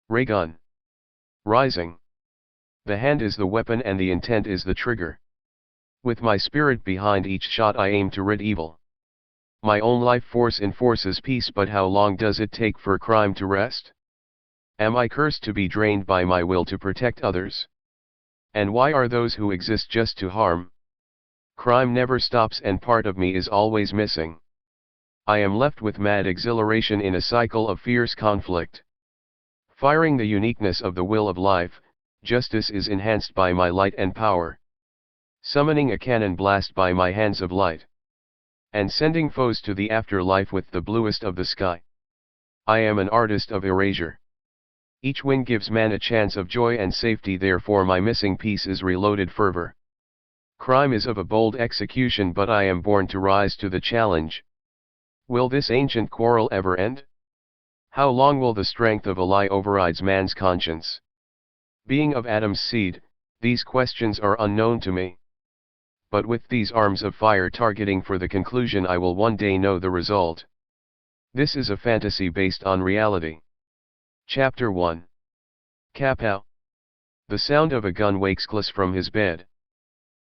Reigun. Rising. The hand is the weapon and the intent is the trigger. With my spirit behind each shot I aim to rid evil. My own life force enforces peace, but how long does it take for crime to rest? Am I cursed to be drained by my will to protect others? And why are those who exist just to harm? Crime never stops and part of me is always missing. I am left with mad exhilaration in a cycle of fierce conflict. Firing the uniqueness of the will of life, justice is enhanced by my light and power. Summoning a cannon blast by my hands of light. And sending foes to the afterlife with the bluest of the sky. I am an artist of erasure. Each win gives man a chance of joy and safety, therefore my missing piece is reloaded fervor. Crime is of a bold execution, but I am born to rise to the challenge. Will this ancient quarrel ever end? How long will the strength of a lie override man's conscience? Being of Adam's seed, these questions are unknown to me. But with these arms of fire targeting for the conclusion, I will one day know the result. This is a fantasy based on reality. Chapter 1. Kapow. The sound of a gun wakes Kliss from his bed.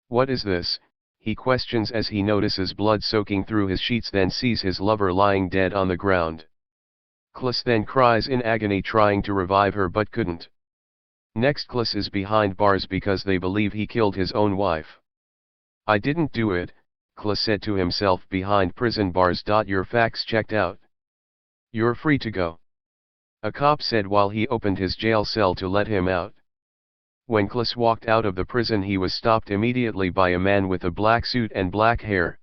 What is this? He questions as he notices blood soaking through his sheets, then sees his lover lying dead on the ground. Kliss then cries in agony, trying to revive her but couldn't. Next, Kliss is behind bars because they believe he killed his own wife. I didn't do it, Kliss said to himself behind prison bars. Your facts checked out. You're free to go. A cop said while he opened his jail cell to let him out. When Kliss walked out of the prison, he was stopped immediately by a man with a black suit and black hair.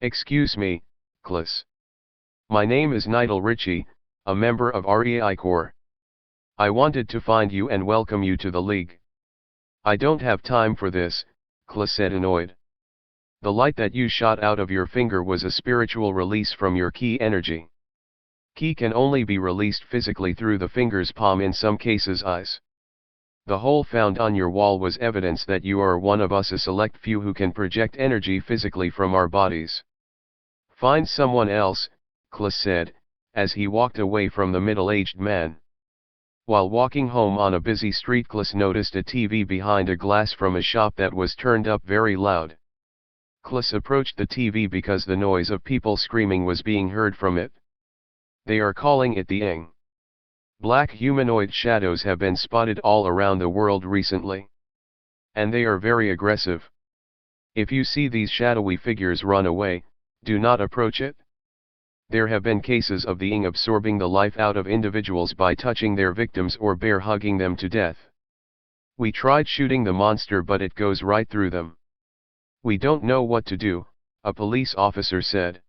Excuse me, Kliss. My name is Nigel Ritchie, a member of REI Corps. I wanted to find you and welcome you to the League. I don't have time for this, Kliss said, annoyed. The light that you shot out of your finger was a spiritual release from your ki energy. Ki can only be released physically through the finger's palm, in some cases eyes. The hole found on your wall was evidence that you are one of us, a select few who can project energy physically from our bodies. Find someone else, Kliss said, as he walked away from the middle-aged man. While walking home on a busy street, Kliss noticed a TV behind a glass from a shop that was turned up very loud. Kliss approached the TV because the noise of people screaming was being heard from it. They are calling it the Ing. Black humanoid shadows have been spotted all around the world recently. And they are very aggressive. If you see these shadowy figures, run away, do not approach it. There have been cases of the Ing absorbing the life out of individuals by touching their victims or bear hugging them to death. We tried shooting the monster, but it goes right through them. We don't know what to do, a police officer said.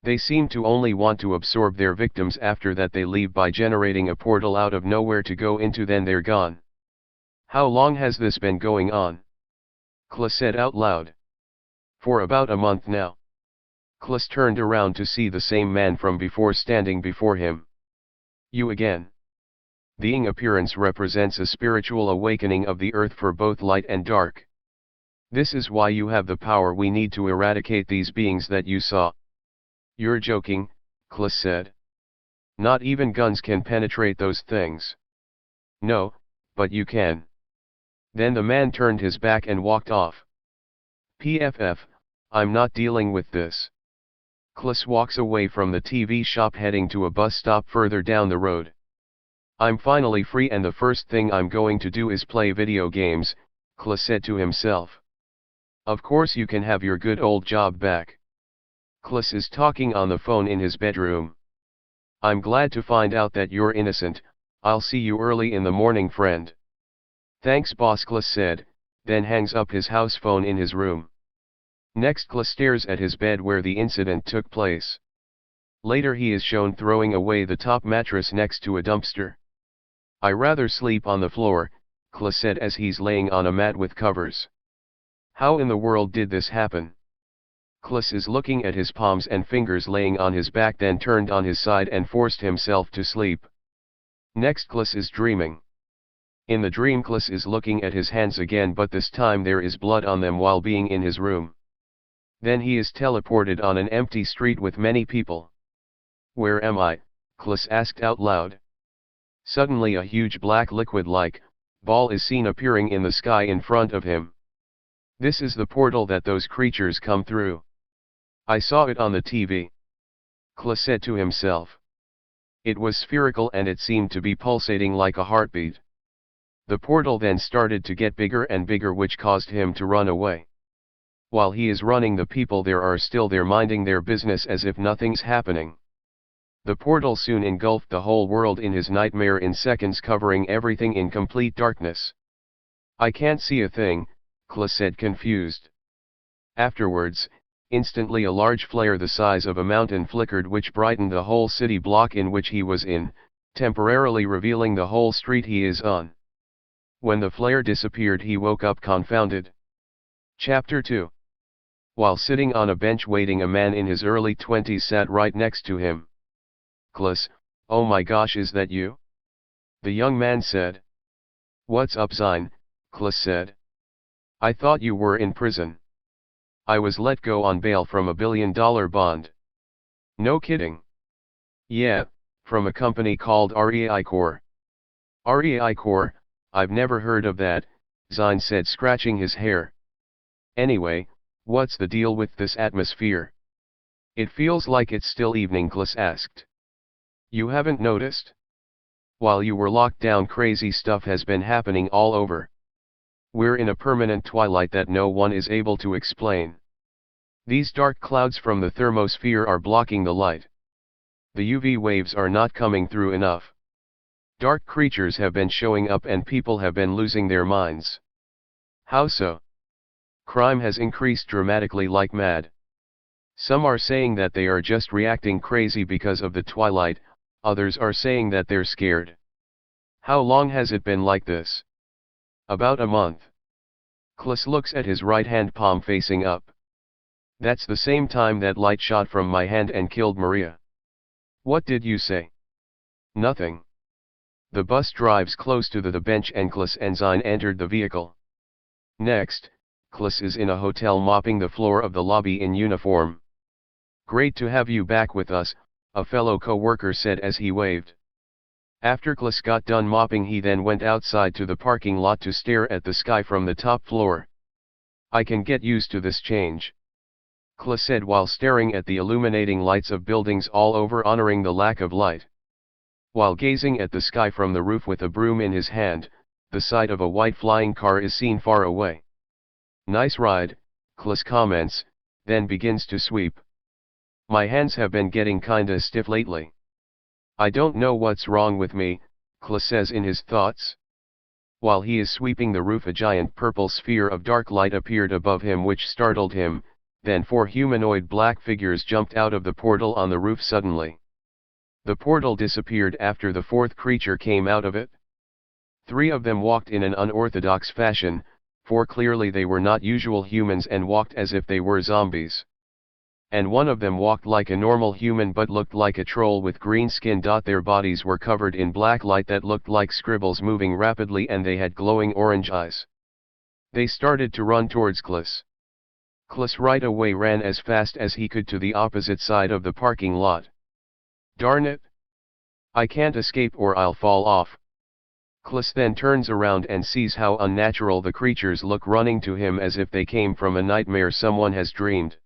They seem to only want to absorb their victims. After that they leave by generating a portal out of nowhere to go into, then they're gone. How long has this been going on? Kliss said out loud. For about a month now. Kliss turned around to see the same man from before standing before him. You again. The Ing appearance represents a spiritual awakening of the earth for both light and dark. This is why you have the power we need to eradicate these beings that you saw. You're joking, Kliss said. Not even guns can penetrate those things. No, but you can. Then the man turned his back and walked off. PFF, I'm not dealing with this. Kliss walks away from the TV shop, heading to a bus stop further down the road. I'm finally free, and the first thing I'm going to do is play video games, Kliss said to himself. Of course you can have your good old job back. Kliss is talking on the phone in his bedroom. I'm glad to find out that you're innocent. I'll see you early in the morning, friend. Thanks, boss, Kliss said, then hangs up his house phone in his room. Next, Kliss stares at his bed where the incident took place. Later he is shown throwing away the top mattress next to a dumpster. I rather sleep on the floor, Kliss said as he's laying on a mat with covers. How in the world did this happen? Kliss is looking at his palms and fingers laying on his back, then turned on his side and forced himself to sleep. Next, Kliss is dreaming. In the dream, Kliss is looking at his hands again, but this time there is blood on them while being in his room. Then he is teleported on an empty street with many people. Where am I? Kliss asked out loud. Suddenly a huge black liquid-like ball is seen appearing in the sky in front of him. This is the portal that those creatures come through. I saw it on the TV. Kla said to himself. It was spherical and it seemed to be pulsating like a heartbeat. The portal then started to get bigger and bigger, which caused him to run away. While he is running, the people there are still there minding their business as if nothing's happening. The portal soon engulfed the whole world in his nightmare in seconds, covering everything in complete darkness. I can't see a thing, Kla said, confused. Afterwards, instantly a large flare the size of a mountain flickered, which brightened the whole city block in which he was in, temporarily revealing the whole street he is on. When the flare disappeared, he woke up confounded. Chapter 2. While sitting on a bench waiting, a man in his early 20s sat right next to him. Klas, oh my gosh, is that you? The young man said. What's up, Zine? Klas said. I thought you were in prison. I was let go on bail from $1 billion bond. No kidding. Yeah, from a company called Reigun. Reigun, I've never heard of that, Zine said, scratching his hair. Anyway, what's the deal with this atmosphere? It feels like it's still evening, Klas asked. You haven't noticed? While you were locked down, crazy stuff has been happening all over. We're in a permanent twilight that no one is able to explain. These dark clouds from the thermosphere are blocking the light. The UV waves are not coming through enough. Dark creatures have been showing up and people have been losing their minds. How so? Crime has increased dramatically like mad. Some are saying that they are just reacting crazy because of the twilight, others are saying that they're scared. How long has it been like this? About a month. Klas looks at his right hand palm facing up. That's the same time that light shot from my hand and killed Maria. What did you say? Nothing. The bus drives close to the bench and Klas and Zine entered the vehicle. Next, Klas is in a hotel mopping the floor of the lobby in uniform. Great to have you back with us, a fellow co-worker said as he waved. After Klas got done mopping, he then went outside to the parking lot to stare at the sky from the top floor. I can get used to this change, Klas said while staring at the illuminating lights of buildings all over, honoring the lack of light. While gazing at the sky from the roof with a broom in his hand, the sight of a white flying car is seen far away. Nice ride, Klas comments, then begins to sweep. My hands have been getting kinda stiff lately. I don't know what's wrong with me, Klas says in his thoughts. While he is sweeping the roof, a giant purple sphere of dark light appeared above him, which startled him. Then 4 humanoid black figures jumped out of the portal on the roof suddenly. The portal disappeared after the 4th creature came out of it. 3 of them walked in an unorthodox fashion, for clearly they were not usual humans and walked as if they were zombies. And 1 of them walked like a normal human but looked like a troll with green skin. Their bodies were covered in black light that looked like scribbles moving rapidly, and they had glowing orange eyes. They started to run towards Klas. Klas right away ran as fast as he could to the opposite side of the parking lot. Darn it! I can't escape or I'll fall off. Klas then turns around and sees how unnatural the creatures look, running to him as if they came from a nightmare someone has dreamed.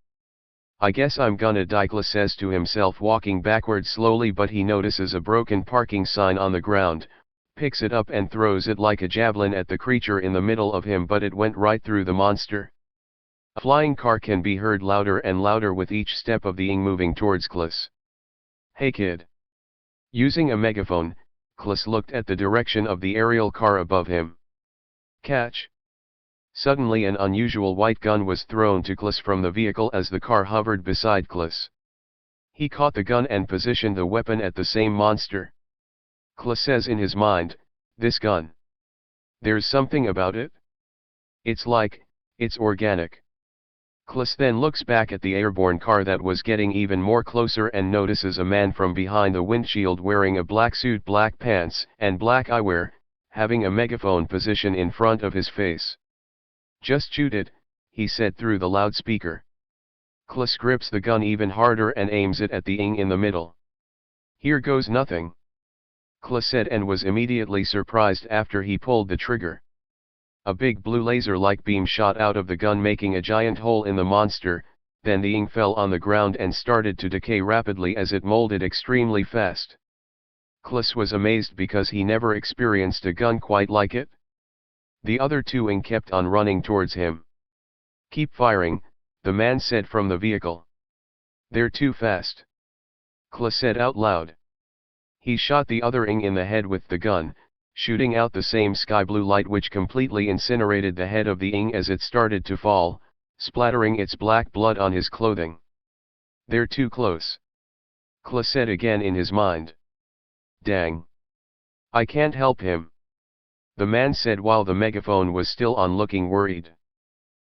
I guess I'm gonna die, Klas says to himself, walking backwards slowly, but he notices a broken parking sign on the ground, picks it up and throws it like a javelin at the creature in the middle of him, but it went right through the monster. A flying car can be heard louder and louder with each step of the ing moving towards Klas. Hey kid! Using a megaphone, Klas looked at the direction of the aerial car above him. Catch! Suddenly an unusual white gun was thrown to Klas from the vehicle as the car hovered beside Klas. He caught the gun and positioned the weapon at the same monster. Klas says in his mind, this gun. There's something about it. It's organic. Klas then looks back at the airborne car that was getting even more closer and notices a man from behind the windshield wearing a black suit, black pants, and black eyewear, having a megaphone position in front of his face. Just shoot it, he said through the loudspeaker. Klas grips the gun even harder and aims it at the ing in the middle. Here goes nothing. Kla said, and was immediately surprised after he pulled the trigger. A big blue laser-like beam shot out of the gun, making a giant hole in the monster. Then the ing fell on the ground and started to decay rapidly as it molded extremely fast. Klas was amazed because he never experienced a gun quite like it. The other two ing kept on running towards him. "Keep firing," the man said from the vehicle. "They're too fast." Klas said out loud. He shot the other ing in the head with the gun, shooting out the same sky blue light which completely incinerated the head of the ing as it started to fall, splattering its black blood on his clothing. "They're too close," Kla said again in his mind. "Dang. I can't help him," the man said while the megaphone was still on, looking worried.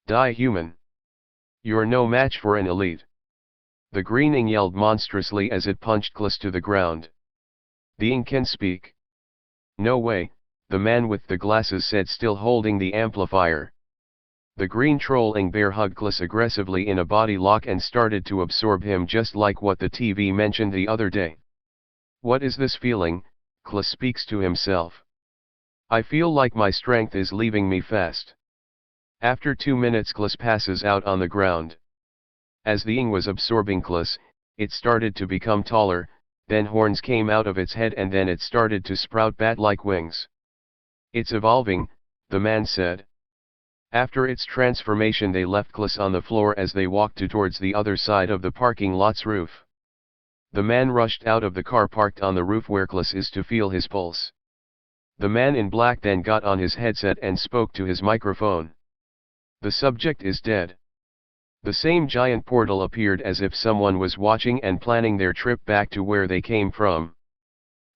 "Die, human. You're no match for an elite," the green ing yelled monstrously as it punched Klas to the ground. "The ing can speak." "No way," the man with the glasses said, still holding the amplifier. The green troll ing bear hugged Klas aggressively in a body lock and started to absorb him, just like what the TV mentioned the other day. "What is this feeling?" Klas speaks to himself. "I feel like my strength is leaving me fast." After 2 minutes Klas passes out on the ground. As the ing was absorbing Klas, it started to become taller, then horns came out of its head and then it started to sprout bat-like wings. "It's evolving," the man said. After its transformation they left Klas on the floor as they walked towards the other side of the parking lot's roof. The man rushed out of the car parked on the roof where Klas is to feel his pulse. The man in black then got on his headset and spoke to his microphone. "The subject is dead." The same giant portal appeared as if someone was watching and planning their trip back to where they came from.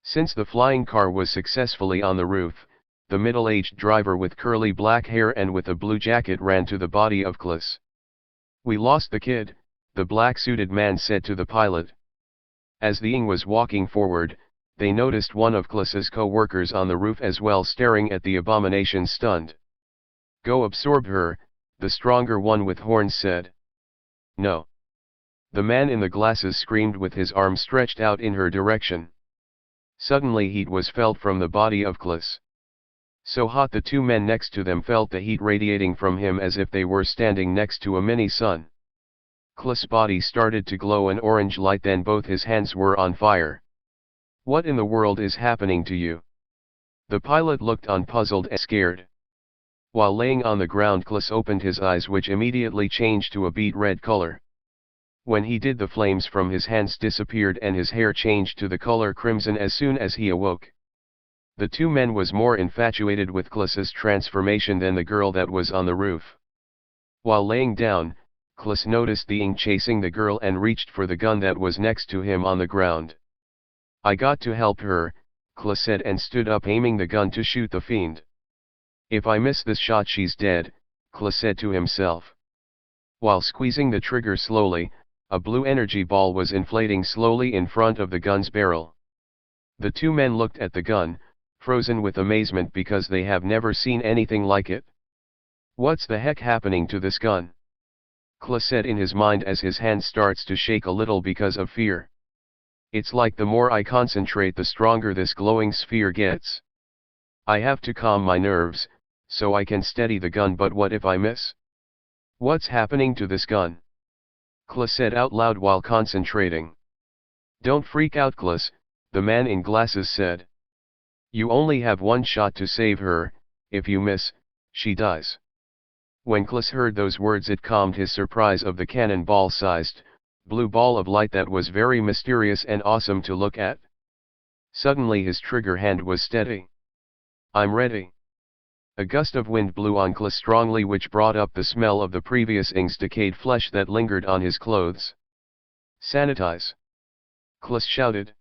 Since the flying car was successfully on the roof, the middle-aged driver with curly black hair and with a blue jacket ran to the body of Klas. "We lost the kid," the black-suited man said to the pilot. As the ing was walking forward, they noticed one of Klas's co-workers on the roof as well, staring at the abomination, stunned. "Go absorb her," the stronger one with horns said. "No." The man in the glasses screamed with his arm stretched out in her direction. Suddenly heat was felt from the body of Klas. So hot the two men next to them felt the heat radiating from him as if they were standing next to a mini sun. Klas' body started to glow an orange light, then both his hands were on fire. "What in the world is happening to you?" The pilot looked on, puzzled and scared. While laying on the ground, Klas opened his eyes, which immediately changed to a beet red color. When he did, the flames from his hands disappeared and his hair changed to the color crimson as soon as he awoke. The two men was more infatuated with Klas's transformation than the girl that was on the roof. While laying down, Klas noticed the ing chasing the girl and reached for the gun that was next to him on the ground. "I got to help her," Klas said and stood up, aiming the gun to shoot the fiend. "If I miss this shot she's dead," Klas said to himself. While squeezing the trigger slowly, a blue energy ball was inflating slowly in front of the gun's barrel. The two men looked at the gun, frozen with amazement because they have never seen anything like it. "What's the heck happening to this gun?" Klas said in his mind as his hand starts to shake a little because of fear. "It's like the more I concentrate, the stronger this glowing sphere gets. I have to calm my nerves, so I can steady the gun, but what if I miss? What's happening to this gun?" Klas said out loud while concentrating. "Don't freak out, Klas," the man in glasses said. "You only have one shot to save her. If you miss, she dies." When Klas heard those words, it calmed his surprise of the cannonball-sized, blue ball of light that was very mysterious and awesome to look at. Suddenly his trigger hand was steady. "I'm ready." A gust of wind blew on Klas strongly, which brought up the smell of the previous ing's decayed flesh that lingered on his clothes. "Sanitize!" Klas shouted.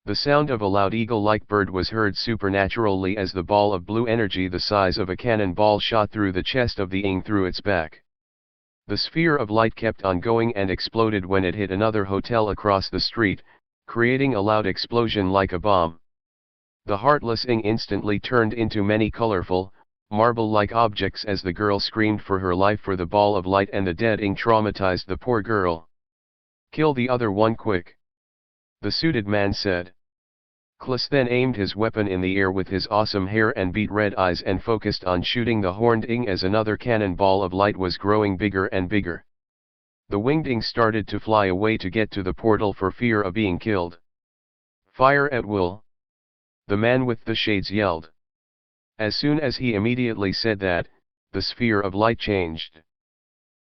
The sound of a loud eagle-like bird was heard supernaturally as the ball of blue energy the size of a cannonball shot through the chest of the ing through its back. The sphere of light kept on going and exploded when it hit another hotel across the street, creating a loud explosion like a bomb. The heartless ing instantly turned into many colorful, marble-like objects as the girl screamed for her life for the ball of light, and the dead ing traumatized the poor girl. "Kill the other one quick," the suited man said. Klis then aimed his weapon in the air with his awesome hair and beat red eyes and focused on shooting the horned ing as another cannonball of light was growing bigger and bigger. The winged ing started to fly away to get to the portal for fear of being killed. Fire at will! The man with the shades yelled. As soon as he immediately said that, the sphere of light changed.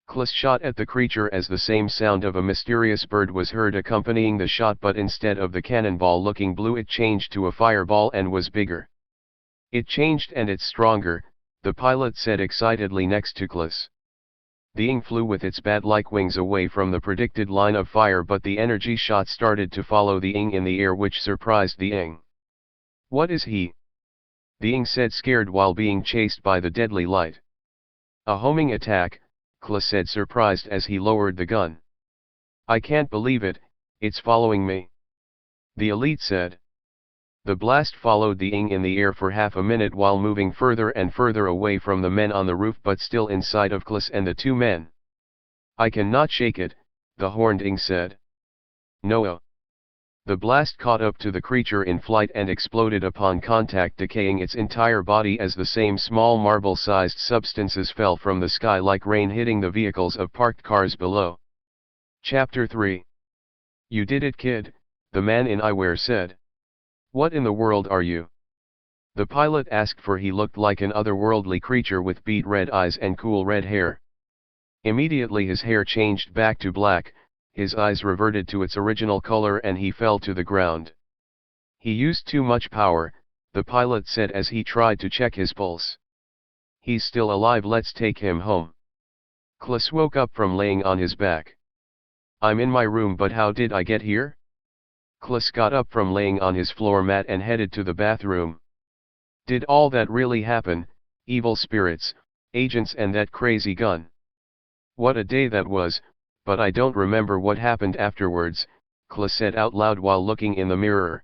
Klis shot at the creature as the same sound of a mysterious bird was heard accompanying the shot, but instead of the cannonball looking blue it changed to a fireball and was bigger. It changed and it's stronger, the pilot said excitedly next to Klis. The ing flew with its bat-like wings away from the predicted line of fire, but the energy shot started to follow the ing in the air, which surprised the ing. What is he? The ing said, scared while being chased by the deadly light. A homing attack, Klis said, surprised as he lowered the gun. I can't believe it, it's following me. The elite said. The blast followed the ing in the air for half a minute while moving further and further away from the men on the roof, but still in sight of Klis and the two men. I cannot shake it, the horned ing said. Noah. The blast caught up to the creature in flight and exploded upon contact, decaying its entire body as the same small marble-sized substances fell from the sky like rain, hitting the vehicles of parked cars below. Chapter 3. You did it, kid, the man in eyewear said. What in the world are you? The pilot asked, for he looked like an otherworldly creature with beet red eyes and cool red hair. Immediately his hair changed back to black, his eyes reverted to its original color, and he fell to the ground. He used too much power, the pilot said as he tried to check his pulse. He's still alive, let's take him home. Klis woke up from laying on his back. I'm in my room, but how did I get here? Klis got up from laying on his floor mat and headed to the bathroom. Did all that really happen? Evil spirits, agents, and that crazy gun. What a day that was, but I don't remember what happened afterwards, Klis said out loud while looking in the mirror.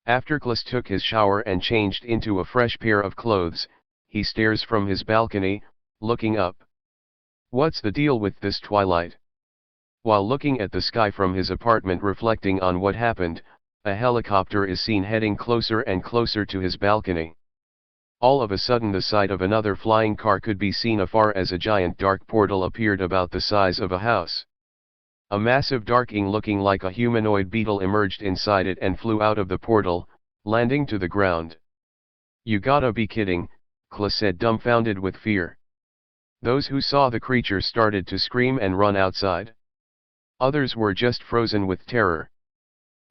After Klis took his shower and changed into a fresh pair of clothes, he stares from his balcony, looking up. What's the deal with this twilight? While looking at the sky from his apartment reflecting on what happened, a helicopter is seen heading closer and closer to his balcony. All of a sudden the sight of another flying car could be seen afar as a giant dark portal appeared about the size of a house. A massive dark ing looking like a humanoid beetle emerged inside it and flew out of the portal, landing to the ground. You gotta be kidding, Klis said, dumbfounded with fear. Those who saw the creature started to scream and run outside. Others were just frozen with terror.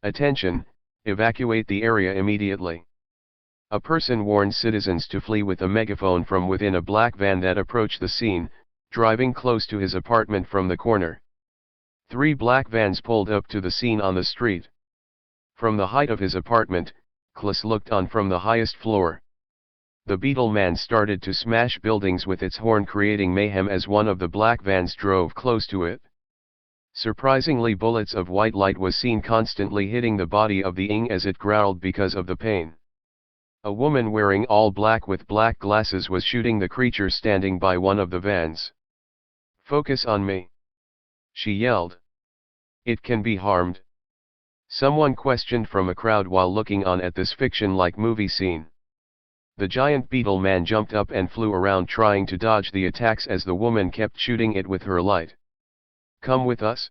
Attention, evacuate the area immediately. A person warned citizens to flee with a megaphone from within a black van that approached the scene, driving close to his apartment from the corner. 3 black vans pulled up to the scene on the street. From the height of his apartment, Klis looked on from the highest floor. The beetle man started to smash buildings with its horn, creating mayhem as one of the black vans drove close to it. Surprisingly, bullets of white light was seen constantly hitting the body of the ing as it growled because of the pain. A woman wearing all black with black glasses was shooting the creature standing by one of the vans. Focus on me, she yelled. It can be harmed. Someone questioned from a crowd while looking on at this fiction-like movie scene. The giant beetle man jumped up and flew around trying to dodge the attacks as the woman kept shooting it with her light. Come with us?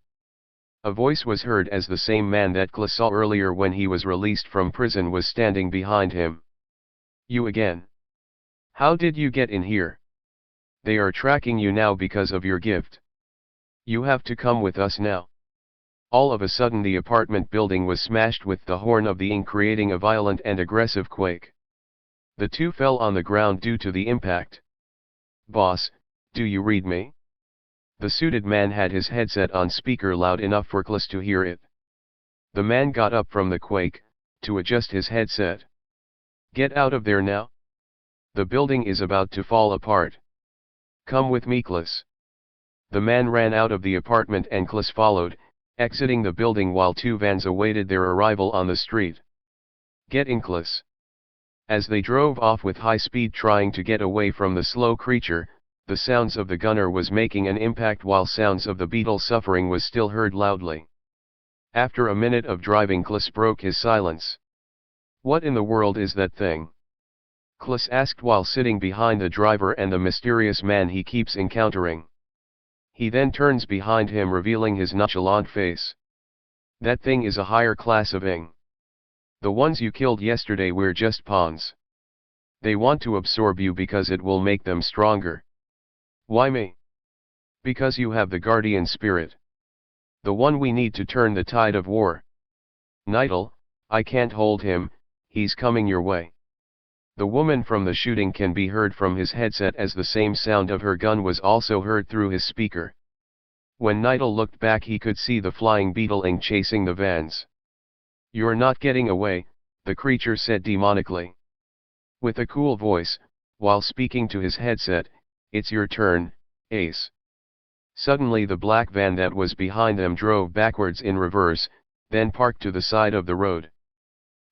A voice was heard as the same man that Klis saw earlier when he was released from prison was standing behind him. You again? How did you get in here? They are tracking you now because of your gift. You have to come with us now. All of a sudden the apartment building was smashed with the horn of the ing, creating a violent and aggressive quake. The two fell on the ground due to the impact. Boss, do you read me? The suited man had his headset on speaker loud enough for Klis to hear it. The man got up from the quake, to adjust his headset. Get out of there now. The building is about to fall apart. Come with me, Klis. The man ran out of the apartment and Klis followed, exiting the building while 2 vans awaited their arrival on the street. Get in, Klis. As they drove off with high speed trying to get away from the slow creature, the sounds of the gunner was making an impact while sounds of the beetle suffering was still heard loudly. After a minute of driving, Klis broke his silence. What in the world is that thing? Klis asked while sitting behind the driver and the mysterious man he keeps encountering. He then turns behind him, revealing his nonchalant face. That thing is a higher class of ing. The ones you killed yesterday were just pawns. They want to absorb you because it will make them stronger. Why me? Because you have the guardian spirit. The one we need to turn the tide of war. Nidal, I can't hold him, he's coming your way. The woman from the shooting can be heard from his headset as the same sound of her gun was also heard through his speaker. When Nidal looked back he could see the flying beetling chasing the vans. You're not getting away, the creature said demonically. With a cool voice, while speaking to his headset, it's your turn, Ace. Suddenly the black van that was behind them drove backwards in reverse, then parked to the side of the road.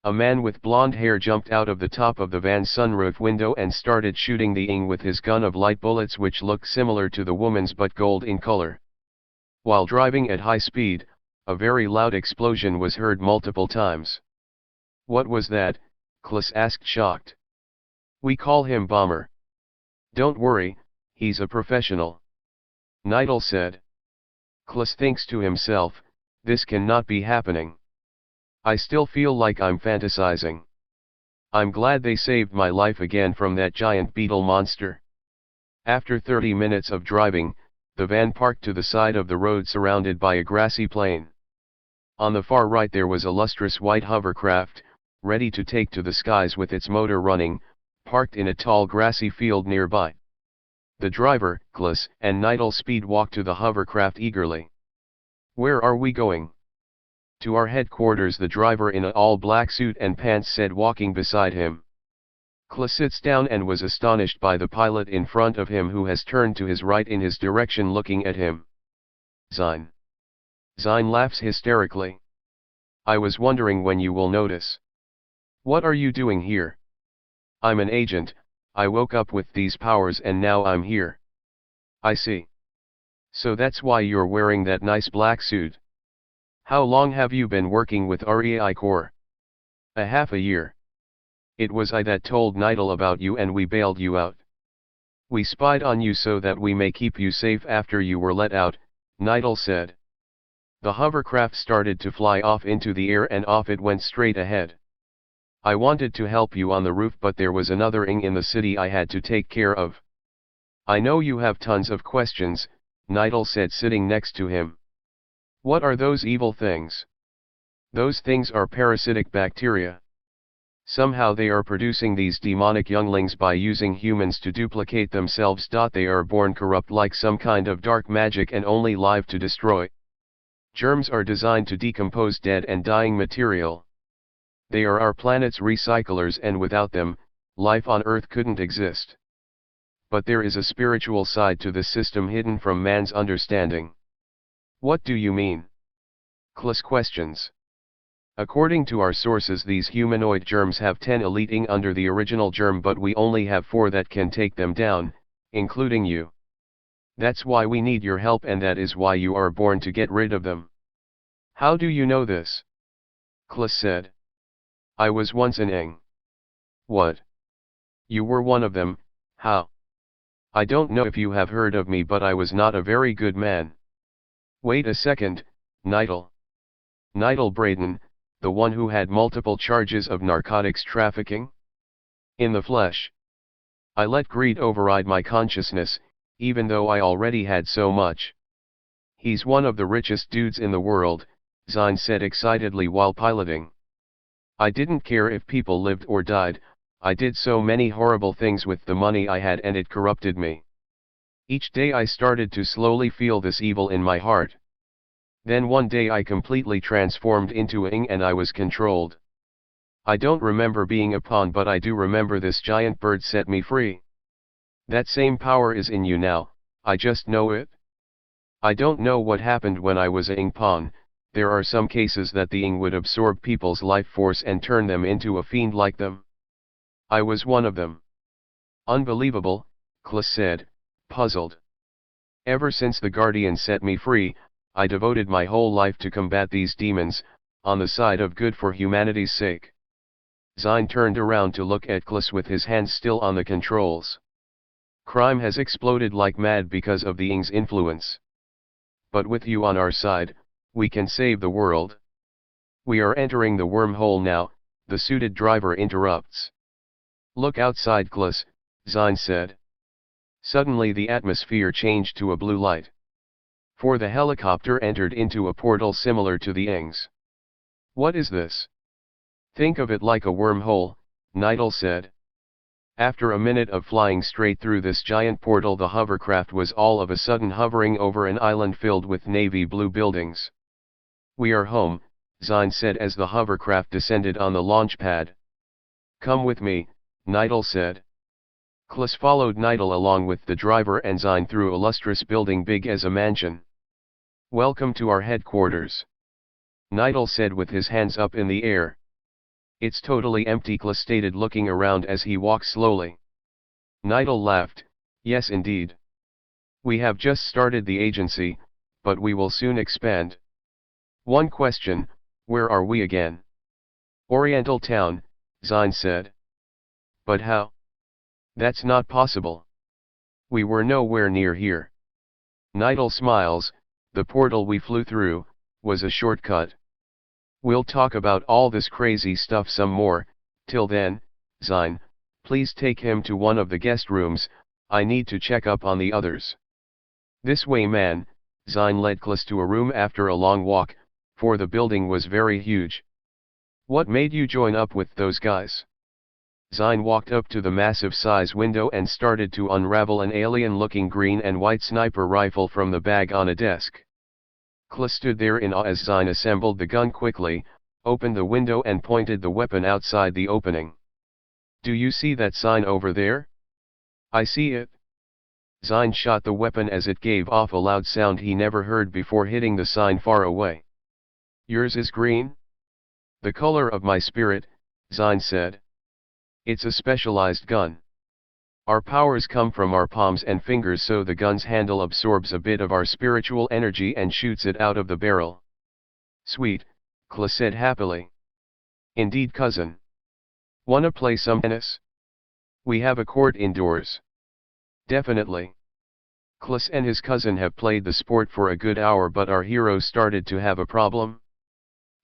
A man with blonde hair jumped out of the top of the van's sunroof window and started shooting the ing with his gun of light bullets which looked similar to the woman's but gold in color. While driving at high speed, a very loud explosion was heard multiple times. What was that? Klis asked shocked. We call him Bomber. Don't worry, he's a professional. Nidal said. Klis thinks to himself, this cannot be happening. I still feel like I'm fantasizing. I'm glad they saved my life again from that giant beetle monster. After 30 minutes of driving, the van parked to the side of the road surrounded by a grassy plain. On the far right there was a lustrous white hovercraft, ready to take to the skies with its motor running, parked in a tall grassy field nearby. The driver, Klis, and Nidal speed walked to the hovercraft eagerly. Where are we going? To our headquarters, the driver in an all-black suit and pants said, walking beside him. Klis sits down and was astonished by the pilot in front of him, who has turned to his right in his direction looking at him. Zine. Zine laughs hysterically. I was wondering when you will notice. What are you doing here? I'm an agent, I woke up with these powers and now I'm here. I see. So that's why you're wearing that nice black suit. How long have you been working with REI Corps? A half a year. It was I that told Nidal about you and we bailed you out. We spied on you so that we may keep you safe after you were let out, Nidal said. The hovercraft started to fly off into the air and off it went straight ahead. I wanted to help you on the roof, but there was another ing in the city I had to take care of. I know you have tons of questions, Nidal said, sitting next to him. What are those evil things? Those things are parasitic bacteria. Somehow they are producing these demonic younglings by using humans to duplicate themselves. They are born corrupt like some kind of dark magic and only live to destroy. Germs are designed to decompose dead and dying material. They are our planet's recyclers, and without them, life on Earth couldn't exist. But there is a spiritual side to this system hidden from man's understanding. What do you mean? Klis questions. According to our sources, these humanoid germs have 10 elite ing under the original germ, but we only have 4 that can take them down, including you. That's why we need your help, and that is why you are born to get rid of them. How do you know this? Klis said. I was once an ing. What? You were one of them, how? I don't know if you have heard of me, but I was not a very good man. Wait a second, Nidal. Nidal Braden, the one who had multiple charges of narcotics trafficking? In the flesh. I let greed override my consciousness, even though I already had so much. He's one of the richest dudes in the world, Zine said excitedly while piloting. I didn't care if people lived or died, I did so many horrible things with the money I had and it corrupted me. Each day I started to slowly feel this evil in my heart. Then one day I completely transformed into a ing and I was controlled. I don't remember being a pawn, but I do remember this giant bird set me free. That same power is in you now, I just know it. I don't know what happened when I was a ing pawn. There are some cases that the ing would absorb people's life force and turn them into a fiend like them. I was one of them. Unbelievable, Klis said, puzzled. Ever since the Guardian set me free, I devoted my whole life to combat these demons, on the side of good for humanity's sake. Zine turned around to look at Klis with his hands still on the controls. Crime has exploded like mad because of the Ing's influence. But with you on our side, we can save the world. We are entering the wormhole now, the suited driver interrupts. Look outside, Klis, Zine said. Suddenly the atmosphere changed to a blue light. For the helicopter entered into a portal similar to the Ing's. What is this? Think of it like a wormhole, Nidal said. After a minute of flying straight through this giant portal, the hovercraft was all of a sudden hovering over an island filled with navy blue buildings. We are home, Zine said as the hovercraft descended on the launch pad. Come with me, Nidal said. Klis followed Nidal along with the driver and Zine through a lustrous building big as a mansion. Welcome to our headquarters, Nidal said with his hands up in the air. It's totally empty, Klis stated looking around as he walked slowly. Nidal laughed, yes indeed. We have just started the agency, but we will soon expand. One question, where are we again? Oriental Town, Zine said. But how? That's not possible. We were nowhere near here. Nidal smiles, the portal we flew through was a shortcut. We'll talk about all this crazy stuff some more. Till then, Zine, please take him to one of the guest rooms, I need to check up on the others. This way man, Zine led Klis to a room after a long walk, for the building was very huge. What made you join up with those guys? Zine walked up to the massive size window and started to unravel an alien-looking green and white sniper rifle from the bag on a desk. Klis stood there in awe as Zine assembled the gun quickly, opened the window and pointed the weapon outside the opening. Do you see that sign over there? I see it. Zine shot the weapon as it gave off a loud sound he never heard before hitting the sign far away. Yours is green? The color of my spirit, Zine said. It's a specialized gun. Our powers come from our palms and fingers, so the gun's handle absorbs a bit of our spiritual energy and shoots it out of the barrel. Sweet, Klis said happily. Indeed, cousin. Wanna play some tennis? We have a court indoors. Definitely. Klis and his cousin have played the sport for a good hour, but our hero started to have a problem.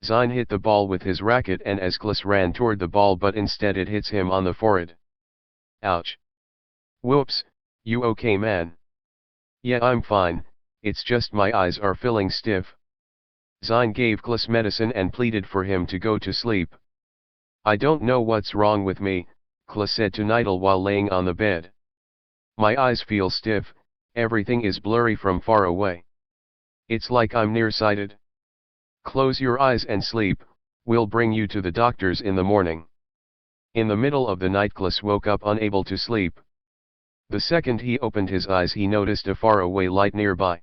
Zine hit the ball with his racket, and as Klis ran toward the ball, but instead it hits him on the forehead. Ouch. Whoops, you okay, man? Yeah, I'm fine, it's just my eyes are feeling stiff. Zine gave Klis medicine and pleaded for him to go to sleep. I don't know what's wrong with me, Klis said to Nidal while laying on the bed. My eyes feel stiff, everything is blurry from far away. It's like I'm nearsighted. Close your eyes and sleep, we'll bring you to the doctors in the morning. In the middle of the night Klis woke up unable to sleep. The second he opened his eyes he noticed a faraway light nearby.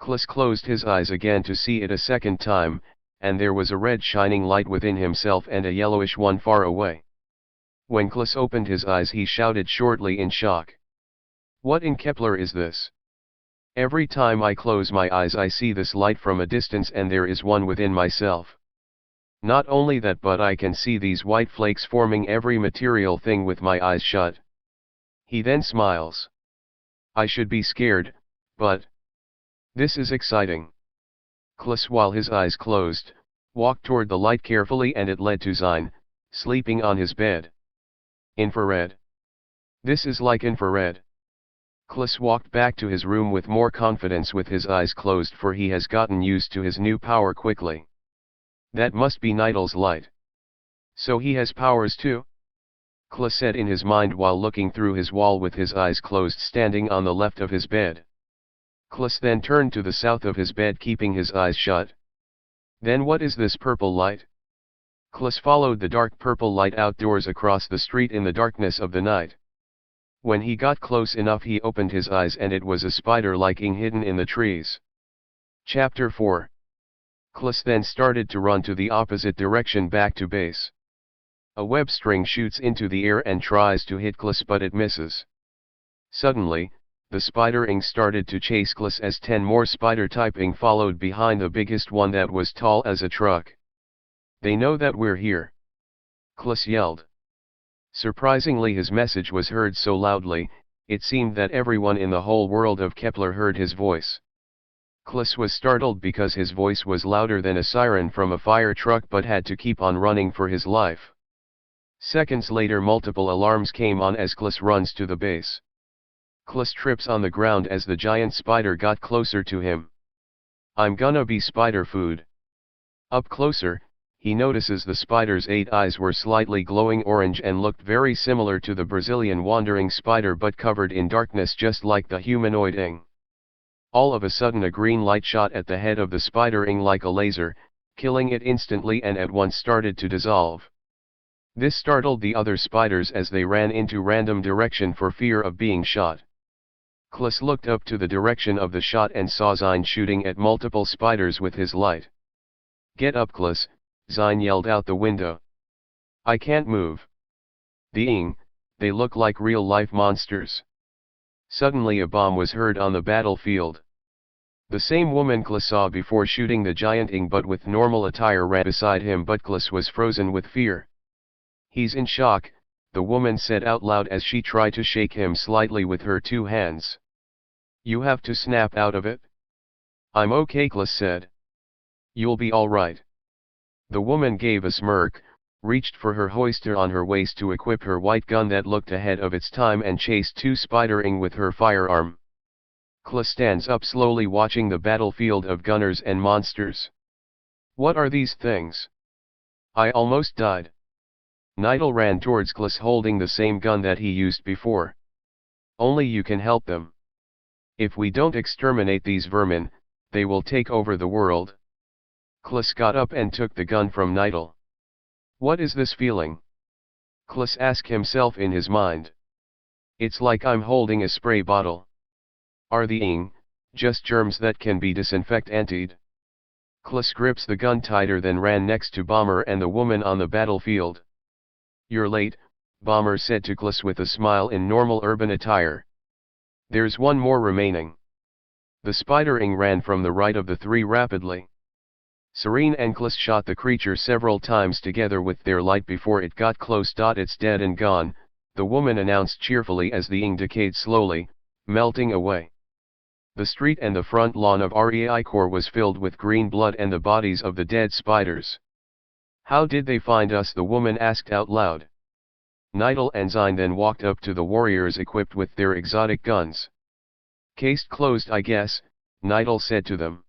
Klis closed his eyes again to see it a second time, and there was a red shining light within himself and a yellowish one far away. When Klis opened his eyes he shouted shortly in shock. What in Kepler is this? Every time I close my eyes I see this light from a distance, and there is one within myself. Not only that, but I can see these white flakes forming every material thing with my eyes shut. He then smiles. I should be scared, but this is exciting. Klis, while his eyes closed, walked toward the light carefully, and it led to Zine, sleeping on his bed. Infrared. This is like infrared. Klis walked back to his room with more confidence with his eyes closed, for he has gotten used to his new power quickly. That must be Nidal's light. So he has powers too? Klis said in his mind while looking through his wall with his eyes closed, standing on the left of his bed. Klis then turned to the south of his bed, keeping his eyes shut. Then what is this purple light? Klis followed the dark purple light outdoors across the street in the darkness of the night. When he got close enough he opened his eyes, and it was a spider-like thing hidden in the trees. Chapter 4. Klis then started to run to the opposite direction back to base. A web string shoots into the air and tries to hit Klis, but it misses. Suddenly, the spider-ing started to chase Klis as 10 more spider-typing followed behind the biggest one that was tall as a truck. They know that we're here. Klus yelled. Surprisingly, his message was heard so loudly, it seemed that everyone in the whole world of Kepler heard his voice. Klus was startled because his voice was louder than a siren from a fire truck, but had to keep on running for his life. Seconds later, multiple alarms came on as Klus runs to the base. Klus trips on the ground as the giant spider got closer to him. "I'm gonna be spider food." Up closer, he notices the spider's 8 eyes were slightly glowing orange and looked very similar to the Brazilian wandering spider, but covered in darkness just like the humanoid ing. All of a sudden a green light shot at the head of the spider ing like a laser, killing it instantly and at once started to dissolve. This startled the other spiders as they ran into random direction for fear of being shot. Klus looked up to the direction of the shot and saw Zine shooting at multiple spiders with his light. "Get up, Klus," Zine yelled out the window. "I can't move." "Ding, they look like real-life monsters." Suddenly a bomb was heard on the battlefield. The same woman Klus saw before shooting the giant ing but with normal attire ran beside him, but Klus was frozen with fear. "He's in shock," the woman said out loud as she tried to shake him slightly with her 2 hands. "You have to snap out of it." "I'm okay," Klus said. "You'll be all right." The woman gave a smirk, reached for her hoister on her waist to equip her white gun that looked ahead of its time, and chased 2 spider-ing with her firearm. Klus stands up slowly, watching the battlefield of gunners and monsters. "What are these things? I almost died." Nidal ran towards Klus holding the same gun that he used before. "Only you can help them. If we don't exterminate these vermin, they will take over the world." Klus got up and took the gun from Nidal. "What is this feeling?" Klus asked himself in his mind. "It's like I'm holding a spray bottle. Are the ing just germs that can be disinfected?" Klus grips the gun tighter, then ran next to Bomber and the woman on the battlefield. "You're late," Bomber said to Klus with a smile in normal urban attire. "There's one more remaining." The spider-ing ran from the right of the 3 rapidly. Serene and Klus shot the creature several times together with their light before it got close. "It's dead and gone," the woman announced cheerfully as the ing decayed slowly, melting away. The street and the front lawn of Reigun was filled with green blood and the bodies of the dead spiders. "How did they find us?" the woman asked out loud. Nidal and Zine then walked up to the warriors equipped with their exotic guns. "Case closed, I guess," Nidal said to them.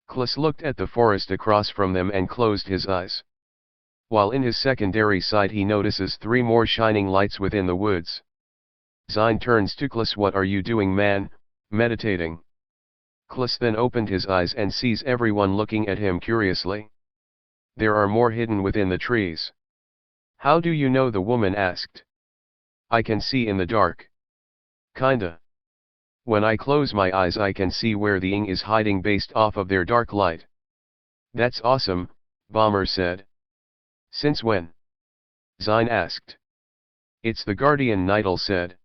Klus looked at the forest across from them and closed his eyes. While in his secondary sight he notices 3 more shining lights within the woods. Zine turns to Klus. "What are you doing, man? Meditating?" Klus then opened his eyes and sees everyone looking at him curiously. "There are more hidden within the trees." "How do you know?" the woman asked. "I can see in the dark." "Kinda. When I close my eyes I can see where the ing is hiding based off of their dark light." "That's awesome," Bomber said. "Since when?" Zine asked. "It's the Guardian," Nidal said.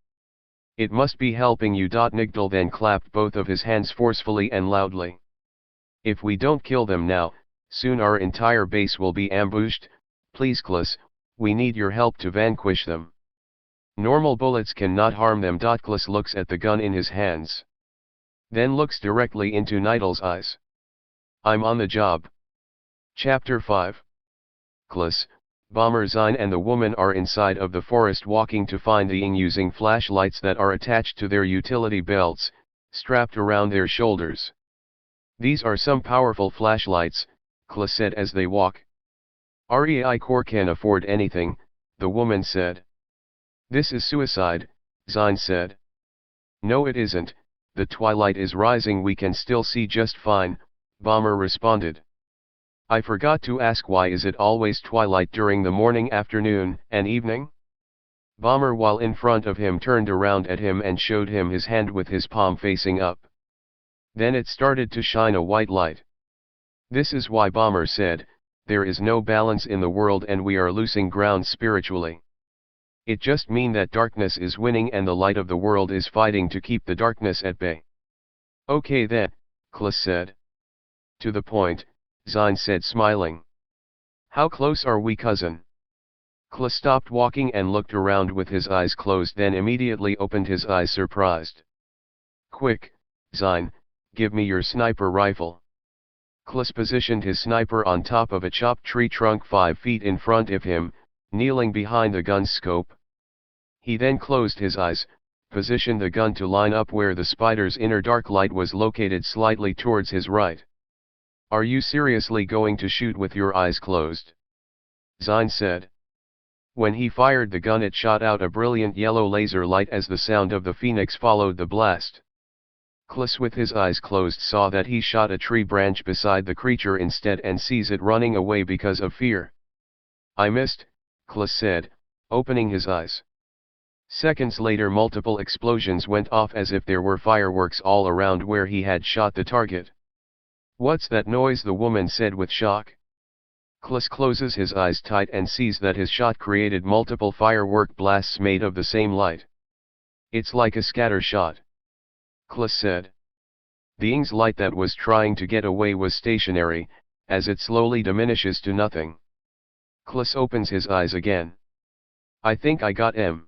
"It must be helping you." Nigdal then clapped both of his hands forcefully and loudly. "If we don't kill them now, soon our entire base will be ambushed. Please, Klus, we need your help to vanquish them. Normal bullets cannot harm them." Klus looks at the gun in his hands. Then looks directly into Nidal's eyes. "I'm on the job." Chapter 5. Klus, Bomber, Zine and the woman are inside of the forest walking to find the ing using flashlights that are attached to their utility belts, strapped around their shoulders. "These are some powerful flashlights," Klus said as they walk. "Reigun can afford anything," the woman said. "This is suicide," Zine said. "No, it isn't, the twilight is rising, we can still see just fine," Bomber responded. "I forgot to ask, why is it always twilight during the morning, afternoon, and evening?" Bomber, while in front of him, turned around at him and showed him his hand with his palm facing up. Then it started to shine a white light. "This is why," Bomber said, "there is no balance in the world and we are losing ground spiritually. It just means that darkness is winning and the light of the world is fighting to keep the darkness at bay." "Okay then," Klus said. "To the point," Zine said, smiling. "How close are we, cousin?" Kla stopped walking and looked around with his eyes closed, then immediately opened his eyes surprised. Quick, Zine, give me your sniper rifle. Klas positioned his sniper on top of a chopped tree trunk 5 feet in front of him, kneeling behind the gun's scope. He then closed his eyes, positioned the gun to line up where the spider's inner dark light was located slightly towards his right. Are you seriously going to shoot with your eyes closed? Zine said. When he fired the gun, it shot out a brilliant yellow laser light as the sound of the phoenix followed the blast. Klas with his eyes closed saw that he shot a tree branch beside the creature instead and sees it running away because of fear. I missed, Klas said, opening his eyes. Seconds later multiple explosions went off as if there were fireworks all around where he had shot the target. What's that noise? The woman said with shock. Klas closes his eyes tight and sees that his shot created multiple firework blasts made of the same light. It's like a scatter shot. Klas said. The Ing's light that was trying to get away was stationary, as it slowly diminishes to nothing. Klas opens his eyes again. I think I got him.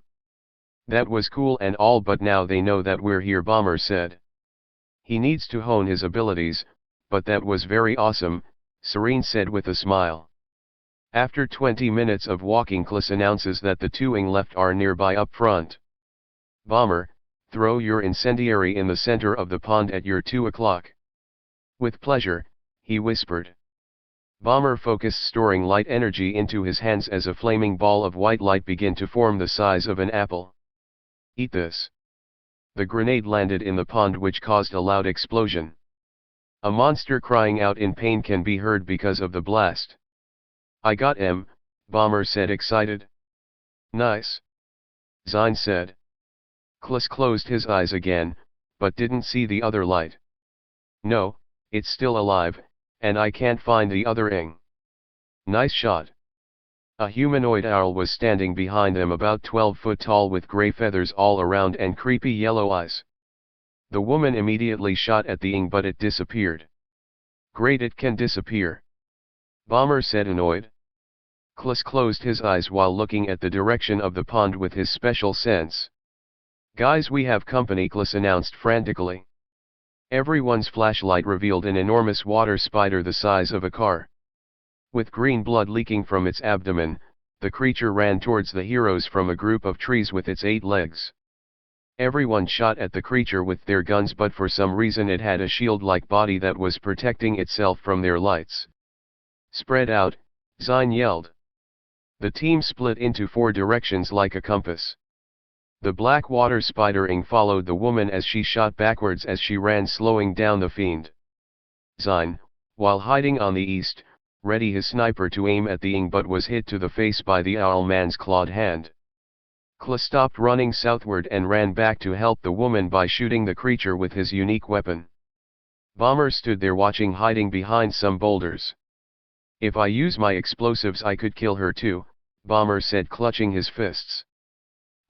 That was cool and all, but now they know that we're here, Bomber said. He needs to hone his abilities, but that was very awesome, Serene said with a smile. After 20 minutes of walking, Klas announces that the 2 Ing left are nearby up front. Bomber, throw your incendiary in the center of the pond at your 2 o'clock. With pleasure, he whispered. Bomber focused, storing light energy into his hands as a flaming ball of white light began to form the size of an apple. Eat this. The grenade landed in the pond, which caused a loud explosion. A monster crying out in pain can be heard because of the blast. I got him, Bomber said, excited. Nice. Zine said. Klas closed his eyes again, but didn't see the other light. No, it's still alive, and I can't find the other Ing. Nice shot. A humanoid owl was standing behind them, about 12 foot tall with gray feathers all around and creepy yellow eyes. The woman immediately shot at the Ing, but it disappeared. Great, it can disappear. Bomber said, annoyed. Klas closed his eyes while looking at the direction of the pond with his special sense. Guys, we have company, Klas announced frantically. Everyone's flashlight revealed an enormous water spider the size of a car. With green blood leaking from its abdomen, the creature ran towards the heroes from a group of trees with its 8 legs. Everyone shot at the creature with their guns, but for some reason it had a shield-like body that was protecting itself from their lights. Spread out, Zine yelled. The team split into 4 directions like a compass. The black water spider Ing followed the woman as she shot backwards as she ran, slowing down the fiend. Zine, while hiding on the east, ready his sniper to aim at the Ing, but was hit to the face by the owl man's clawed hand. Klas stopped running southward and ran back to help the woman by shooting the creature with his unique weapon. Bomber stood there watching, hiding behind some boulders. If I use my explosives I could kill her too, Bomber said, clutching his fists.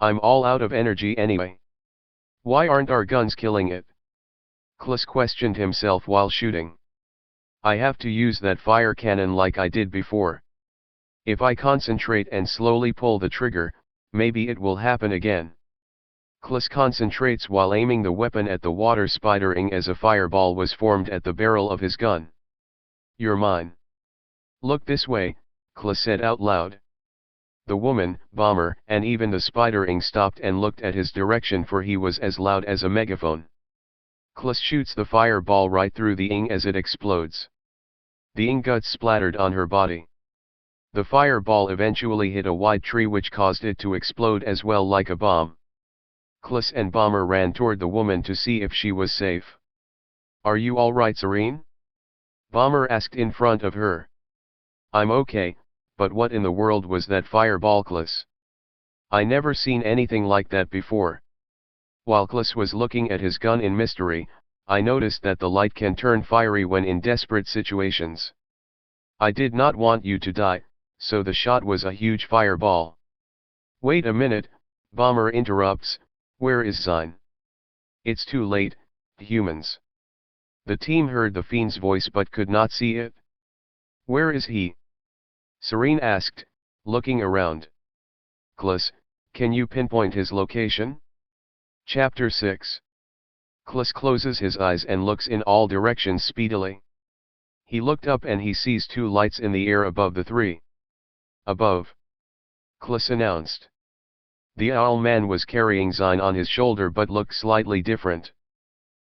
I'm all out of energy anyway. Why aren't our guns killing it? Klas questioned himself while shooting. I have to use that fire cannon like I did before. If I concentrate and slowly pull the trigger, maybe it will happen again. Klas concentrates while aiming the weapon at the water spider Ing as a fireball was formed at the barrel of his gun. You're mine. Look this way, Klas said out loud. The woman, Bomber, and even the spider Ing stopped and looked at his direction, for he was as loud as a megaphone. Klas shoots the fireball right through the Ing as it explodes. The Ing guts splattered on her body. The fireball eventually hit a wide tree, which caused it to explode as well like a bomb. Klas and Bomber ran toward the woman to see if she was safe. Are you all right, Serene? Bomber asked in front of her. I'm okay, but what in the world was that fireball, Klas? I never seen anything like that before. While Klas was looking at his gun in mystery, I noticed that the light can turn fiery when in desperate situations. I did not want you to die, so the shot was a huge fireball. Wait a minute, Bomber interrupts, where is Zine? It's too late, humans. The team heard the fiend's voice but could not see it. Where is he? Serene asked, looking around. Klis, can you pinpoint his location? Chapter 6. Klis closes his eyes and looks in all directions speedily. He looked up and he sees two lights in the air above the three. Above. Klis announced. The owl man was carrying Zine on his shoulder but looked slightly different.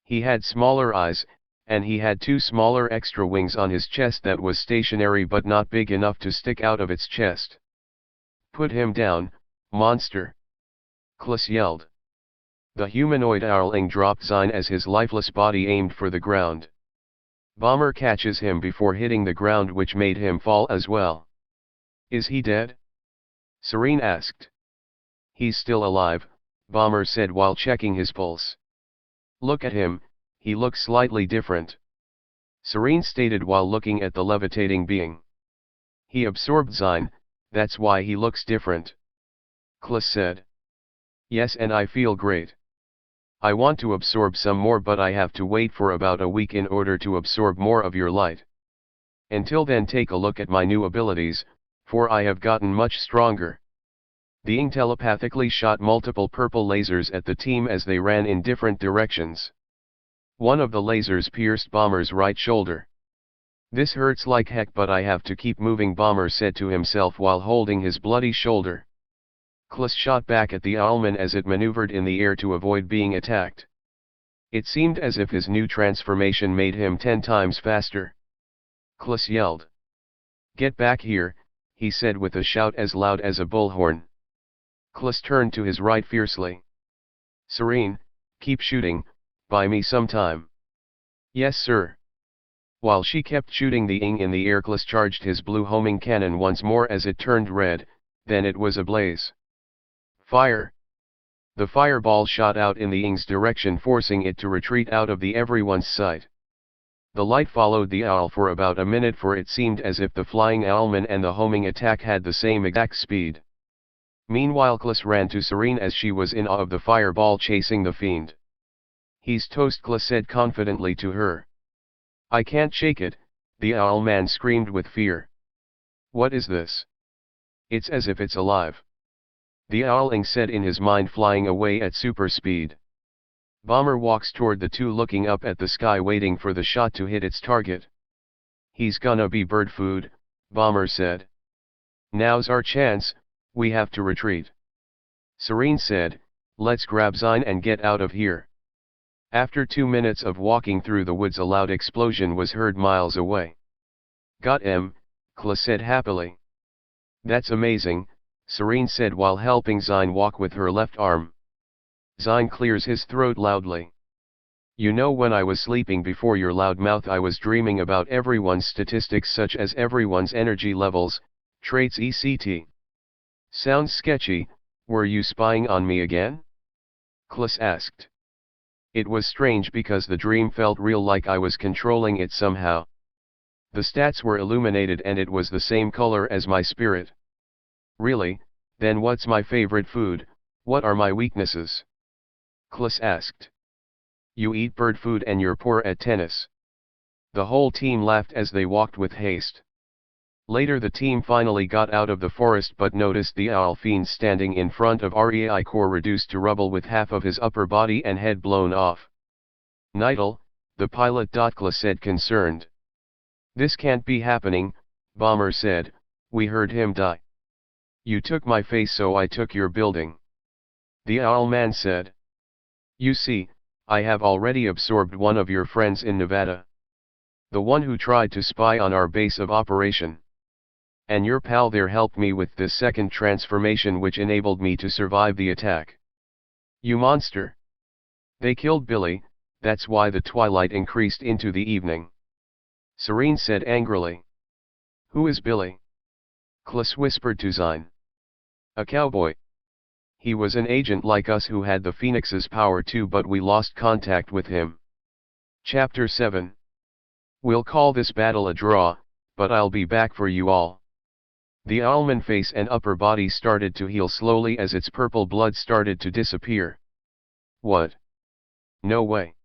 He had smaller eyes, and he had two smaller extra wings on his chest that was stationary but not big enough to stick out of its chest. Put him down, monster! Klis yelled. The humanoid owling dropped Zine as his lifeless body aimed for the ground. Bomber catches him before hitting the ground, which made him fall as well. Is he dead? Serene asked. He's still alive, Bomber said while checking his pulse. Look at him, he looks slightly different. Serene stated while looking at the levitating being. He absorbed Zine, that's why he looks different. Klis said. Yes, and I feel great. I want to absorb some more, but I have to wait for about a week in order to absorb more of your light. Until then, take a look at my new abilities, for I have gotten much stronger. The Ing telepathically shot multiple purple lasers at the team as they ran in different directions. One of the lasers pierced Bomber's right shoulder. This hurts like heck, but I have to keep moving, Bomber said to himself while holding his bloody shoulder. Klis shot back at the owlman as it maneuvered in the air to avoid being attacked. It seemed as if his new transformation made him 10 times faster. Klis yelled. Get back here, he said with a shout as loud as a bullhorn. Klis turned to his right fiercely. Serene, keep shooting, buy me some time. Yes sir. While she kept shooting the Ing in the air, Klis charged his blue homing cannon once more as it turned red, then it was ablaze. Fire! The fireball shot out in the Ing's direction, forcing it to retreat out of everyone's sight. The light followed the owl for about a minute, for it seemed as if the flying owlman and the homing attack had the same exact speed. Meanwhile, Klis ran to Serene as she was in awe of the fireball chasing the fiend. He's toast, Klis said confidently to her. I can't shake it, the owlman screamed with fear. What is this? It's as if it's alive. The owling said in his mind, flying away at super speed. Bomber walks toward the two, looking up at the sky waiting for the shot to hit its target. He's gonna be bird food, Bomber said. Now's our chance, we have to retreat. Serene said, let's grab Zine and get out of here. After 2 minutes of walking through the woods, a loud explosion was heard miles away. Got him, Klis said happily. That's amazing, Serene said while helping Zine walk with her left arm. Zine clears his throat loudly. You know, when I was sleeping before your loud mouth, I was dreaming about everyone's statistics, such as everyone's energy levels, traits, etc. Sounds sketchy. Were you spying on me again? Klis asked. It was strange because the dream felt real, like I was controlling it somehow. The stats were illuminated and it was the same color as my spirit. Really? Then what's my favorite food? What are my weaknesses? Klis asked. You eat bird food and you're poor at tennis. The whole team laughed as they walked with haste. Later, the team finally got out of the forest but noticed the owl fiend standing in front of Rei Core, reduced to rubble with half of his upper body and head blown off. Nital, the pilot, Klis said, concerned. This can't be happening, Bomber said, we heard him die. You took my face, so I took your building. The owl man said. You see, I have already absorbed one of your friends in Nevada. The one who tried to spy on our base of operation. And your pal there helped me with this second transformation, which enabled me to survive the attack. You monster! They killed Billy, that's why the twilight increased into the evening. Serene said angrily. Who is Billy? Klis whispered to Zine. A cowboy. He was an agent like us who had the Phoenix's power too, but we lost contact with him. Chapter 7. We'll call this battle a draw, but I'll be back for you all. The owlman face and upper body started to heal slowly as its purple blood started to disappear. What? No way.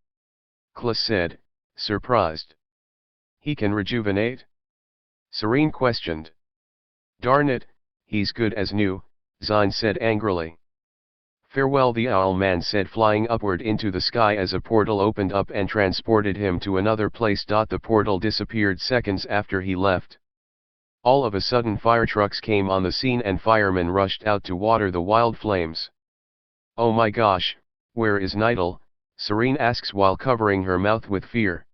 Klis said, surprised. He can rejuvenate? Serene questioned. Darn it, he's good as new, Zine said angrily. Farewell, the owl man said, flying upward into the sky as a portal opened up and transported him to another place. The portal disappeared seconds after he left. All of a sudden fire trucks came on the scene and firemen rushed out to water the wild flames. Oh my gosh, where is Nidal? Serene asks while covering her mouth with fear.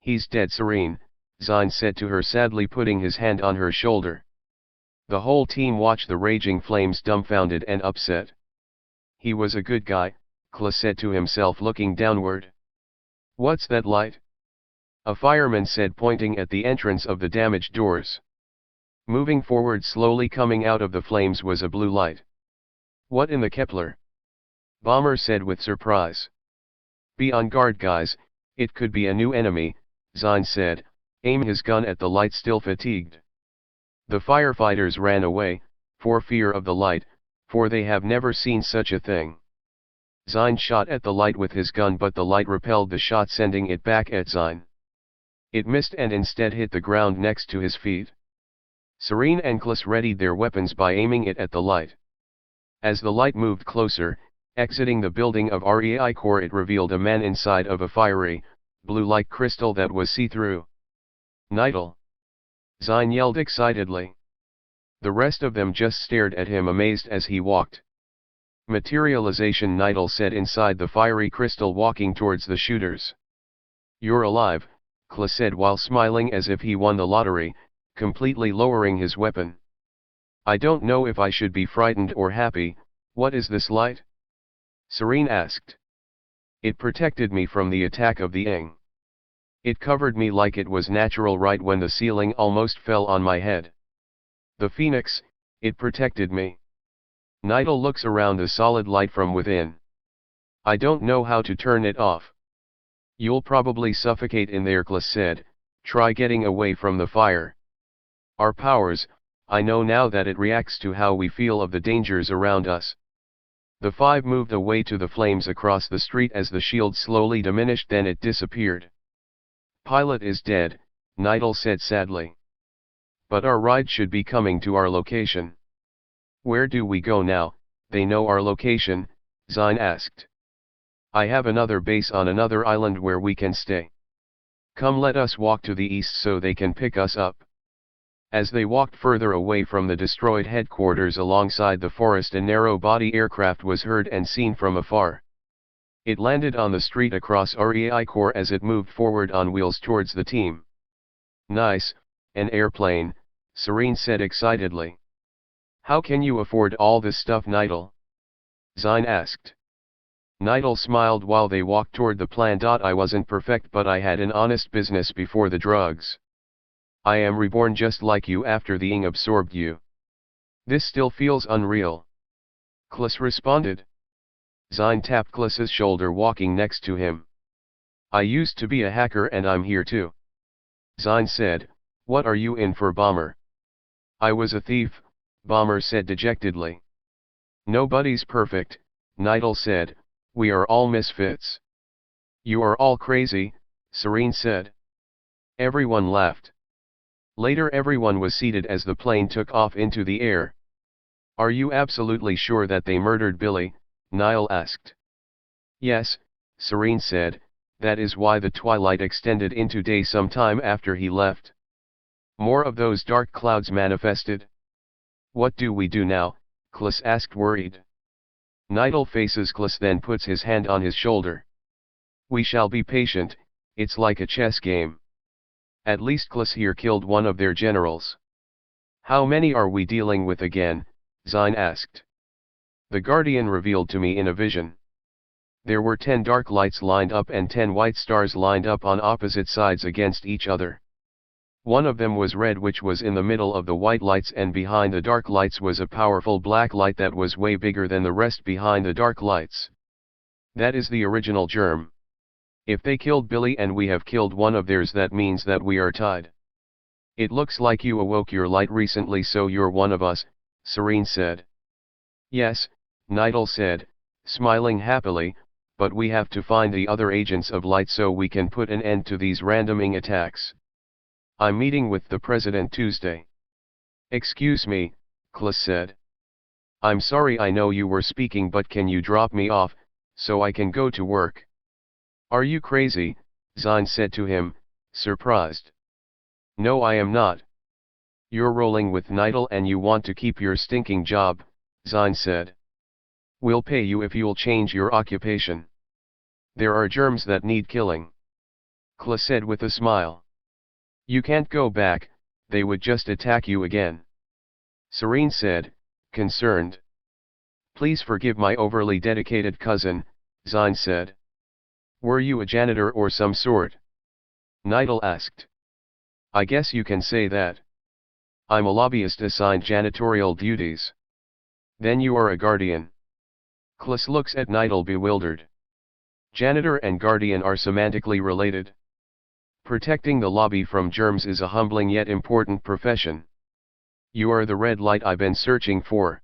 He's dead, Serene, Zine said to her sadly, putting his hand on her shoulder. The whole team watched the raging flames dumbfounded and upset. He was a good guy, Kla said to himself, looking downward. What's that light? A fireman said, pointing at the entrance of the damaged doors. Moving forward slowly, coming out of the flames, was a blue light. What in the Kepler? Bomber said with surprise. Be on guard, guys, it could be a new enemy, Zine said, aiming his gun at the light, still fatigued. The firefighters ran away, for fear of the light, for they have never seen such a thing. Zine shot at the light with his gun, but the light repelled the shot, sending it back at Zine. It missed and instead hit the ground next to his feet. Serene and Klas readied their weapons by aiming it at the light. As the light moved closer, exiting the building of REI Corps, it revealed a man inside of a fiery, blue-like crystal that was see-through. Nidal! Zine yelled excitedly. The rest of them just stared at him amazed as he walked. Materialization, Nidal said inside the fiery crystal, walking towards the shooters. You're alive, Kla said while smiling as if he won the lottery, completely lowering his weapon. I don't know if I should be frightened or happy. What is this light? Serene asked. It protected me from the attack of the Ing. It covered me like it was natural right when the ceiling almost fell on my head. The Phoenix, it protected me. Nidal looks around the solid light from within. I don't know how to turn it off. You'll probably suffocate in there, Kla said, try getting away from the fire. Our powers, I know now that it reacts to how we feel of the dangers around us. The five moved away to the flames across the street as the shield slowly diminished, then it disappeared. Pilot is dead, Nidal said sadly. But our ride should be coming to our location. Where do we go now? They know our location, Zine asked. I have another base on another island where we can stay. Come, let us walk to the east so they can pick us up. As they walked further away from the destroyed headquarters alongside the forest, a narrow-body aircraft was heard and seen from afar. It landed on the street across REI Corps as it moved forward on wheels towards the team. Nice, an airplane, Serene said excitedly. How can you afford all this stuff, Nidal? Zine asked. Nidal smiled while they walked toward the plan. I wasn't perfect, but I had an honest business before the drugs. I am reborn just like you after the Ing absorbed you. This still feels unreal. Klas responded. Zine tapped Klas's shoulder, walking next to him. I used to be a hacker and I'm here too. Zine said, what are you in for, Bomber? I was a thief, Bomber said dejectedly. Nobody's perfect, Nidal said, we are all misfits. You are all crazy, Serene said. Everyone laughed. Later everyone was seated as the plane took off into the air. Are you absolutely sure that they murdered Billy? Niall asked. Yes, Serene said, that is why the twilight extended into day some time after he left. More of those dark clouds manifested. What do we do now? Klas asked, worried. Nidal faces Klas, then puts his hand on his shoulder. We shall be patient, it's like a chess game. At least Klas here killed one of their generals. How many are we dealing with again? Zine asked. The Guardian revealed to me in a vision. There were 10 dark lights lined up and 10 white stars lined up on opposite sides against each other. One of them was red, which was in the middle of the white lights, and behind the dark lights was a powerful black light that was way bigger than the rest behind the dark lights. That is the original germ. If they killed Billy and we have killed one of theirs, that means that we are tied. It looks like you awoke your light recently, so you're one of us, Serene said. Yes, Nidal said, smiling happily, but we have to find the other agents of light so we can put an end to these randoming attacks. I'm meeting with the president Tuesday. Excuse me, Klas said. I'm sorry, I know you were speaking, but can you drop me off, so I can go to work? Are you crazy? Zine said to him, surprised. No, I am not. You're rolling with Nidal and you want to keep your stinking job, Zine said. We'll pay you if you'll change your occupation. There are germs that need killing. Kla said with a smile. You can't go back, they would just attack you again. Serene said, concerned. Please forgive my overly dedicated cousin, Zine said. Were you a janitor or some sort? Nidal asked. I guess you can say that. I'm a lobbyist assigned janitorial duties. Then you are a guardian. Klas looks at Nidal bewildered. Janitor and guardian are semantically related. Protecting the lobby from germs is a humbling yet important profession. You are the red light I've been searching for.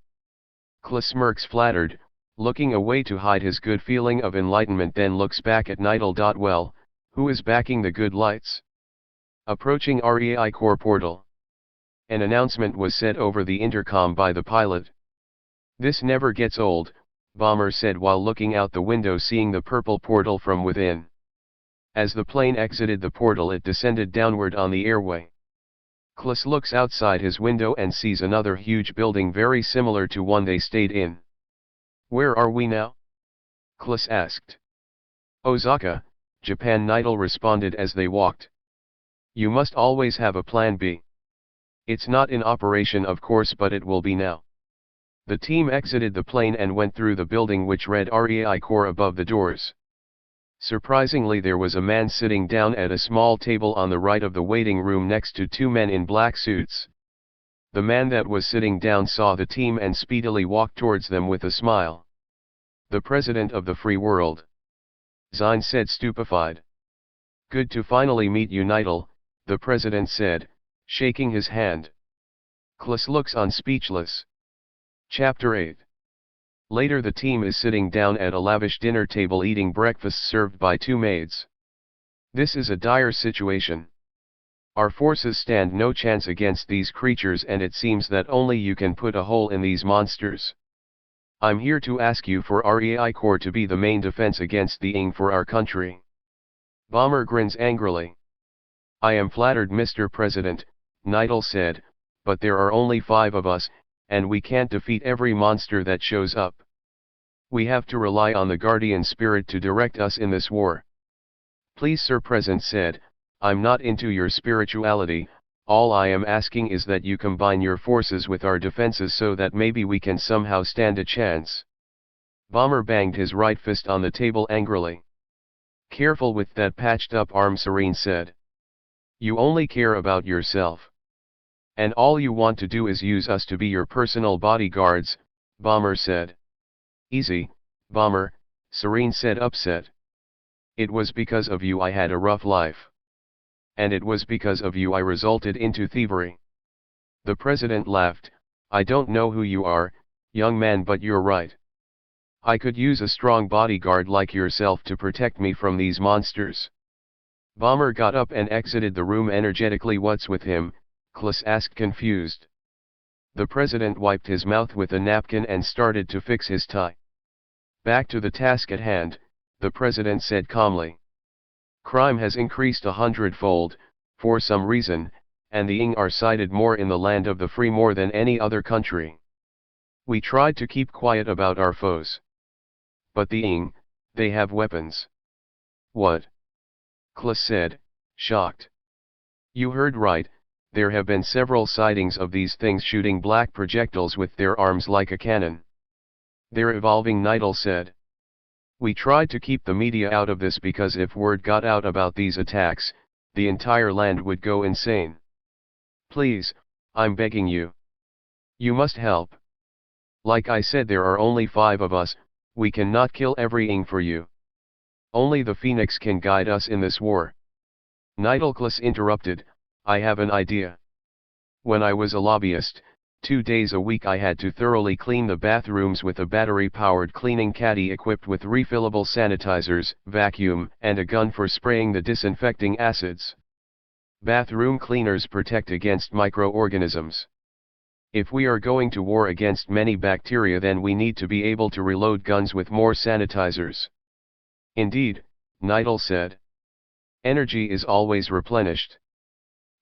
Klas smirks flattered, looking away to hide his good feeling of enlightenment, then looks back at Nidal. Well, who is backing the good lights? Approaching REI Core portal. An announcement was said over the intercom by the pilot. This never gets old, Bomber said while looking out the window, seeing the purple portal from within. As the plane exited the portal, it descended downward on the airway. Klas looks outside his window and sees another huge building very similar to one they stayed in. Where are we now? Klas asked. Osaka, Japan, Nidal responded as they walked. You must always have a plan B. It's not in operation of course, but it will be now. The team exited the plane and went through the building, which read REI Core above the doors. Surprisingly, there was a man sitting down at a small table on the right of the waiting room next to two men in black suits. The man that was sitting down saw the team and speedily walked towards them with a smile. The president of the free world. Zine said, stupefied. Good to finally meet you, Nidal, the president said, shaking his hand. Klas looks on, speechless. Chapter 8. Later, the team is sitting down at a lavish dinner table eating breakfast served by two maids. This is a dire situation. Our forces stand no chance against these creatures, and it seems that only you can put a hole in these monsters. I'm here to ask you for REI Core to be the main defense against the Ing for our country. Bomber grins angrily. I am flattered, Mr. President, Nidal said, but there are only 5 of us, and we can't defeat every monster that shows up. We have to rely on the guardian spirit to direct us in this war. Please, Sir President said, I'm not into your spirituality, all I am asking is that you combine your forces with our defenses so that maybe we can somehow stand a chance. Bomber banged his right fist on the table angrily. Careful with that patched up arm, Serene said. You only care about yourself. And all you want to do is use us to be your personal bodyguards, Bomber said. Easy, Bomber, Serene said, upset. It was because of you I had a rough life. And it was because of you I resulted into thievery. The president laughed. I don't know who you are, young man, but you're right. I could use a strong bodyguard like yourself to protect me from these monsters. Bomber got up and exited the room energetically. What's with him? Klas asked, confused. The president wiped his mouth with a napkin and started to fix his tie. Back to the task at hand, the president said calmly. Crime has increased 100-fold, for some reason, and the Ing are sighted more in the land of the free more than any other country. We tried to keep quiet about our foes. But the Ing, they have weapons. What? Klas said, shocked. You heard right, there have been several sightings of these things shooting black projectiles with their arms like a cannon. They're evolving, Nidal said. We tried to keep the media out of this because if word got out about these attacks, the entire land would go insane. Please, I'm begging you. You must help. Like I said, there are only 5 of us, we cannot kill every Ing for you. Only the Phoenix can guide us in this war. Nidal. Klas interrupted, I have an idea. When I was a lobbyist, 2 days a week I had to thoroughly clean the bathrooms with a battery-powered cleaning caddy equipped with refillable sanitizers, vacuum, and a gun for spraying the disinfecting acids. Bathroom cleaners protect against microorganisms. If we are going to war against many bacteria, then we need to be able to reload guns with more sanitizers. Indeed, Nidal said. Energy is always replenished.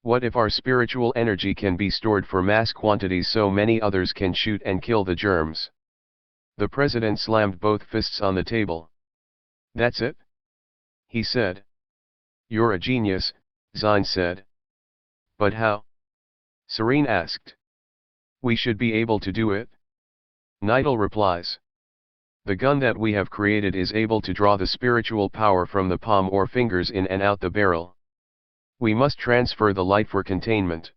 What if our spiritual energy can be stored for mass quantities so many others can shoot and kill the germs? The president slammed both fists on the table. That's it? He said. You're a genius, Zine said. But how? Serene asked. We should be able to do it. Nidal replies. The gun that we have created is able to draw the spiritual power from the palm or fingers in and out the barrel. We must transfer the light for containment.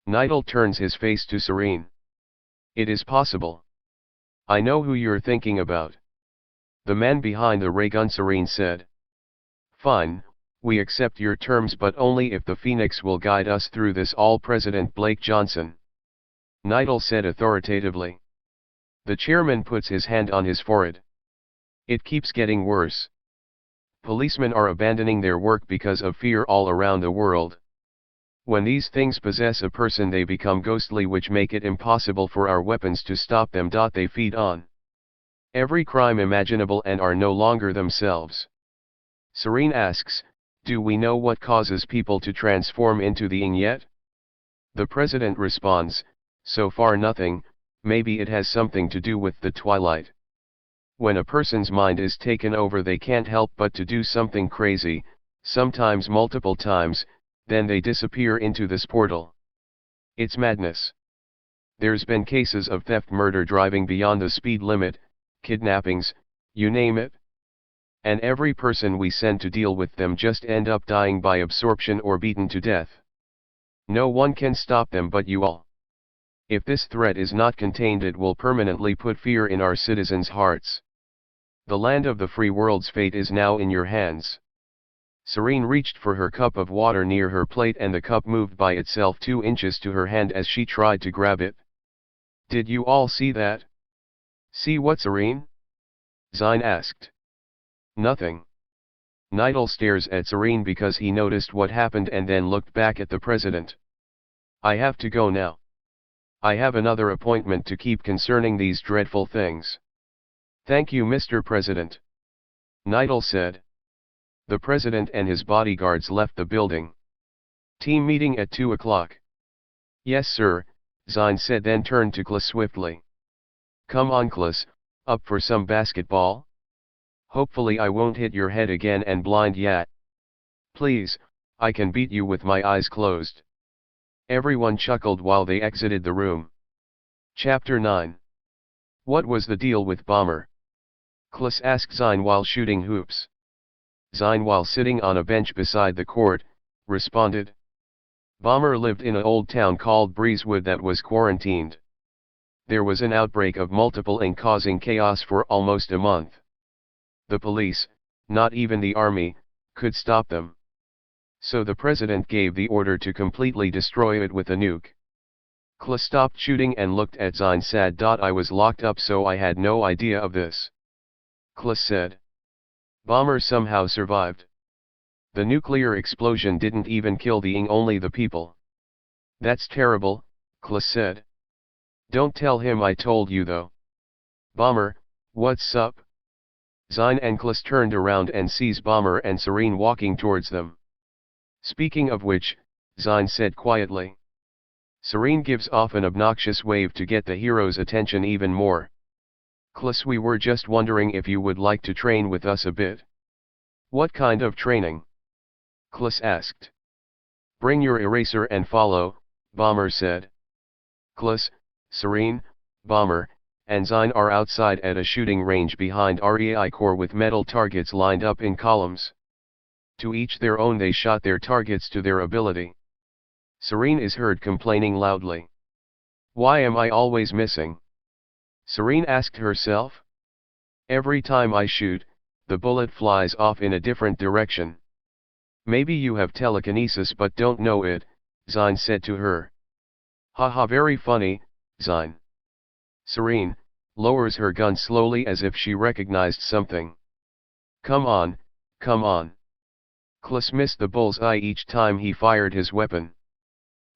Nidal turns his face to Serene. It is possible. I know who you're thinking about. The man behind the Reigun, Serene said. Fine, we accept your terms, but only if the Phoenix will guide us through this all. President Blake Johnson. Nidal said authoritatively. The chairman puts his hand on his forehead. It keeps getting worse. Policemen are abandoning their work because of fear all around the world. When these things possess a person, they become ghostly, which make it impossible for our weapons to stop them. They feed on every crime imaginable and are no longer themselves. Serene asks, do we know what causes people to transform into the Ing yet? The president responds, so far nothing. Maybe it has something to do with the twilight. When a person's mind is taken over, they can't help but to do something crazy, sometimes multiple times, then they disappear into this portal. It's madness. There's been cases of theft, murder, driving beyond the speed limit, kidnappings, you name it. And every person we send to deal with them just end up dying by absorption or beaten to death. No one can stop them but you all. If this threat is not contained, it will permanently put fear in our citizens' hearts. The land of the free world's fate is now in your hands. Serene reached for her cup of water near her plate, and the cup moved by itself 2 inches to her hand as she tried to grab it. Did you all see that? See what, Serene? Zine asked. Nothing. Nidal stares at Serene because he noticed what happened and then looked back at the president. I have to go now. I have another appointment to keep concerning these dreadful things. Thank you, Mr. President. Nidal said. The president and his bodyguards left the building. Team meeting at 2 o'clock. Yes, sir, Zine said, then turned to Klaus swiftly. Come on, Klaus, up for some basketball? Hopefully I won't hit your head again and blind ya. Please, I can beat you with my eyes closed. Everyone chuckled while they exited the room. Chapter 9. What was the deal with Bomber? Klaus asked Zine while shooting hoops. Zine, while sitting on a bench beside the court, responded. Bomber lived in an old town called Breezewood that was quarantined. There was an outbreak of multiple Ing causing chaos for almost a month. The police, not even the army, could stop them. So the president gave the order to completely destroy it with a nuke. Klaus stopped shooting and looked at Zine sad. I was locked up, so I had no idea of this. Klaus said. Bomber somehow survived. The nuclear explosion didn't even kill the Ing, only the people. That's terrible, Klaus said. Don't tell him I told you though. Bomber, what's up? Zine and Klaus turned around and sees Bomber and Serene walking towards them. Speaking of which, Zine said quietly. Serene gives off an obnoxious wave to get the hero's attention even more. Klaus, we were just wondering if you would like to train with us a bit. What kind of training? Klaus asked. Bring your eraser and follow, Bomber said. Klaus, Serene, Bomber, and Zine are outside at a shooting range behind REI Core with metal targets lined up in columns. To each their own, they shot their targets to their ability. Serene is heard complaining loudly. Why am I always missing? Serene asked herself. Every time I shoot, the bullet flies off in a different direction. Maybe you have telekinesis but don't know it, Zine said to her. Haha, very funny, Zine. Serene lowers her gun slowly as if she recognized something. Come on, come on. Klaus missed the bull's eye each time he fired his weapon.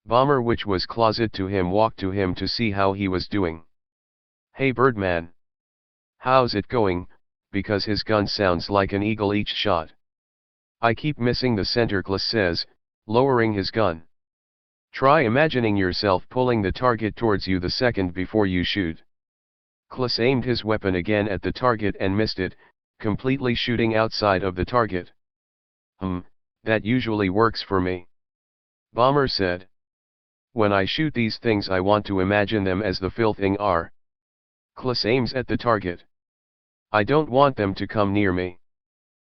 Bomber, which was closet to him, walked to him to see how he was doing. "Hey Birdman. How's it going?" because his gun sounds like an eagle each shot. "I keep missing the center," Kliss says, lowering his gun. "Try imagining yourself pulling the target towards you the second before you shoot." Kliss aimed his weapon again at the target and missed it, completely shooting outside of the target. That usually works for me," Bomber said. "When I shoot these things I want to imagine them as the filth thing are." Kliss aims at the target. "I don't want them to come near me."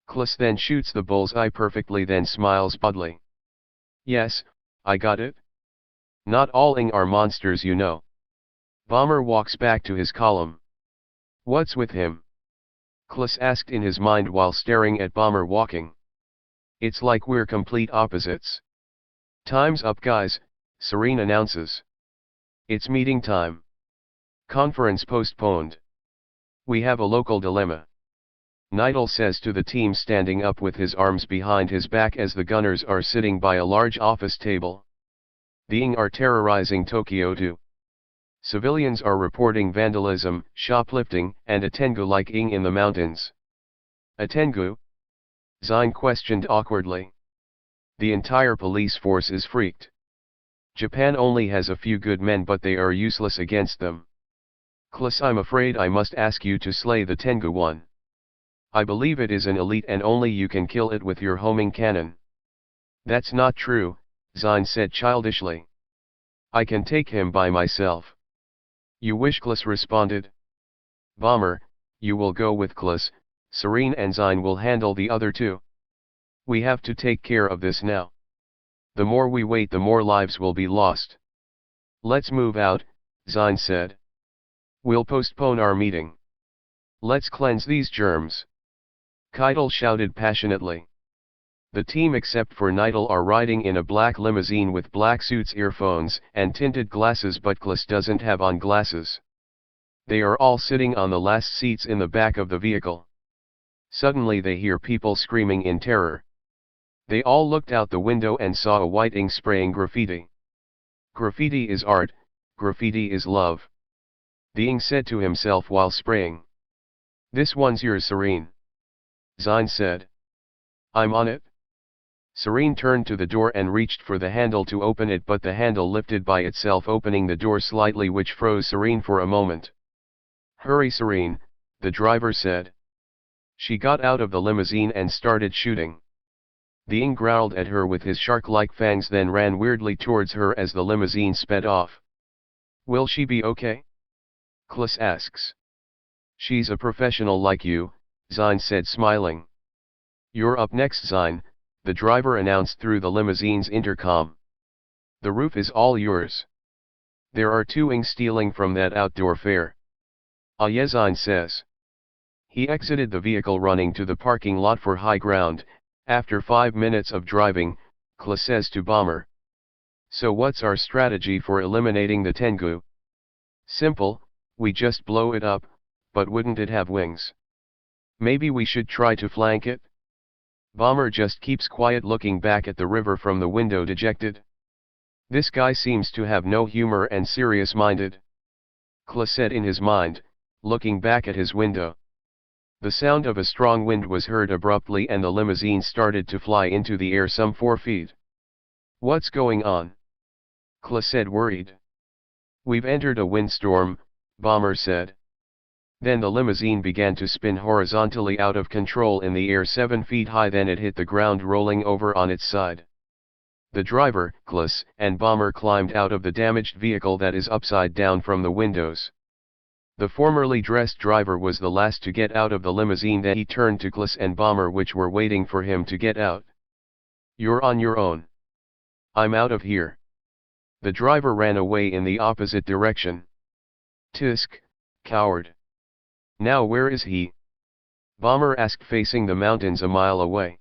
Kliss then shoots the bullseye perfectly, then smiles broadly. "Yes, I got it. Not all ing are monsters, you know." Bomber walks back to his column. "What's with him?" Kliss asked in his mind while staring at Bomber walking. "It's like we're complete opposites." "Time's up, guys," Serene announces. "It's meeting time. Conference postponed. We have a local dilemma." Nidal says to the team, standing up with his arms behind his back as the gunners are sitting by a large office table. "The Ing are terrorizing Tokyo too. Civilians are reporting vandalism, shoplifting, and a tengu like Ing in the mountains." "A tengu?" Zine questioned awkwardly. "The entire police force is freaked. Japan only has a few good men, but they are useless against them." "Kliss, I'm afraid I must ask you to slay the tengu one. I believe it is an elite and only you can kill it with your homing cannon." "That's not true," Zine said childishly. "I can take him by myself." "You wish," Kliss responded. "Bomber, you will go with Kliss, Serene and Zine will handle the other two. We have to take care of this now. The more we wait, the more lives will be lost." "Let's move out," Zine said. "We'll postpone our meeting. Let's cleanse these germs," Keitel shouted passionately. The team, except for Nidal, are riding in a black limousine with black suits, earphones, and tinted glasses, but Kliss doesn't have on glasses. They are all sitting on the last seats in the back of the vehicle. Suddenly they hear people screaming in terror. They all looked out the window and saw a white ink spraying graffiti. "Graffiti is art, graffiti is love," the ink said to himself while spraying. "This one's yours, Serene," Zine said. "I'm on it." Serene turned to the door and reached for the handle to open it, but the handle lifted by itself, opening the door slightly, which froze Serene for a moment. "Hurry, Serene," the driver said. She got out of the limousine and started shooting. The Ing growled at her with his shark-like fangs, then ran weirdly towards her as the limousine sped off. "Will she be okay?" Kliss asks. "She's a professional like you," Zine said, smiling. "You're up next, Zine," the driver announced through the limousine's intercom. "The roof is all yours. There are 2 Ing stealing from that outdoor fair." "Ah yeah," Zine says. He exited the vehicle, running to the parking lot for high ground. After 5 minutes of driving, Kliss says to Bomber, "So what's our strategy for eliminating the tengu?" "Simple, we just blow it up, but wouldn't it have wings?" "Maybe we should try to flank it?" Bomber just keeps quiet, looking back at the river from the window, dejected. "This guy seems to have no humor and serious-minded," Kliss said in his mind, looking back at his window. The sound of a strong wind was heard abruptly and the limousine started to fly into the air some 4 feet. "What's going on?" Kliss said, worried. "We've entered a windstorm," Bomber said. Then the limousine began to spin horizontally out of control in the air 7 feet high, then it hit the ground, rolling over on its side. The driver, Kliss, and Bomber climbed out of the damaged vehicle that is upside down from the windows. The formerly dressed driver was the last to get out of the limousine. Then he turned to Kliss and Bomber, which were waiting for him to get out. "You're on your own. I'm out of here." The driver ran away in the opposite direction. "Tisk, coward. Now where is he?" Bomber asked, facing the mountains a mile away.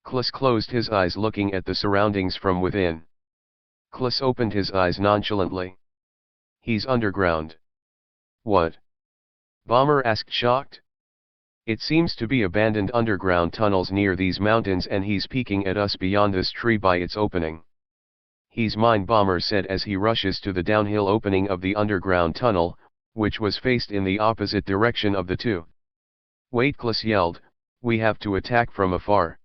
Kliss closed his eyes, looking at the surroundings from within. Kliss opened his eyes nonchalantly. "He's underground." "What?" Bomber asked, shocked. "It seems to be abandoned underground tunnels near these mountains, and he's peeking at us beyond this tree by its opening." He's mine, Bomber said as he rushes to the downhill opening of the underground tunnel, which was faced in the opposite direction of the two. Wait, Klus yelled, we have to attack from afar.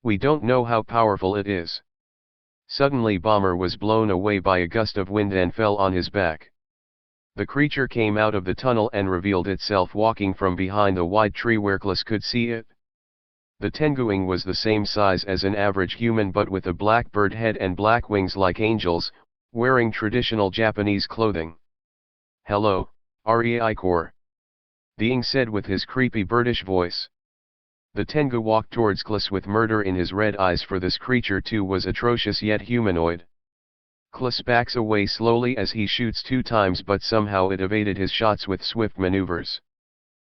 We don't know how powerful it is. Suddenly Bomber was blown away by a gust of wind and fell on his back. The creature came out of the tunnel and revealed itself walking from behind a wide tree where Klus could see it. The Tenguing was the same size as an average human but with a black bird head and black wings like angels, wearing traditional Japanese clothing. Hello, Reikor. The Ing said with his creepy birdish voice. The Tengu walked towards Klus with murder in his red eyes, for this creature too was atrocious yet humanoid. Klus backs away slowly as he shoots 2 times, but somehow it evaded his shots with swift maneuvers.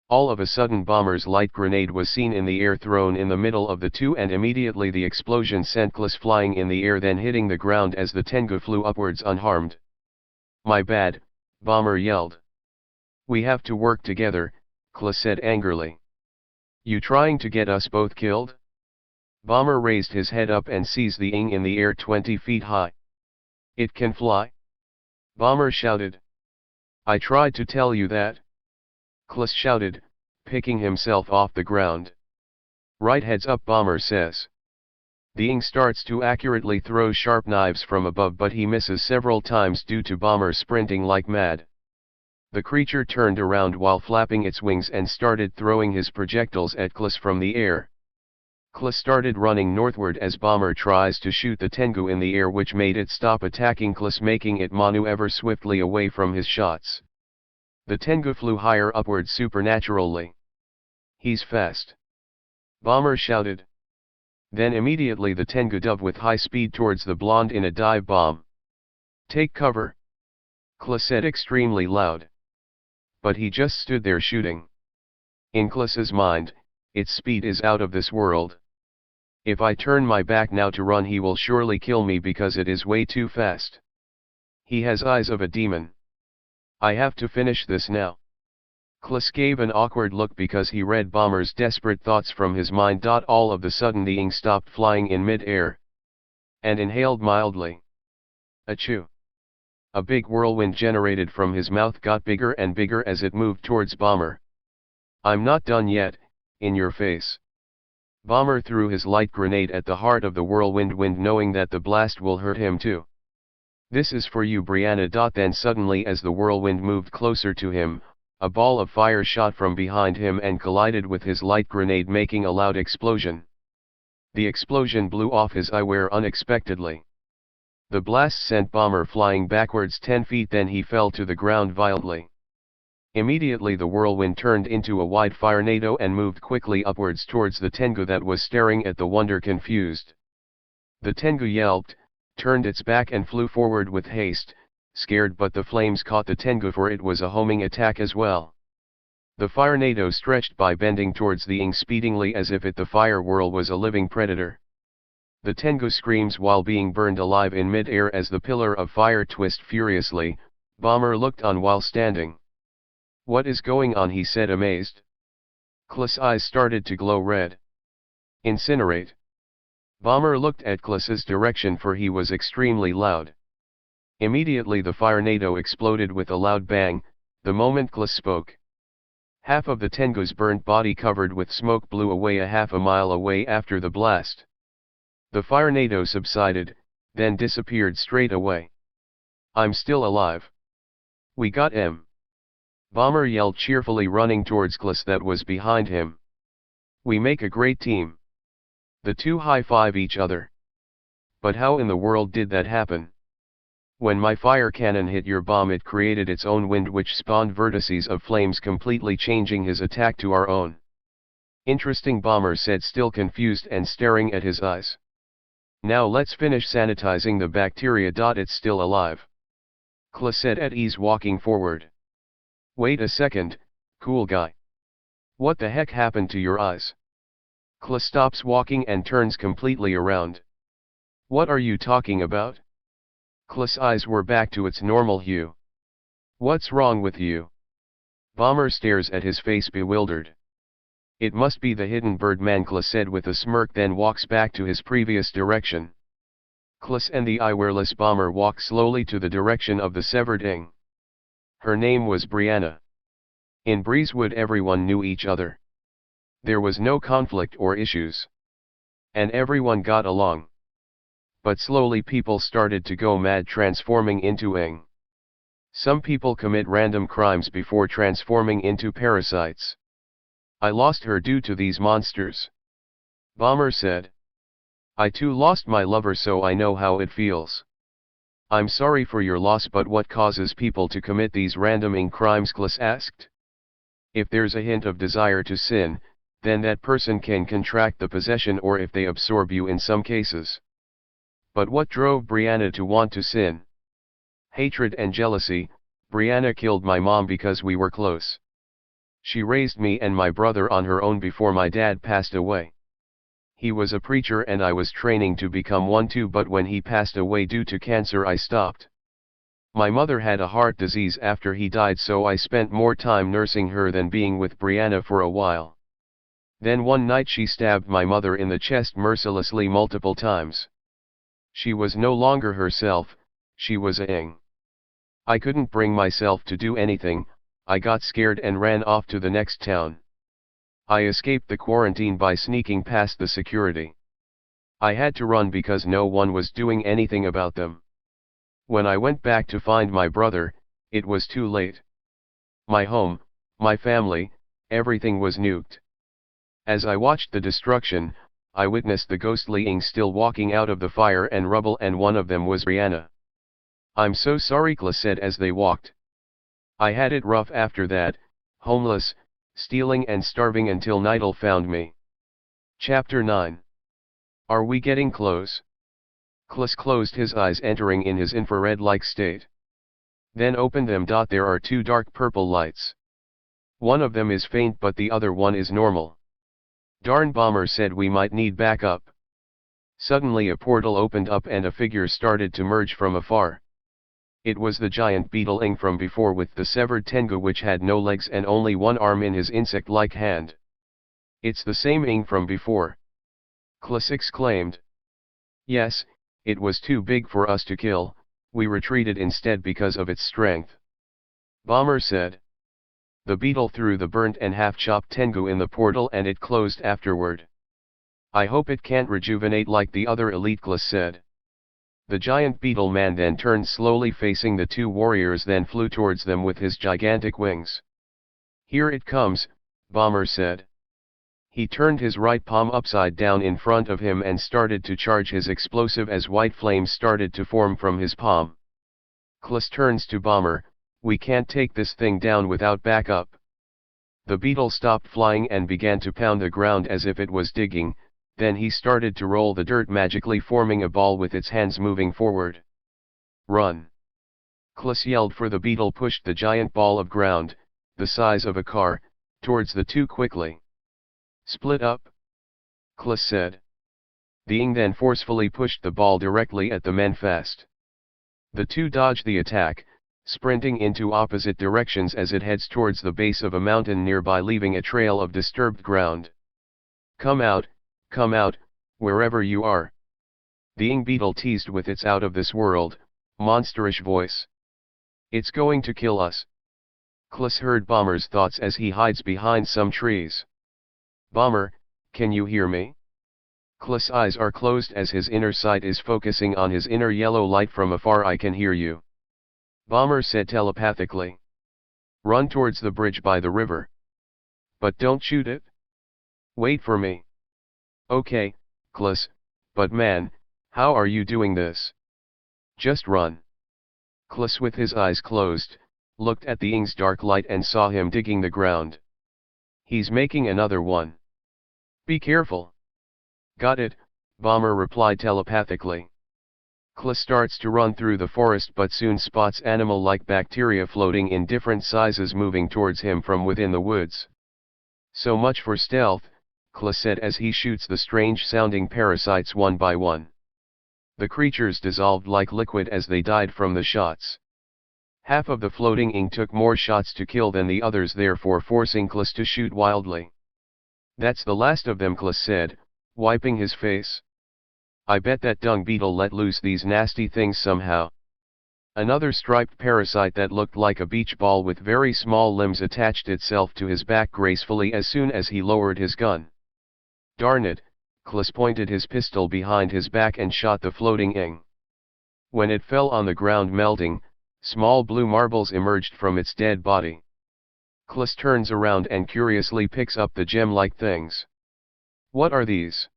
All of a sudden Bomber's light grenade was seen in the air, thrown in the middle of the two, and immediately the explosion sent Klus flying in the air, then hitting the ground as the Tengu flew upwards unharmed. My bad, Bomber yelled. We have to work together, Klus said angrily. You trying to get us both killed? Bomber raised his head up and sees the Ing in the air 20 feet high. It can fly? Bomber shouted. I tried to tell you that. Klus shouted, picking himself off the ground. Right, heads up, Bomber says. The Ing starts to accurately throw sharp knives from above, but he misses several times due to Bomber sprinting like mad. The creature turned around while flapping its wings and started throwing his projectiles at Klus from the air. Klus started running northward as Bomber tries to shoot the Tengu in the air, which made it stop attacking Klus, making it maneuver swiftly away from his shots. The Tengu flew higher upwards supernaturally. He's fast. Bomber shouted. Then immediately the Tengu dove with high speed towards the blonde in a dive bomb. Take cover, Klus said extremely loud. But he just stood there shooting. In Klus's mind, its speed is out of this world. If I turn my back now to run, he will surely kill me because it is way too fast. He has eyes of a demon. I have to finish this now. Klus gave an awkward look because he read Bomber's desperate thoughts from his mind. All of a sudden the Ing stopped flying in mid-air and inhaled mildly. Achoo! A big whirlwind generated from his mouth got bigger and bigger as it moved towards Bomber. I'm not done yet, in your face. Bomber threw his light grenade at the heart of the whirlwind, knowing that the blast will hurt him too. This is for you, Brianna. Then suddenly, as the whirlwind moved closer to him, a ball of fire shot from behind him and collided with his light grenade, making a loud explosion. The explosion blew off his eyewear unexpectedly. The blast sent Bomber flying backwards 10 feet, then he fell to the ground violently. Immediately the whirlwind turned into a wide firenado and moved quickly upwards towards the Tengu that was staring at the wonder confused. The Tengu yelped, turned its back and flew forward with haste, scared, but the flames caught the Tengu, for it was a homing attack as well. The firenado stretched by, bending towards the Ing speedingly as if the fire whirl was a living predator. The Tengu screams while being burned alive in mid-air as the pillar of fire twisted furiously. Bomber looked on while standing. What is going on, he said amazed. Klus's eyes started to glow red. Incinerate. Bomber looked at Klus's direction, for he was extremely loud. Immediately the firenado exploded with a loud bang, the moment Klus spoke. Half of the Tengu's burnt body covered with smoke blew away a half a mile away after the blast. The firenado subsided, then disappeared straight away. I'm still alive. We got him. Bomber yelled cheerfully, running towards Klus that was behind him. We make a great team. The two high-five each other. But how in the world did that happen? When my fire cannon hit your bomb, it created its own wind which spawned vertices of flames, completely changing his attack to our own. Interesting, Bomber said, still confused and staring at his eyes. Now let's finish sanitizing the bacteria. It's still alive. Klus said at ease, walking forward. Wait a second, cool guy. What the heck happened to your eyes? Klus stops walking and turns completely around. What are you talking about? Klus's eyes were back to its normal hue. What's wrong with you? Bomber stares at his face, bewildered. It must be the hidden bird man, Klus said with a smirk, then walks back to his previous direction. Klis and the eyewireless bomber walked slowly to the direction of the severed ing. Her name was Brianna. In Breezewood everyone knew each other. There was no conflict or issues. And everyone got along. But slowly people started to go mad transforming into ing. Some people commit random crimes before transforming into parasites. I lost her due to these monsters. Bomber said. I too lost my lover, so I know how it feels. I'm sorry for your loss, but what causes people to commit these random ing crimes? Klis asked. If there's a hint of desire to sin, then that person can contract the possession, or if they absorb you in some cases. But what drove Brianna to want to sin? Hatred and jealousy. Brianna killed my mom because we were close. She raised me and my brother on her own before my dad passed away. He was a preacher and I was training to become one too, but when he passed away due to cancer I stopped. My mother had a heart disease after he died, so I spent more time nursing her than being with Brianna for a while. Then one night she stabbed my mother in the chest mercilessly multiple times. She was no longer herself, she was a ing. I couldn't bring myself to do anything. I got scared and ran off to the next town. I escaped the quarantine by sneaking past the security. I had to run because no one was doing anything about them. When I went back to find my brother, it was too late. My home, my family, everything was nuked. As I watched the destruction, I witnessed the ghostly ing still walking out of the fire and rubble, and one of them was Brianna. I'm so sorry, Klis said as they walked. I had it rough after that, homeless, stealing and starving until Nidal found me. Chapter 9. Are we getting close? Klis closed his eyes, entering in his infrared-like state. Then opened them. There are two dark purple lights. One of them is faint but the other one is normal. Darn, Bomber said, we might need backup. Suddenly a portal opened up and a figure started to merge from afar. It was the giant beetle ing from before, with the severed Tengu, which had no legs and only one arm in his insect-like hand. It's the same ing from before. Klis exclaimed. Yes, it was too big for us to kill, we retreated instead because of its strength. Bomber said. The beetle threw the burnt and half-chopped Tengu in the portal and it closed afterward. I hope it can't rejuvenate like the other elite, Klis said. The giant beetle man then turned slowly facing the two warriors, then flew towards them with his gigantic wings. Here it comes, Bomber said. He turned his right palm upside down in front of him and started to charge his explosive as white flames started to form from his palm. Klis turns to Bomber, we can't take this thing down without backup. The beetle stopped flying and began to pound the ground as if it was digging. Then he started to roll the dirt, magically forming a ball with its hands moving forward. Run! Klis yelled, for the beetle pushed the giant ball of ground, the size of a car, towards the two quickly. Split up! Klis said. The ing then forcefully pushed the ball directly at the men fast. The two dodged the attack, sprinting into opposite directions as it heads towards the base of a mountain nearby, leaving a trail of disturbed ground. Come out, wherever you are. The ing beetle teased with its out-of-this-world, monsterish voice. It's going to kill us. Klis heard Bomber's thoughts as he hides behind some trees. Bomber, can you hear me? Klis' eyes are closed as his inner sight is focusing on his inner yellow light. From afar I can hear you. Bomber said telepathically. Run towards the bridge by the river. But don't shoot it. Wait for me. Okay, Klis, but man, how are you doing this? Just run. Klis, with his eyes closed, looked at the ing's dark light and saw him digging the ground. He's making another one. Be careful. Got it, Bomber replied telepathically. Klis starts to run through the forest but soon spots animal-like bacteria floating in different sizes moving towards him from within the woods. So much for stealth, Klis said as he shoots the strange-sounding parasites one by one. The creatures dissolved like liquid as they died from the shots. Half of the floating ing took more shots to kill than the others, therefore forcing Klis to shoot wildly. That's the last of them, Klis said, wiping his face. I bet that dung beetle let loose these nasty things somehow. Another striped parasite that looked like a beach ball with very small limbs attached itself to his back gracefully as soon as he lowered his gun. Darn it, Klis pointed his pistol behind his back and shot the floating ing. When it fell on the ground melting, small blue marbles emerged from its dead body. Klis turns around and curiously picks up the gem-like things. What are these?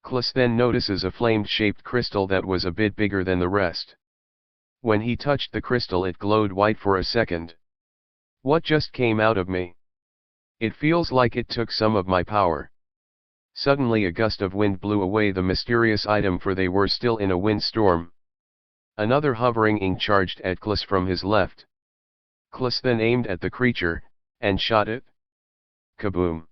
Klis then notices a flame-shaped crystal that was a bit bigger than the rest. When he touched the crystal it glowed white for a second. What just came out of me? It feels like it took some of my power. Suddenly a gust of wind blew away the mysterious item, for they were still in a windstorm. Another hovering ing charged at Klis from his left. Klis then aimed at the creature, and shot it. Kaboom!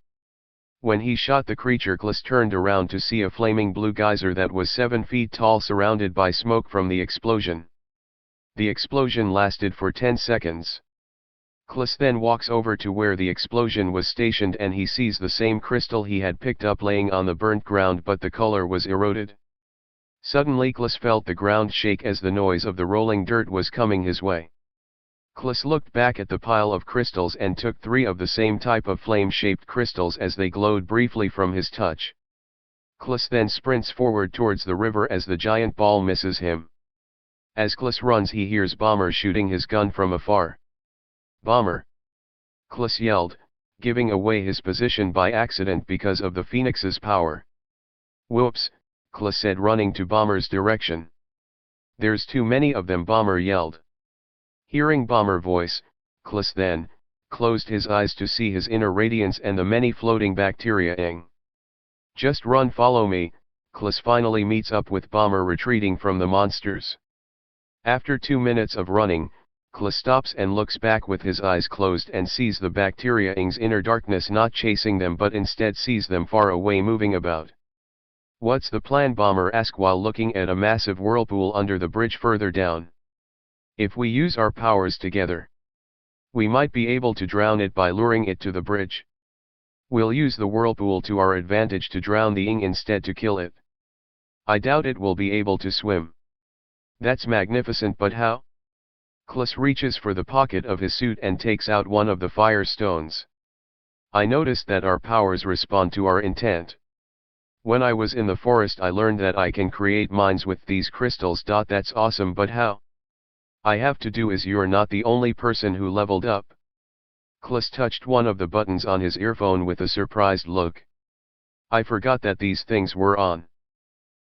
When he shot the creature, Klis turned around to see a flaming blue geyser that was 7 feet tall, surrounded by smoke from the explosion. The explosion lasted for 10 seconds. Klis then walks over to where the explosion was stationed and he sees the same crystal he had picked up laying on the burnt ground, but the color was eroded. Suddenly Klis felt the ground shake as the noise of the rolling dirt was coming his way. Klis looked back at the pile of crystals and took 3 of the same type of flame-shaped crystals as they glowed briefly from his touch. Klis then sprints forward towards the river as the giant ball misses him. As Klis runs he hears Bomber shooting his gun from afar. Bomber! Klis yelled, giving away his position by accident because of the Phoenix's power. Whoops, Klis said, running to Bomber's direction. There's too many of them, Bomber yelled. Hearing Bomber's voice, Klis then closed his eyes to see his inner radiance and the many floating bacteria ing. Just run, follow me. Klis finally meets up with Bomber retreating from the monsters. After 2 minutes of running, Klis stops and looks back with his eyes closed and sees the bacteria ing's inner darkness not chasing them but instead sees them far away moving about. What's the plan? Bomber asked while looking at a massive whirlpool under the bridge further down. If we use our powers together, we might be able to drown it by luring it to the bridge. We'll use the whirlpool to our advantage to drown the ing instead to kill it. I doubt it will be able to swim. That's magnificent, but how? Klis reaches for the pocket of his suit and takes out one of the fire stones. I noticed that our powers respond to our intent. When I was in the forest I learned that I can create mines with these crystals. That's awesome, but how? I have to do is you're not the only person who leveled up. Klis touched one of the buttons on his earphone with a surprised look. I forgot that these things were on.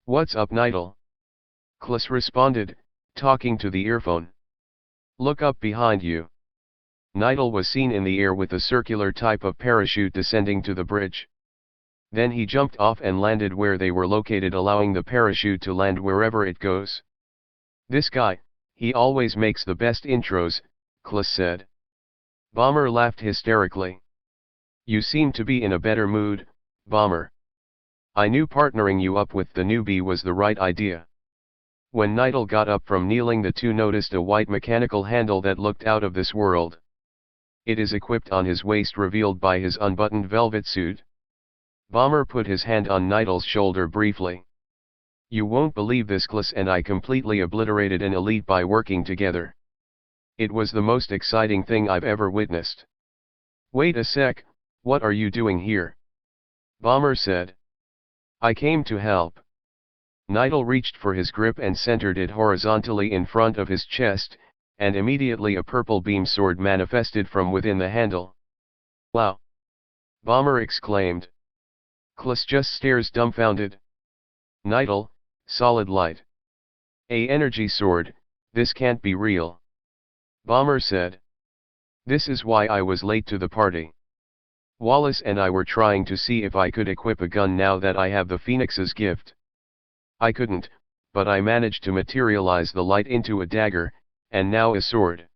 What's up, Nidal? Klis responded, talking to the earphone. Look up behind you. Nidal was seen in the air with a circular type of parachute descending to the bridge. Then he jumped off and landed where they were located, allowing the parachute to land wherever it goes. This guy, he always makes the best intros, Klis said. Bomber laughed hysterically. You seem to be in a better mood, Bomber. I knew partnering you up with the newbie was the right idea. When Nidal got up from kneeling, the two noticed a white mechanical handle that looked out of this world. It is equipped on his waist, revealed by his unbuttoned velvet suit. Bomber put his hand on Nidal's shoulder briefly. You won't believe this, Klis and I completely obliterated an elite by working together. It was the most exciting thing I've ever witnessed. Wait a sec, what are you doing here? Bomber said. I came to help. Nidal reached for his grip and centered it horizontally in front of his chest, and immediately a purple beam sword manifested from within the handle. Wow! Bomber exclaimed. Klis just stares dumbfounded. Nidal, solid light. A energy sword, this can't be real. Bomber said. This is why I was late to the party. Wallace and I were trying to see if I could equip a gun now that I have the Phoenix's gift. I couldn't, but I managed to materialize the light into a dagger, and now a sword.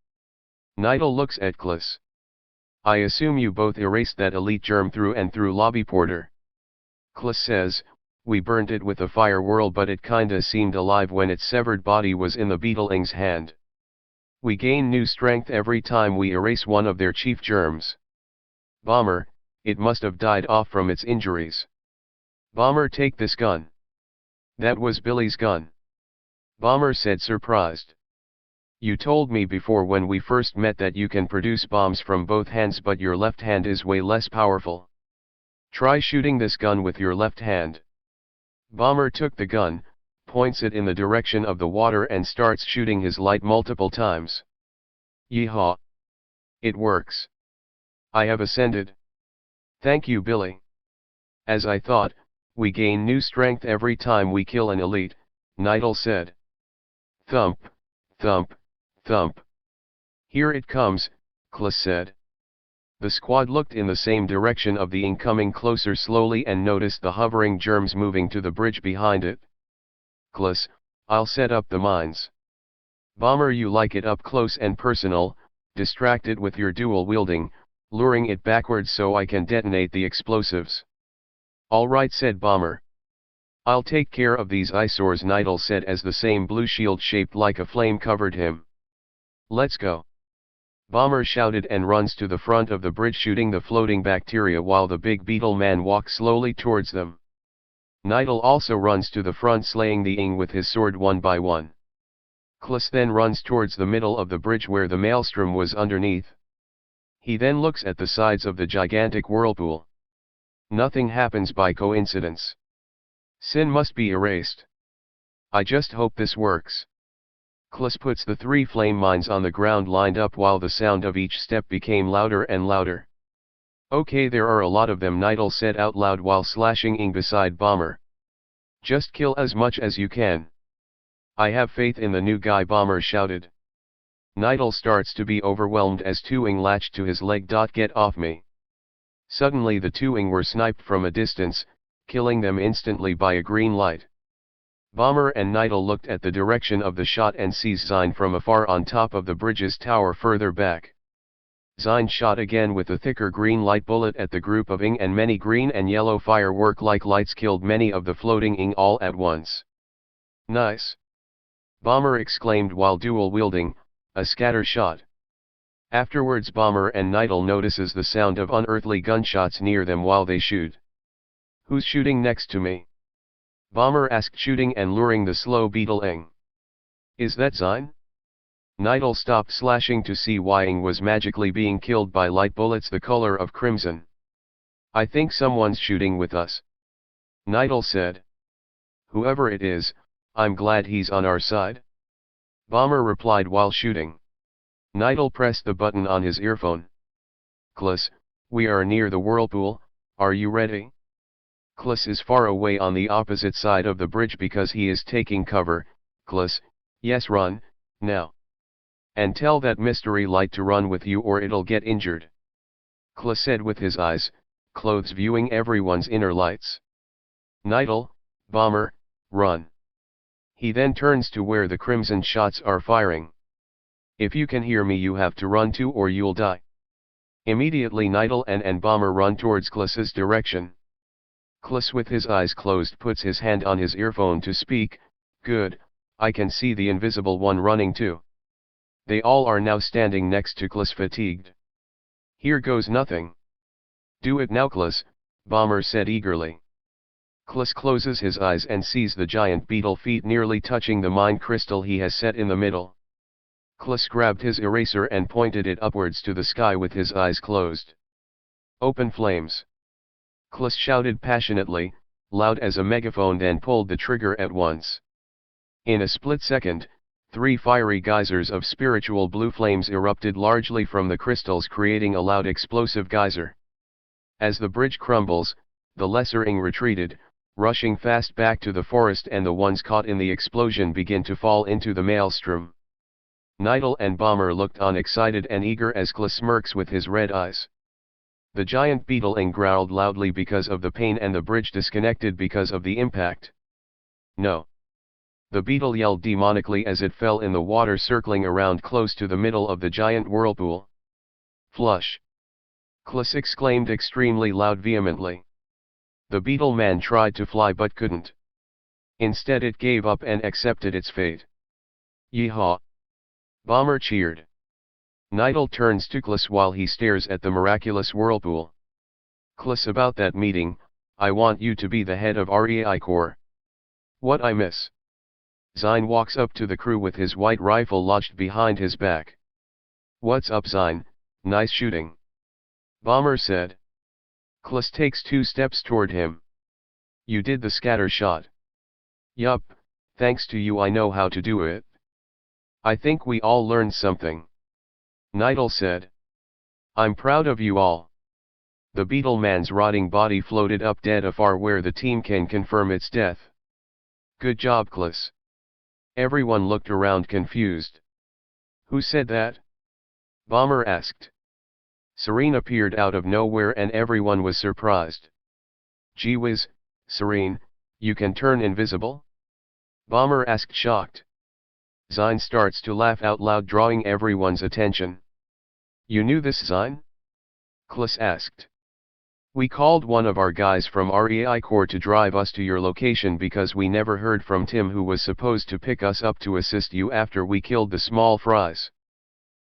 Nidal looks at Klis. I assume you both erased that elite germ through and through, Lobby Porter. Klis says, we burnt it with a fire whirl, but it kinda seemed alive when its severed body was in the beetling's hand. We gain new strength every time we erase one of their chief germs. Bomber, it must have died off from its injuries. Bomber, take this gun. That was Billy's gun. Bomber said, surprised. You told me before when we first met that you can produce bombs from both hands, but your left hand is way less powerful. Try shooting this gun with your left hand. Bomber took the gun, points it in the direction of the water and starts shooting his light multiple times. Yeehaw! It works. I have ascended. Thank you, Billy. As I thought, we gain new strength every time we kill an elite, Nidal said. Thump, thump, thump. Here it comes, Klus said. The squad looked in the same direction of the ing coming closer slowly and noticed the hovering germs moving to the bridge behind it. Klus, I'll set up the mines. Bomber, you like it up close and personal, distract it with your dual wielding, luring it backwards so I can detonate the explosives. All right, said Bomber. I'll take care of these eyesores, Nidal said as the same blue shield shaped like a flame covered him. Let's go. Bomber shouted and runs to the front of the bridge shooting the floating bacteria while the big beetle man walks slowly towards them. Nidal also runs to the front slaying the ing with his sword one by one. Klus then runs towards the middle of the bridge where the maelstrom was underneath. He then looks at the sides of the gigantic whirlpool. Nothing happens by coincidence. Sin must be erased. I just hope this works. Klus puts the 3 flame mines on the ground lined up while the sound of each step became louder and louder. Okay, there are a lot of them, Nidal said out loud while slashing ing beside Bomber. Just kill as much as you can. I have faith in the new guy, Bomber shouted. Nidal starts to be overwhelmed as 2 ing latched to his leg. Get off me. Suddenly the 2 ing were sniped from a distance, killing them instantly by a green light. Bomber and Nidal looked at the direction of the shot and sees Zine from afar on top of the bridge's tower further back. Zine shot again with a thicker green light bullet at the group of ing, and many green and yellow firework-like lights killed many of the floating ing all at once. Nice! Bomber exclaimed while dual-wielding a scatter shot. Afterwards Bomber and Nidal notices the sound of unearthly gunshots near them while they shoot. Who's shooting next to me? Bomber asked, shooting and luring the slow beetle ing. Is that Zine? Nidal stopped slashing to see why ing was magically being killed by light bullets the color of crimson. I think someone's shooting with us. Nidal said. Whoever it is, I'm glad he's on our side. Bomber replied while shooting. Nidal pressed the button on his earphone. Klus, we are near the whirlpool, are you ready? Klus is far away on the opposite side of the bridge because he is taking cover. Klus, yes, run, now. And tell that mystery light to run with you or it'll get injured. Klus said with his eyes, clothes viewing everyone's inner lights. Nidal, Bomber, run. He then turns to where the crimson shots are firing. If you can hear me, you have to run too or you'll die. Immediately Nidal and Bomber run towards Klus's direction. Klus with his eyes closed puts his hand on his earphone to speak. Good, I can see the invisible one running too. They all are now standing next to Klus, fatigued. Here goes nothing. Do it now, Klus, Bomber said eagerly. Klus closes his eyes and sees the giant beetle feet nearly touching the mine crystal he has set in the middle. Klus grabbed his eraser and pointed it upwards to the sky with his eyes closed. Open flames. Klus shouted passionately, loud as a megaphone, then pulled the trigger at once. In a split second, 3 fiery geysers of spiritual blue flames erupted largely from the crystals, creating a loud explosive geyser. As the bridge crumbles, the lesser ing retreated, rushing fast back to the forest, and the ones caught in the explosion begin to fall into the maelstrom. Nidal and Bomber looked on, excited and eager, as Klus smirks with his red eyes. The giant beetle ing growled loudly because of the pain, and the bridge disconnected because of the impact. No. The beetle yelled demonically as it fell in the water, circling around close to the middle of the giant whirlpool. Flush! Klus exclaimed extremely loud, vehemently. The beetle man tried to fly but couldn't. Instead it gave up and accepted its fate. Yeehaw! Bomber cheered. Nidal turns to Klus while he stares at the miraculous whirlpool. Klus, about that meeting, I want you to be the head of REI Corps. What I miss? Zine walks up to the crew with his white rifle lodged behind his back. What's up, Zine? Nice shooting. Bomber said. Klus takes 2 steps toward him. You did the scatter shot. Yup, thanks to you I know how to do it. I think we all learned something. Nidal said. I'm proud of you all. The beetle man's rotting body floated up dead afar where the team can confirm its death. Good job, Klus. Everyone looked around confused. Who said that? Bomber asked. Serene appeared out of nowhere and everyone was surprised. Gee whiz, Serene, you can turn invisible? Bomber asked shocked. Zine starts to laugh out loud drawing everyone's attention. You knew this, Zine? Klus asked. We called one of our guys from REI Corps to drive us to your location because we never heard from Tim who was supposed to pick us up to assist you after we killed the small fries.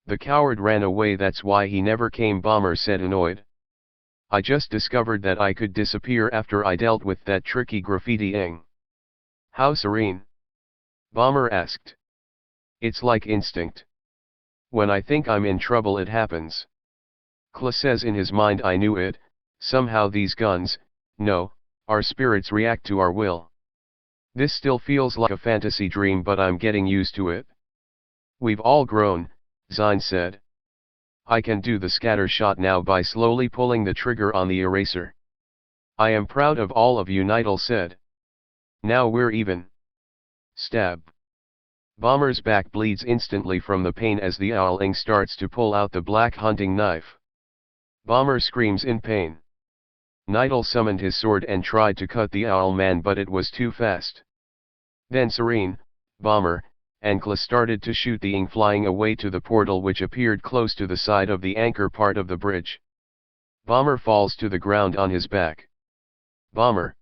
The coward ran away, that's why he never came, Bomber said annoyed. I just discovered that I could disappear after I dealt with that tricky graffiti-ing. How, Serene? Bomber asked. It's like instinct. When I think I'm in trouble it happens. Klus says in his mind, I knew it. Somehow these guns, no, our spirits react to our will. This still feels like a fantasy dream but I'm getting used to it. We've all grown, Zine said. I can do the scatter shot now by slowly pulling the trigger on the eraser. I am proud of all of you, Nidal said. Now we're even. Stab. Bomber's back bleeds instantly from the pain as the owling starts to pull out the black hunting knife. Bomber screams in pain. Nidal summoned his sword and tried to cut the owl man but it was too fast. Then Serene, Bomber, and Klus started to shoot the ing flying away to the portal which appeared close to the side of the anchor part of the bridge. Bomber falls to the ground on his back. Bomber!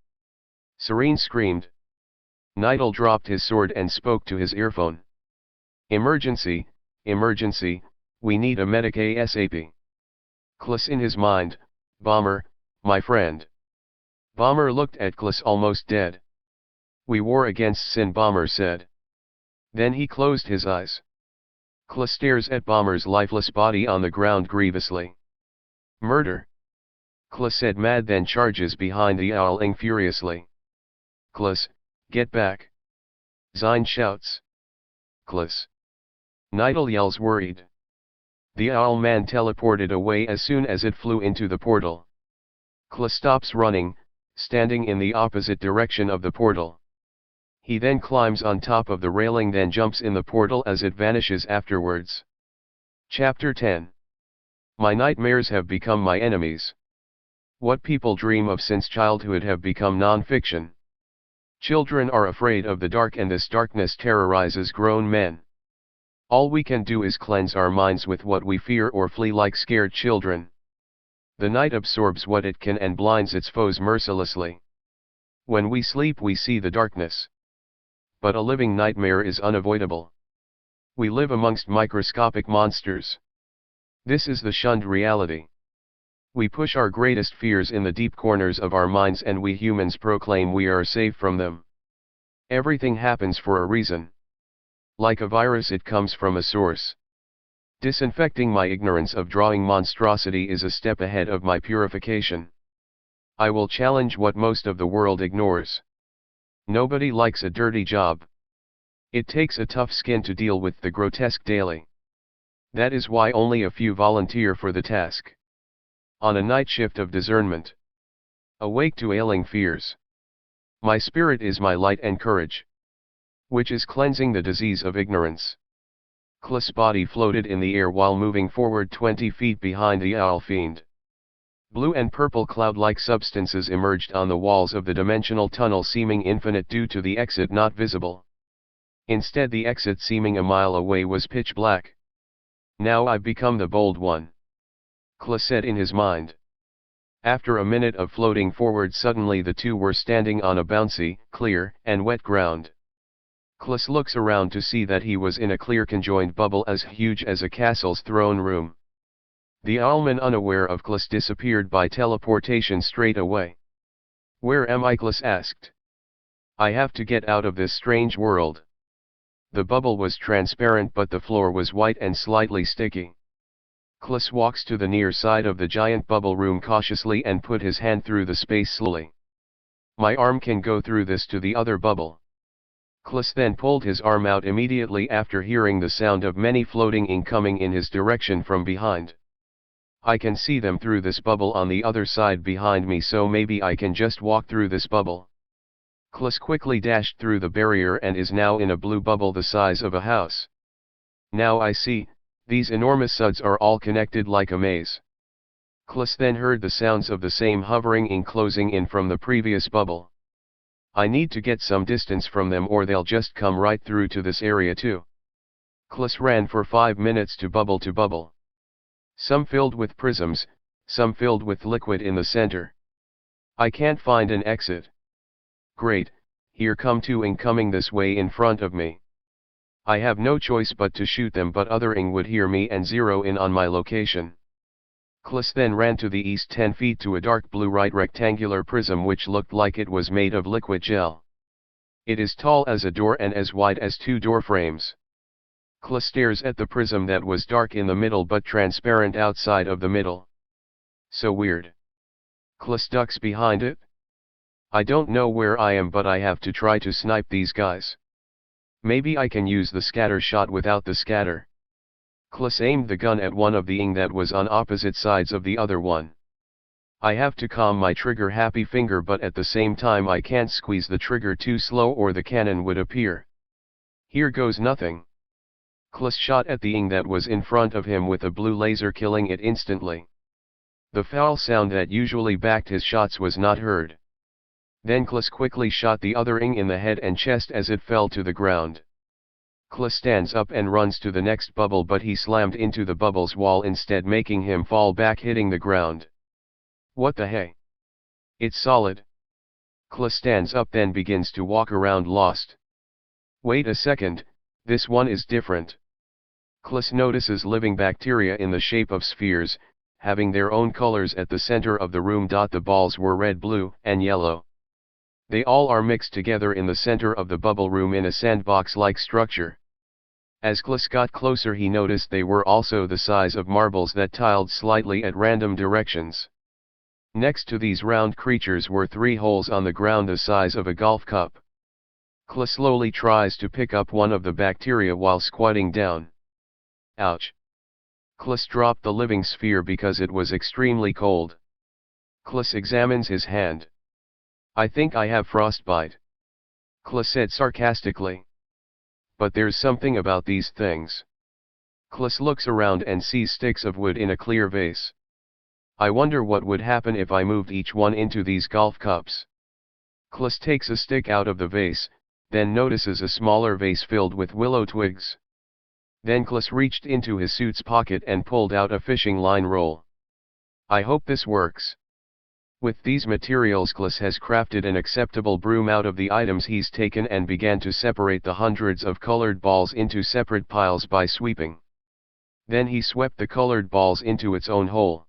Serene screamed. Nidal dropped his sword and spoke to his earphone. Emergency, emergency, we need a medic ASAP. Klus in his mind, Bomber, my friend. Bomber looked at Klus almost dead. We war against sin, Bomber said. Then he closed his eyes. Klus stares at Bomber's lifeless body on the ground grievously. Murder! Klus said mad, then charges behind the owling furiously. Klus, get back! Zine shouts. Klus! Nidal yells worried. The owl man teleported away as soon as it flew into the portal. Klus stops running, standing in the opposite direction of the portal. He then climbs on top of the railing, then jumps in the portal as it vanishes afterwards. Chapter 10. My nightmares have become my enemies. What people dream of since childhood have become non-fiction. Children are afraid of the dark and this darkness terrorizes grown men. All we can do is cleanse our minds with what we fear or flee like scared children. The night absorbs what it can and blinds its foes mercilessly. When we sleep we see the darkness. But a living nightmare is unavoidable. We live amongst microscopic monsters. This is the shunned reality. We push our greatest fears in the deep corners of our minds and we humans proclaim we are safe from them. Everything happens for a reason. Like a virus, it comes from a source. Disinfecting my ignorance of drawing monstrosity is a step ahead of my purification. I will challenge what most of the world ignores. Nobody likes a dirty job. It takes a tough skin to deal with the grotesque daily. That is why only a few volunteer for the task. On a night shift of discernment. Awake to ailing fears. My spirit is my light and courage. Which is cleansing the disease of ignorance. Klus's body floated in the air while moving forward 20 feet behind the owl fiend. Blue and purple cloud-like substances emerged on the walls of the dimensional tunnel, seeming infinite due to the exit not visible. Instead, the exit, seeming a mile away, was pitch black. Now I've become the bold one. Klus said in his mind. After a minute of floating forward, suddenly the two were standing on a bouncy, clear, and wet ground. Klus looks around to see that he was in a clear conjoined bubble as huge as a castle's throne room. The owlman, unaware of Klus, disappeared by teleportation straight away. Where am I? Klus asked. I have to get out of this strange world. The bubble was transparent but the floor was white and slightly sticky. Kliss walks to the near side of the giant bubble room cautiously and put his hand through the space slowly. My arm can go through this to the other bubble. Kliss then pulled his arm out immediately after hearing the sound of many floating ink coming in his direction from behind. I can see them through this bubble on the other side behind me, so maybe I can just walk through this bubble. Kliss quickly dashed through the barrier and is now in a blue bubble the size of a house. Now I see, these enormous suds are all connected like a maze. Kliss then heard the sounds of the same hovering ink closing in from the previous bubble. I need to get some distance from them or they'll just come right through to this area too. Kliss ran for 5 minutes to bubble. Some filled with prisms, some filled with liquid in the center. I can't find an exit. Great, here come 2 ing coming this way in front of me. I have no choice but to shoot them, but other ing would hear me and zero in on my location. Kliss then ran to the east 10 feet to a dark blue right rectangular prism which looked like it was made of liquid gel. It is tall as a door and as wide as 2 door frames. Kliss stares at the prism that was dark in the middle but transparent outside of the middle. So weird. Kliss ducks behind it. I don't know where I am, but I have to try to snipe these guys. Maybe I can use the scatter shot without the scatter. Kliss aimed the gun at one of the ing that was on opposite sides of the other one. I have to calm my trigger happy finger, but at the same time I can't squeeze the trigger too slow or the cannon would appear. Here goes nothing. Kliss shot at the ing that was in front of him with a blue laser, killing it instantly. The foul sound that usually backed his shots was not heard. Then Kliss quickly shot the other ing in the head and chest as it fell to the ground. Kliss stands up and runs to the next bubble, but he slammed into the bubble's wall instead, making him fall back, hitting the ground. What the hey? It's solid. Kliss stands up then begins to walk around lost. Wait a second, this one is different. Kliss notices living bacteria in the shape of spheres, having their own colors at the center of the room. The balls were red, blue, and yellow. They all are mixed together in the center of the bubble room in a sandbox-like structure. As Kliss got closer, he noticed they were also the size of marbles that tiled slightly at random directions. Next to these round creatures were 3 holes on the ground the size of a golf cup. Kliss slowly tries to pick up one of the bacteria while squatting down. Ouch! Kliss dropped the living sphere because it was extremely cold. Kliss examines his hand. I think I have frostbite. Kliss said sarcastically. But there's something about these things. Kliss looks around and sees sticks of wood in a clear vase. I wonder what would happen if I moved each one into these golf cups. Kliss takes a stick out of the vase, then notices a smaller vase filled with willow twigs. Then Kliss reached into his suit's pocket and pulled out a fishing line roll. I hope this works. With these materials Kliss has crafted an acceptable broom out of the items he's taken and began to separate the hundreds of colored balls into separate piles by sweeping. Then he swept the colored balls into its own hole.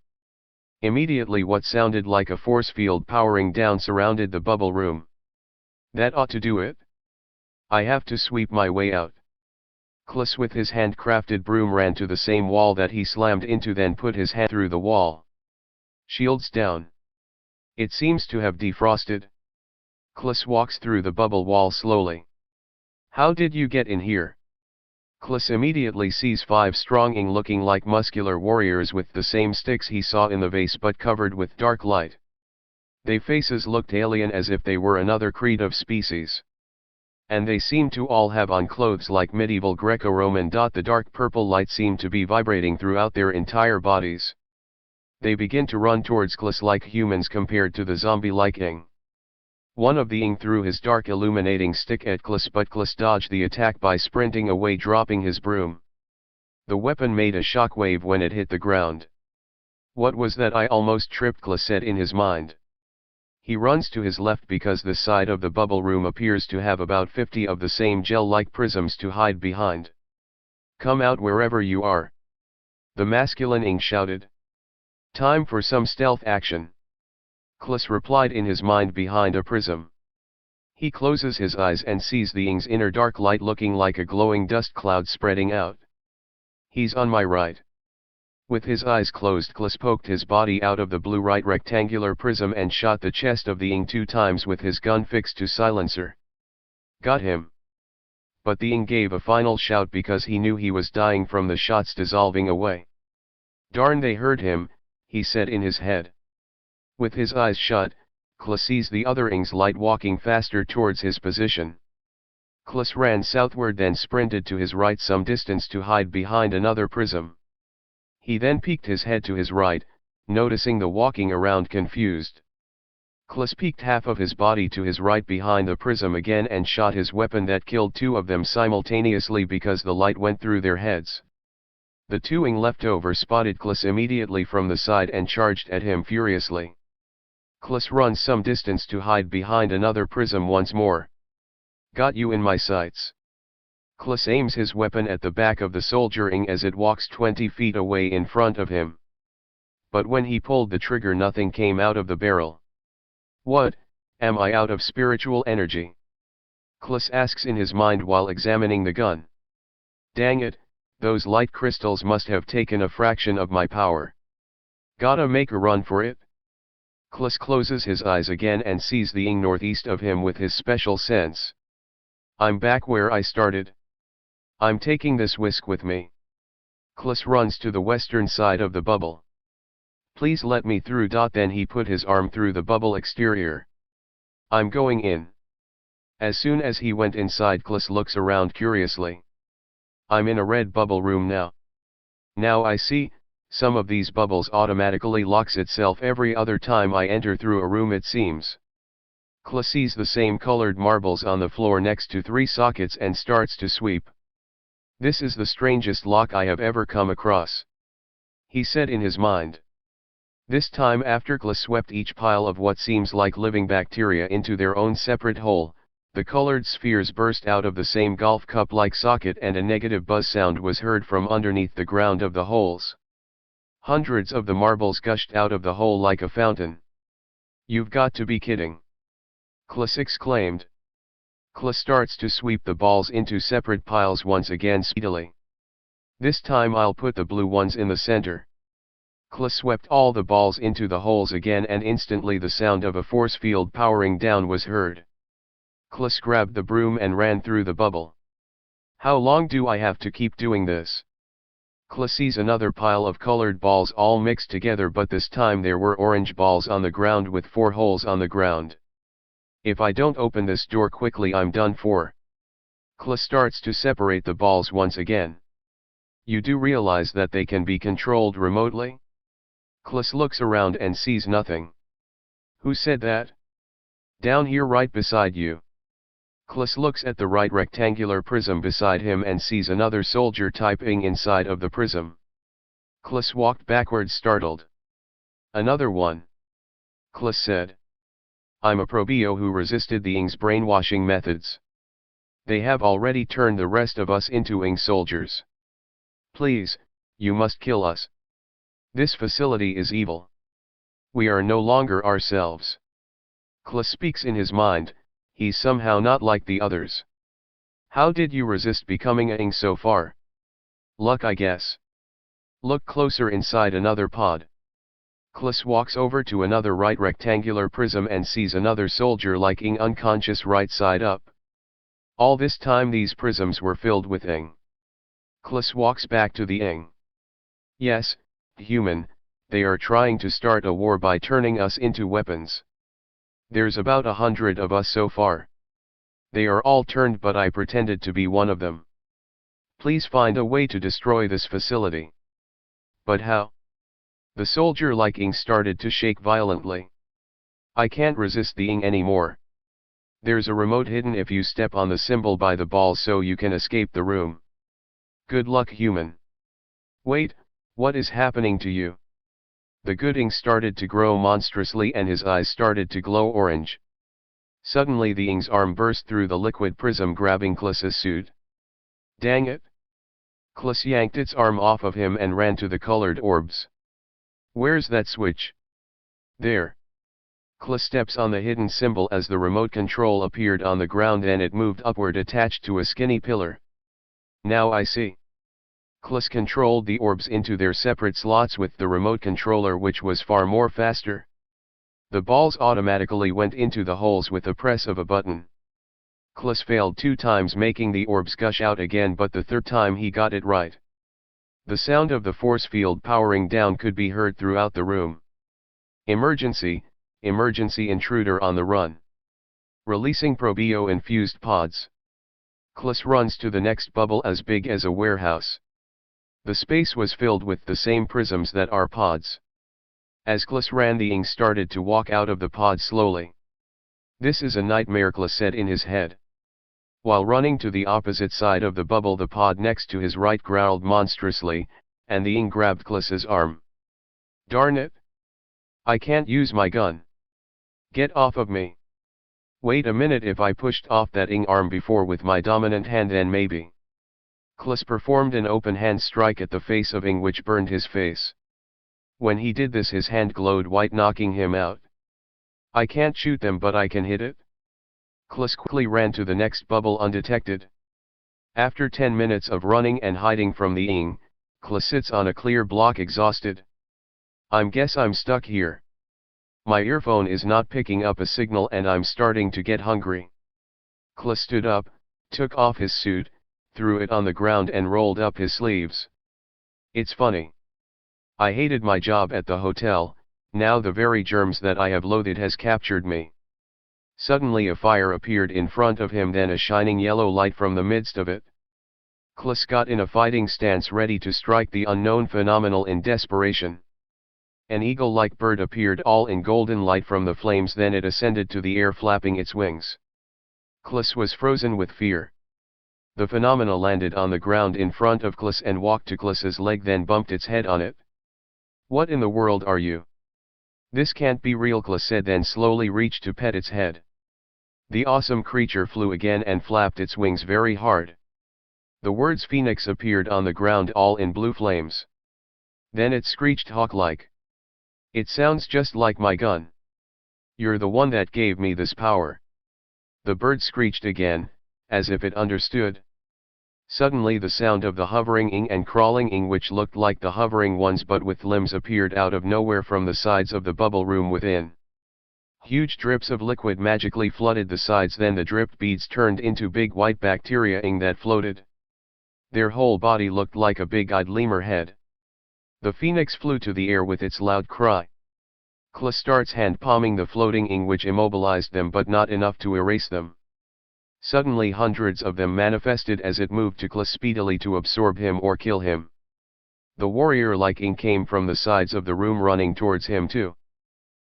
Immediately what sounded like a force field powering down surrounded the bubble room. That ought to do it. I have to sweep my way out. Kliss with his handcrafted broom ran to the same wall that he slammed into, then put his hand through the wall. Shields down. It seems to have defrosted. Kliss walks through the bubble wall slowly. How did you get in here? Kliss immediately sees 5 strong ing looking like muscular warriors with the same sticks he saw in the vase but covered with dark light. Their faces looked alien, as if they were another creed of species. And they seemed to all have on clothes like medieval Greco-Roman. The dark purple light seemed to be vibrating throughout their entire bodies. They begin to run towards Kliss like humans compared to the zombie-like ing. One of the ing threw his dark illuminating stick at Kliss, but Kliss dodged the attack by sprinting away, dropping his broom. The weapon made a shockwave when it hit the ground. What was that? I almost tripped, Kliss said in his mind. He runs to his left because this side of the bubble room appears to have about 50 of the same gel-like prisms to hide behind. Come out wherever you are. The masculine ing shouted. Time for some stealth action. Kliss replied in his mind, behind a prism. He closes his eyes and sees the Ing's inner dark light looking like a glowing dust cloud spreading out. He's on my right. With his eyes closed, Klis poked his body out of the blue right rectangular prism and shot the chest of the Ing 2 times with his gun fixed to silencer. Got him. But the Ing gave a final shout because he knew he was dying from the shots dissolving away. Darn, they heard him, he said in his head. With his eyes shut, Klis sees the other Ing's light walking faster towards his position. Klis ran southward, then sprinted to his right some distance to hide behind another prism. He then peeked his head to his right, noticing the walking around confused. Klis peeked half of his body to his right behind the prism again and shot his weapon that killed 2 of them simultaneously because the light went through their heads. The 2 Ing left over spotted Klis immediately from the side and charged at him furiously. Klis runs some distance to hide behind another prism once more. Got you in my sights. Klis aims his weapon at the back of the soldier Ing as it walks 20 feet away in front of him. But when he pulled the trigger, nothing came out of the barrel. What, am I out of spiritual energy? Klis asks in his mind while examining the gun. Dang it, those light crystals must have taken a fraction of my power. Gotta make a run for it. Klis closes his eyes again and sees the Ing northeast of him with his special sense. I'm back where I started. I'm taking this whisk with me. Klis runs to the western side of the bubble. Please let me through. Then he put his arm through the bubble exterior. I'm going in. As soon as he went inside, Klis looks around curiously. I'm in a red bubble room now. Now I see, some of these bubbles automatically locks itself every other time I enter through a room, it seems. Klis sees the same colored marbles on the floor next to 3 sockets and starts to sweep. This is the strangest lock I have ever come across, he said in his mind. This time, after Klis swept each pile of what seems like living bacteria into their own separate hole, the colored spheres burst out of the same golf cup-like socket and a negative buzz sound was heard from underneath the ground of the holes. Hundreds of the marbles gushed out of the hole like a fountain. You've got to be kidding, Klis exclaimed. Klis starts to sweep the balls into separate piles once again speedily. This time I'll put the blue ones in the center. Klis swept all the balls into the holes again and instantly the sound of a force field powering down was heard. Klis grabbed the broom and ran through the bubble. How long do I have to keep doing this? Klis sees another pile of colored balls all mixed together, but this time there were orange balls on the ground with 4 holes on the ground. If I don't open this door quickly, I'm done for. Klis starts to separate the balls once again. You do realize that they can be controlled remotely? Klis looks around and sees nothing. Who said that? Down here right beside you. Klis looks at the right rectangular prism beside him and sees another soldier typing inside of the prism. Klis walked backwards, startled. Another one, Klis said. I'm a probio who resisted the Ing's brainwashing methods. They have already turned the rest of us into Ing soldiers. Please, you must kill us. This facility is evil. We are no longer ourselves. Klis speaks in his mind, he's somehow not like the others. How did you resist becoming a Ing so far? Luck, I guess. Look closer inside another pod. Klis walks over to another right rectangular prism and sees another soldier like Ing unconscious right side up. All this time these prisms were filled with Ing. Klis walks back to the Ing. Yes, human, they are trying to start a war by turning us into weapons. There's about 100 of us so far. They are all turned, but I pretended to be one of them. Please find a way to destroy this facility. But how? The soldier like Ing started to shake violently. I can't resist the Ing anymore. There's a remote hidden if you step on the symbol by the ball so you can escape the room. Good luck, human. Wait, what is happening to you? The good Ing started to grow monstrously and his eyes started to glow orange. Suddenly the Ing's arm burst through the liquid prism, grabbing Klis's suit. Dang it! Klis yanked its arm off of him and ran to the colored orbs. Where's that switch? There. Klis steps on the hidden symbol as the remote control appeared on the ground and it moved upward attached to a skinny pillar. Now I see. Klis controlled the orbs into their separate slots with the remote controller, which was far more faster. The balls automatically went into the holes with the press of a button. Klis failed 2 times, making the orbs gush out again, but the 3rd time he got it right. The sound of the force field powering down could be heard throughout the room. Emergency, emergency intruder on the run. Releasing probio-infused pods. Klis runs to the next bubble as big as a warehouse. The space was filled with the same prisms that are pods. As Klis ran, the ing started to walk out of the pod slowly. This is a nightmare, Klis said in his head. While running to the opposite side of the bubble, the pod next to his right growled monstrously, and the ing grabbed Klis's arm. Darn it! I can't use my gun. Get off of me. Wait a minute, if I pushed off that ing arm before with my dominant hand, then maybe. Klis performed an open hand strike at the face of ing, which burned his face. When he did this, his hand glowed white, knocking him out. I can't shoot them, but I can hit it. Klis quickly ran to the next bubble undetected. After 10 minutes of running and hiding from the ing, Klis sits on a clear block exhausted. Guess I'm stuck here. My earphone is not picking up a signal and I'm starting to get hungry. Klis stood up, took off his suit, threw it on the ground and rolled up his sleeves. It's funny. I hated my job at the hotel, now the very germs that I have loathed has captured me. Suddenly a fire appeared in front of him, then a shining yellow light from the midst of it. Klis got in a fighting stance, ready to strike the unknown phenomenal in desperation. An eagle-like bird appeared, all in golden light from the flames, then it ascended to the air, flapping its wings. Klis was frozen with fear. The phenomena landed on the ground in front of Klis and walked to Klis's leg, then bumped its head on it. What in the world are you? This can't be real, Klis said, then slowly reached to pet its head. The awesome creature flew again and flapped its wings very hard. The words Phoenix appeared on the ground, all in blue flames. Then it screeched hawk-like. It sounds just like my gun. You're the one that gave me this power. The bird screeched again, as if it understood. Suddenly the sound of the hovering ing and crawling ing, which looked like the hovering ones but with limbs, appeared out of nowhere from the sides of the bubble room within. Huge drips of liquid magically flooded the sides, then the dripped beads turned into big white bacteria ing that floated. Their whole body looked like a big-eyed lemur head. The phoenix flew to the air with its loud cry. Klis starts hand-palming the floating ing, which immobilized them but not enough to erase them. Suddenly hundreds of them manifested as it moved to Klis speedily to absorb him or kill him. The warrior-like ing came from the sides of the room, running towards him too.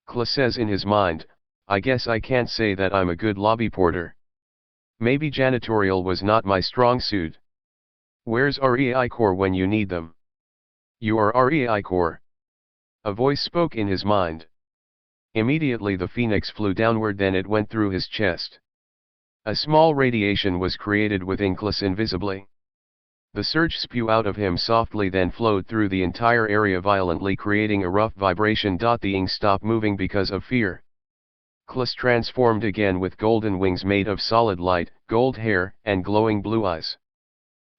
Klis says in his mind, I guess I can't say that I'm a good lobby porter. Maybe janitorial was not my strong suit. Where's REI Corps when you need them? You are REI Corps. A voice spoke in his mind. Immediately the phoenix flew downward, then it went through his chest. A small radiation was created within Klis invisibly. The surge spewed out of him softly, then flowed through the entire area violently, creating a rough vibration. The ing stopped moving because of fear. Klis transformed again with golden wings made of solid light, gold hair, and glowing blue eyes.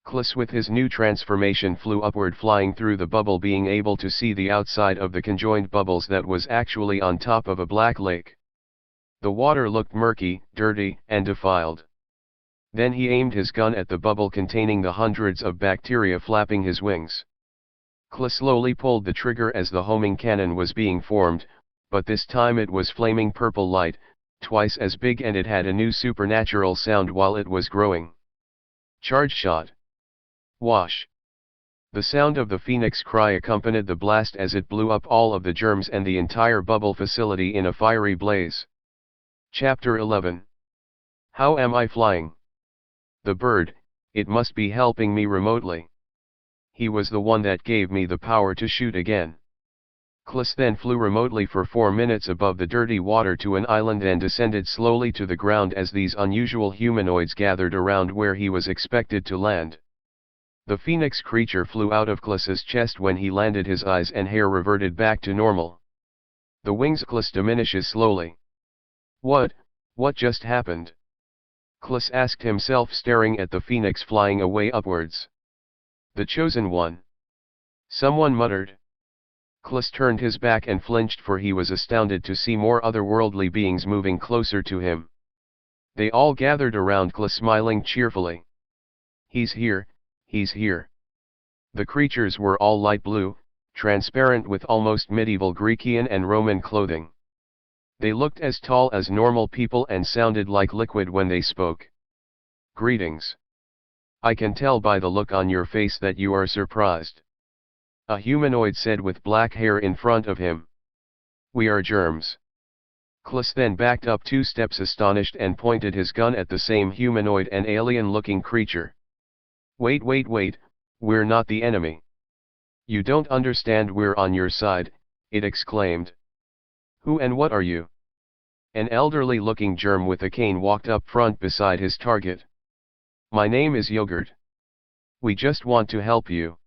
Klis with his new transformation flew upward, flying through the bubble, being able to see the outside of the conjoined bubbles that was actually on top of a black lake. The water looked murky, dirty, and defiled. Then he aimed his gun at the bubble containing the hundreds of bacteria flapping his wings. Klis slowly pulled the trigger as the homing cannon was being formed, but this time it was flaming purple light, twice as big, and it had a new supernatural sound while it was growing. Charge shot. Wash. The sound of the phoenix cry accompanied the blast as it blew up all of the germs and the entire bubble facility in a fiery blaze. Chapter 11. How am I flying? The bird, it must be helping me remotely. He was the one that gave me the power to shoot again. Klis then flew remotely for 4 minutes above the dirty water to an island and descended slowly to the ground as these unusual humanoids gathered around where he was expected to land. The phoenix creature flew out of Klis's chest when he landed. His eyes and hair reverted back to normal. The wings Klus diminishes slowly. What just happened? Klus asked himself, staring at the phoenix flying away upwards. The chosen one. Someone muttered. Klus turned his back and flinched, for he was astounded to see more otherworldly beings moving closer to him. They all gathered around Klus, smiling cheerfully. He's here, he's here. The creatures were all light blue, transparent, with almost medieval Grecian and Roman clothing. They looked as tall as normal people and sounded like liquid when they spoke. Greetings. I can tell by the look on your face that you are surprised. A humanoid said with black hair in front of him. We are germs. Klus then backed up 2 steps, astonished, and pointed his gun at the same humanoid and alien-looking creature. Wait, we're not the enemy. You don't understand, we're on your side, it exclaimed. Who and what are you? An elderly-looking germ with a cane walked up front beside his target. My name is Yogurt. We just want to help you.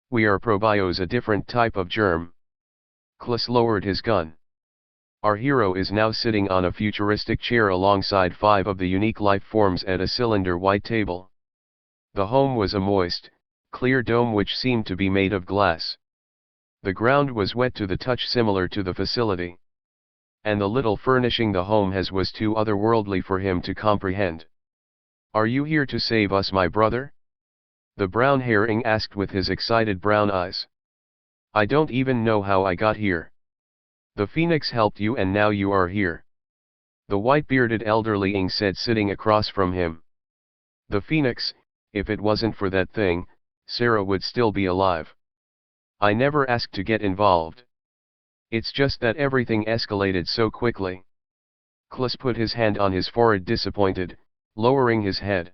We are probios, a different type of germ. Klus lowered his gun. Our hero is now sitting on a futuristic chair alongside 5 of the unique life forms at a cylinder white table. The home was a moist, clear dome which seemed to be made of glass. The ground was wet to the touch, similar to the facility. And the little furnishing the home has was too otherworldly for him to comprehend. Are you here to save us, my brother? The brown herring asked with his excited brown eyes. I don't even know how I got here. The phoenix helped you and now you are here. The white-bearded elderly ing said, sitting across from him. The phoenix, if it wasn't for that thing, Sarah would still be alive. I never asked to get involved. It's just that everything escalated so quickly. Klus put his hand on his forehead, disappointed, lowering his head.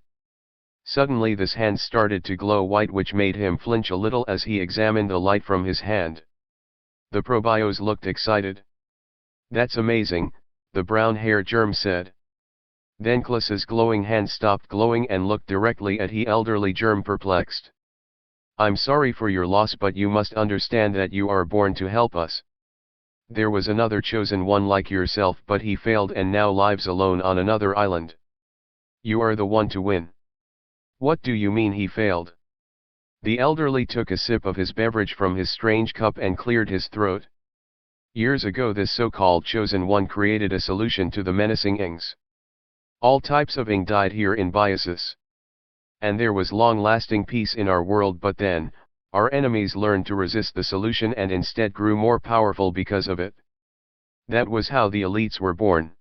Suddenly this hand started to glow white, which made him flinch a little as he examined the light from his hand. The probios looked excited. That's amazing, the brown-haired germ said. Then Klus's glowing hand stopped glowing and looked directly at the elderly germ, perplexed. I'm sorry for your loss, but you must understand that you are born to help us. There was another chosen one like yourself, but he failed and now lives alone on another island. You are the one to win. What do you mean he failed? The elderly took a sip of his beverage from his strange cup and cleared his throat. Years ago this so-called chosen one created a solution to the menacing ings. All types of ing died here in Biosis. And there was long-lasting peace in our world, but then, our enemies learned to resist the solution and instead grew more powerful because of it. That was how the elites were born.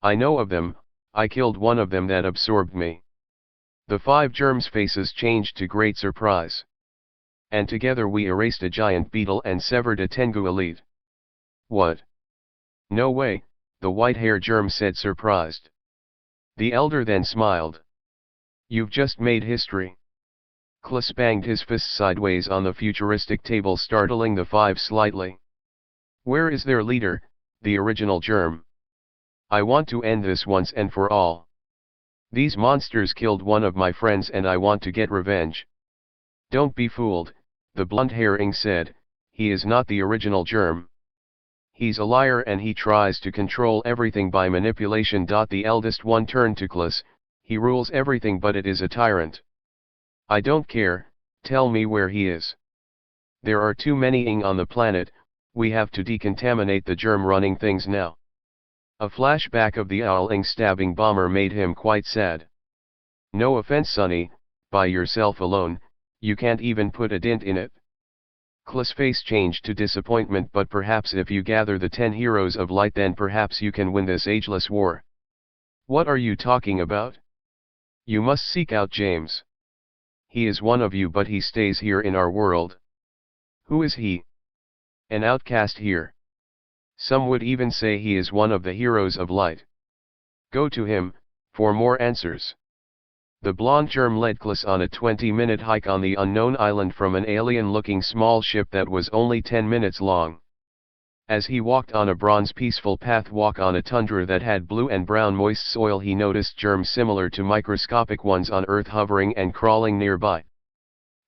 I know of them, I killed one of them that absorbed me. The 5 germs' faces changed to great surprise. And together we erased a giant beetle and severed a Tengu elite. What? No way, the white-haired germ said, surprised. The elder then smiled. You've just made history. Klus banged his fist sideways on the futuristic table, startling the 5 slightly. Where is their leader, the original germ? I want to end this once and for all. These monsters killed one of my friends and I want to get revenge. Don't be fooled, the blonde herring said, he is not the original germ. He's a liar and he tries to control everything by manipulation. The eldest one turned to Klus, he rules everything but it is a tyrant. I don't care, tell me where he is. There are too many ing on the planet, we have to decontaminate the germ running things now. A flashback of the owl-ing stabbing bomber made him quite sad. No offense, Sonny, by yourself alone, you can't even put a dent in it. Klus' face changed to disappointment, but perhaps if you gather the 10 heroes of light, then perhaps you can win this ageless war. What are you talking about? You must seek out James. He is one of you, but he stays here in our world. Who is he? An outcast here. Some would even say he is one of the heroes of light. Go to him, for more answers. The blonde germ led Klus on a 20-minute hike on the unknown island from an alien-looking small ship that was only 10 minutes long. As he walked on a bronze peaceful path walk on a tundra that had blue and brown moist soil, he noticed germs similar to microscopic ones on Earth hovering and crawling nearby.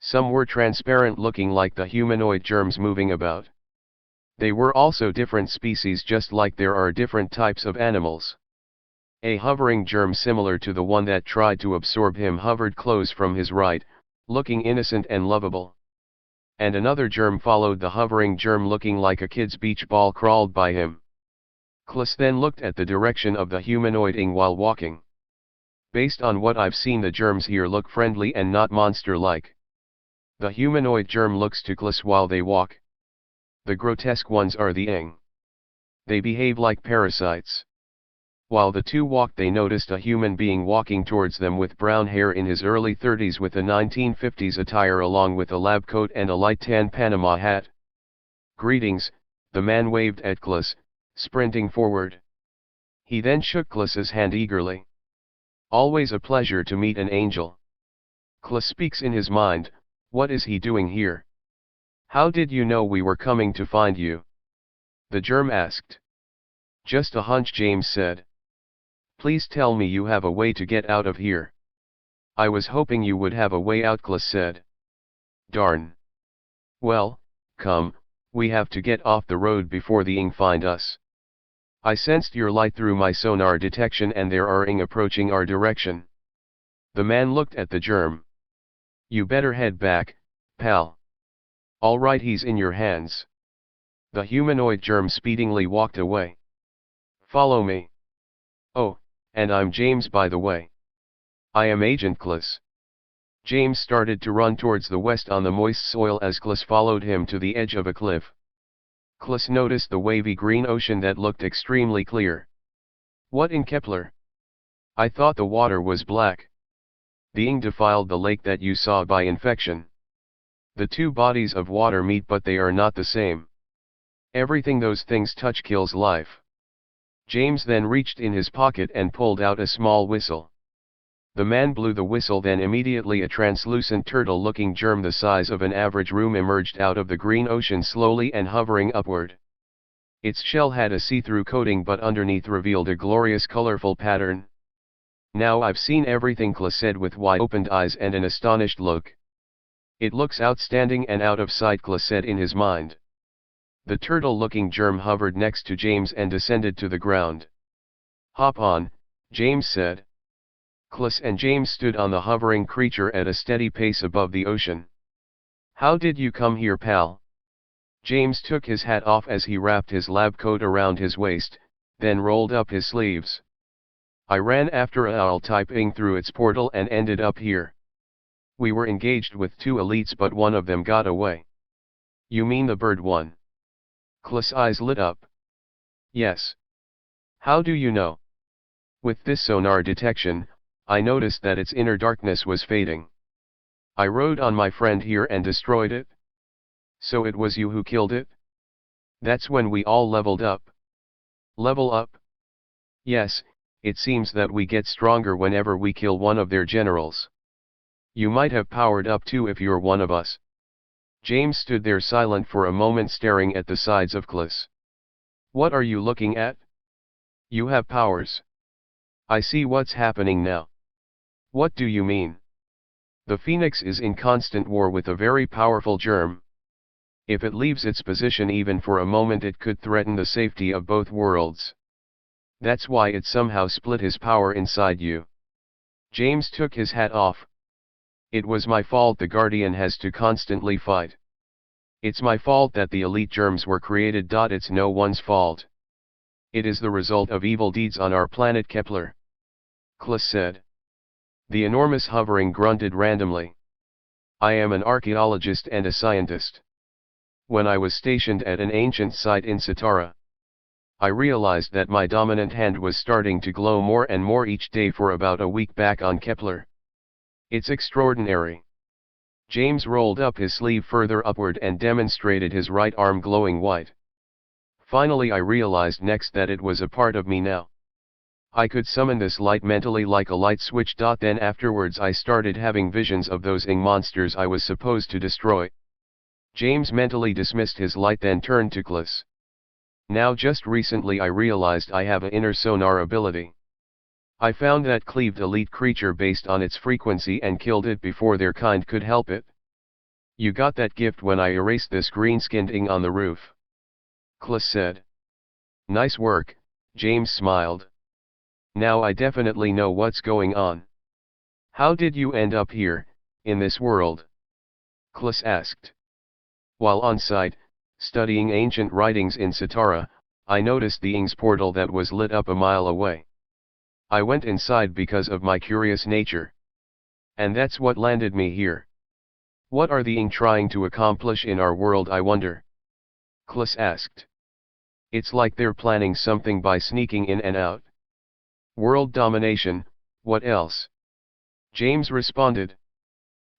Some were transparent, looking like the humanoid germs moving about. They were also different species, just like there are different types of animals. A hovering germ similar to the one that tried to absorb him hovered close from his right, looking innocent and lovable. And another germ followed the hovering germ, looking like a kid's beach ball, crawled by him. Klis then looked at the direction of the humanoid ing while walking. Based on what I've seen, the germs here look friendly and not monster-like. The humanoid germ looks to Klis while they walk. The grotesque ones are the ing. They behave like parasites. While the two walked, they noticed a human being walking towards them with brown hair, in his early 30s, with a 1950s attire along with a lab coat and a light tan Panama hat. "Greetings," the man waved at Klis, sprinting forward. He then shook Klis's hand eagerly. "Always a pleasure to meet an angel." Klis speaks in his mind, what is he doing here? How did you know we were coming to find you? The germ asked. Just a hunch, James said. Please tell me you have a way to get out of here. I was hoping you would have a way out, Klis said. Darn. Well, come, we have to get off the road before the ing find us. I sensed your light through my sonar detection and there are ing approaching our direction. The man looked at the germ. You better head back, pal. All right, he's in your hands. The humanoid germ speedingly walked away. Follow me. Oh, and I'm James, by the way. I am Agent Klis. James started to run towards the west on the moist soil as Klis followed him to the edge of a cliff. Klis noticed the wavy green ocean that looked extremely clear. What in Kepler? I thought the water was black. The ing defiled the lake that you saw by infection. The two bodies of water meet, but they are not the same. Everything those things touch kills life. James then reached in his pocket and pulled out a small whistle. The man blew the whistle, then immediately a translucent turtle-looking germ the size of an average room emerged out of the green ocean, slowly and hovering upward. Its shell had a see-through coating, but underneath revealed a glorious colorful pattern. Now I've seen everything, Klis said with wide-opened eyes and an astonished look. It looks outstanding and out of sight, Klis said in his mind. The turtle-looking germ hovered next to James and descended to the ground. Hop on, James said. Klis and James stood on the hovering creature at a steady pace above the ocean. How did you come here, pal? James took his hat off as he wrapped his lab coat around his waist, then rolled up his sleeves. I ran after a owl-type ing through its portal and ended up here. We were engaged with two elites, but one of them got away. You mean the bird one? Klis' eyes lit up. Yes. How do you know? With this sonar detection, I noticed that its inner darkness was fading. I rode on my friend here and destroyed it. So it was you who killed it? That's when we all leveled up. Level up? Yes, it seems that we get stronger whenever we kill one of their generals. You might have powered up too if you're one of us. James stood there silent for a moment, staring at the sides of Klis. What are you looking at? You have powers. I see what's happening now. What do you mean? The Phoenix is in constant war with a very powerful germ. If it leaves its position even for a moment, it could threaten the safety of both worlds. That's why it somehow split his power inside you. James took his hat off. It was my fault the Guardian has to constantly fight. It's my fault that the elite germs were created. It's no one's fault. It is the result of evil deeds on our planet Kepler. Klis said. The enormous hovering grunted randomly. I am an archaeologist and a scientist. When I was stationed at an ancient site in Satara, I realized that my dominant hand was starting to glow more and more each day for about a week back on Kepler. It's extraordinary. James rolled up his sleeve further upward and demonstrated his right arm glowing white. Finally I realized next that it was a part of me now. I could summon this light mentally like a light switch. Then afterwards I started having visions of those ing monsters I was supposed to destroy. James mentally dismissed his light, then turned to Klis. Now just recently I realized I have an inner sonar ability. I found that cleaved elite creature based on its frequency and killed it before their kind could help it. You got that gift when I erased this green-skinned ing on the roof. Clis said. Nice work, James smiled. Now I definitely know what's going on. How did you end up here, in this world? Clis asked. While on site, studying ancient writings in Satara, I noticed the Ing's portal that was lit up a mile away. I went inside because of my curious nature. And that's what landed me here. What are the Ing trying to accomplish in our world, I wonder? Clis asked. It's like they're planning something by sneaking in and out. World domination, what else? James responded.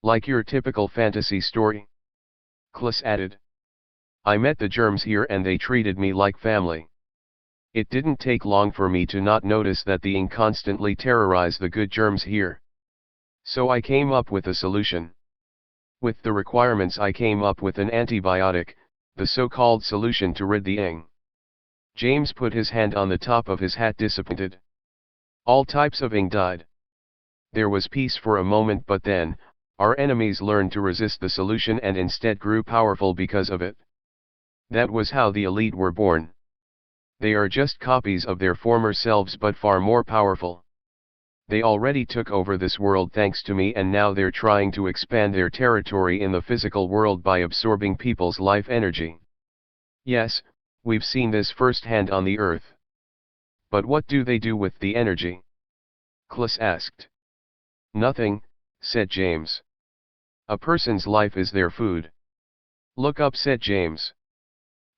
Like your typical fantasy story? Clis added. I met the germs here and they treated me like family. It didn't take long for me to not notice that the Ing constantly terrorize the good germs here. So I came up with a solution. With the requirements I came up with an antibiotic, the so-called solution to rid the Ing. James put his hand on the top of his hat, disappointed. All types of Ing died. There was peace for a moment, but then, our enemies learned to resist the solution and instead grew powerful because of it. That was how the elite were born. They are just copies of their former selves but far more powerful. They already took over this world thanks to me, and now they're trying to expand their territory in the physical world by absorbing people's life energy. Yes, we've seen this firsthand on the Earth. But what do they do with the energy? Clis asked. Nothing, said James. A person's life is their food. Look up, said James.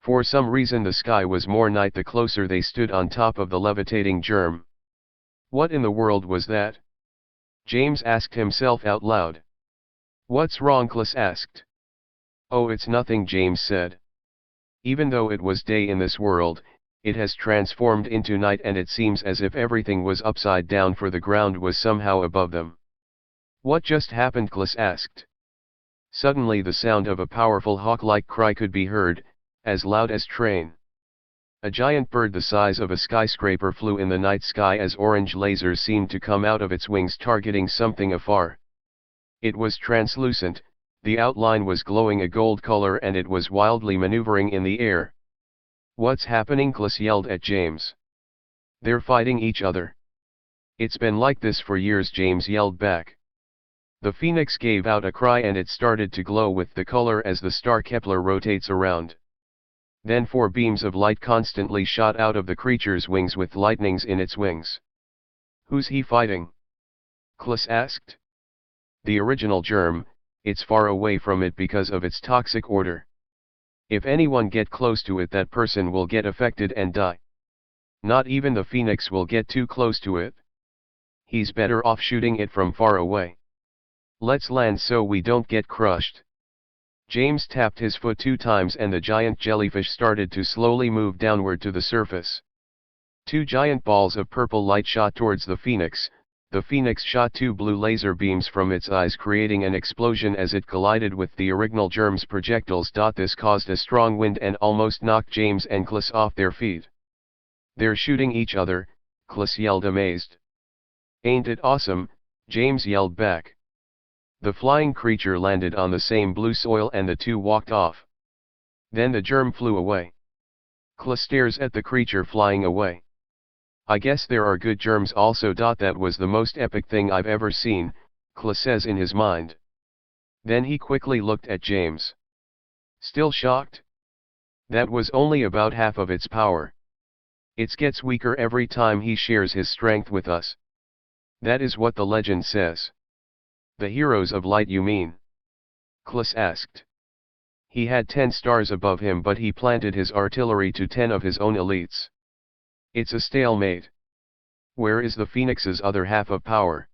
For some reason the sky was more night the closer they stood on top of the levitating germ. What in the world was that? James asked himself out loud. What's wrong? Clis asked. Oh, it's nothing, James said. Even though it was day in this world, it has transformed into night, and it seems as if everything was upside down, for the ground was somehow above them. What just happened? Clis asked. Suddenly the sound of a powerful hawk-like cry could be heard, as loud as train. A giant bird the size of a skyscraper flew in the night sky as orange lasers seemed to come out of its wings, targeting something afar. It was translucent, the outline was glowing a gold color, and it was wildly maneuvering in the air. What's happening? Clis yelled at James. They're fighting each other. It's been like this for years, James yelled back. The phoenix gave out a cry and it started to glow with the color as the star Kepler rotates around. Then 4 beams of light constantly shot out of the creature's wings with lightnings in its wings. Who's he fighting? Clis asked. The original germ. It's far away from it because of its toxic odor. If anyone get close to it, that person will get affected and die. Not even the phoenix will get too close to it. He's better off shooting it from far away. Let's land so we don't get crushed. James tapped his foot 2 times and the giant jellyfish started to slowly move downward to the surface. 2 giant balls of purple light shot towards the phoenix. The phoenix shot 2 blue laser beams from its eyes, creating an explosion as it collided with the original germ's projectiles. This caused a strong wind and almost knocked James and Clis off their feet. They're shooting each other, Clis yelled, amazed. Ain't it awesome? James yelled back. The flying creature landed on the same blue soil and the 2 walked off. Then the germ flew away. Clis stares at the creature flying away. I guess there are good germs also. That was the most epic thing I've ever seen, Clis says in his mind. Then he quickly looked at James. Still shocked? That was only about half of its power. It gets weaker every time he shares his strength with us. That is what the legend says. The heroes of light, you mean? Clis asked. He had 10 stars above him, but he planted his artillery to 10 of his own elites. It's a stalemate. Where is the phoenix's other half of power?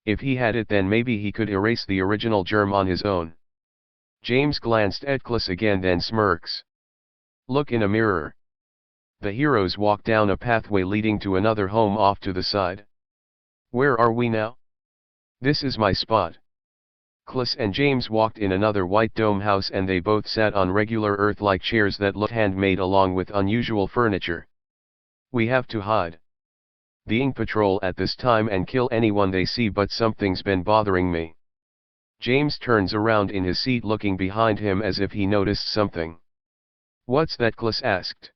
If he had it, then maybe he could erase the original germ on his own. James glanced at Clis again, then smirks. Look in a mirror. The heroes walk down a pathway leading to another home off to the side. Where are we now? This is my spot. Clis and James walked in another white dome house, and they both sat on regular Earth-like chairs that looked handmade along with unusual furniture. We have to hide the Ing patrol at this time and kill anyone they see, but something's been bothering me. James turns around in his seat, looking behind him as if he noticed something. What's that? Klis asked.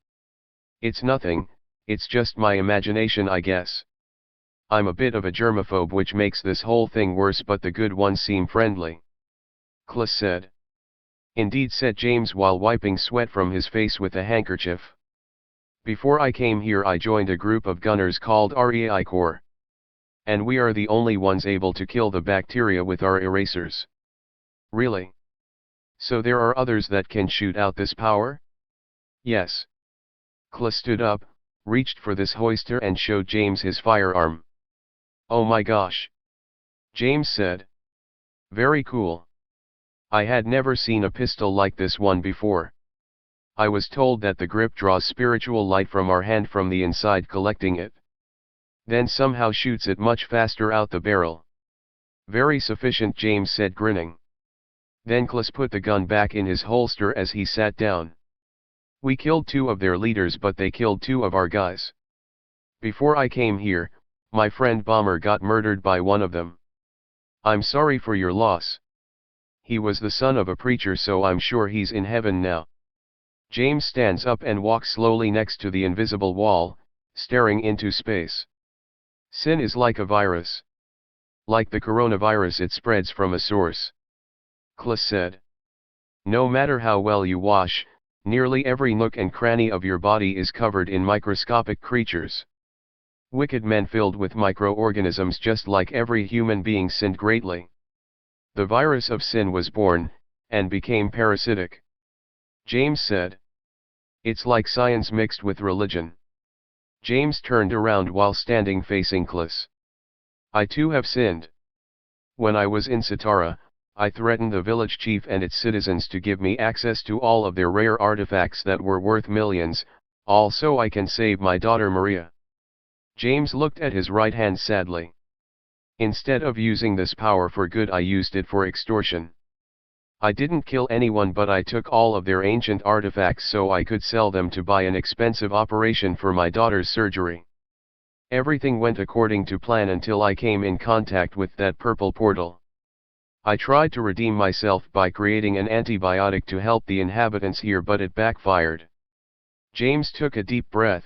It's nothing, it's just my imagination I guess. I'm a bit of a germaphobe which makes this whole thing worse, but the good ones seem friendly. Klis said. Indeed, said James while wiping sweat from his face with a handkerchief. Before I came here I joined a group of gunners called REI Corps. And we are the only ones able to kill the bacteria with our erasers. Really? So there are others that can shoot out this power? Yes. Klis stood up, reached for this hoister and showed James his firearm. Oh my gosh! James said. Very cool. I had never seen a pistol like this one before. I was told that the grip draws spiritual light from our hand from the inside, collecting it. Then somehow shoots it much faster out the barrel. Very sufficient, James said, grinning. Then Klis put the gun back in his holster as he sat down. We killed 2 of their leaders, but they killed 2 of our guys. Before I came here, my friend Bomber got murdered by one of them. I'm sorry for your loss. He was the son of a preacher, so I'm sure he's in heaven now. James stands up and walks slowly next to the invisible wall, staring into space. Sin is like a virus. Like the coronavirus, it spreads from a source. Klis said. No matter how well you wash, nearly every nook and cranny of your body is covered in microscopic creatures. Wicked men filled with microorganisms, just like every human being, sinned greatly. The virus of sin was born, and became parasitic. James said. It's like science mixed with religion. James turned around while standing facing Klis. I too have sinned. When I was in Satara, I threatened the village chief and its citizens to give me access to all of their rare artifacts that were worth millions, all so I can save my daughter Maria. James looked at his right hand sadly. Instead of using this power for good, I used it for extortion. I didn't kill anyone, but I took all of their ancient artifacts so I could sell them to buy an expensive operation for my daughter's surgery. Everything went according to plan until I came in contact with that purple portal. I tried to redeem myself by creating an antibiotic to help the inhabitants here, but it backfired. James took a deep breath.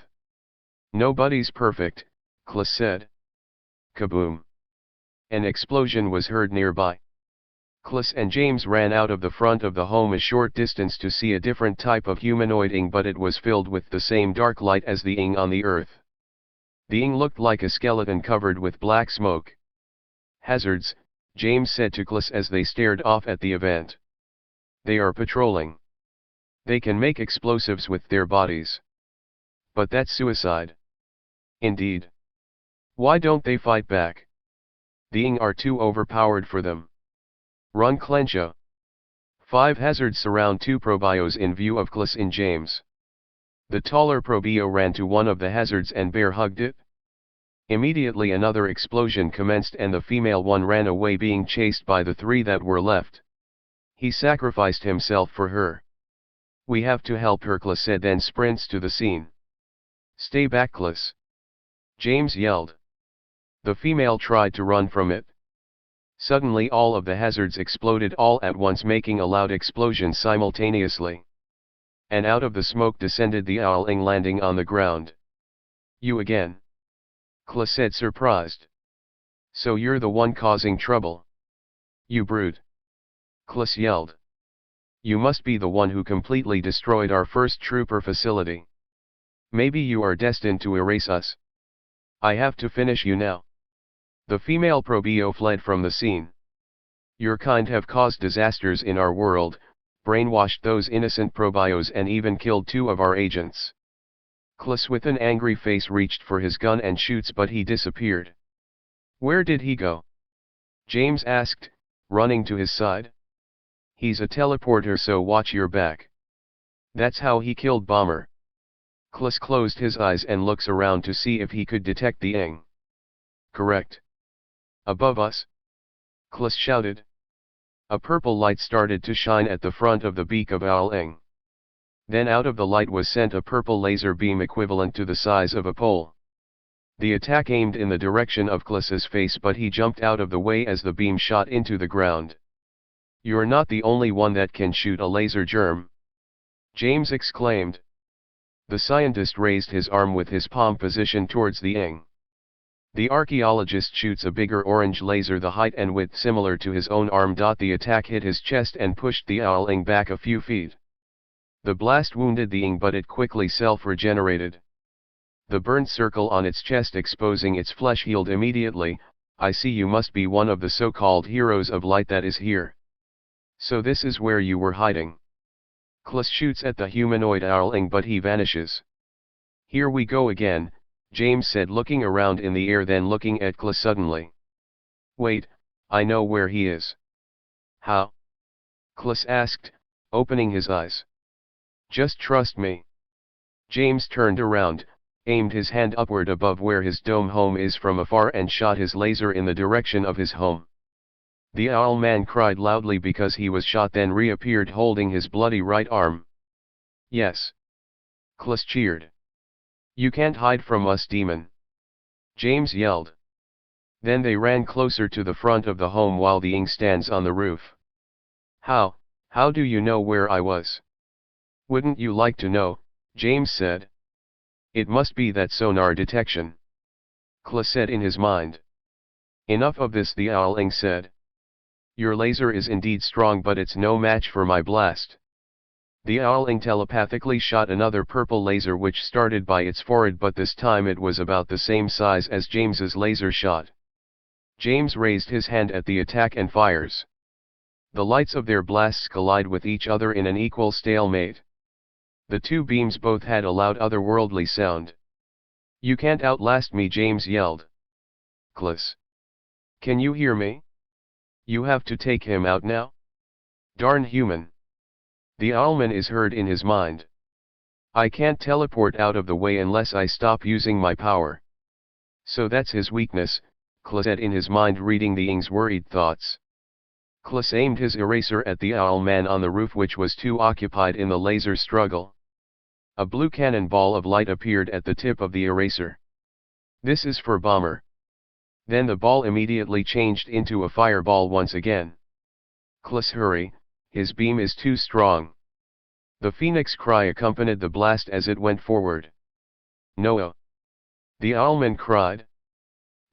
Nobody's perfect, Klis said. Kaboom! An explosion was heard nearby. Klis and James ran out of the front of the home a short distance to see a different type of humanoid ing, but it was filled with the same dark light as the ing on the earth. The ing looked like a skeleton covered with black smoke. Hazards, James said to Klis as they stared off at the event. They are patrolling. They can make explosives with their bodies. But that's suicide. Indeed. Why don't they fight back? The ing are too overpowered for them. Run, Clencho. 5 hazards surround 2 probios in view of Klis and James. The taller probio ran to one of the hazards and bear hugged it. Immediately another explosion commenced and the female one ran away, being chased by the 3 that were left. He sacrificed himself for her. We have to help her, Klis said, then sprints to the scene. Stay back, Klis. James yelled. The female tried to run from it. Suddenly all of the hazards exploded all at once, making a loud explosion simultaneously. And out of the smoke descended the owling, landing on the ground. You again? Klis said, surprised. So you're the one causing trouble? You brute! Klis yelled. You must be the one who completely destroyed our first trooper facility. Maybe you are destined to erase us. I have to finish you now. The female probio fled from the scene. Your kind have caused disasters in our world, brainwashed those innocent probios and even killed 2 of our agents. Klis with an angry face reached for his gun and shoots, but he disappeared. Where did he go? James asked, running to his side. He's a teleporter, so watch your back. That's how he killed Bomber. Klis closed his eyes and looks around to see if he could detect the ing. Correct. Above us? Klis shouted. A purple light started to shine at the front of the beak of Owl Ing. Then out of the light was sent a purple laser beam equivalent to the size of a pole. The attack aimed in the direction of Klis's face, but he jumped out of the way as the beam shot into the ground. You're not the only one that can shoot a laser, germ. James exclaimed. The scientist raised his arm with his palm positioned towards the ing. The archaeologist shoots a bigger orange laser the height and width similar to his own arm. The attack hit his chest and pushed the ing back a few feet. The blast wounded the ing, but it quickly self-regenerated. The burnt circle on its chest exposing its flesh healed immediately. I see you must be one of the so-called heroes of light that is here. So this is where you were hiding. Klus shoots at the humanoid ing, but he vanishes. Here we go again, James said, looking around in the air, then looking at Klus suddenly. Wait, I know where he is. How? Klus asked, opening his eyes. Just trust me. James turned around, aimed his hand upward above where his dome home is from afar, and shot his laser in the direction of his home. The owl man cried loudly because he was shot, then reappeared holding his bloody right arm. Yes. Klus cheered. You can't hide from us, demon. James yelled. Then they ran closer to the front of the home while the ing stands on the roof. How do you know where I was? Wouldn't you like to know? James said. It must be that sonar detection. Klus said in his mind. Enough of this, the ing said. Your laser is indeed strong, but it's no match for my blast. The ing telepathically shot another purple laser which started by its forehead, but this time it was about the same size as James's laser shot. James raised his hand at the attack and fires. The lights of their blasts collide with each other in an equal stalemate. The two beams both had a loud otherworldly sound. You can't outlast me, James yelled. Klus. Can you hear me? You have to take him out now? Darn human. The owlman is heard in his mind. I can't teleport out of the way unless I stop using my power. So that's his weakness, Klus said in his mind, reading the ing's worried thoughts. Klus aimed his eraser at the owlman on the roof, which was too occupied in the laser struggle. A blue cannonball of light appeared at the tip of the eraser. This is for Bomber. Then the ball immediately changed into a fireball once again. Klus, hurry, his beam is too strong. The phoenix cry accompanied the blast as it went forward. Noah! The owlman cried.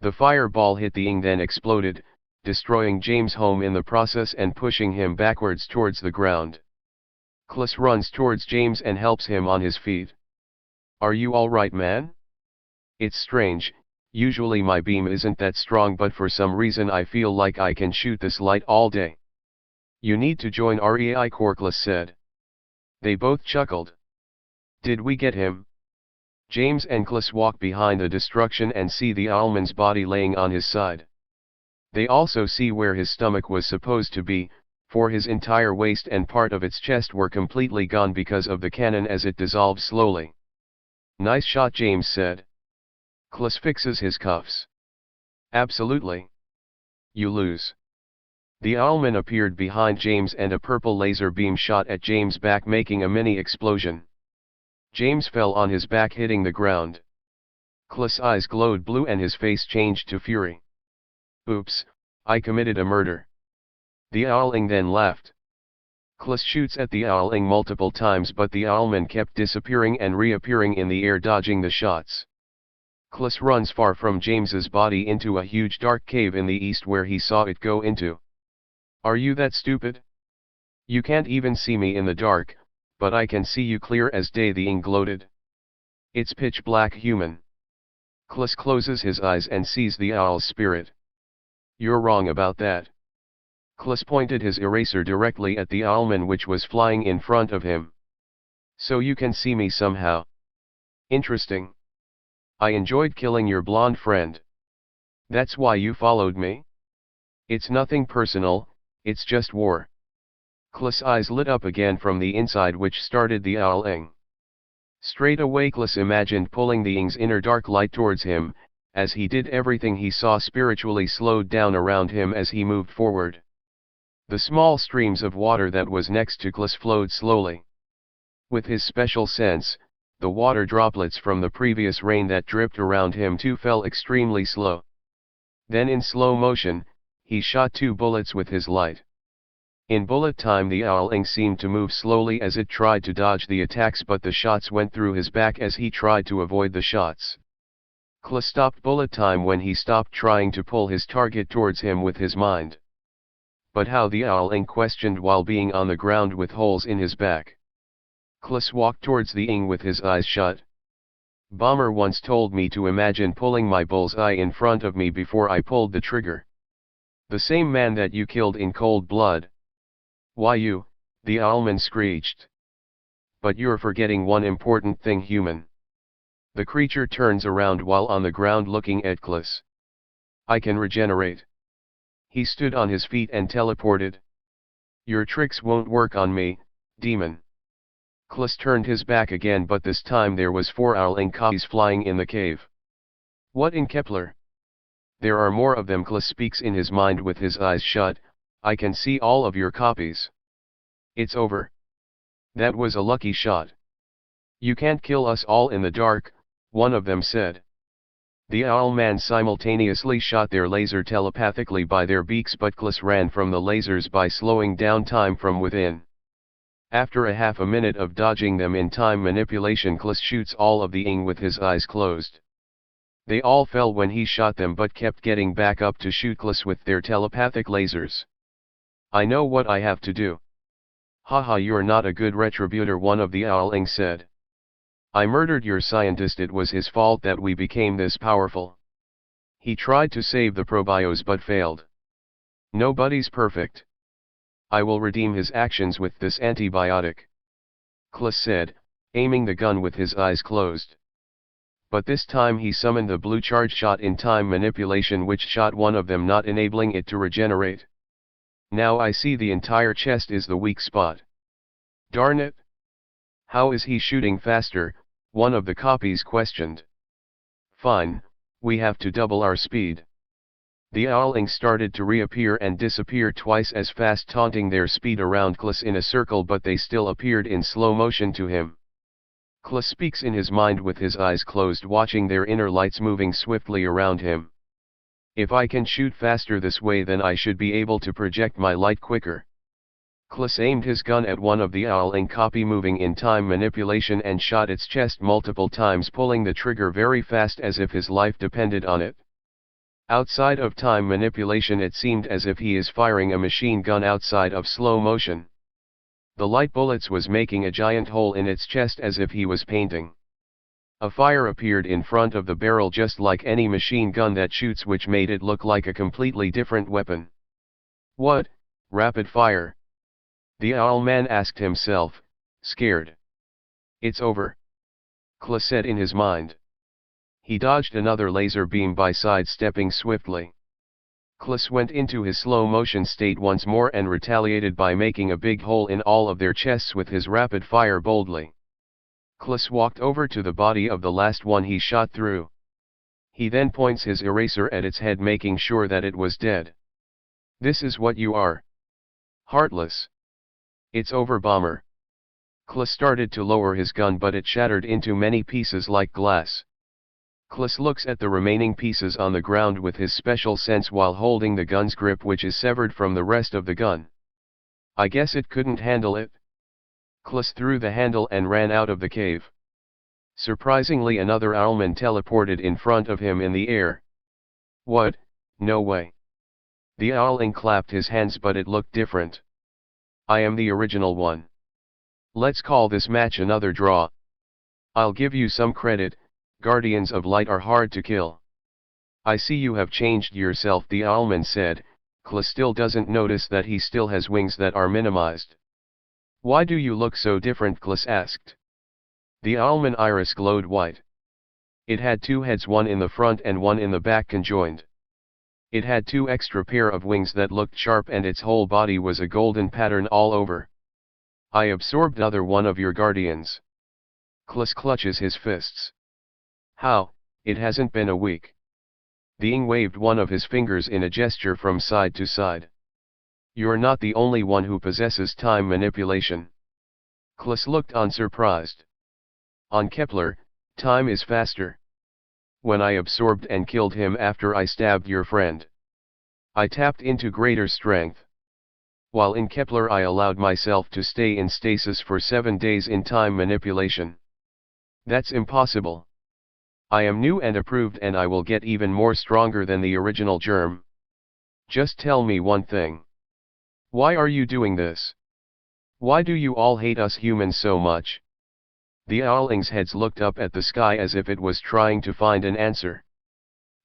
The fireball hit the ing, then exploded, destroying James' home in the process and pushing him backwards towards the ground. Klus runs towards James and helps him on his feet. Are you all right, man? It's strange. Usually my beam isn't that strong, but for some reason I feel like I can shoot this light all day. You need to join REI Corps, Klus said. They both chuckled. Did we get him? James and Klus walk behind the destruction and see the owlman's body laying on his side. They also see where his stomach was supposed to be, for his entire waist and part of its chest were completely gone because of the cannon as it dissolved slowly. Nice shot, James said. Klus fixes his cuffs. Absolutely. You lose. The owlman appeared behind James and a purple laser beam shot at James' back, making a mini explosion. James fell on his back, hitting the ground. Klus's eyes glowed blue and his face changed to fury. Oops, I committed a murder. The owling then laughed. Klus shoots at the owling multiple times, but the owlman kept disappearing and reappearing in the air, dodging the shots. Klus runs far from James's body into a huge dark cave in the east where he saw it go into. Are you that stupid? You can't even see me in the dark, but I can see you clear as day, the ing gloated. It's pitch black, human. Klus closes his eyes and sees the owl's spirit. You're wrong about that. Klus pointed his eraser directly at the owlman which was flying in front of him. So you can see me somehow. Interesting. I enjoyed killing your blonde friend. That's why you followed me? It's nothing personal, it's just war. Klus's eyes lit up again from the inside, which started the owling. Straight away Klus imagined pulling the ing's inner dark light towards him. As he did, everything he saw spiritually slowed down around him as he moved forward. The small streams of water that was next to Klus flowed slowly. With his special sense, the water droplets from the previous rain that dripped around him too fell extremely slow. Then in slow motion, he shot 2 bullets with his light. In bullet time the owling seemed to move slowly as it tried to dodge the attacks, but the shots went through his back as he tried to avoid the shots. Kla stopped bullet time when he stopped trying to pull his target towards him with his mind. But how, the owling questioned while being on the ground with holes in his back. Klas walked towards the ing with his eyes shut. Bomber once told me to imagine pulling my bullseye in front of me before I pulled the trigger. The same man that you killed in cold blood. Why you, the owlman screeched. But you're forgetting one important thing, human. The creature turns around while on the ground looking at Klas. I can regenerate. He stood on his feet and teleported. Your tricks won't work on me, demon. Klas turned his back again, but this time there was 4 owling copies flying in the cave. What in Kepler? There are more of them, Klas speaks in his mind with his eyes shut. I can see all of your copies. It's over. That was a lucky shot. You can't kill us all in the dark, one of them said. The owlman simultaneously shot their laser telepathically by their beaks, but Klas ran from the lasers by slowing down time from within. After a half a minute of dodging them in time manipulation, Klas shoots all of the ing with his eyes closed. They all fell when he shot them, but kept getting back up to shoot Klas with their telepathic lasers. I know what I have to do. Haha, you're not a good retributor, one of the owling said. I murdered your scientist, it was his fault that we became this powerful. He tried to save the probios but failed. Nobody's perfect. I will redeem his actions with this antibiotic. Klas said, aiming the gun with his eyes closed. But this time he summoned the blue charge shot in time manipulation, which shot one of them, not enabling it to regenerate. Now I see the entire chest is the weak spot. Darn it! How is he shooting faster? One of the copies questioned. Fine, we have to double our speed. The owling started to reappear and disappear twice as fast, taunting their speed around Klas in a circle, but they still appeared in slow motion to him. Klas speaks in his mind with his eyes closed, watching their inner lights moving swiftly around him. If I can shoot faster this way, then I should be able to project my light quicker. Klas aimed his gun at one of the owling copy moving in time manipulation and shot its chest multiple times, pulling the trigger very fast as if his life depended on it. Outside of time manipulation, it seemed as if he is firing a machine gun outside of slow motion. The light bullets was making a giant hole in its chest as if he was painting. A fire appeared in front of the barrel just like any machine gun that shoots, which made it look like a completely different weapon. What, rapid fire? The owlman asked himself, scared. It's over. Klas said in his mind. He dodged another laser beam by sidestepping swiftly. Klas went into his slow motion state once more and retaliated by making a big hole in all of their chests with his rapid fire boldly. Klas walked over to the body of the last one he shot through. He then points his eraser at its head, making sure that it was dead. This is what you are. Heartless. It's over, Bomber. Klas started to lower his gun, but it shattered into many pieces like glass. Klas looks at the remaining pieces on the ground with his special sense while holding the gun's grip, which is severed from the rest of the gun. I guess it couldn't handle it. Klas threw the handle and ran out of the cave. Surprisingly, another owlman teleported in front of him in the air. What? No way. The owling clapped his hands, but it looked different. I am the original one. Let's call this match another draw. I'll give you some credit. Guardians of Light are hard to kill. I see you have changed yourself, the owlman said. Klas still doesn't notice that he still has wings that are minimized. Why do you look so different? Klas asked. The owlman iris glowed white. It had 2 heads, one in the front and one in the back conjoined. It had 2 extra pair of wings that looked sharp, and its whole body was a golden pattern all over. I absorbed another one of your guardians. Klas clutches his fists. How? It hasn't been a week. The ing waved one of his fingers in a gesture from side to side. You're not the only one who possesses time manipulation. Klas looked on, surprised. On Kepler, time is faster. When I absorbed and killed him after I stabbed your friend, I tapped into greater strength. While in Kepler I allowed myself to stay in stasis for 7 days in time manipulation. That's impossible. I am new and approved and I will get even more stronger than the original germ. Just tell me one thing. Why are you doing this? Why do you all hate us humans so much? The owling's heads looked up at the sky as if it was trying to find an answer.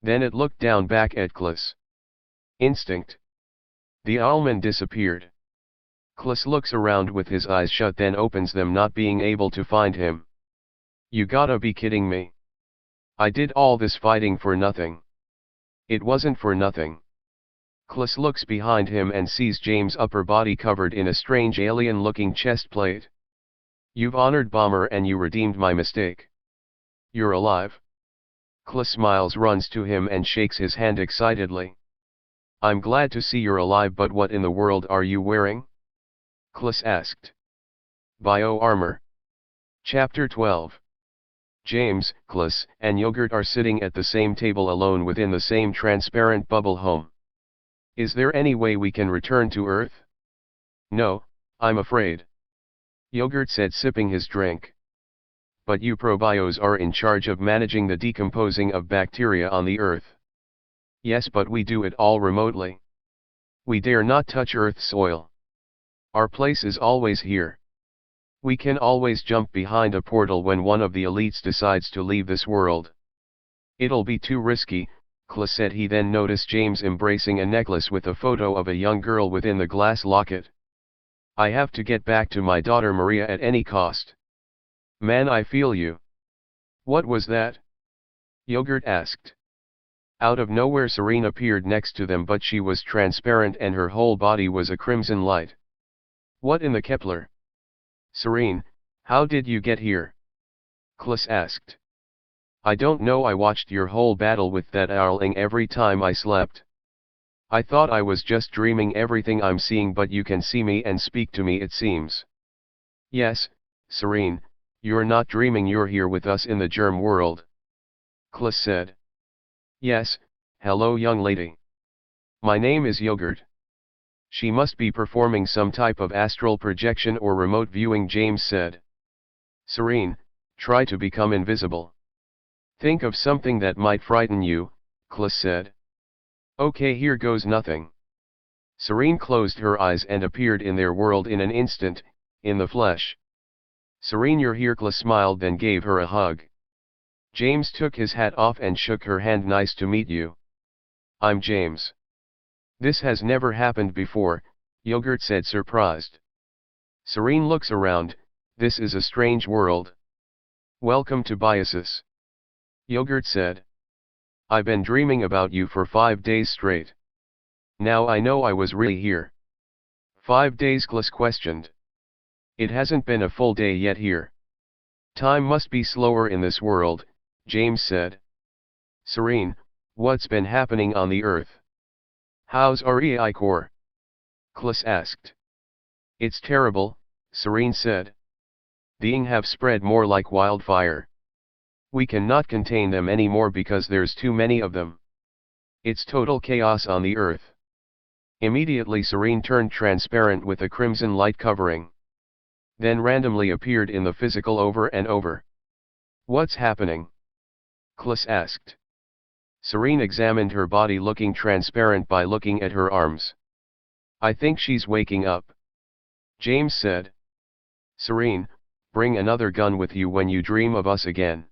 Then it looked down back at Klus. Instinct. The owlman disappeared. Klus looks around with his eyes shut, then opens them, not being able to find him. You gotta be kidding me. I did all this fighting for nothing. It wasn't for nothing. Klus looks behind him and sees James' upper body covered in a strange alien-looking chest plate. You've honored Bomber and you redeemed my mistake. You're alive. Klus smiles, runs to him and shakes his hand excitedly. I'm glad to see you're alive, but what in the world are you wearing? Klus asked. Bio armor. Chapter 12. James, Klus, and Yogurt are sitting at the same table alone within the same transparent bubble home. Is there any way we can return to Earth? No, I'm afraid. Yogurt said, sipping his drink. But you probios are in charge of managing the decomposing of bacteria on the Earth. Yes, but we do it all remotely. We dare not touch Earth's soil. Our place is always here. We can always jump behind a portal when one of the elites decides to leave this world. It'll be too risky, Klus said. He then noticed James embracing a necklace with a photo of a young girl within the glass locket. I have to get back to my daughter Maria at any cost. Man, I feel you. What was that? Yogurt asked. Out of nowhere Serene appeared next to them, but she was transparent and her whole body was a crimson light. What in the Kepler? Serene, how did you get here? Klus asked. I don't know, I watched your whole battle with that owling every time I slept. I thought I was just dreaming everything I'm seeing, but you can see me and speak to me, it seems. Yes, Serene, you're not dreaming, you're here with us in the germ world. Klus said. Yes, hello young lady. My name is Yogurt. She must be performing some type of astral projection or remote viewing, James said. Serene, try to become invisible. Think of something that might frighten you, Klus said. Okay, here goes nothing. Serene closed her eyes and appeared in their world in an instant, in the flesh. Serene, you're here, Klus smiled, then gave her a hug. James took his hat off and shook her hand. Nice to meet you. I'm James. This has never happened before, Yogurt said, surprised. Serene looks around. This is a strange world. Welcome to Biosis. Yogurt said. I've been dreaming about you for 5 days straight. Now I know I was really here. 5 days, Klus questioned. It hasn't been a full day yet here. Time must be slower in this world, James said. Serene, what's been happening on the Earth? How's REI core? Klus asked. It's terrible, Serene said. The Ing have spread more like wildfire. We cannot contain them anymore because there's too many of them. It's total chaos on the Earth. Immediately Serene turned transparent with a crimson light covering. Then randomly appeared in the physical over and over. What's happening? Klus asked. Serene examined her body, looking transparent by looking at her arms. I think she's waking up. James said. Serene, bring another gun with you when you dream of us again.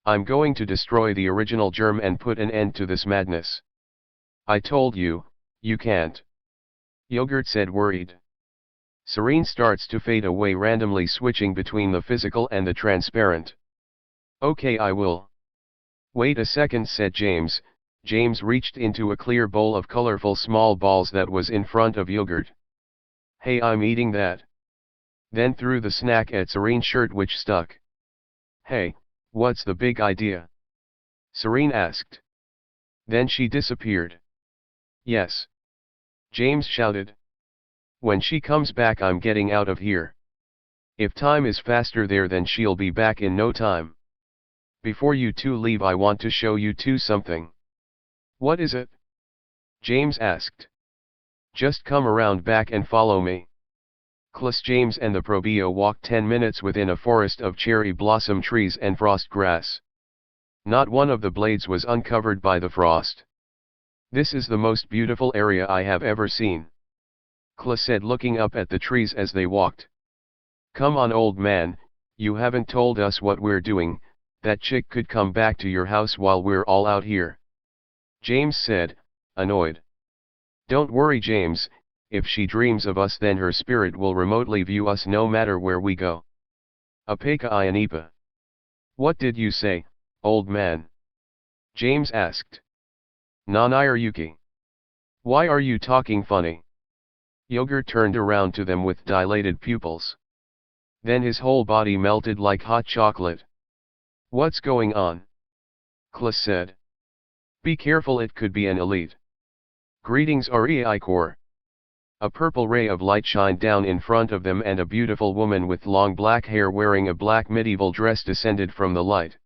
I'm going to destroy the original germ and put an end to this madness. I told you, you can't. Yogurt said, worried. Serene starts to fade away, randomly switching between the physical and the transparent. Okay, I will. Wait a second, said James. James reached into a clear bowl of colorful small balls that was in front of Yogurt. Hey, I'm eating that. Then threw the snack at Serene's shirt, which stuck. Hey, what's the big idea? Serene asked. Then she disappeared. Yes. James shouted. When she comes back, I'm getting out of here. If time is faster there, then she'll be back in no time. Before you two leave, I want to show you two something. What is it? James asked. Just come around back and follow me. Clis James and the Probio walked 10 minutes within a forest of cherry blossom trees and frost grass. Not one of the blades was uncovered by the frost. This is the most beautiful area I have ever seen, Clis said, looking up at the trees as they walked. Come on, old man, you haven't told us what we're doing. That chick could come back to your house while we're all out here, James said, annoyed. Don't worry, James, if she dreams of us then her spirit will remotely view us no matter where we go. Apeka Ianipa. What did you say, old man? James asked. Nanayuki. Why are you talking funny? Yogurt turned around to them with dilated pupils. Then his whole body melted like hot chocolate. What's going on? Clis said. Be careful, it could be an elite. Greetings, Reikor. A purple ray of light shined down in front of them and a beautiful woman with long black hair wearing a black medieval dress descended from the light.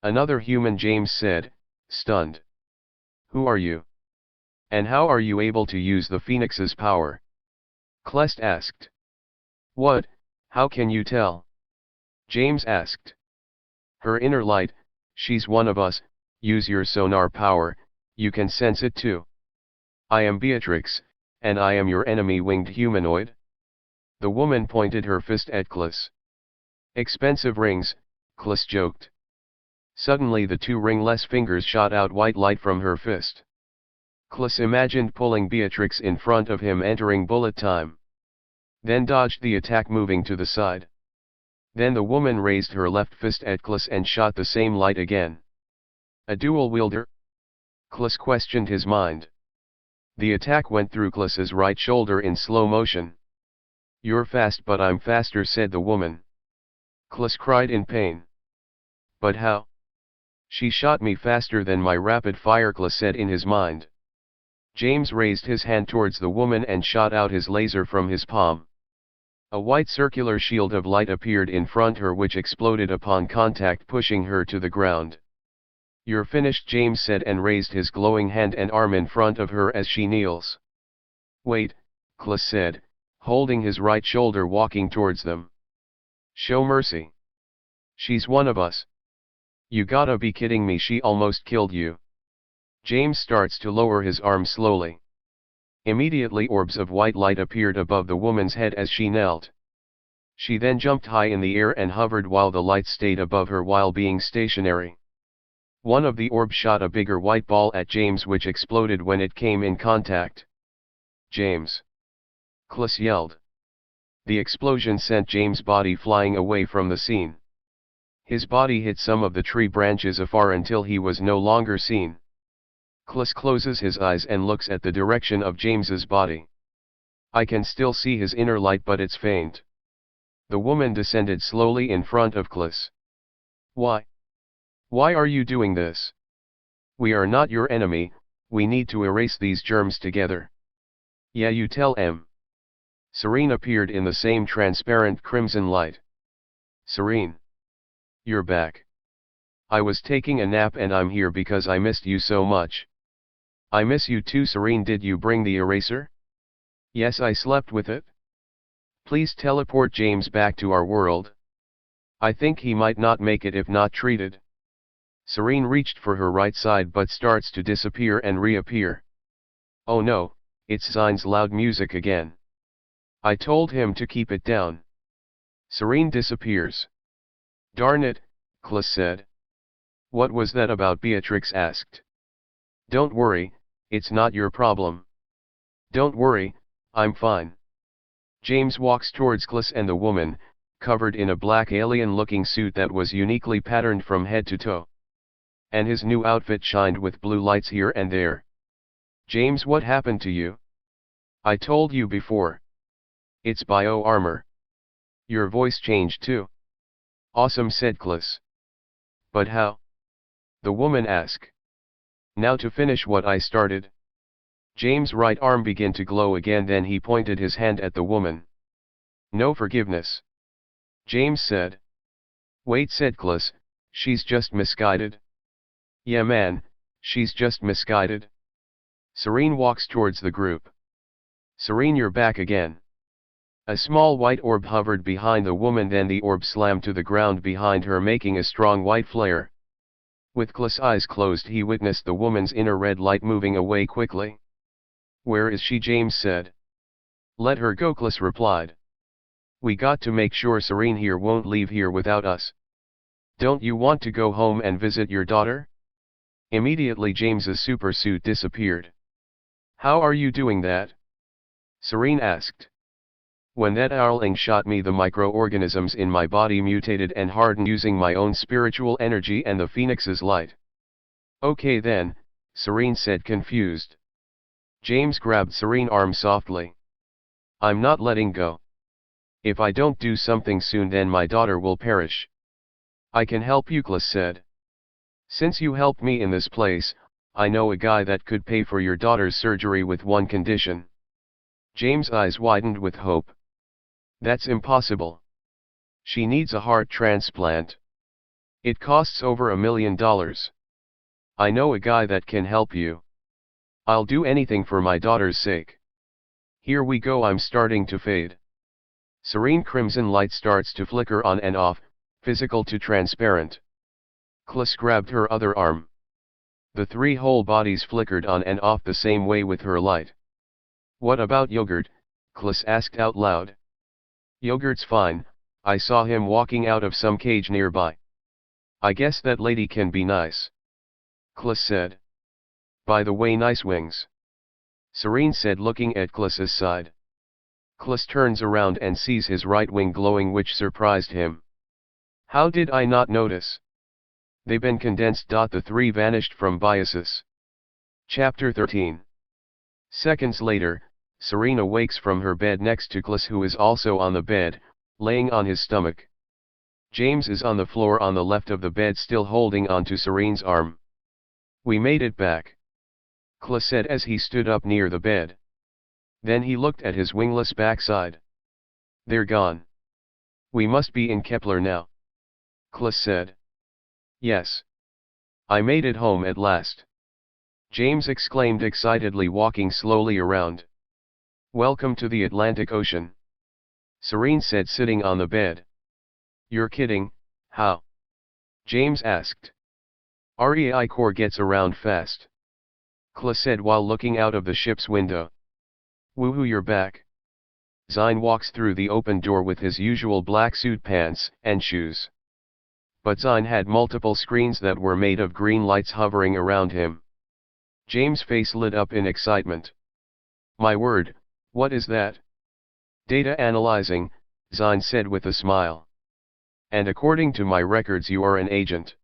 Another human, James said, stunned. Who are you? And how are you able to use the Phoenix's power? Clest asked. What, how can you tell? James asked. Her inner light, she's one of us, use your sonar power, you can sense it too. I am Beatrix, and I am your enemy, winged humanoid. The woman pointed her fist at Clis. Expensive rings, Clis joked. Suddenly the two ringless fingers shot out white light from her fist. Clis imagined pulling Beatrix in front of him, entering bullet time. Then dodged the attack, moving to the side. Then the woman raised her left fist at Clis and shot the same light again. A dual wielder? Clis questioned his mind. The attack went through Clis's right shoulder in slow motion. You're fast, but I'm faster, said the woman. Clis cried in pain. But how? She shot me faster than my rapid fire, Clis said in his mind. James raised his hand towards the woman and shot out his laser from his palm. A white circular shield of light appeared in front of her, which exploded upon contact, pushing her to the ground. You're finished, James said, and raised his glowing hand and arm in front of her as she kneels. Wait, Clis said, holding his right shoulder, walking towards them. Show mercy. She's one of us. You gotta be kidding me, she almost killed you. James starts to lower his arm slowly. Immediately orbs of white light appeared above the woman's head as she knelt. She then jumped high in the air and hovered while the light stayed above her while being stationary. One of the orbs shot a bigger white ball at James, which exploded when it came in contact. James! Clis yelled. The explosion sent James' body flying away from the scene. His body hit some of the tree branches afar until he was no longer seen. Clis closes his eyes and looks at the direction of James's body. I can still see his inner light, but it's faint. The woman descended slowly in front of Clis. Why? Why are you doing this? We are not your enemy, we need to erase these germs together. Yeah, you tell em. Serene appeared in the same transparent crimson light. Serene. You're back. I was taking a nap and I'm here because I missed you so much. I miss you too, Serene. Did you bring the eraser? Yes, I slept with it. Please teleport James back to our world. I think he might not make it if not treated. Serene reached for her right side but starts to disappear and reappear. Oh no, it's Zine's loud music again. I told him to keep it down. Serene disappears. Darn it, Clis said. What was that about? Beatrix asked. Don't worry, it's not your problem. Don't worry, I'm fine. James walks towards Clis and the woman, covered in a black alien-looking suit that was uniquely patterned from head to toe. And his new outfit shined with blue lights here and there. James, what happened to you? I told you before. It's bio armor. Your voice changed too. Awesome, said Clis. But how? The woman asked. Now to finish what I started. James' right arm began to glow again, then he pointed his hand at the woman. No forgiveness. James said. Wait, said Clis, she's just misguided. Yeah man, she's just misguided. Serene walks towards the group. Serene, you're back again. A small white orb hovered behind the woman, then the orb slammed to the ground behind her, making a strong white flare. With Klis' eyes closed, he witnessed the woman's inner red light moving away quickly. Where is she? James said. Let her go, Klis replied. We got to make sure Serene here won't leave here without us. Don't you want to go home and visit your daughter? Immediately James's supersuit disappeared. How are you doing that? Serene asked. When that owling shot me, the microorganisms in my body mutated and hardened using my own spiritual energy and the Phoenix's light. Okay then, Serene said, confused. James grabbed Serene's arm softly. I'm not letting go. If I don't do something soon, then my daughter will perish. I can help you, Klis said. Since you helped me in this place, I know a guy that could pay for your daughter's surgery with one condition. James' eyes widened with hope. That's impossible. She needs a heart transplant. It costs over $1 million. I know a guy that can help you. I'll do anything for my daughter's sake. Here we go. I'm starting to fade. Serene crimson light starts to flicker on and off, physical to transparent. Klis grabbed her other arm. The three whole bodies flickered on and off the same way with her light. What about Yogurt? Klis asked out loud. Yogurt's fine, I saw him walking out of some cage nearby. I guess that lady can be nice. Klis said. By the way, nice wings. Serene said, looking at Klis's side. Klis turns around and sees his right wing glowing, which surprised him. How did I not notice? They've been condensed. The three vanished from Biosis. Chapter 13. Seconds later, Serene awakes from her bed next to Klis, who is also on the bed, laying on his stomach. James is on the floor on the left of the bed, still holding on to Serene's arm. We made it back, Klis said as he stood up near the bed. Then he looked at his wingless backside. They're gone. We must be in Kepler now, Klis said. Yes. I made it home at last, James exclaimed excitedly, walking slowly around. Welcome to the Atlantic Ocean, Serene said, sitting on the bed. You're kidding, how? James asked. Reigun gets around fast, Klis said while looking out of the ship's window. Woohoo, you're back. Zine walks through the open door with his usual black suit, pants, and shoes. But Zine had multiple screens that were made of green lights hovering around him. James' face lit up in excitement. My word, what is that? Data analyzing, Zine said with a smile. And according to my records, you are an agent.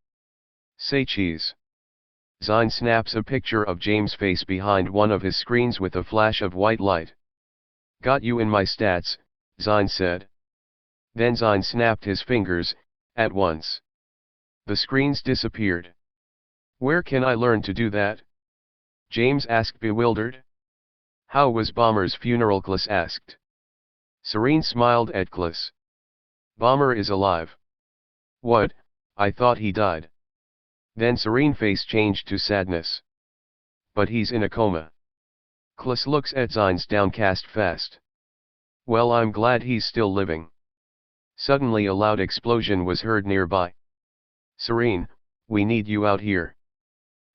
Say cheese. Zine snaps a picture of James' face behind one of his screens with a flash of white light. Got you in my stats, Zine said. Then Zine snapped his fingers, at once. The screens disappeared. Where can I learn to do that? James asked, bewildered. How was Bomber's funeral? Klis asked. Serene smiled at Klis. Bomber is alive. What? I thought he died. Then Serene's face changed to sadness. But he's in a coma. Klis looks at Zine's downcast face. Well, I'm glad he's still living. Suddenly a loud explosion was heard nearby. Serene, we need you out here.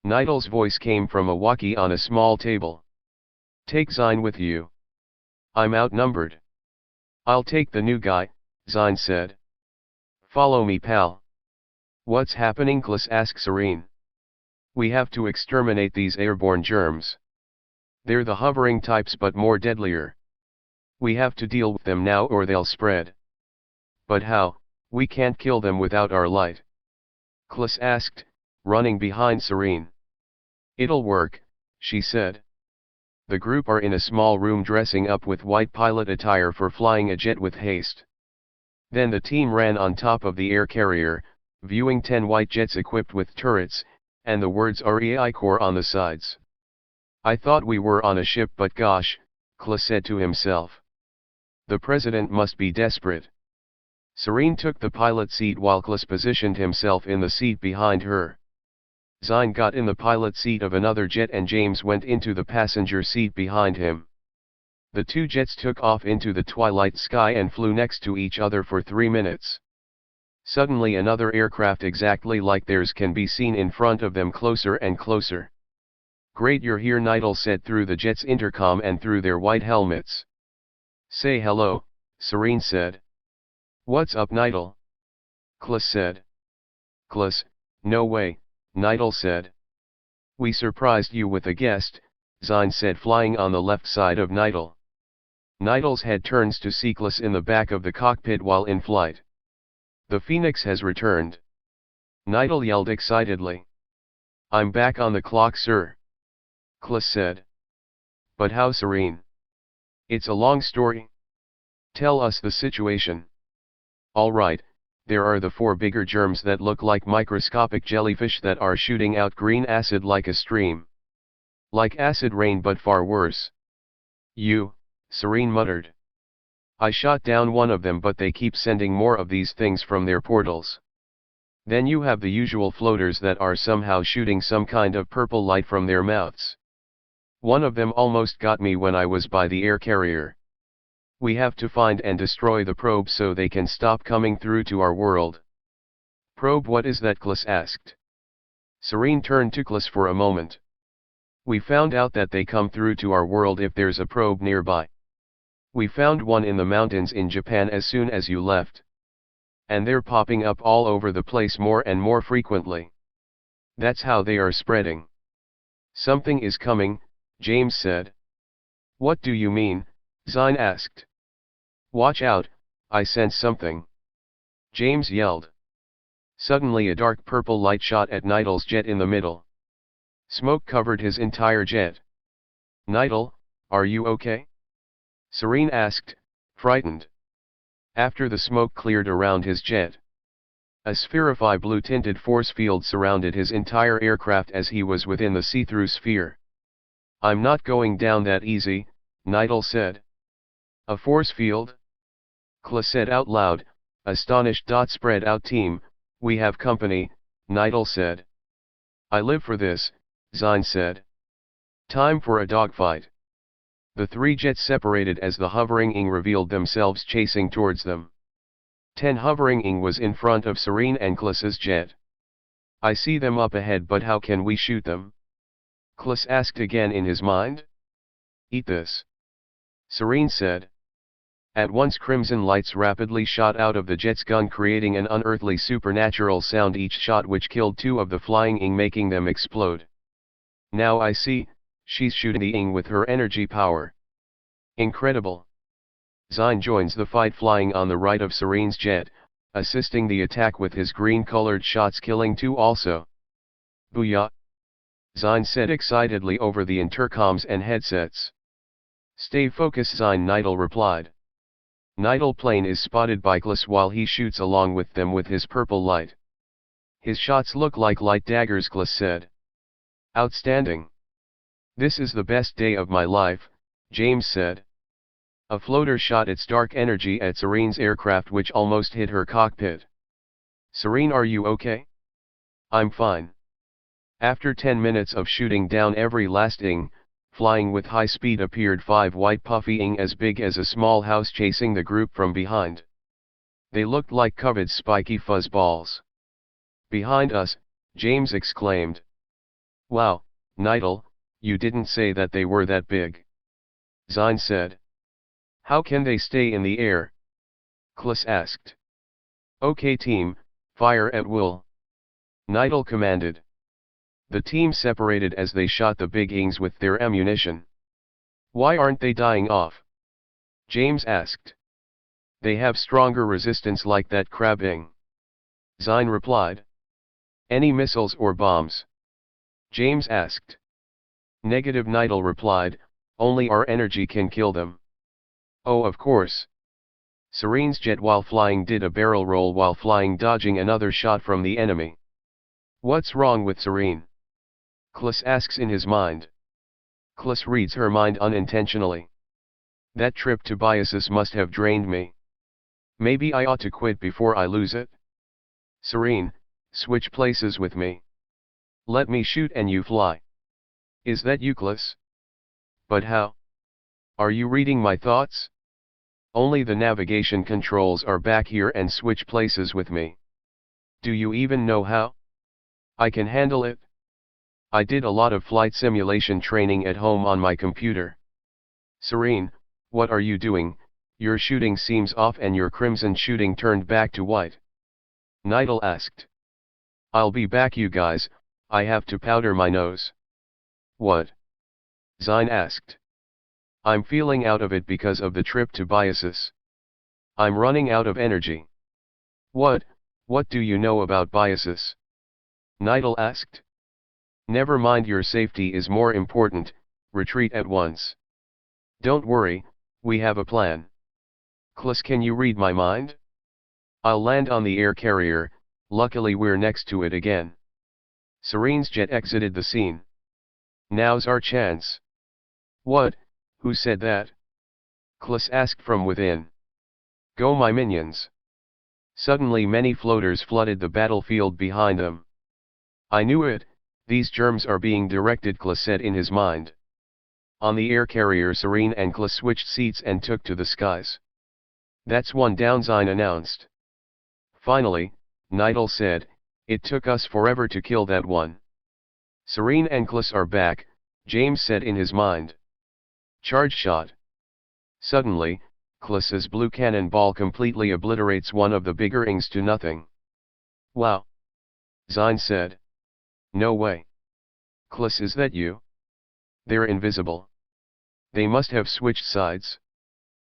Nigel's voice came from a walkie on a small table. Take Zine with you. I'm outnumbered. I'll take the new guy, Zine said. Follow me, pal. What's happening? Klis asked Serene. We have to exterminate these airborne germs. They're the hovering types but more deadlier. We have to deal with them now or they'll spread. But how? We can't kill them without our light, Klis asked, running behind Serene. It'll work, she said. The group are in a small room dressing up with white pilot attire for flying a jet with haste. Then the team ran on top of the air carrier, viewing 10 white jets equipped with turrets, and the words Reigun on the sides. I thought we were on a ship, but gosh, Klis said to himself. The president must be desperate. Serene took the pilot seat while Klis positioned himself in the seat behind her. Zine got in the pilot seat of another jet and James went into the passenger seat behind him. The two jets took off into the twilight sky and flew next to each other for 3 minutes. Suddenly another aircraft exactly like theirs can be seen in front of them, closer and closer. "Great, you're here," Nidal said through the jet's intercom and through their white helmets. "Say hello," Serene said. "What's up, Nidal?" Klus said. "Klus, no way," Nidal said. "We surprised you with a guest," Zine said, flying on the left side of Nidal. Nidal's head turns to see Klus in the back of the cockpit while in flight. "The Phoenix has returned," Nidal yelled excitedly. "I'm back on the clock, sir," Klus said. "But how, Serene? It's a long story. Tell us the situation." "All right, there are the 4 bigger germs that look like microscopic jellyfish that are shooting out green acid like a stream. Like acid rain, but far worse." Serene muttered. "I shot down one of them, but they keep sending more of these things from their portals. Then you have the usual floaters that are somehow shooting some kind of purple light from their mouths. One of them almost got me when I was by the air carrier. We have to find and destroy the probe so they can stop coming through to our world." "Probe, what is that?" Klus asked. Serene turned to Klus for a moment. "We found out that they come through to our world if there's a probe nearby. We found one in the mountains in Japan as soon as you left. And they're popping up all over the place more and more frequently. That's how they are spreading." "Something is coming," James said. "What do you mean?" Zine asked. "Watch out, I sense something," James yelled. Suddenly a dark purple light shot at Nidal's jet in the middle. Smoke covered his entire jet. "Nidal, are you okay?" Serene asked, frightened. After the smoke cleared around his jet, a spherify blue-tinted force field surrounded his entire aircraft as he was within the see-through sphere. "I'm not going down that easy," Nidal said. "A force field?" Klus said out loud, astonished. "Spread out, team, we have company," Nidal said. "I live for this," Zine said. "Time for a dogfight." The 3 jets separated as the hovering ing revealed themselves chasing towards them. 10 hovering ing was in front of Serene and Klus's jet. "I see them up ahead, but how can we shoot them?" Klus asked again in his mind. "Eat this," Serene said. At once crimson lights rapidly shot out of the jet's gun, creating an unearthly supernatural sound each shot, which killed 2 of the flying ing, making them explode. "Now I see, she's shooting the ing with her energy power. Incredible." Zine joins the fight, flying on the right of Serene's jet, assisting the attack with his green-colored shots, killing 2 also. "Booyah!" Zine said excitedly over the intercoms and headsets. "Stay focused, Zine," Nidal replied. Nidal plane is spotted by Klus while he shoots along with them with his purple light. "His shots look like light daggers," Klus said. "Outstanding. This is the best day of my life," James said. A floater shot its dark energy at Serene's aircraft, which almost hit her cockpit. "Serene, are you okay?" "I'm fine." After 10 minutes of shooting down every last ing, flying with high speed, appeared 5 white puffy ing as big as a small house chasing the group from behind. They looked like coveted spiky fuzz balls. "Behind us," James exclaimed. "Wow, Nidal, you didn't say that they were that big," Zine said. "How can they stay in the air?" Klus asked. "Okay team, fire at will," Nidal commanded. The team separated as they shot the big ings with their ammunition. "Why aren't they dying off?" James asked. "They have stronger resistance like that crab ing," Zine replied. "Any missiles or bombs?" James asked. "Negative," Nidal replied, "only our energy can kill them." "Oh, of course." Serene's jet while flying did a barrel roll while flying, dodging another shot from the enemy. "What's wrong with Serene?" Klus asks in his mind. Klus reads her mind unintentionally. "That trip to Biosis must have drained me. Maybe I ought to quit before I lose it. Serene, switch places with me. Let me shoot and you fly." "Is that you, Klus?" "But how? Are you reading my thoughts? Only the navigation controls are back here and switch places with me. Do you even know how? I can handle it. I did a lot of flight simulation training at home on my computer. Serene, what are you doing? Your shooting seems off and your crimson shooting turned back to white. Nidal asked. I'll be back you guys, I have to powder my nose. What? Zine asked. I'm feeling out of it because of the trip to Biosis. I'm running out of energy. What do you know about Biosis? Nidal asked. Never mind, your safety is more important, retreat at once. Don't worry, we have a plan. Klus, can you read my mind? I'll land on the air carrier, luckily we're next to it again. Serene's jet exited the scene. Now's our chance. What? Who said that? Klus asked from within. Go my minions. Suddenly many floaters flooded the battlefield behind them. I knew it, these germs are being directed, Klus said in his mind. On the air carrier Serene and Klus switched seats and took to the skies. That's one down, Zine announced. Finally, Nidal said, it took us forever to kill that one. Serene and Klus are back, James said in his mind. Charge shot. Suddenly, Klus's blue cannonball completely obliterates one of the bigger ings to nothing. Wow! Zine said. No way. Klus, is that you? They're invisible. They must have switched sides.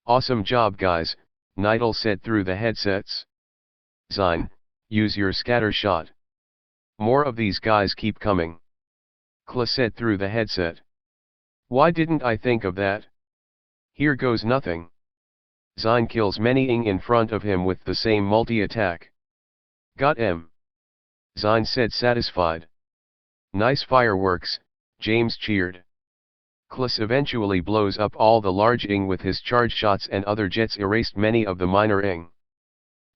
Awesome job guys, Nidal said through the headsets. Zine, use your scatter shot. More of these guys keep coming. Klus said through the headset. Why didn't I think of that? Here goes nothing. Zine kills many ing in front of him with the same multi-attack. Got him. Zine said satisfied. Nice fireworks, James cheered. Klus eventually blows up all the large ing with his charge shots and other jets erased many of the minor ing.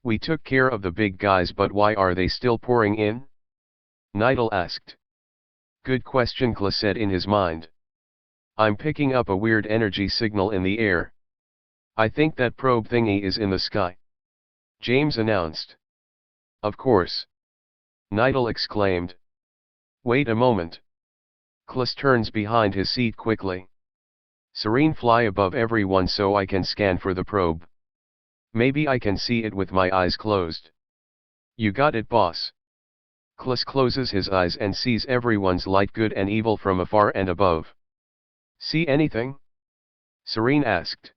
We took care of the big guys, but why are they still pouring in? Nidal asked. Good question, Klus said in his mind. I'm picking up a weird energy signal in the air. I think that probe thingy is in the sky. James announced. Of course. Nidal exclaimed. Wait a moment. Klus turns behind his seat quickly. Serene, fly above everyone so I can scan for the probe. Maybe I can see it with my eyes closed. You got it, boss. Klus closes his eyes and sees everyone's light, good and evil, from afar and above. See anything? Serene asked.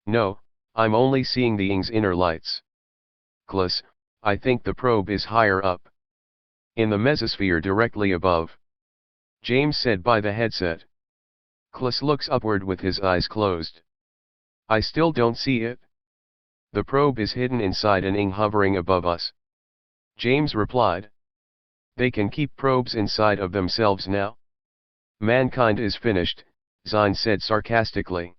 No, I'm only seeing the ing's inner lights. Klus, I think the probe is higher up. In the mesosphere directly above. James said by the headset. Klus looks upward with his eyes closed. I still don't see it. The probe is hidden inside an ing hovering above us. James replied. They can keep probes inside of themselves now. Mankind is finished, Zine said sarcastically.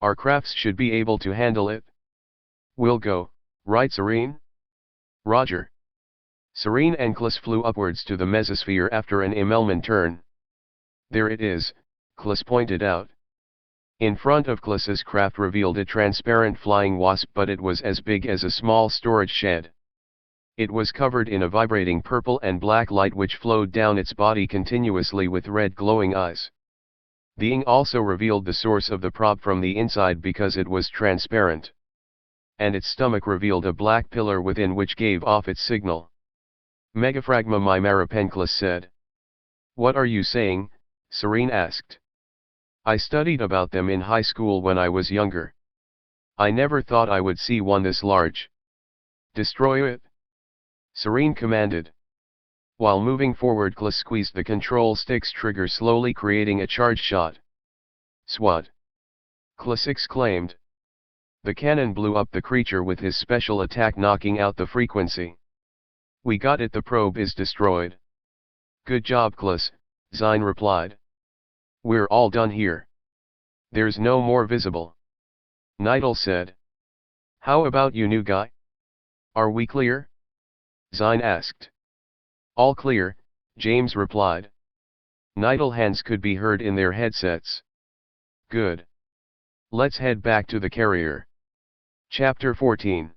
Our crafts should be able to handle it. We'll go, right Serene? Roger. Serene and Klus flew upwards to the mesosphere after an Immelman turn. There it is, Klus pointed out. In front of Klus's craft revealed a transparent flying wasp, but it was as big as a small storage shed. It was covered in a vibrating purple and black light which flowed down its body continuously with red glowing eyes. The ing also revealed the source of the probe from the inside because it was transparent. And its stomach revealed a black pillar within which gave off its signal. Megaphragma Mimarapen, Klus said. What are you saying? Serene asked. I studied about them in high school when I was younger. I never thought I would see one this large. Destroy it? Serene commanded. While moving forward, Klus squeezed the control stick's trigger slowly, creating a charge shot. Swat! Klus exclaimed. The cannon blew up the creature with his special attack, knocking out the frequency. We got it, the probe is destroyed. Good job, Klus, Zine replied. We're all done here. There's no more visible. Nidal said. How about you, new guy? Are we clear? Zine asked. All clear, James replied. Nidal hands could be heard in their headsets. Good. Let's head back to the carrier. Chapter 14.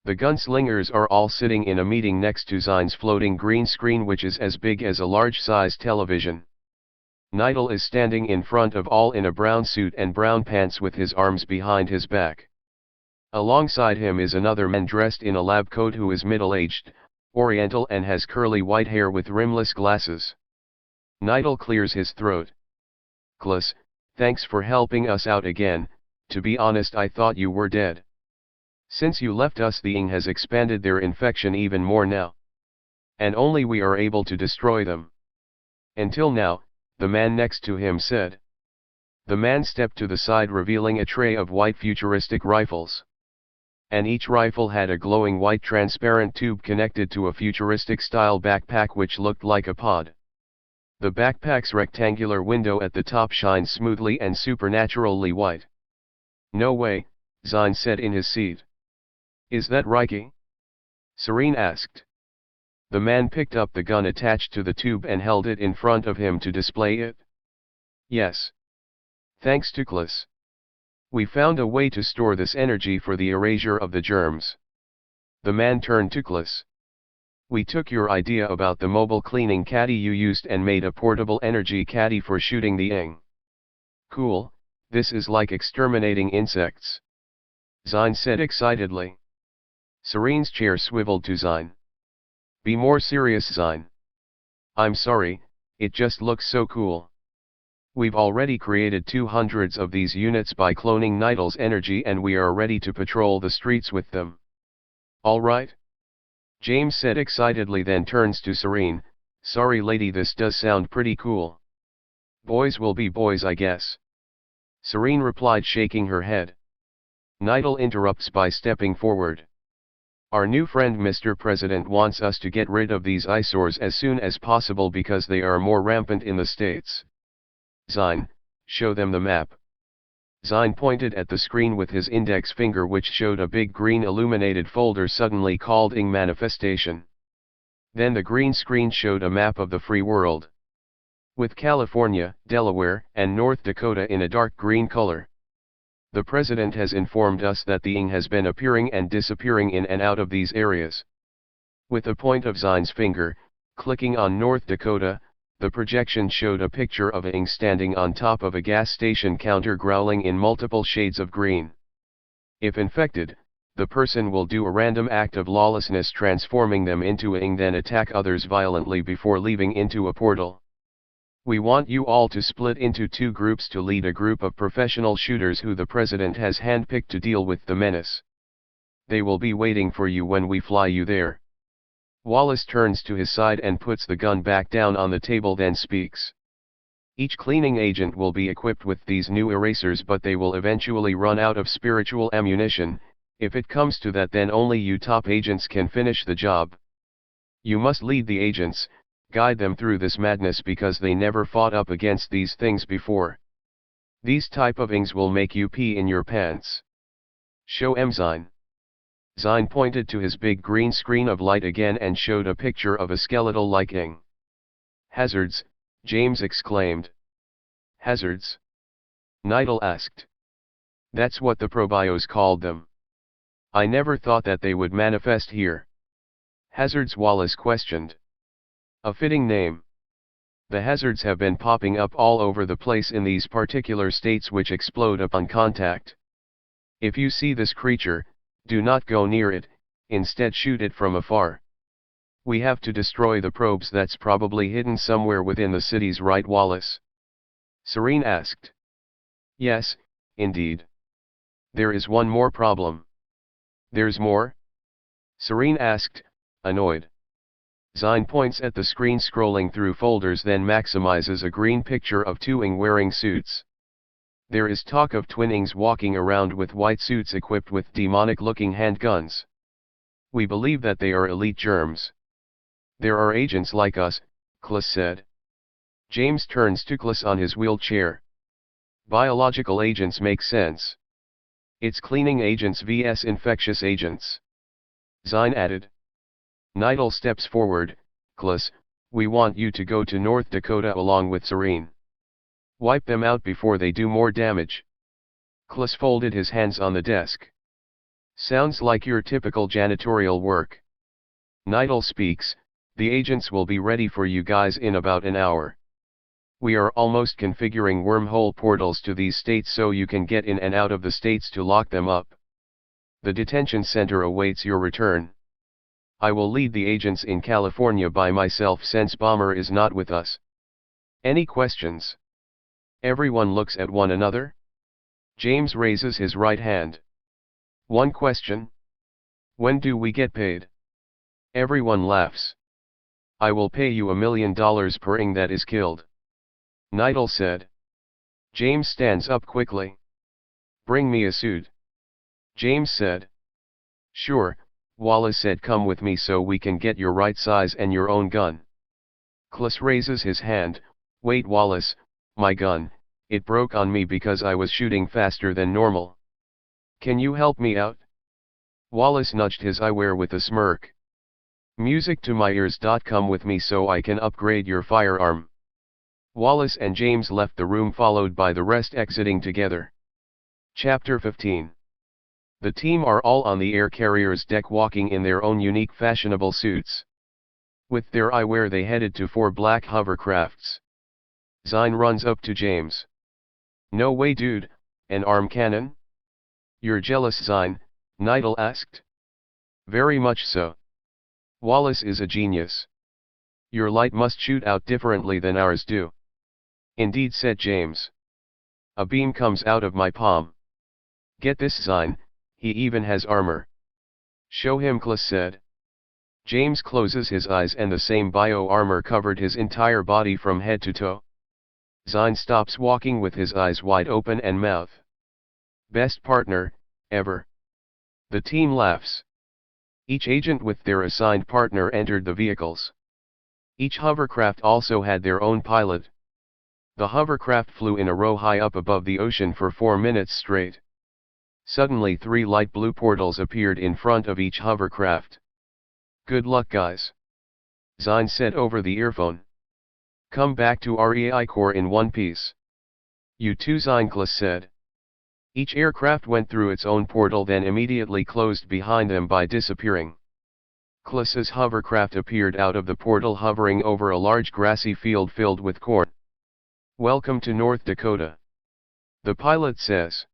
The gunslingers are all sitting in a meeting next to Zine's floating green screen, which is as big as a large-size television. Nigel is standing in front of all in a brown suit and brown pants with his arms behind his back. Alongside him is another man dressed in a lab coat who is middle-aged, oriental and has curly white hair with rimless glasses. Nigel clears his throat. "Klaus, thanks for helping us out again. To be honest, I thought you were dead. Since you left us, the Ing has expanded their infection even more now. And only we are able to destroy them. Until now," the man next to him said. The man stepped to the side, revealing a tray of white futuristic rifles. And each rifle had a glowing white transparent tube connected to a futuristic style backpack which looked like a pod. The backpack's rectangular window at the top shines smoothly and supernaturally white. "No way," Zine said in his seat. "Is that Reigun?" Serene asked. The man picked up the gun attached to the tube and held it in front of him to display it. "Yes. Thanks to Klaus. We found a way to store this energy for the erasure of the germs." The man turned to Klaus. "We took your idea about the mobile cleaning caddy you used and made a portable energy caddy for shooting the Ing. Cool, this is like exterminating insects," Zine said excitedly. Serene's chair swiveled to Zine. "Be more serious, Zine. I'm sorry, it just looks so cool. We've already created 200 of these units by cloning Nigel's energy and we are ready to patrol the streets with them." "All right," James said excitedly, then turns to Serene. "Sorry lady, this does sound pretty cool. Boys will be boys, I guess." Serene replied, shaking her head. Nigel interrupts by stepping forward. "Our new friend Mr. President wants us to get rid of these eyesores as soon as possible because they are more rampant in the States. Zine, show them the map." Zine pointed at the screen with his index finger, which showed a big green illuminated folder suddenly called Ing Manifestation. Then the green screen showed a map of the free world, with California, Delaware, and North Dakota in a dark green color. "The President has informed us that the Ing has been appearing and disappearing in and out of these areas." With a point of Zine's finger, clicking on North Dakota, the projection showed a picture of a Ing standing on top of a gas station counter growling in multiple shades of green. If infected, the person will do a random act of lawlessness, transforming them into a Ing, then attack others violently before leaving into a portal. "We want you all to split into 2 groups to lead a group of professional shooters who the President has handpicked to deal with the menace. They will be waiting for you when we fly you there." Wallace turns to his side and puts the gun back down on the table, then speaks. "Each cleaning agent will be equipped with these new erasers, but they will eventually run out of spiritual ammunition. If it comes to that, then only you top agents can finish the job. You must lead the agents, guide them through this madness because they never fought up against these things before. These type of Ings will make you pee in your pants. Show 'em, Zine." Zine pointed to his big green screen of light again and showed a picture of a skeletal-like Ing. "Hazards," James exclaimed. "Hazards?" Nigel asked. "That's what the probios called them. I never thought that they would manifest here." "Hazards?" Wallace questioned. "A fitting name. The hazards have been popping up all over the place in these particular states, which explode upon contact. If you see this creature, do not go near it, instead shoot it from afar. We have to destroy the probes that's probably hidden somewhere within the cities, right, Wallace?" Serene asked. "Yes, indeed. There is one more problem." "There's more?" Serene asked, annoyed. Zine points at the screen scrolling through folders, then maximizes a green picture of 2 Ing wearing suits. "There is talk of twin Ings walking around with white suits equipped with demonic-looking handguns. We believe that they are elite germs. There are agents like us," Klaus said. James turns to Klaus on his wheelchair. "Biological agents make sense. It's cleaning agents vs infectious agents," Zine added. Nigel steps forward. "Klaus, we want you to go to North Dakota along with Serene. Wipe them out before they do more damage. Klus folded his hands on the desk. Sounds like your typical janitorial work. Nidal speaks, the agents will be ready for you guys in about an hour. We are almost configuring wormhole portals to these states so you can get in and out of the states to lock them up. The detention center awaits your return. I will lead the agents in California by myself since Bomber is not with us. Any questions? Everyone looks at one another. James raises his right hand. One question. When do we get paid? Everyone laughs. I will pay you $1 million per ing that is killed. Nidal said. James stands up quickly. Bring me a suit. James said. Sure, Wallace said come with me so we can get your right size and your own gun. Klus raises his hand, wait Wallace, my gun, it broke on me because I was shooting faster than normal. Can you help me out? Wallace nudged his eyewear with a smirk. Music to my ears. Come with me so I can upgrade your firearm. Wallace and James left the room followed by the rest exiting together. Chapter 15. The team are all on the air carrier's deck walking in their own unique fashionable suits. With their eyewear they headed to 4 black hovercrafts. Zine runs up to James. No way dude, an arm cannon? You're jealous Zine, Nidal asked. Very much so. Wallace is a genius. Your light must shoot out differently than ours do. Indeed said James. A beam comes out of my palm. Get this Zine, he even has armor. Show him Klus said. James closes his eyes and the same bio-armor covered his entire body from head to toe. Zine stops walking with his eyes wide open and mouth. Best partner, ever. The team laughs. Each agent with their assigned partner entered the vehicles. Each hovercraft also had their own pilot. The hovercraft flew in a row high up above the ocean for 4 minutes straight. Suddenly 3 light blue portals appeared in front of each hovercraft. Good luck guys. Zine said over the earphone. Come back to REI core in one piece. You too Zine Klus said. Each aircraft went through its own portal then immediately closed behind them by disappearing. Klus's hovercraft appeared out of the portal hovering over a large grassy field filled with corn. Welcome to North Dakota. The pilot says.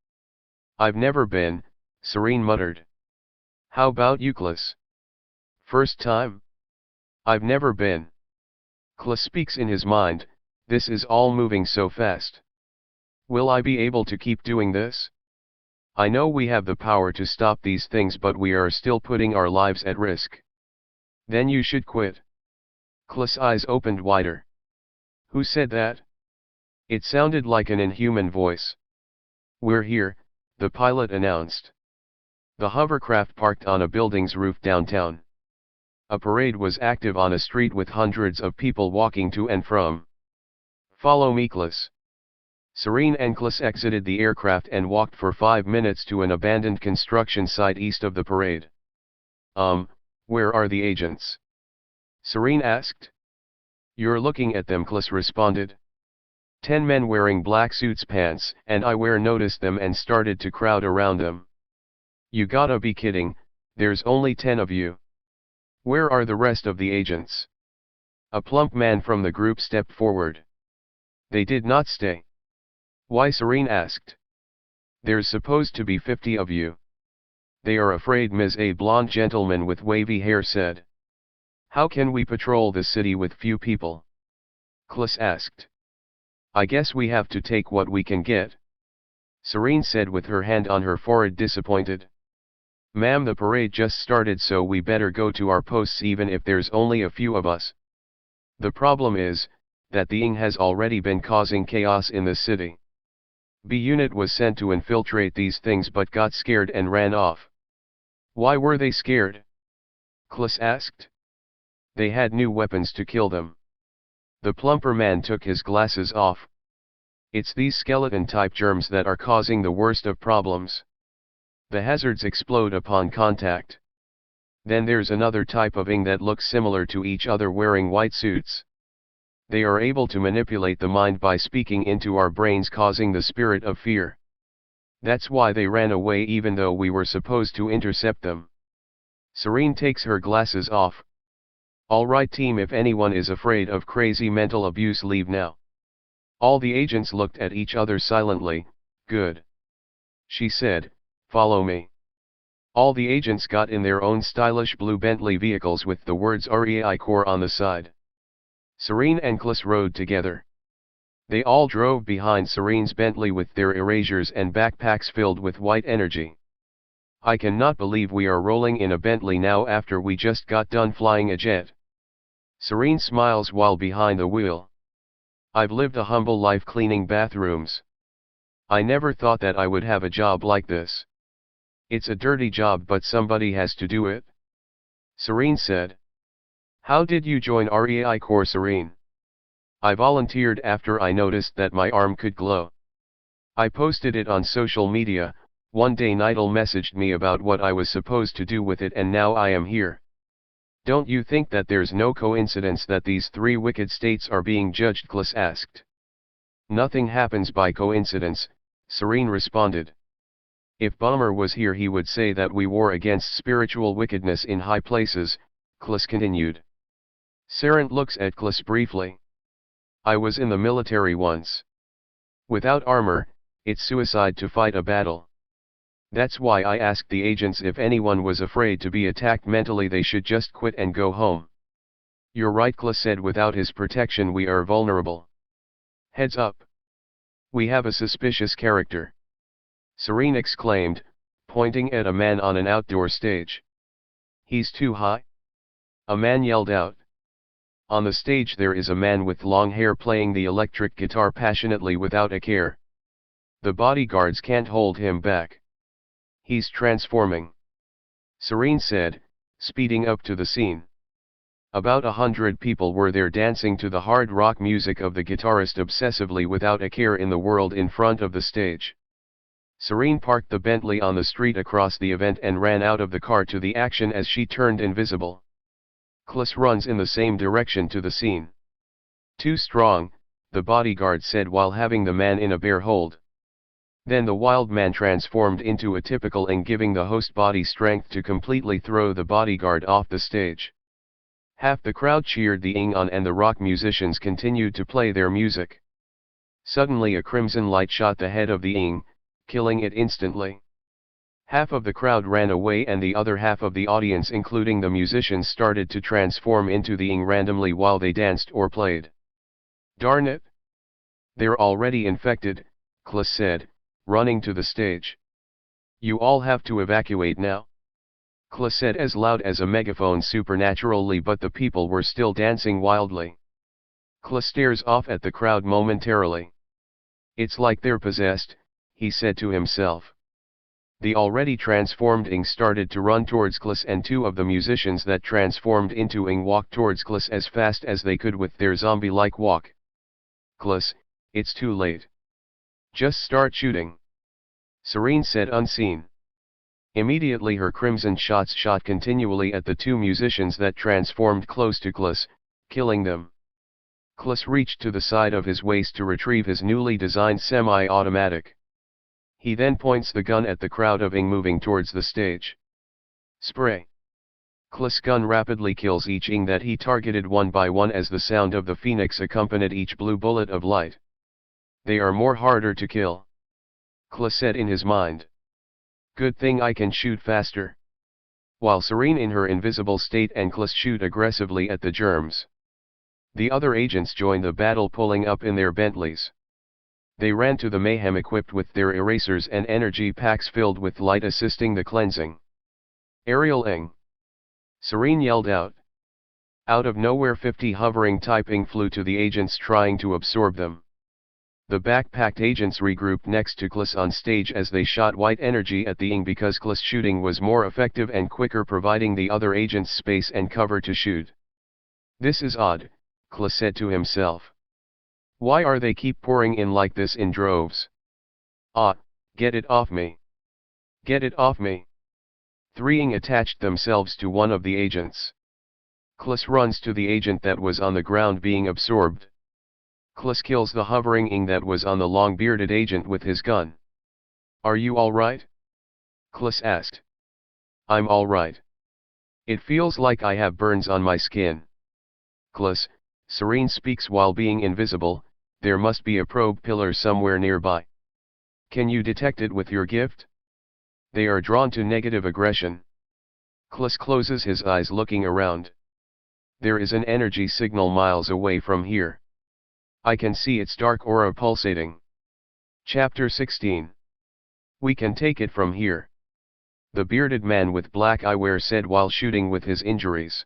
I've never been, Serene muttered. How about you Klus? First time? I've never been. Klus speaks in his mind, this is all moving so fast. Will I be able to keep doing this? I know we have the power to stop these things but we are still putting our lives at risk. Then you should quit. Klus's eyes opened wider. Who said that? It sounded like an inhuman voice. We're here, the pilot announced. The hovercraft parked on a building's roof downtown. A parade was active on a street with hundreds of people walking to and from. Follow me Klus. Serene and Klus exited the aircraft and walked for 5 minutes to an abandoned construction site east of the parade. Where are the agents? Serene asked. You're looking at them Klus responded. 10 men wearing black suits pants and eyewear noticed them and started to crowd around them. You gotta be kidding, there's only 10 of you. Where are the rest of the agents? A plump man from the group stepped forward. They did not stay. Why Serene asked. There's supposed to be 50 of you. They are afraid Ms. A blonde gentleman with wavy hair said. How can we patrol the city with few people? Klus asked. I guess we have to take what we can get. Serene said with her hand on her forehead disappointed. Ma'am the parade just started so we better go to our posts even if there's only a few of us. The problem is, that the ING has already been causing chaos in the city. B unit was sent to infiltrate these things but got scared and ran off. Why were they scared? Klus asked. They had new weapons to kill them. The plumper man took his glasses off. It's these skeleton-type germs that are causing the worst of problems. The hazards explode upon contact. Then there's another type of ING that looks similar to each other wearing white suits. They are able to manipulate the mind by speaking into our brains causing the spirit of fear. That's why they ran away even though we were supposed to intercept them. Serene takes her glasses off. Alright team, if anyone is afraid of crazy mental abuse, leave now. All the agents looked at each other silently. Good. She said, follow me. All the agents got in their own stylish blue Bentley vehicles with the words REI Corps on the side. Serene and Clis rode together. They all drove behind Serene's Bentley with their erasures and backpacks filled with white energy. I cannot believe we are rolling in a Bentley now after we just got done flying a jet. Serene smiles while behind the wheel. I've lived a humble life cleaning bathrooms. I never thought that I would have a job like this. It's a dirty job, but somebody has to do it. Serene said. How did you join REI Corps, Serene? I volunteered after I noticed that my arm could glow. I posted it on social media. One day Nigel messaged me about what I was supposed to do with it, and now I am here. Don't you think that there's no coincidence that these three wicked states are being judged? Clis asked. Nothing happens by coincidence, Serene responded. If Bomber was here he would say that we war against spiritual wickedness in high places, Clis continued. Serent looks at Clis briefly. I was in the military once. Without armor, it's suicide to fight a battle. That's why I asked the agents if anyone was afraid to be attacked mentally they should just quit and go home. You're right, Clis said, without his protection we are vulnerable. Heads up. We have a suspicious character. Serene exclaimed, pointing at a man on an outdoor stage. He's too high? A man yelled out. On the stage there is a man with long hair playing the electric guitar passionately without a care. The bodyguards can't hold him back. He's transforming. Serene said, speeding up to the scene. About 100 people were there dancing to the hard rock music of the guitarist obsessively without a care in the world in front of the stage. Serene parked the Bentley on the street across the event and ran out of the car to the action as she turned invisible. Clis runs in the same direction to the scene. Too strong, the bodyguard said while having the man in a bear hold. Then the wild man transformed into a typical Ing, giving the host body strength to completely throw the bodyguard off the stage. Half the crowd cheered the Ing on and the rock musicians continued to play their music. Suddenly a crimson light shot the head of the Ing, killing it instantly. Half of the crowd ran away and the other half of the audience, including the musicians, started to transform into the Ing randomly while they danced or played. Darn it! They're already infected, Clis said, running to the stage. You all have to evacuate now. Clis said as loud as a megaphone supernaturally, but the people were still dancing wildly. Clis stares off at the crowd momentarily. It's like they're possessed, he said to himself. The already transformed Ing started to run towards Clis, and two of the musicians that transformed into Ing walked towards Clis as fast as they could with their zombie-like walk. Clis, it's too late. Just start shooting. Serene said unseen. Immediately her crimson shots shot continually at the two musicians that transformed close to Clis, killing them. Clis reached to the side of his waist to retrieve his newly designed semi-automatic. He then points the gun at the crowd of Ing moving towards the stage. Spray. Clis' gun rapidly kills each Ing that he targeted one by one as the sound of the phoenix accompanied each blue bullet of light. They are more harder to kill. Clis said in his mind. Good thing I can shoot faster. While Serene in her invisible state and Clis shoot aggressively at the germs. The other agents joined the battle, pulling up in their Bentleys. They ran to the mayhem equipped with their erasers and energy packs filled with light assisting the cleansing. Aerial Ing. Serene yelled out. Out of nowhere 50 hovering type Ing flew to the agents trying to absorb them. The backpacked agents regrouped next to Clis on stage as they shot white energy at the Ing because Clis shooting was more effective and quicker, providing the other agents space and cover to shoot. This is odd, Clis said to himself. Why are they keep pouring in like this in droves? Ah, get it off me. Get it off me. 3 Ing attached themselves to one of the agents. Clis runs to the agent that was on the ground being absorbed. Clis kills the hovering Ing that was on the long-bearded agent with his gun. Are you alright? Kliss asked. I'm alright. It feels like I have burns on my skin. Kliss, Serene speaks while being invisible, there must be a probe pillar somewhere nearby. Can you detect it with your gift? They are drawn to negative aggression. Kliss closes his eyes looking around. There is an energy signal miles away from here. I can see its dark aura pulsating. Chapter 16. We can take it from here. The bearded man with black eyewear said while shooting with his injuries.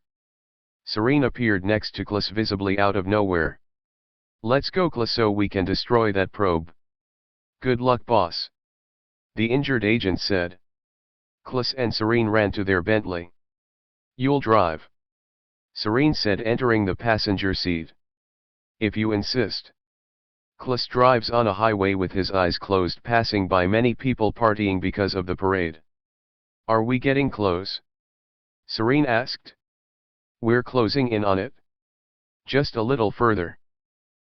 Serene appeared next to Kliss visibly out of nowhere. Let's go Kliss so we can destroy that probe. Good luck boss. The injured agent said. Kliss and Serene ran to their Bentley. You'll drive. Serene said entering the passenger seat. If you insist. Kliss drives on a highway with his eyes closed passing by many people partying because of the parade. Are we getting close? Serene asked. We're closing in on it. Just a little further.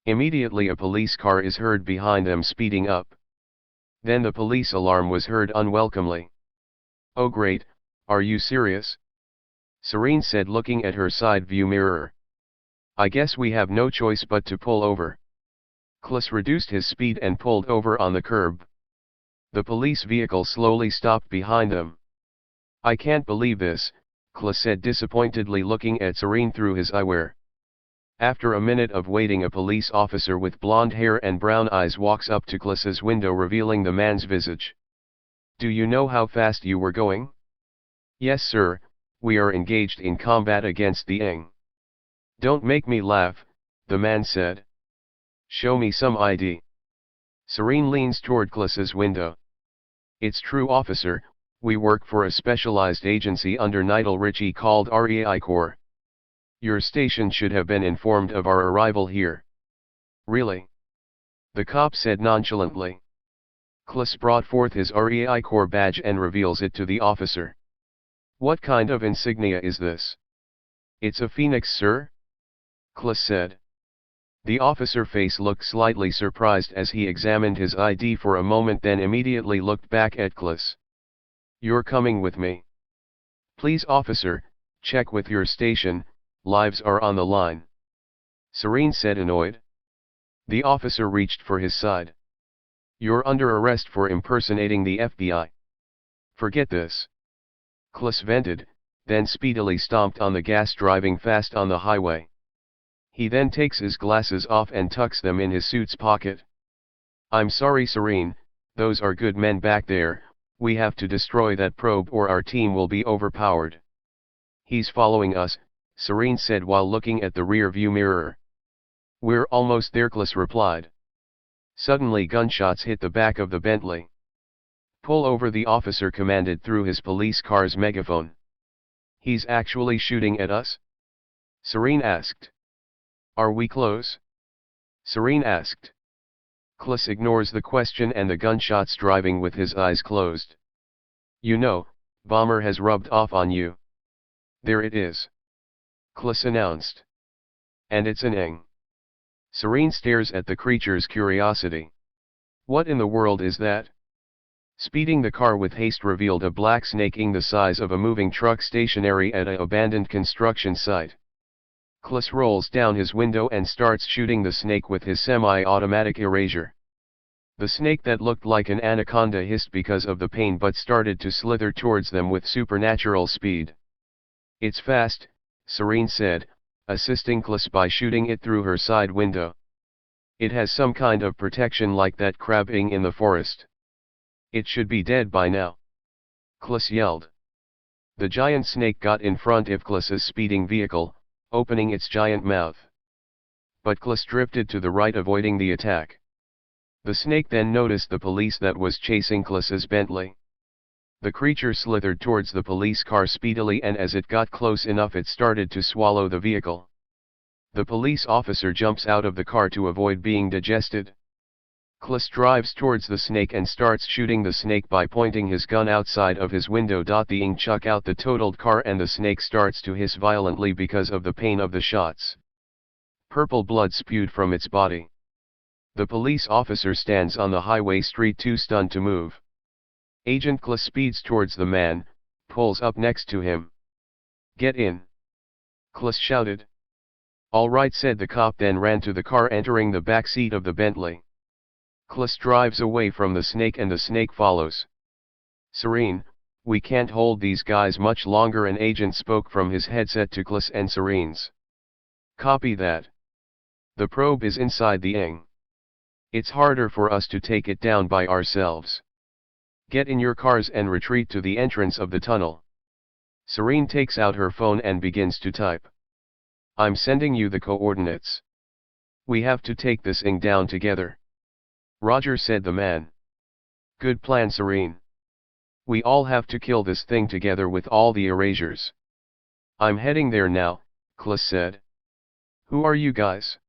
Immediately a police car is heard behind them speeding up. Then the police alarm was heard unwelcomely. Oh great, are you serious? Serene said looking at her side view mirror. I guess we have no choice but to pull over. Kliss reduced his speed and pulled over on the curb. The police vehicle slowly stopped behind them. I can't believe this, Kliss said disappointedly looking at Serene through his eyewear. After a minute of waiting, a police officer with blonde hair and brown eyes walks up to Kliss's window revealing the man's visage. Do you know how fast you were going? Yes sir, we are engaged in combat against the Ing. Don't make me laugh, the man said. Show me some ID. Serene leans toward Kliss's window. It's true officer, we work for a specialized agency under Nigel Ritchie called Reigun. Your station should have been informed of our arrival here. Really? The cop said nonchalantly. Kliss brought forth his Reigun badge and reveals it to the officer. What kind of insignia is this? It's a phoenix sir? Kliss said. The officer's face looked slightly surprised as he examined his ID for a moment then immediately looked back at Kliss. You're coming with me. Please officer, check with your station, lives are on the line. Serene said annoyed. The officer reached for his side. You're under arrest for impersonating the FBI. Forget this. Kliss vented, then speedily stomped on the gas driving fast on the highway. He then takes his glasses off and tucks them in his suit's pocket. I'm sorry Serene, those are good men back there, we have to destroy that probe or our team will be overpowered. He's following us, Serene said while looking at the rear view mirror. We're almost there Kliss replied. Suddenly gunshots hit the back of the Bentley. Pull over the officer commanded through his police car's megaphone. He's actually shooting at us? Serene asked. Are we close? Serene asked. Kliss ignores the question and the gunshots driving with his eyes closed. You know, bomber has rubbed off on you. There it is. Kliss announced. And it's an Ing. Serene stares at the creature's curiosity. What in the world is that? Speeding the car with haste revealed a black snake Ing the size of a moving truck stationary at an abandoned construction site. Kliss rolls down his window and starts shooting the snake with his semi-automatic erasure. The snake that looked like an anaconda hissed because of the pain but started to slither towards them with supernatural speed. It's fast, Serene said, assisting Kliss by shooting it through her side window. It has some kind of protection like that crab Ing in the forest. It should be dead by now. Kliss yelled. The giant snake got in front of Kliss's speeding vehicle, opening its giant mouth. But Kliss drifted to the right avoiding the attack. The snake then noticed the police that was chasing Kliss's Bentley. The creature slithered towards the police car speedily and as it got close enough it started to swallow the vehicle. The police officer jumps out of the car to avoid being digested. Kliss drives towards the snake and starts shooting the snake by pointing his gun outside of his window. The Ing chuck out the totaled car and the snake starts to hiss violently because of the pain of the shots. Purple blood spewed from its body. The police officer stands on the highway street too stunned to move. Agent Klas speeds towards the man, pulls up next to him. "Get in!" Klas shouted. "All right," said the cop, then ran to the car, entering the back seat of the Bentley. Klas drives away from the snake and the snake follows. "Serene, we can't hold these guys much longer," an agent spoke from his headset to Klas and Serene's. "Copy that. The probe is inside the ing. It's harder for us to take it down by ourselves. Get in your cars and retreat to the entrance of the tunnel." Serene takes out her phone and begins to type. "I'm sending you the coordinates. We have to take this ing down together." "Roger," said the man. "Good plan, Serene. We all have to kill this thing together with all the erasures." "I'm heading there now," Klas said. "Who are you guys?"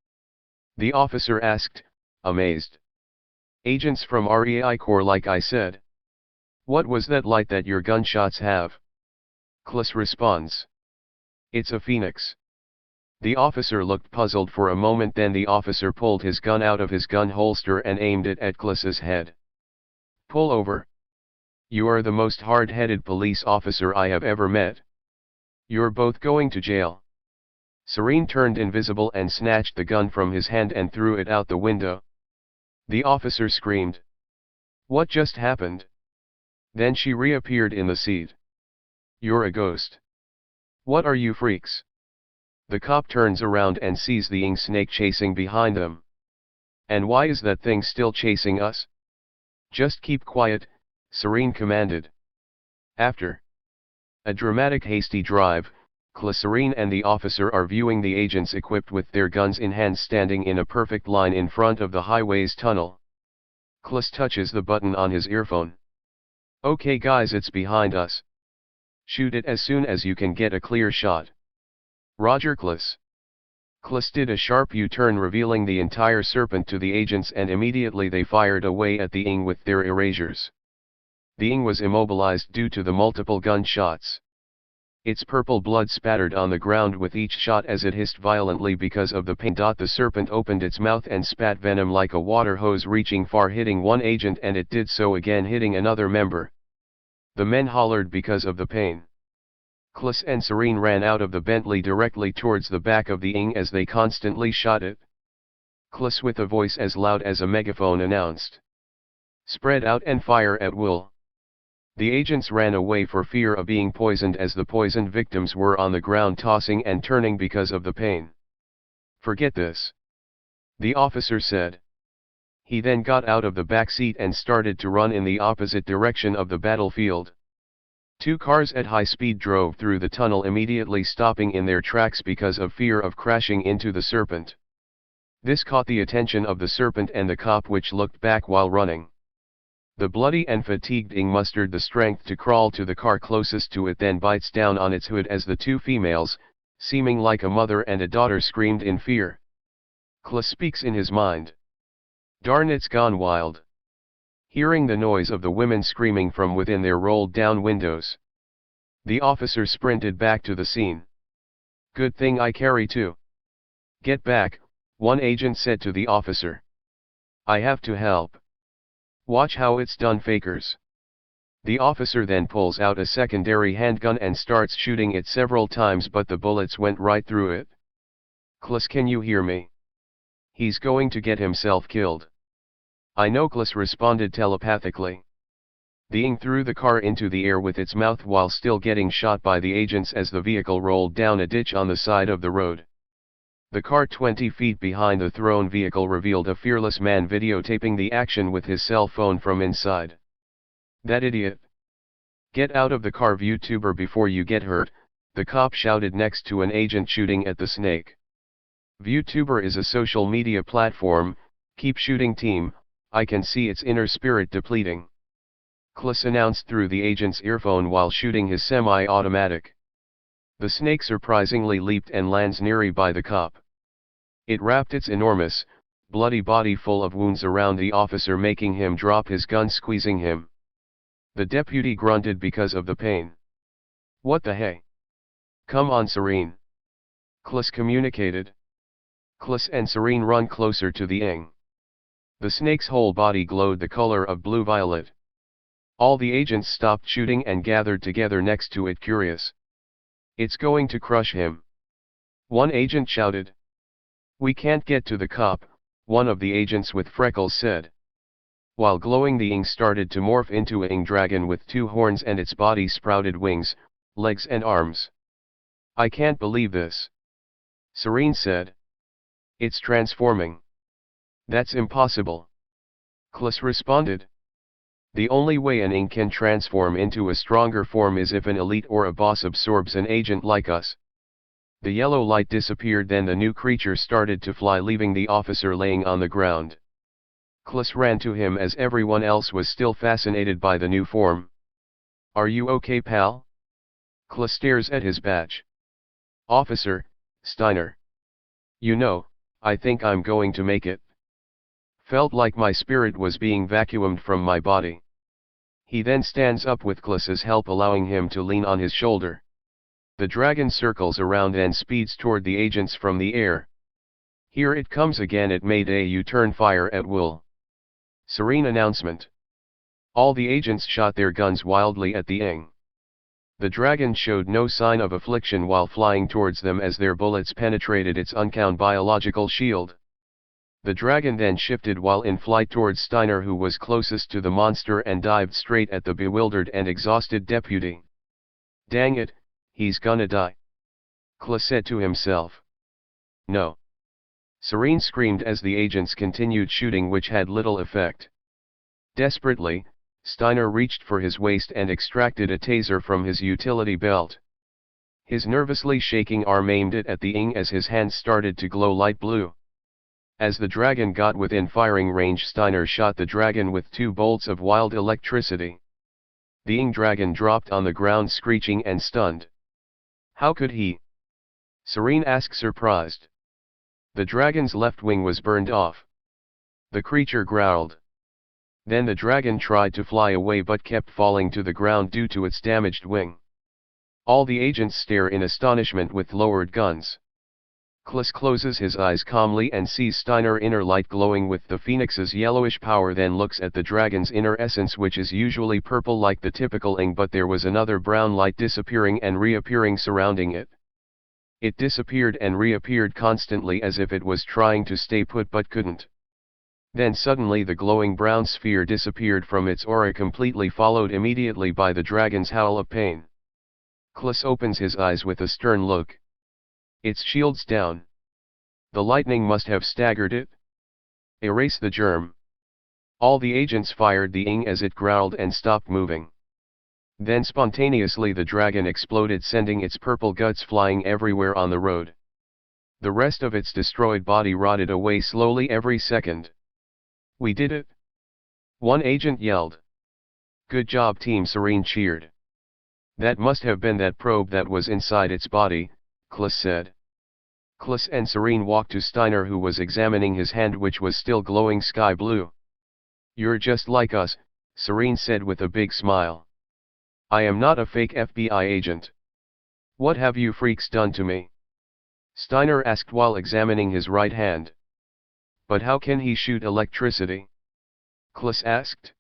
the officer asked, amazed. "Agents from REI Corps, like I said." "What was that light that your gunshots have?" Klas responds. "It's a phoenix." The officer looked puzzled for a moment, then the officer pulled his gun out of his gun holster and aimed it at Klas's head. "Pull over. You are the most hard-headed police officer I have ever met. You're both going to jail." Serene turned invisible and snatched the gun from his hand and threw it out the window. The officer screamed. "What just happened?" Then she reappeared in the seat. "You're a ghost. What are you freaks?" The cop turns around and sees the ing snake chasing behind them. "And why is that thing still chasing us?" "Just keep quiet," Serene commanded. After a dramatic hasty drive, Klas, Serene and the officer are viewing the agents equipped with their guns in hand standing in a perfect line in front of the highway's tunnel. Klas touches the button on his earphone. "Okay guys, it's behind us. Shoot it as soon as you can get a clear shot." "Roger, Klas." Klas did a sharp U-turn, revealing the entire serpent to the agents, and immediately they fired away at the ing with their erasures. The ing was immobilized due to the multiple gunshots. Its purple blood spattered on the ground with each shot as it hissed violently because of the pain. The serpent opened its mouth and spat venom like a water hose, reaching far, hitting one agent, and it did so again, hitting another member. The men hollered because of the pain. Klas and Serene ran out of the Bentley directly towards the back of the ing as they constantly shot it. Klas, with a voice as loud as a megaphone, announced, "Spread out and fire at will." The agents ran away for fear of being poisoned, as the poisoned victims were on the ground tossing and turning because of the pain. "Forget this," the officer said. He then got out of the back seat and started to run in the opposite direction of the battlefield. Two cars at high speed drove through the tunnel, immediately stopping in their tracks because of fear of crashing into the serpent. This caught the attention of the serpent and the cop, which looked back while running. The bloody and fatigued ing mustered the strength to crawl to the car closest to it, then bites down on its hood as the two females, seeming like a mother and a daughter, screamed in fear. Klas speaks in his mind. "Darn, it's gone wild." Hearing the noise of the women screaming from within their rolled down windows, the officer sprinted back to the scene. "Good thing I carry two." "Get back," one agent said to the officer. "I have to help." "Watch how it's done, fakers." The officer then pulls out a secondary handgun and starts shooting it several times, but the bullets went right through it. "Klas, can you hear me? He's going to get himself killed." "I know," Klas responded telepathically. The ing threw the car into the air with its mouth while still getting shot by the agents as the vehicle rolled down a ditch on the side of the road. The car 20 feet behind the thrown vehicle revealed a fearless man videotaping the action with his cell phone from inside. "That idiot! Get out of the car, VTuber, before you get hurt," the cop shouted next to an agent shooting at the snake. "VTuber is a social media platform. Keep shooting, team. I can see its inner spirit depleting," Klas announced through the agent's earphone while shooting his semi-automatic. The snake surprisingly leaped and lands nearly by the cop. It wrapped its enormous, bloody body full of wounds around the officer, making him drop his gun, squeezing him. The deputy grunted because of the pain. "What the hey? Come on, Serene," Klas communicated. Klas and Serene run closer to the ing. The snake's whole body glowed the color of blue-violet. All the agents stopped shooting and gathered together next to it curious. "It's going to crush him," one agent shouted. "We can't get to the cop," one of the agents with freckles said. While glowing, the ing started to morph into a ing dragon with 2 horns and its body sprouted wings, legs and arms. "I can't believe this," Serene said. "It's transforming." "That's impossible," Klus responded. "The only way an ing can transform into a stronger form is if an elite or a boss absorbs an agent like us." The yellow light disappeared, then the new creature started to fly, leaving the officer laying on the ground. Klus ran to him as everyone else was still fascinated by the new form. "Are you okay, pal?" Klus stares at his badge. "Officer Steiner. You know, I think I'm going to make it." Felt like my spirit was being vacuumed from my body. He then stands up with Klus's help, allowing him to lean on his shoulder. The dragon circles around and speeds toward the agents from the air. "Here it comes again, it made a U-turn, fire at will." Serene announcement. All the agents shot their guns wildly at the ing. The dragon showed no sign of affliction while flying towards them as their bullets penetrated its uncounted biological shield. The dragon then shifted while in flight towards Steiner, who was closest to the monster, and dived straight at the bewildered and exhausted deputy. "Dang it, he's gonna die," Klus said to himself. "No!" Serene screamed as the agents continued shooting, which had little effect. Desperately, Steiner reached for his waist and extracted a taser from his utility belt. His nervously shaking arm aimed it at the ing as his hands started to glow light blue. As the dragon got within firing range, Steiner shot the dragon with 2 bolts of wild electricity. The ing dragon dropped on the ground screeching and stunned. "How could he?" Serene asked, surprised. "The dragon's left wing was burned off," the creature growled. Then the dragon tried to fly away but kept falling to the ground due to its damaged wing. All the agents stare in astonishment with lowered guns. Klus closes his eyes calmly and sees Steiner inner light glowing with the phoenix's yellowish power, then looks at the dragon's inner essence, which is usually purple like the typical ing, but there was another brown light disappearing and reappearing surrounding it. It disappeared and reappeared constantly as if it was trying to stay put but couldn't. Then suddenly the glowing brown sphere disappeared from its aura completely, followed immediately by the dragon's howl of pain. Klus opens his eyes with a stern look. "Its shield's down. The lightning must have staggered it. Erase the germ." All the agents fired the ing as it growled and stopped moving. Then spontaneously the dragon exploded, sending its purple guts flying everywhere on the road. The rest of its destroyed body rotted away slowly every second. "We did it!" one agent yelled. "Good job, team," Serene cheered. "That must have been that probe that was inside its body," Klus said. Klus and Serene walked to Steiner, who was examining his hand, which was still glowing sky blue. "You're just like us," Serene said with a big smile. "I am not a fake FBI agent." "What have you freaks done to me?" Steiner asked while examining his right hand. "But how can he shoot electricity?" Klus asked.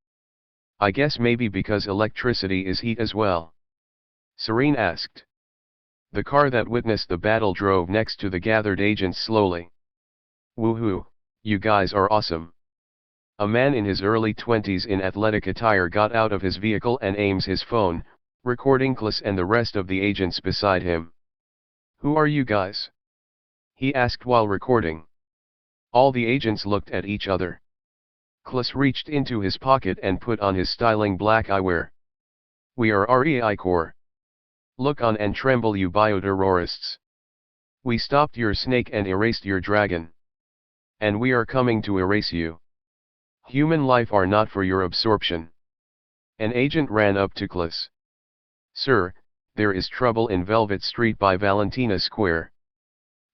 "I guess maybe because electricity is heat as well," Serene asked. The car that witnessed the battle drove next to the gathered agents slowly. "Woohoo, you guys are awesome." A man in his early 20s in athletic attire got out of his vehicle and aims his phone, recording Klus and the rest of the agents beside him. "Who are you guys?" he asked while recording. All the agents looked at each other. Klus reached into his pocket and put on his styling black eyewear. "We are REI Corps. Look on and tremble, you bioterrorists. We stopped your snake and erased your dragon. And we are coming to erase you. Human life are not for your absorption." An agent ran up to Klus. "Sir, there is trouble in Velvet Street by Valentina Square.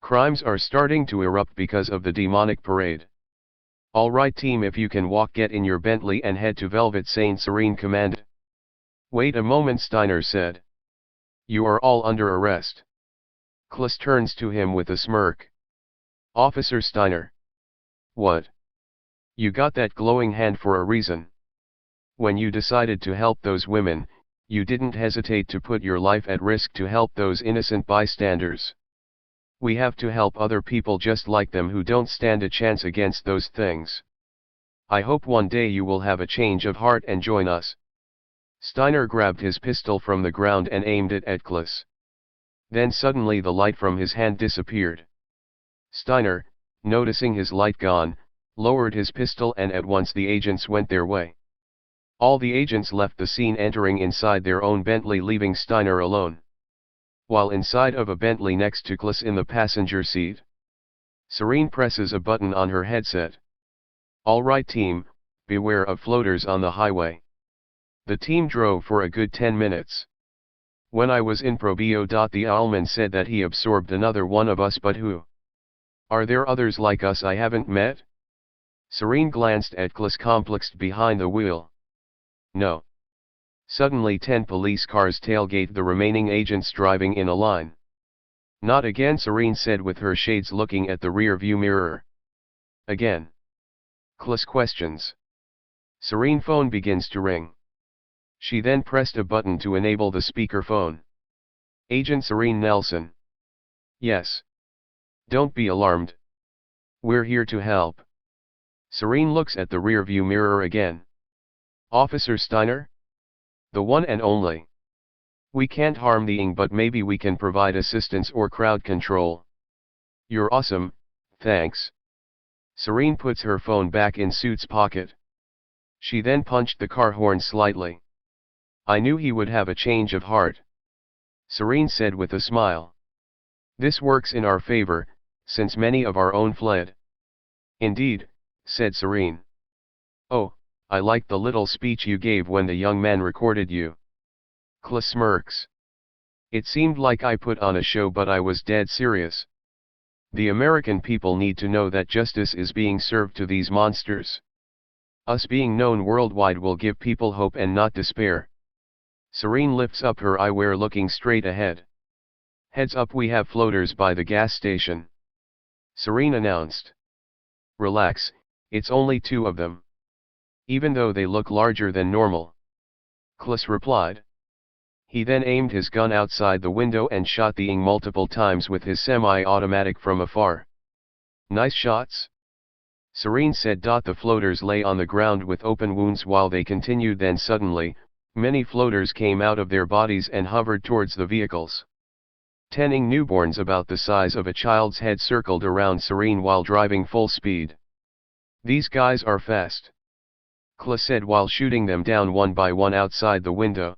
Crimes are starting to erupt because of the demonic parade." "All right, team, if you can walk, get in your Bentley and head to Velvet," Serene commanded. "Wait a moment," Steiner said. "You are all under arrest." Klus turns to him with a smirk. "Officer Steiner." "What? You got that glowing hand for a reason." When you decided to help those women, you didn't hesitate to put your life at risk to help those innocent bystanders. We have to help other people just like them who don't stand a chance against those things. I hope one day you will have a change of heart and join us. Steiner grabbed his pistol from the ground and aimed it at Kliss. Then suddenly the light from his hand disappeared. Steiner, noticing his light gone, lowered his pistol and at once the agents went their way. All the agents left the scene entering inside their own Bentley, leaving Steiner alone. While inside of a Bentley next to Kliss in the passenger seat, Serene presses a button on her headset. "All right team, beware of floaters on the highway." The team drove for a good 10 minutes. "When I was in Probio. The owlman said that he absorbed another one of us, but who? Are there others like us I haven't met?" Serene glanced at Kliss complexed behind the wheel. "No." Suddenly 10 police cars tailgate the remaining agents driving in a line. "Not again," Serene said with her shades looking at the rear view mirror. "Again?" Kliss questions. Serene phone begins to ring. She then pressed a button to enable the speakerphone. "Agent Serene Nelson." "Yes. Don't be alarmed. We're here to help." Serene looks at the rear view mirror again. "Officer Steiner? The one and only. We can't harm the ing, but maybe we can provide assistance or crowd control." "You're awesome, thanks." Serene puts her phone back in suit's pocket. She then punched the car horn slightly. "I knew he would have a change of heart," Serene said with a smile. "This works in our favor, since many of our own fled." "Indeed," said Serene. "Oh, I liked the little speech you gave when the young man recorded you." Kliss smirks. "It seemed like I put on a show, but I was dead serious. The American people need to know that justice is being served to these monsters. Us being known worldwide will give people hope and not despair." Serene lifts up her eyewear, looking straight ahead. "Heads up, we have floaters by the gas station," Serene announced. "Relax, it's only 2 of them. Even though they look larger than normal," Kliss replied. He then aimed his gun outside the window and shot the ing multiple times with his semi-automatic from afar. "Nice shots," Serene said. The floaters lay on the ground with open wounds while they continued. Then suddenly, many floaters came out of their bodies and hovered towards the vehicles. 10 ing newborns about the size of a child's head circled around Serene while driving full speed. "These guys are fast," Kliss said while shooting them down one by one outside the window.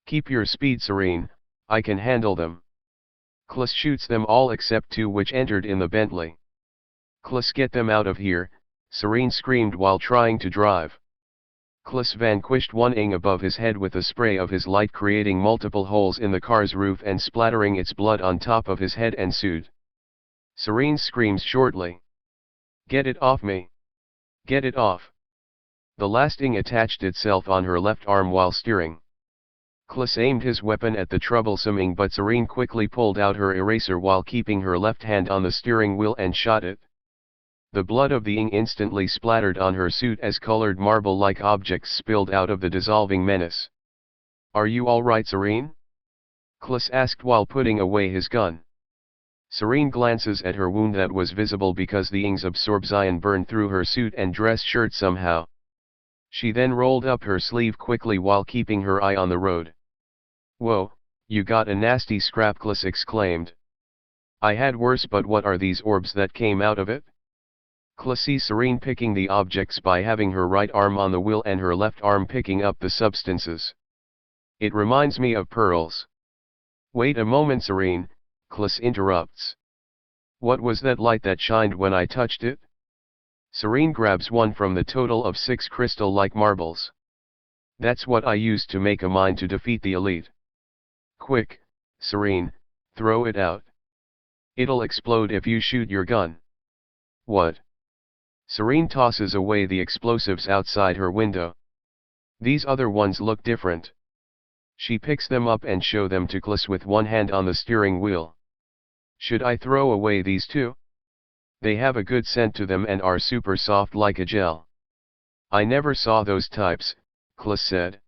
"Keep your speed, Serene, I can handle them." Kliss shoots them all except 2 which entered in the Bentley. "Kliss, get them out of here," Serene screamed while trying to drive. Kliss vanquished one ing above his head with a spray of his light, creating multiple holes in the car's roof and splattering its blood on top of his head and suit. Serene screams shortly. "Get it off me! Get it off!" The last ing attached itself on her left arm while steering. Kliss aimed his weapon at the troublesome ing, but Serene quickly pulled out her eraser while keeping her left hand on the steering wheel and shot it. The blood of the ing instantly splattered on her suit as colored marble-like objects spilled out of the dissolving menace. "Are you all right, Serene?" Kliss asked while putting away his gun. Serene glances at her wound that was visible because the ing's absorption burned through her suit and dress shirt somehow. She then rolled up her sleeve quickly while keeping her eye on the road. "Whoa, you got a nasty scrap," Kliss exclaimed. "I had worse, but what are these orbs that came out of it?" Kliss sees Serene picking the objects by having her right arm on the wheel and her left arm picking up the substances. "It reminds me of pearls." "Wait a moment, Serene," Kliss interrupts. "What was that light that shined when I touched it?" Serene grabs one from the total of 6 crystal-like marbles. "That's what I used to make a mine to defeat the elite." "Quick, Serene, throw it out. It'll explode if you shoot your gun." "What?" Serene tosses away the explosives outside her window. "These other ones look different." She picks them up and shows them to Kliss with one hand on the steering wheel. "Should I throw away these too? They have a good scent to them and are super soft like a gel." "I never saw those types," Klis said.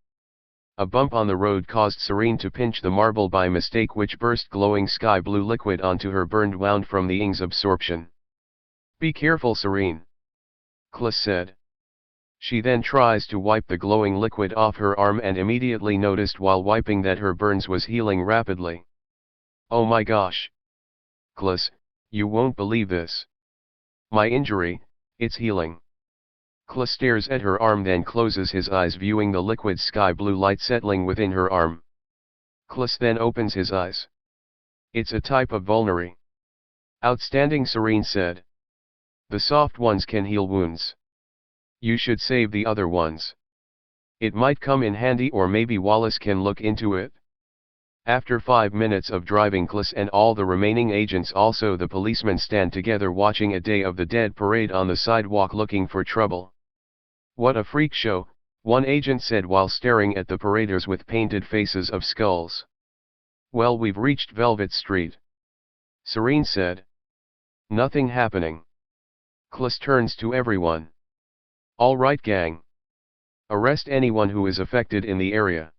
A bump on the road caused Serene to pinch the marble by mistake, which burst glowing sky blue liquid onto her burned wound from the Ing's absorption. Be careful, Serene, Klis said. She then tries to wipe the glowing liquid off her arm and immediately noticed while wiping that her burns was healing rapidly. Oh my gosh! Klis, you won't believe this. My injury, it's healing. Klis stares at her arm, then closes his eyes, viewing the liquid sky blue light settling within her arm. Klis then opens his eyes. It's a type of vulnerary. Outstanding, Serene said. The soft ones can heal wounds. You should save the other ones. It might come in handy, or maybe Wallace can look into it. After 5 minutes of driving, Klis and all the remaining agents, also the policemen, stand together watching a Day of the Dead parade on the sidewalk looking for trouble. What a freak show, one agent said while staring at the paraders with painted faces of skulls. Well, we've reached Velvet Street, Serene said. Nothing happening. Klis turns to everyone. All right, gang. Arrest anyone who is affected in the area.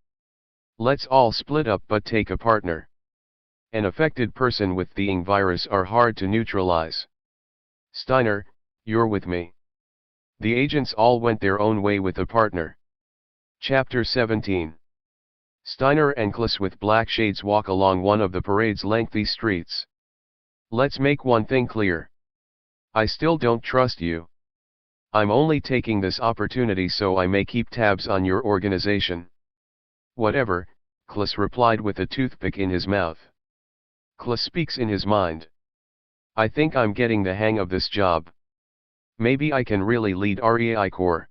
Let's all split up but take a partner. An affected person with the Ing virus are hard to neutralize. Steiner, you're with me. The agents all went their own way with a partner. Chapter 17. Steiner and Klis with black shades walk along one of the parade's lengthy streets. Let's make one thing clear. I still don't trust you. I'm only taking this opportunity so I may keep tabs on your organization. Whatever, Klis replied with a toothpick in his mouth. Klis speaks in his mind. I think I'm getting the hang of this job. Maybe I can really lead REI Corps.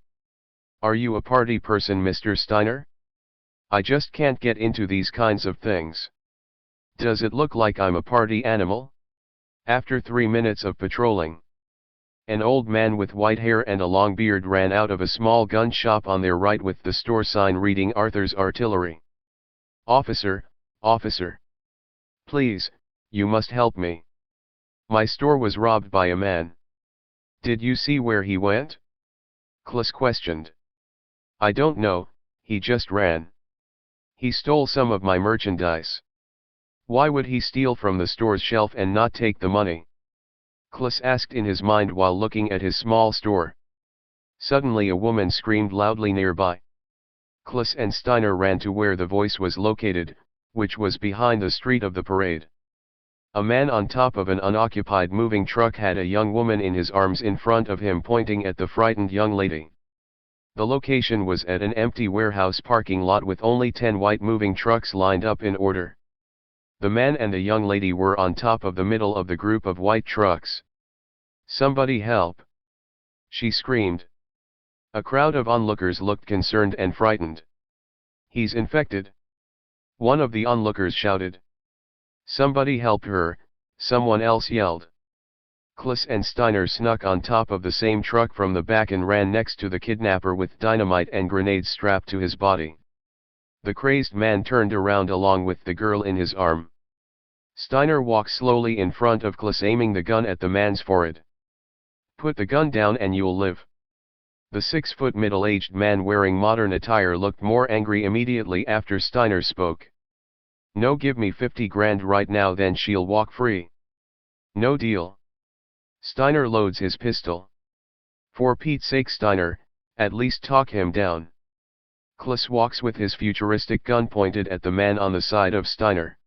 Are you a party person, Mr. Steiner? I just can't get into these kinds of things. Does it look like I'm a party animal? After 3 minutes of patrolling, an old man with white hair and a long beard ran out of a small gun shop on their right with the store sign reading Arthur's Artillery. Officer, officer. Please, you must help me. My store was robbed by a man. Did you see where he went? Klis questioned. I don't know, he just ran. He stole some of my merchandise. Why would he steal from the store's shelf and not take the money? Klis asked in his mind while looking at his small store. Suddenly a woman screamed loudly nearby. Klis and Steiner ran to where the voice was located, which was behind the street of the parade. A man on top of an unoccupied moving truck had a young woman in his arms in front of him, pointing at the frightened young lady. The location was at an empty warehouse parking lot with only 10 white moving trucks lined up in order. The man and the young lady were on top of the middle of the group of white trucks. Somebody help! She screamed. A crowd of onlookers looked concerned and frightened. He's infected! One of the onlookers shouted. Somebody help her, someone else yelled. Klis and Steiner snuck on top of the same truck from the back and ran next to the kidnapper with dynamite and grenades strapped to his body. The crazed man turned around along with the girl in his arm. Steiner walked slowly in front of Klis, aiming the gun at the man's forehead. Put the gun down and you'll live. The 6-foot middle-aged man wearing modern attire looked more angry immediately after Steiner spoke. No, give me 50 grand right now, then she'll walk free. No deal. Steiner loads his pistol. For Pete's sake, Steiner, at least talk him down. Klis walks with his futuristic gun pointed at the man on the side of Steiner.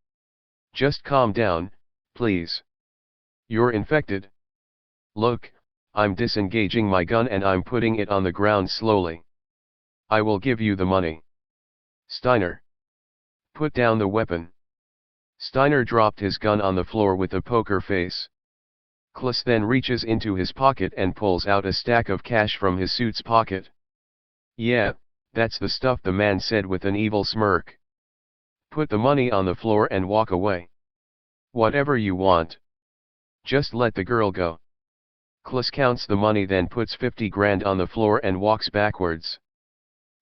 Just calm down, please. You're infected. Look, I'm disengaging my gun and I'm putting it on the ground slowly. I will give you the money. Steiner. Put down the weapon. Steiner dropped his gun on the floor with a poker face. Klis then reaches into his pocket and pulls out a stack of cash from his suit's pocket. Yeah, that's the stuff, the man said with an evil smirk. Put the money on the floor and walk away. Whatever you want. Just let the girl go. Klis counts the money, then puts 50 grand on the floor and walks backwards.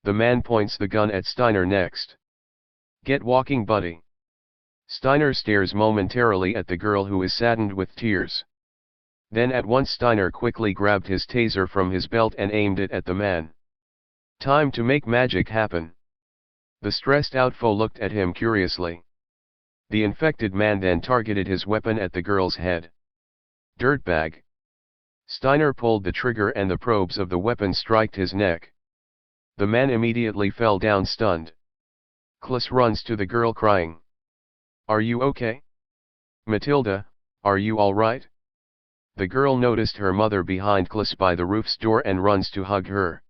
The man points the gun at Steiner next. Get walking, buddy. Steiner stares momentarily at the girl, who is saddened with tears. Then at once Steiner quickly grabbed his taser from his belt and aimed it at the man. Time to make magic happen. The stressed out foe looked at him curiously. The infected man then targeted his weapon at the girl's head. Dirtbag. Steiner pulled the trigger and the probes of the weapon struck his neck. The man immediately fell down stunned. Klis runs to the girl crying. Are you okay? Matilda, are you all right? The girl noticed her mother behind Klis by the roof's door and runs to hug her.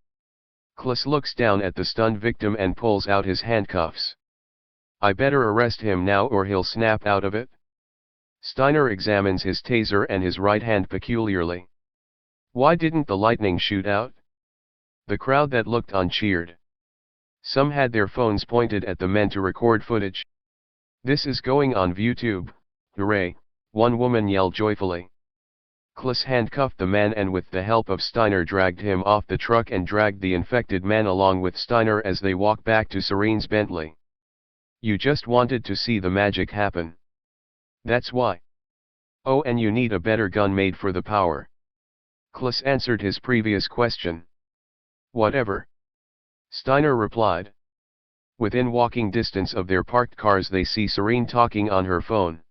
Klis looks down at the stunned victim and pulls out his handcuffs. I better arrest him now or he'll snap out of it. Steiner examines his taser and his right hand peculiarly. Why didn't the lightning shoot out? The crowd that looked on cheered. Some had their phones pointed at the men to record footage. This is going on YouTube, hooray, one woman yelled joyfully. Klis handcuffed the man and with the help of Steiner dragged him off the truck and dragged the infected man along with Steiner as they walked back to Serene's Bentley. You just wanted to see the magic happen. That's why. Oh, and you need a better gun made for the power. Klis answered his previous question. Whatever. Steiner replied. Within walking distance of their parked cars they see Serene talking on her phone.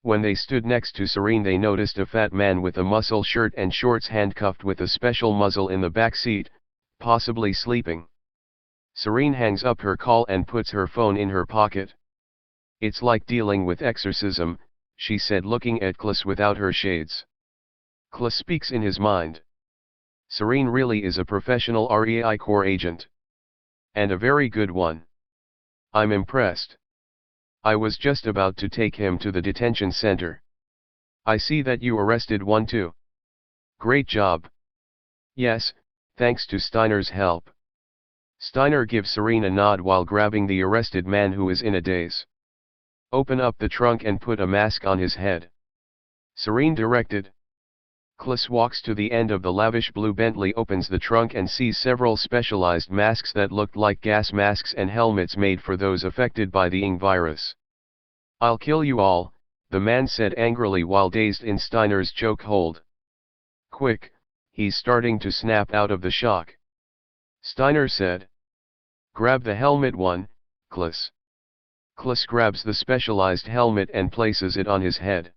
When they stood next to Serene they noticed a fat man with a muscle shirt and shorts handcuffed with a special muzzle in the back seat, possibly sleeping. Serene hangs up her call and puts her phone in her pocket. It's like dealing with exorcism, she said looking at Klis without her shades. Klis speaks in his mind. Serene really is a professional REI Corps agent. And a very good one. I'm impressed. I was just about to take him to the detention center. I see that you arrested one too. Great job. Yes, thanks to Steiner's help. Steiner gives Serene a nod while grabbing the arrested man who is in a daze. Open up the trunk and put a mask on his head. Serene directed. Klis walks to the end of the lavish blue Bentley, opens the trunk and sees several specialized masks that looked like gas masks and helmets made for those affected by the Ing virus. I'll kill you all, the man said angrily while dazed in Steiner's chokehold. Quick, he's starting to snap out of the shock. Steiner said. Grab the helmet one, Klis. Klis grabs the specialized helmet and places it on his head.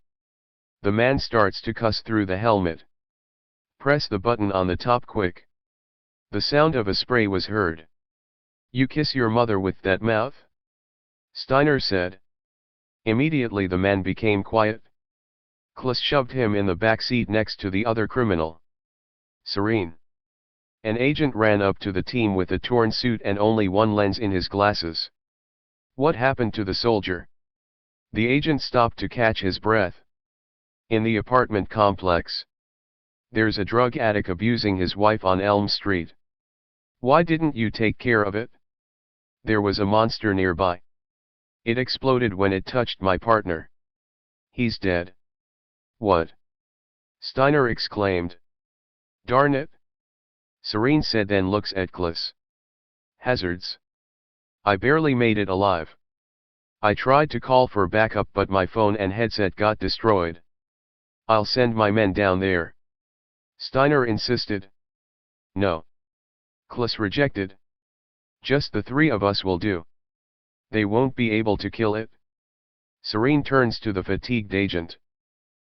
The man starts to cuss through the helmet. Press the button on the top quick. The sound of a spray was heard. You kiss your mother with that mouth? Steiner said. Immediately the man became quiet. Klis shoved him in the back seat next to the other criminal. Serene. An agent ran up to the team with a torn suit and only one lens in his glasses. What happened to the soldier? The agent stopped to catch his breath. In the apartment complex. There's a drug addict abusing his wife on Elm Street. Why didn't you take care of it? There was a monster nearby. It exploded when it touched my partner. He's dead. What? Steiner exclaimed. Darn it. Serene said then looks at Klis. Hazards. I barely made it alive. I tried to call for backup but my phone and headset got destroyed. I'll send my men down there. Steiner insisted. No. Klis rejected. Just the three of us will do. They won't be able to kill it. Serene turns to the fatigued agent.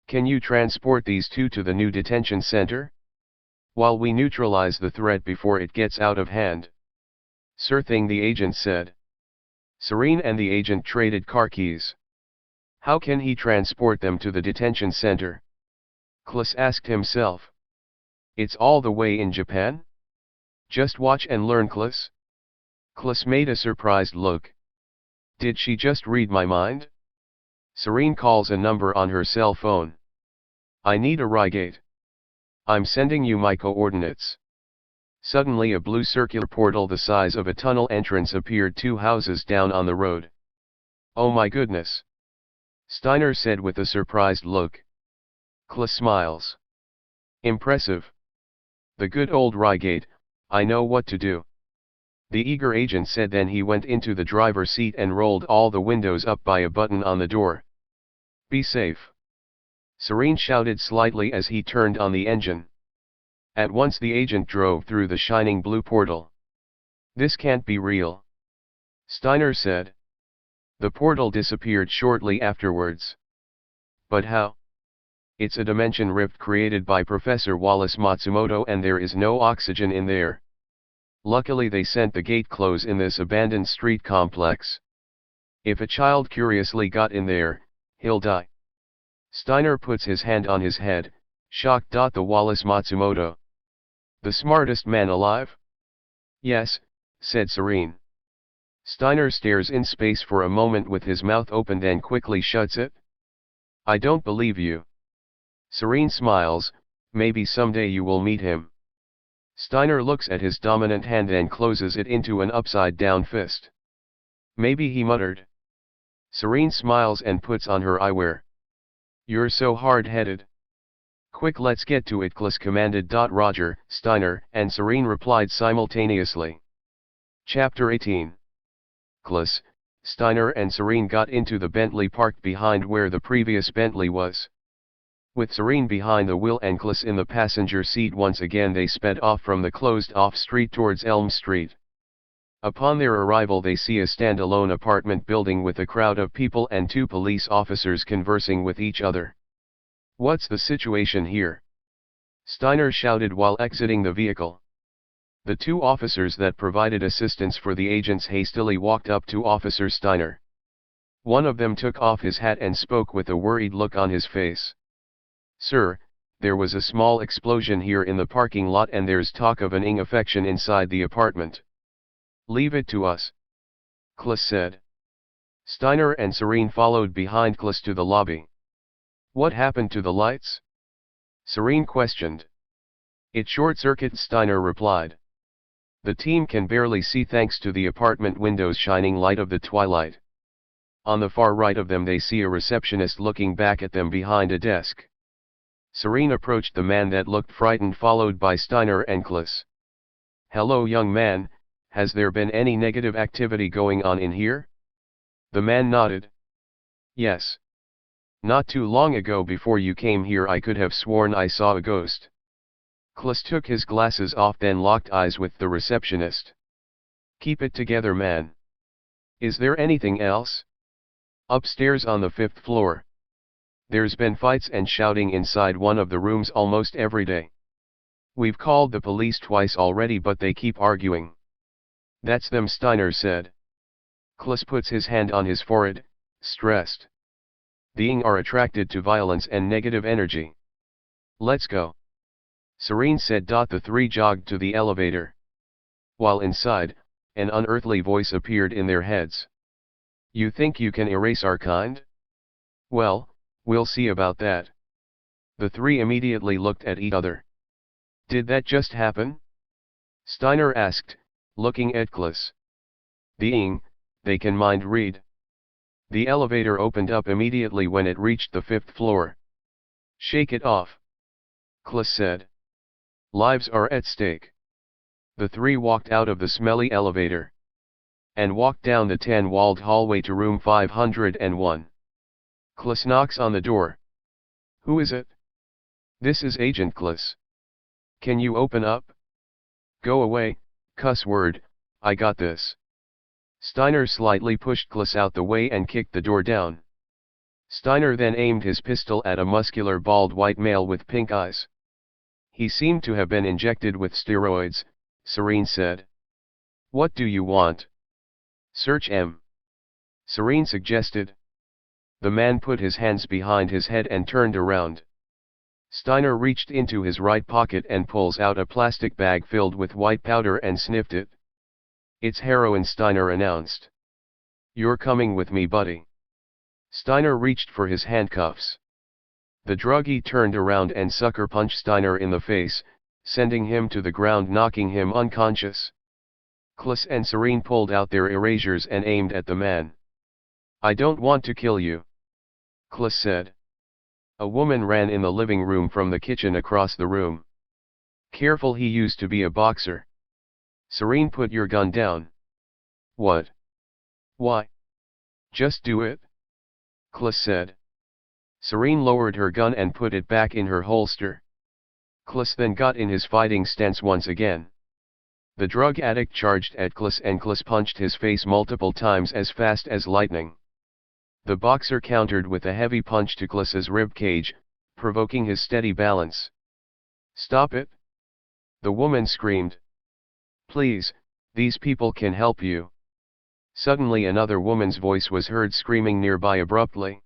Can you transport these two to the new detention center? While we neutralize the threat before it gets out of hand. Sure thing, the agent said. Serene and the agent traded car keys. How can he transport them to the detention center? Klis asked himself. It's all the way in Japan? Just watch and learn, Klis. Klis made a surprised look. Did she just read my mind? Serene calls a number on her cell phone. I need a Reigate. I'm sending you my coordinates. Suddenly a blue circular portal the size of a tunnel entrance appeared 2 houses down on the road. Oh my goodness. Steiner said with a surprised look. Klis smiles. Impressive. The good old Reigate, I know what to do. The eager agent said then he went into the driver's seat and rolled all the windows up by a button on the door. Be safe. Serene shouted slightly as he turned on the engine. At once the agent drove through the shining blue portal. This can't be real, Steiner said. The portal disappeared shortly afterwards. But how? It's a dimension rift created by Professor Wallace Matsumoto and there is no oxygen in there. Luckily they sent the gate close in this abandoned street complex. If a child curiously got in there, he'll die. Steiner puts his hand on his head, shocked. The Wallace Matsumoto. The smartest man alive? Yes, said Serene. Steiner stares in space for a moment with his mouth open then quickly shuts it. I don't believe you. Serene smiles, maybe someday you will meet him. Steiner looks at his dominant hand then closes it into an upside-down fist. Maybe, he muttered. Serene smiles and puts on her eyewear. You're so hard-headed. Quick, let's get to it, Kliss commanded. Roger, Steiner, and Serene replied simultaneously. Chapter 18. Kliss, Steiner and Serene got into the Bentley parked behind where the previous Bentley was. With Serene behind the wheel and Kliss in the passenger seat, once again they sped off from the closed-off street towards Elm Street. Upon their arrival they see a standalone apartment building with a crowd of people and two police officers conversing with each other. What's the situation here? Steiner shouted while exiting the vehicle. The two officers that provided assistance for the agents hastily walked up to Officer Steiner. One of them took off his hat and spoke with a worried look on his face. Sir, there was a small explosion here in the parking lot and there's talk of an infection inside the apartment. Leave it to us, Kliss said. Steiner and Serene followed behind Kliss to the lobby. What happened to the lights? Serene questioned. It short-circuited, Steiner replied. The team can barely see thanks to the apartment windows shining light of the twilight. On the far right of them they see a receptionist looking back at them behind a desk. Serene approached the man that looked frightened, followed by Steiner and Kliss. Hello, young man, has there been any negative activity going on in here? The man nodded. Yes. Not too long ago before you came here I could have sworn I saw a ghost. Kliss took his glasses off then locked eyes with the receptionist. Keep it together, man. Is there anything else? Upstairs on the 5th floor. There's been fights and shouting inside one of the rooms almost every day. We've called the police twice already but they keep arguing. That's them, Steiner said. Kliss puts his hand on his forehead, stressed. Being are attracted to violence and negative energy. Let's go. Serene said. The three jogged to the elevator. While inside, an unearthly voice appeared in their heads. You think you can erase our kind? Well, we'll see about that. The three immediately looked at each other. Did that just happen? Steiner asked, looking at Kliss. They can mind read. The elevator opened up immediately when it reached the 5th floor. Shake it off, Kliss said. Lives are at stake. The three walked out of the smelly elevator. And walked down the 10-walled hallway to room 501. Kliss knocks on the door. Who is it? This is Agent Kliss. Can you open up? Go away, cuss word, I got this. Steiner slightly pushed Kliss out the way and kicked the door down. Steiner then aimed his pistol at a muscular bald white male with pink eyes. He seemed to have been injected with steroids, Serene said. What do you want? Search him, Serene suggested. The man put his hands behind his head and turned around. Steiner reached into his right pocket and pulls out a plastic bag filled with white powder and sniffed it. It's heroin, Steiner announced. You're coming with me, buddy. Steiner reached for his handcuffs. The druggie turned around and sucker punched Steiner in the face, sending him to the ground, knocking him unconscious. Kliss and Serene pulled out their erasers and aimed at the man. I don't want to kill you, Kliss said. A woman ran in the living room from the kitchen across the room. Careful, he used to be a boxer. Serene, put your gun down. What? Why? Just do it, Kliss said. Serene lowered her gun and put it back in her holster. Kliss then got in his fighting stance once again. The drug addict charged at Kliss and Kliss punched his face multiple times as fast as lightning. The boxer countered with a heavy punch to Kliss's rib cage, provoking his steady balance. "Stop it!" the woman screamed. "Please, these people can help you." Suddenly another woman's voice was heard screaming nearby abruptly.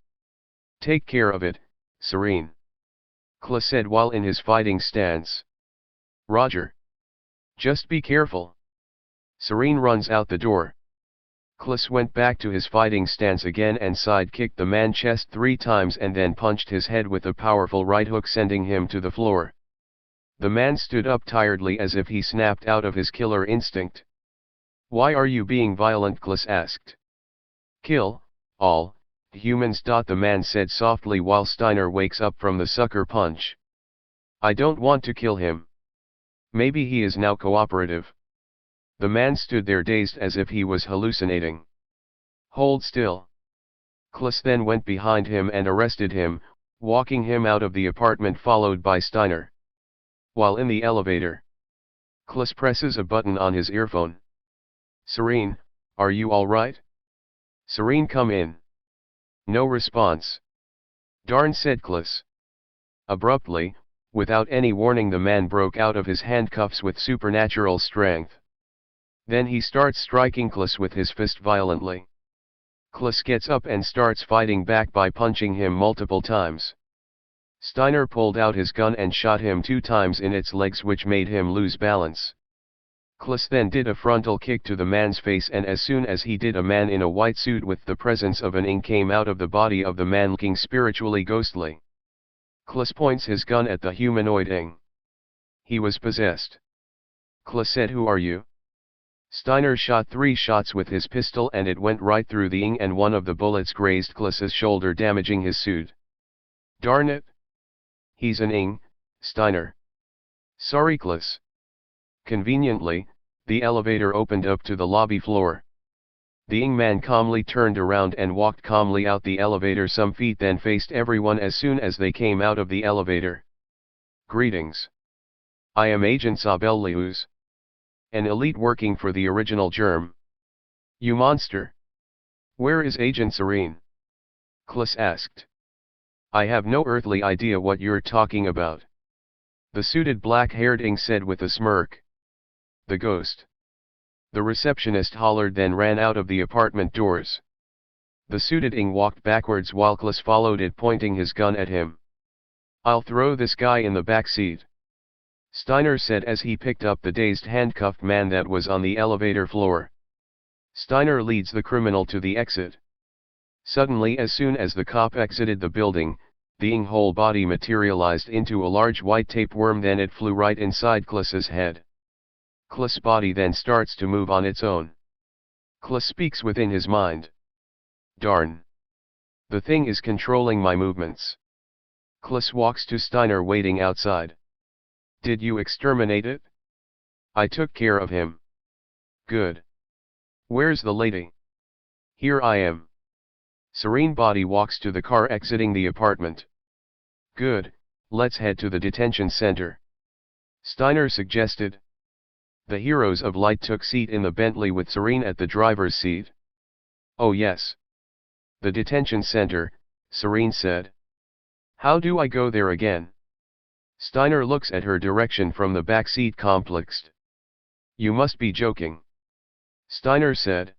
"Take care of it, Serene," Kliss said while in his fighting stance. "Roger. Just be careful." Serene runs out the door. Kliss went back to his fighting stance again and side-kicked the man's chest 3 times and then punched his head with a powerful right hook, sending him to the floor. The man stood up tiredly as if he snapped out of his killer instinct. "Why are you being violent?" Kliss asked. "Kill all humans." The man said softly while Steiner wakes up from the sucker punch. "I don't want to kill him. Maybe he is now cooperative." The man stood there dazed as if he was hallucinating. "Hold still." Kliss then went behind him and arrested him, walking him out of the apartment followed by Steiner. While in the elevator, Kliss presses a button on his earphone. "Serene, are you all right? Serene, come in." No response. "Darn," said Kliss. Abruptly, without any warning, the man broke out of his handcuffs with supernatural strength. Then he starts striking Kliss with his fist violently. Kliss gets up and starts fighting back by punching him multiple times. Steiner pulled out his gun and shot him 2 times in its legs, which made him lose balance. Kliss then did a frontal kick to the man's face, and as soon as he did, a man in a white suit with the presence of an ing came out of the body of the man, looking spiritually ghostly. Kliss points his gun at the humanoid ing. He was possessed. Kliss said, "Who are you?" Steiner shot 3 shots with his pistol and it went right through the ing, and one of the bullets grazed Kliss's shoulder, damaging his suit. "Darn it! He's an ing, Steiner." "Sorry, Kliss." Conveniently, the elevator opened up to the lobby floor. The ing man calmly turned around and walked calmly out the elevator some feet, then faced everyone as soon as they came out of the elevator. "Greetings. I am Agent Sabelius, an elite working for the original germ." "You monster! Where is Agent Serene?" Kliss asked. "I have no earthly idea what you're talking about," the suited black-haired ing said with a smirk. "The ghost." The receptionist hollered, then ran out of the apartment doors. The suited ing walked backwards while Kliss followed it, pointing his gun at him. "I'll throw this guy in the back seat," Steiner said as he picked up the dazed handcuffed man that was on the elevator floor. Steiner leads the criminal to the exit. Suddenly, as soon as the cop exited the building, the ing whole body materialized into a large white tapeworm, then it flew right inside Kliss's head. Kliss' body then starts to move on its own. Kliss speaks within his mind. "Darn. The thing is controlling my movements." Kliss walks to Steiner waiting outside. "Did you exterminate it?" "I took care of him." "Good. Where's the lady?" "Here I am." Serene body walks to the car exiting the apartment. "Good, let's head to the detention center," Steiner suggested. The heroes of light took seat in the Bentley with Serene at the driver's seat. "Oh yes. The detention center," Serene said. "How do I go there again?" Steiner looks at her direction from the back seat, complexed. "You must be joking," Steiner said.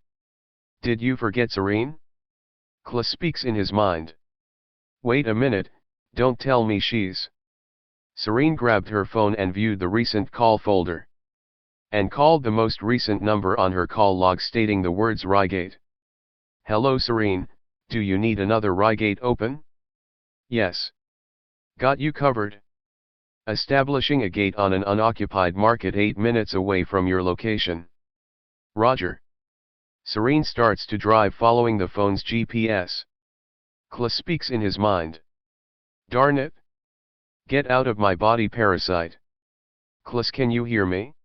"Did you forget Serene?" Kliss speaks in his mind. "Wait a minute, don't tell me she's..." Serene grabbed her phone and viewed the recent call folder. And called the most recent number on her call log, stating the words Reigate. "Hello Serene, do you need another Reigate open?" "Yes. Got you covered. Establishing a gate on an unoccupied market 8 minutes away from your location." "Roger." Serene starts to drive following the phone's GPS. Kliss speaks in his mind. "Darn it! Get out of my body, parasite." "Kliss, can you hear me?"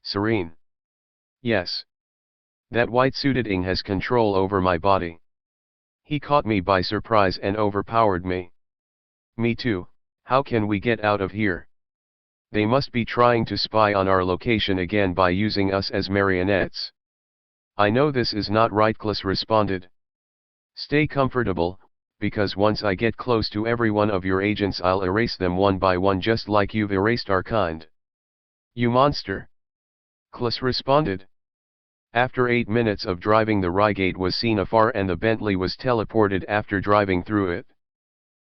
Serene. "Yes. That white-suited ing has control over my body. He caught me by surprise and overpowered me." "Me too. How can we get out of here?" They must be trying to spy on our location again by using us as marionettes. I know this is not right, Kliss responded. Stay comfortable, because once I get close to every one of your agents I'll erase them one by one just like you've erased our kind. You monster! Kliss responded. After 8 minutes of driving, the Reigate was seen afar and the Bentley was teleported after driving through it.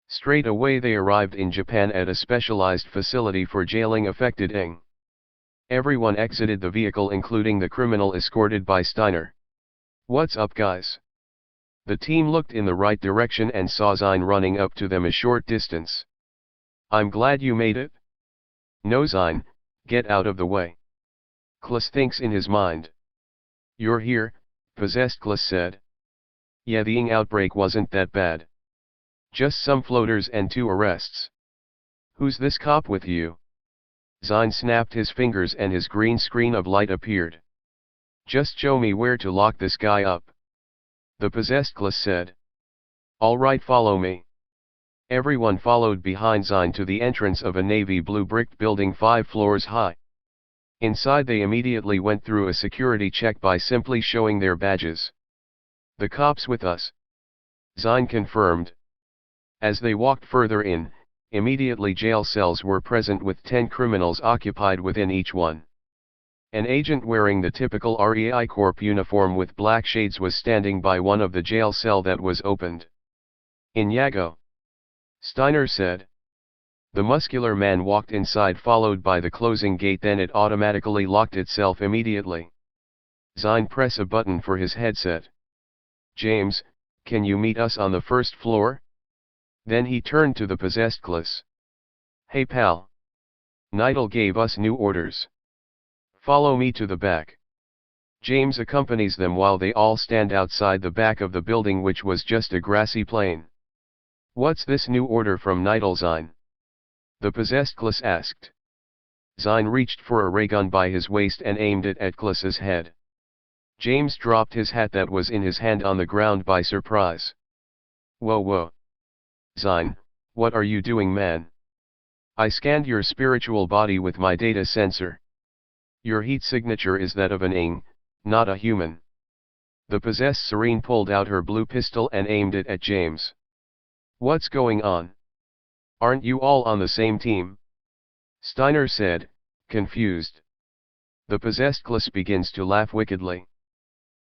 Straight away they arrived in Japan at a specialized facility for jailing affected Ing. Everyone exited the vehicle including the criminal escorted by Steiner. What's up, guys? The team looked in the right direction and saw Zine running up to them a short distance. I'm glad you made it. No, Zine, get out of the way. Kliss thinks in his mind. You're here, possessed, Kliss said. Yeah, the Ing outbreak wasn't that bad. Just some floaters and 2 arrests. Who's this cop with you? Zine snapped his fingers and his green screen of light appeared. Just show me where to lock this guy up. The possessed Kliss said. All right, follow me. Everyone followed behind Zine to the entrance of a navy blue brick building 5 floors high. Inside they immediately went through a security check by simply showing their badges. The cops with us. Zine confirmed. As they walked further in, immediately jail cells were present with 10 criminals occupied within each one. An agent wearing the typical REI Corp uniform with black shades was standing by one of the jail cell that was opened. Inyago. Steiner said. The muscular man walked inside followed by the closing gate, then it automatically locked itself immediately. Zine pressed a button for his headset. James, can you meet us on the first floor? Then he turned to the possessed Kliss. Hey pal. Nidal gave us new orders. Follow me to the back. James accompanies them while they all stand outside the back of the building, which was just a grassy plain. What's this new order from Nidal, Zine? The possessed Kliss asked. Zine reached for a ray gun by his waist and aimed it at Kliss's head. James dropped his hat that was in his hand on the ground by surprise. Whoa. Zine, what are you doing, man? I scanned your spiritual body with my data sensor. Your heat signature is that of an Ing, not a human. The possessed Serene pulled out her blue pistol and aimed it at James. What's going on? Aren't you all on the same team? Steiner said, confused. The possessed Kliss begins to laugh wickedly.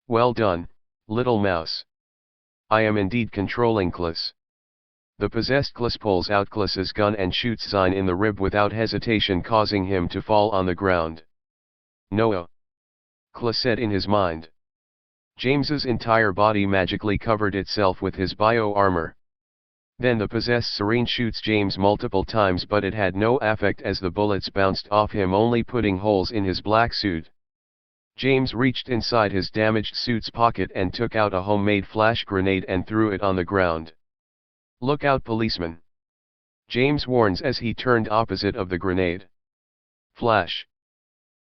Well done, little mouse. I am indeed controlling Kliss. The possessed Kliss pulls out Kliss's gun and shoots Zine in the rib without hesitation, causing him to fall on the ground. Noah. Kliss said in his mind. James's entire body magically covered itself with his bio-armor. Then the possessed Serene shoots James multiple times, but it had no effect as the bullets bounced off him, only putting holes in his black suit. James reached inside his damaged suit's pocket and took out a homemade flash grenade and threw it on the ground. Look out, policeman! James warns as he turned opposite of the grenade. Flash!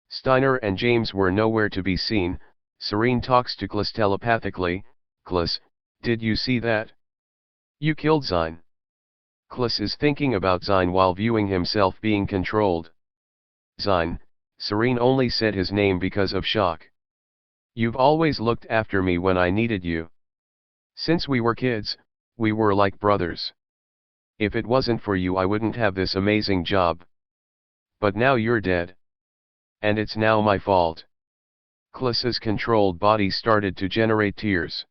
Steiner and James were nowhere to be seen. Serene talks to Kliss telepathically. Kliss, did you see that? You killed Zine. Kliss is thinking about Zine while viewing himself being controlled. Zine, Serene only said his name because of shock. You've always looked after me when I needed you. Since we were kids, we were like brothers. If it wasn't for you I wouldn't have this amazing job. But now you're dead. And it's now my fault. Kliss's controlled body started to generate tears.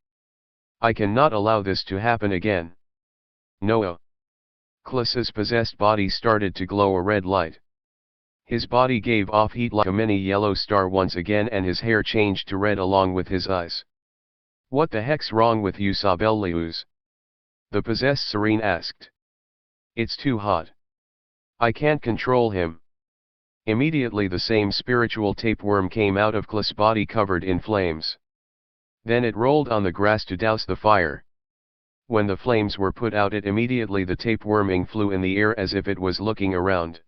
I cannot allow this to happen again. Noah. Kliss's possessed body started to glow a red light. His body gave off heat like a mini yellow star once again, and his hair changed to red along with his eyes. What the heck's wrong with you, Sabellius? The possessed Serene asked. It's too hot. I can't control him. Immediately the same spiritual tapeworm came out of Kliss' body covered in flames. Then it rolled on the grass to douse the fire. When the flames were put out, immediately the tapeworming flew in the air as if it was looking around.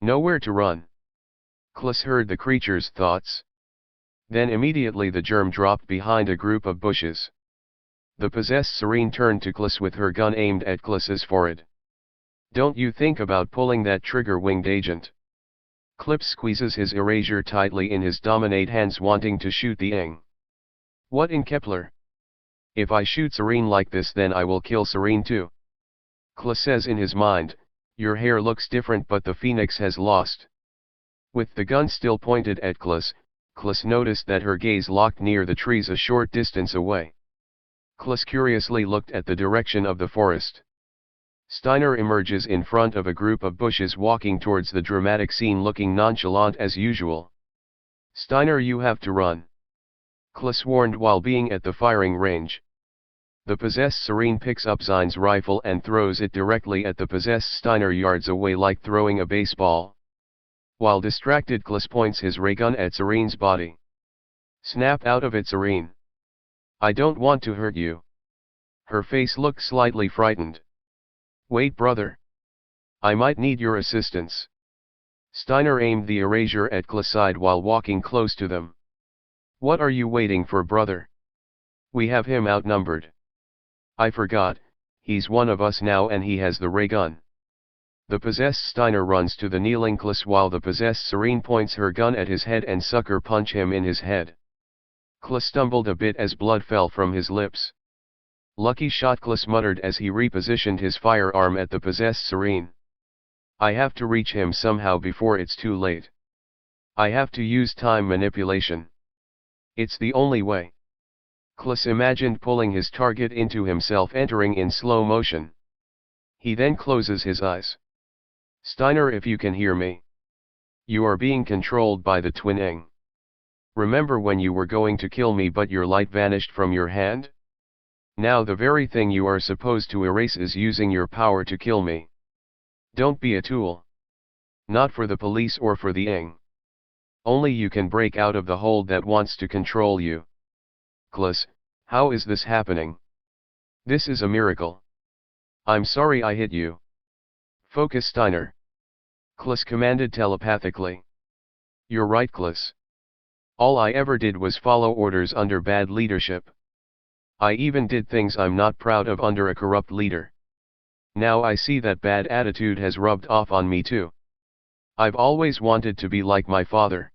Nowhere to run. Kliss heard the creature's thoughts. Then immediately the germ dropped behind a group of bushes. The possessed Serene turned to Kliss with her gun aimed at Kliss's forehead. Don't you think about pulling that trigger, winged agent. Klips squeezes his erasure tightly in his dominate hands, wanting to shoot the Ing. What in Kepler? If I shoot Serene like this, then I will kill Serene too. Klips says in his mind, your hair looks different, but the phoenix has lost. With the gun still pointed at Klips noticed that her gaze locked near the trees a short distance away. Klips curiously looked at the direction of the forest. Steiner emerges in front of a group of bushes, walking towards the dramatic scene, looking nonchalant as usual. Steiner, you have to run, Klips warned while being at the firing range. The possessed Serene picks up Zine's rifle and throws it directly at the possessed Steiner, yards away, like throwing a baseball. While distracted, Klips points his ray gun at Serene's body. Snap out of it, Serene. I don't want to hurt you. Her face looked slightly frightened. Wait, brother. I might need your assistance. Steiner aimed the erasure at Klips' side while walking close to them. What are you waiting for, brother? We have him outnumbered. I forgot, he's one of us now and he has the ray gun. The possessed Steiner runs to the kneeling Klips while the possessed Serene points her gun at his head and sucker punch him in his head. Klips stumbled a bit as blood fell from his lips. Lucky shot, Klips muttered as he repositioned his firearm at the possessed Serene. I have to reach him somehow before it's too late. I have to use time manipulation. It's the only way. Klips imagined pulling his target into himself, entering in slow motion. He then closes his eyes. Steiner, if you can hear me. You are being controlled by the twin Ing. Remember when you were going to kill me but your light vanished from your hand? Now the very thing you are supposed to erase is using your power to kill me. Don't be a tool. Not for the police or for the Ing. Only you can break out of the hold that wants to control you. Klips, how is this happening? This is a miracle. I'm sorry I hit you. Focus, Steiner. Klips commanded telepathically. You're right, Klips. All I ever did was follow orders under bad leadership. I even did things I'm not proud of under a corrupt leader. Now I see that bad attitude has rubbed off on me too. I've always wanted to be like my father.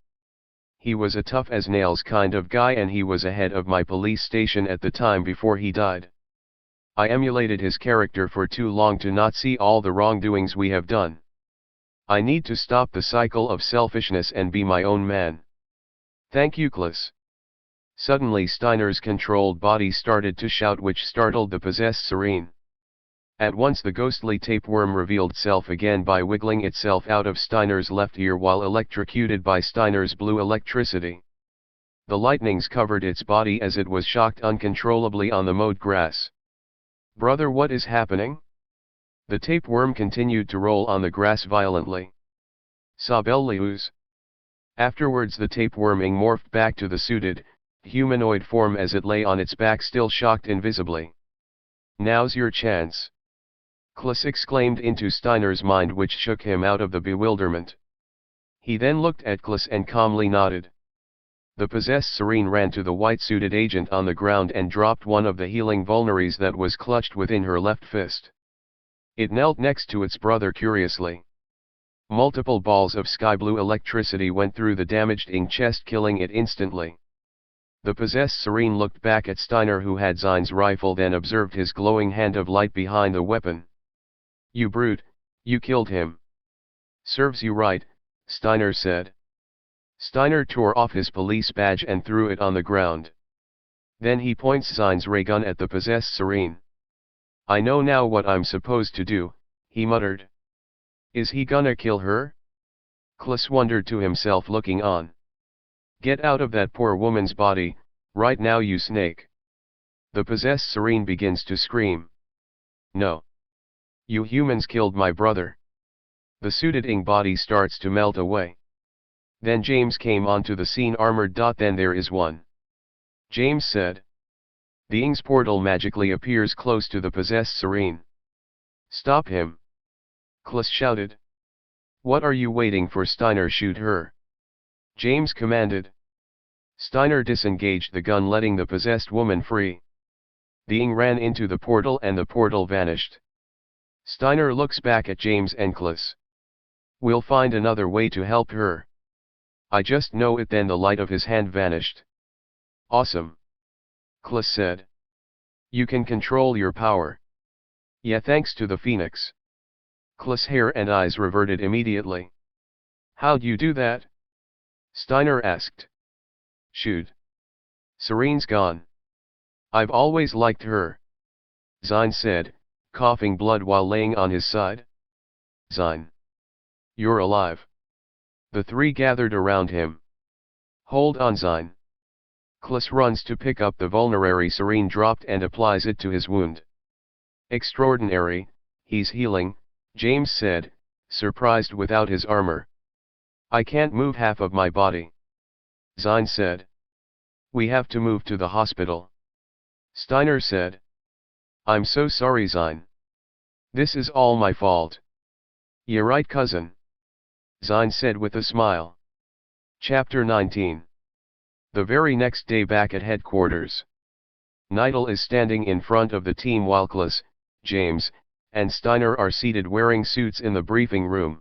He was a tough as nails kind of guy and he was ahead of my police station at the time before he died. I emulated his character for too long to not see all the wrongdoings we have done. I need to stop the cycle of selfishness and be my own man. Thank you, Klips. Suddenly Steiner's controlled body started to shout, which startled the possessed Serene. At once the ghostly tapeworm revealed itself again by wiggling itself out of Steiner's left ear while electrocuted by Steiner's blue electricity. The lightnings covered its body as it was shocked uncontrollably on the mowed grass. Brother, what is happening? The tapeworm continued to roll on the grass violently. Sabellius. Afterwards the tapeworming morphed back to the suited, humanoid form as it lay on its back, still shocked invisibly. Now's your chance. Klips exclaimed into Steiner's mind, which shook him out of the bewilderment. He then looked at Klips and calmly nodded. The possessed Serene ran to the white-suited agent on the ground and dropped one of the healing vulneries that was clutched within her left fist. It knelt next to its brother curiously. Multiple balls of sky-blue electricity went through the damaged Ing chest, killing it instantly. The possessed Serene looked back at Steiner, who had Zine's rifle, then observed his glowing hand of light behind the weapon. You brute, you killed him. Serves you right, Steiner said. Steiner tore off his police badge and threw it on the ground. Then he points Zine's ray gun at the possessed Serene. I know now what I'm supposed to do, he muttered. Is he gonna kill her? Klips wondered to himself, looking on. Get out of that poor woman's body, right now, you snake. The possessed Serene begins to scream. No. You humans killed my brother. The suited Ing body starts to melt away. Then James came onto the scene, armored. Then there is one. James said. The Ing's portal magically appears close to the possessed Serene. Stop him. Klips shouted. What are you waiting for, Steiner? Shoot her. James commanded. Steiner disengaged the gun, letting the possessed woman free. The Ing ran into the portal and the portal vanished. Steiner looks back at James and Klips. We'll find another way to help her. I just know it. Then the light of his hand vanished. Awesome. Klus said. You can control your power. Yeah, thanks to the Phoenix. Klus' hair and eyes reverted immediately. How'd you do that? Steiner asked. Shoot. Serene's gone. I've always liked her. Zine said, coughing blood while laying on his side. Zine. You're alive. The three gathered around him. Hold on, Zine. Klus runs to pick up the vulnerary Serene dropped and applies it to his wound. Extraordinary, he's healing, James said, surprised without his armor. I can't move half of my body. Zine said. We have to move to the hospital. Steiner said. I'm so sorry, Zine. This is all my fault. Yeah, right, cousin. Zine said with a smile. Chapter 19. The very next day back at headquarters. Nigel is standing in front of the team while Klus, James, and Steiner are seated wearing suits in the briefing room.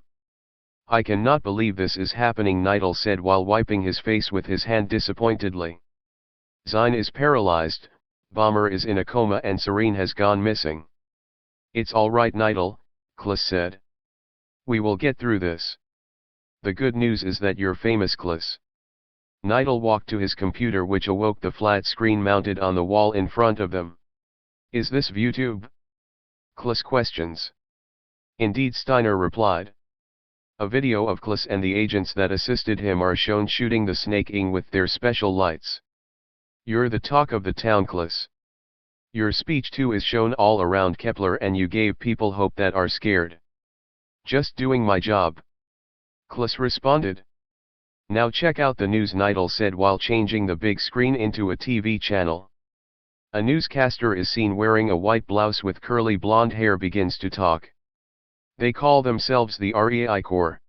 I cannot believe this is happening, Nigel said while wiping his face with his hand disappointedly. Zine is paralyzed, Bomber is in a coma and Serene has gone missing. It's all right, Nigel, Klus said. We will get through this. The good news is that you're famous, Klus. Nigel walked to his computer, which awoke the flat screen mounted on the wall in front of them. Is this ViewTube? Klus questions. Indeed, Steiner replied. A video of Klus and the agents that assisted him are shown shooting the snaking with their special lights. You're the talk of the town, Klus. Your speech too is shown all around Kepler and you gave people hope that are scared. Just doing my job. Klus responded. Now check out the news, Nigel said while changing the big screen into a TV channel. A newscaster is seen wearing a white blouse with curly blonde hair begins to talk. They call themselves the REI Corps.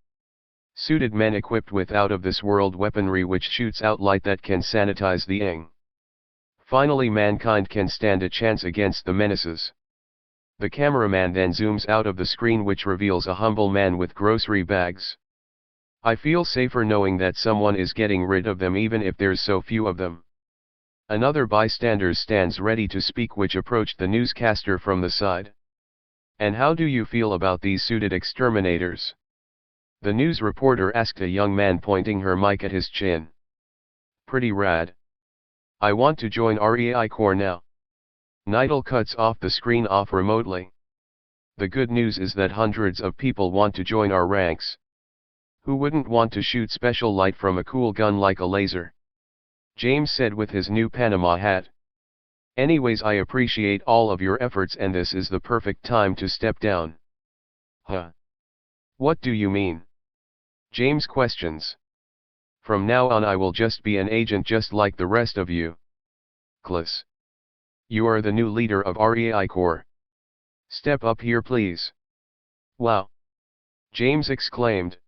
Suited men equipped with out-of-this-world weaponry which shoots out light that can sanitize the ing. Finally, mankind can stand a chance against the menaces. The cameraman then zooms out of the screen which reveals a humble man with grocery bags. I feel safer knowing that someone is getting rid of them even if there's so few of them. Another bystander stands ready to speak which approached the newscaster from the side. And how do you feel about these suited exterminators? The news reporter asked a young man pointing her mic at his chin. Pretty rad. I want to join REI Corps now. Nigel cuts off the screen off remotely. The good news is that hundreds of people want to join our ranks. Who wouldn't want to shoot special light from a cool gun like a laser? James said with his new Panama hat. Anyways, I appreciate all of your efforts and this is the perfect time to step down. Huh? What do you mean? James questions. From now on I will just be an agent just like the rest of you. Klus. You are the new leader of REI Corps. Step up here please. Wow! James exclaimed.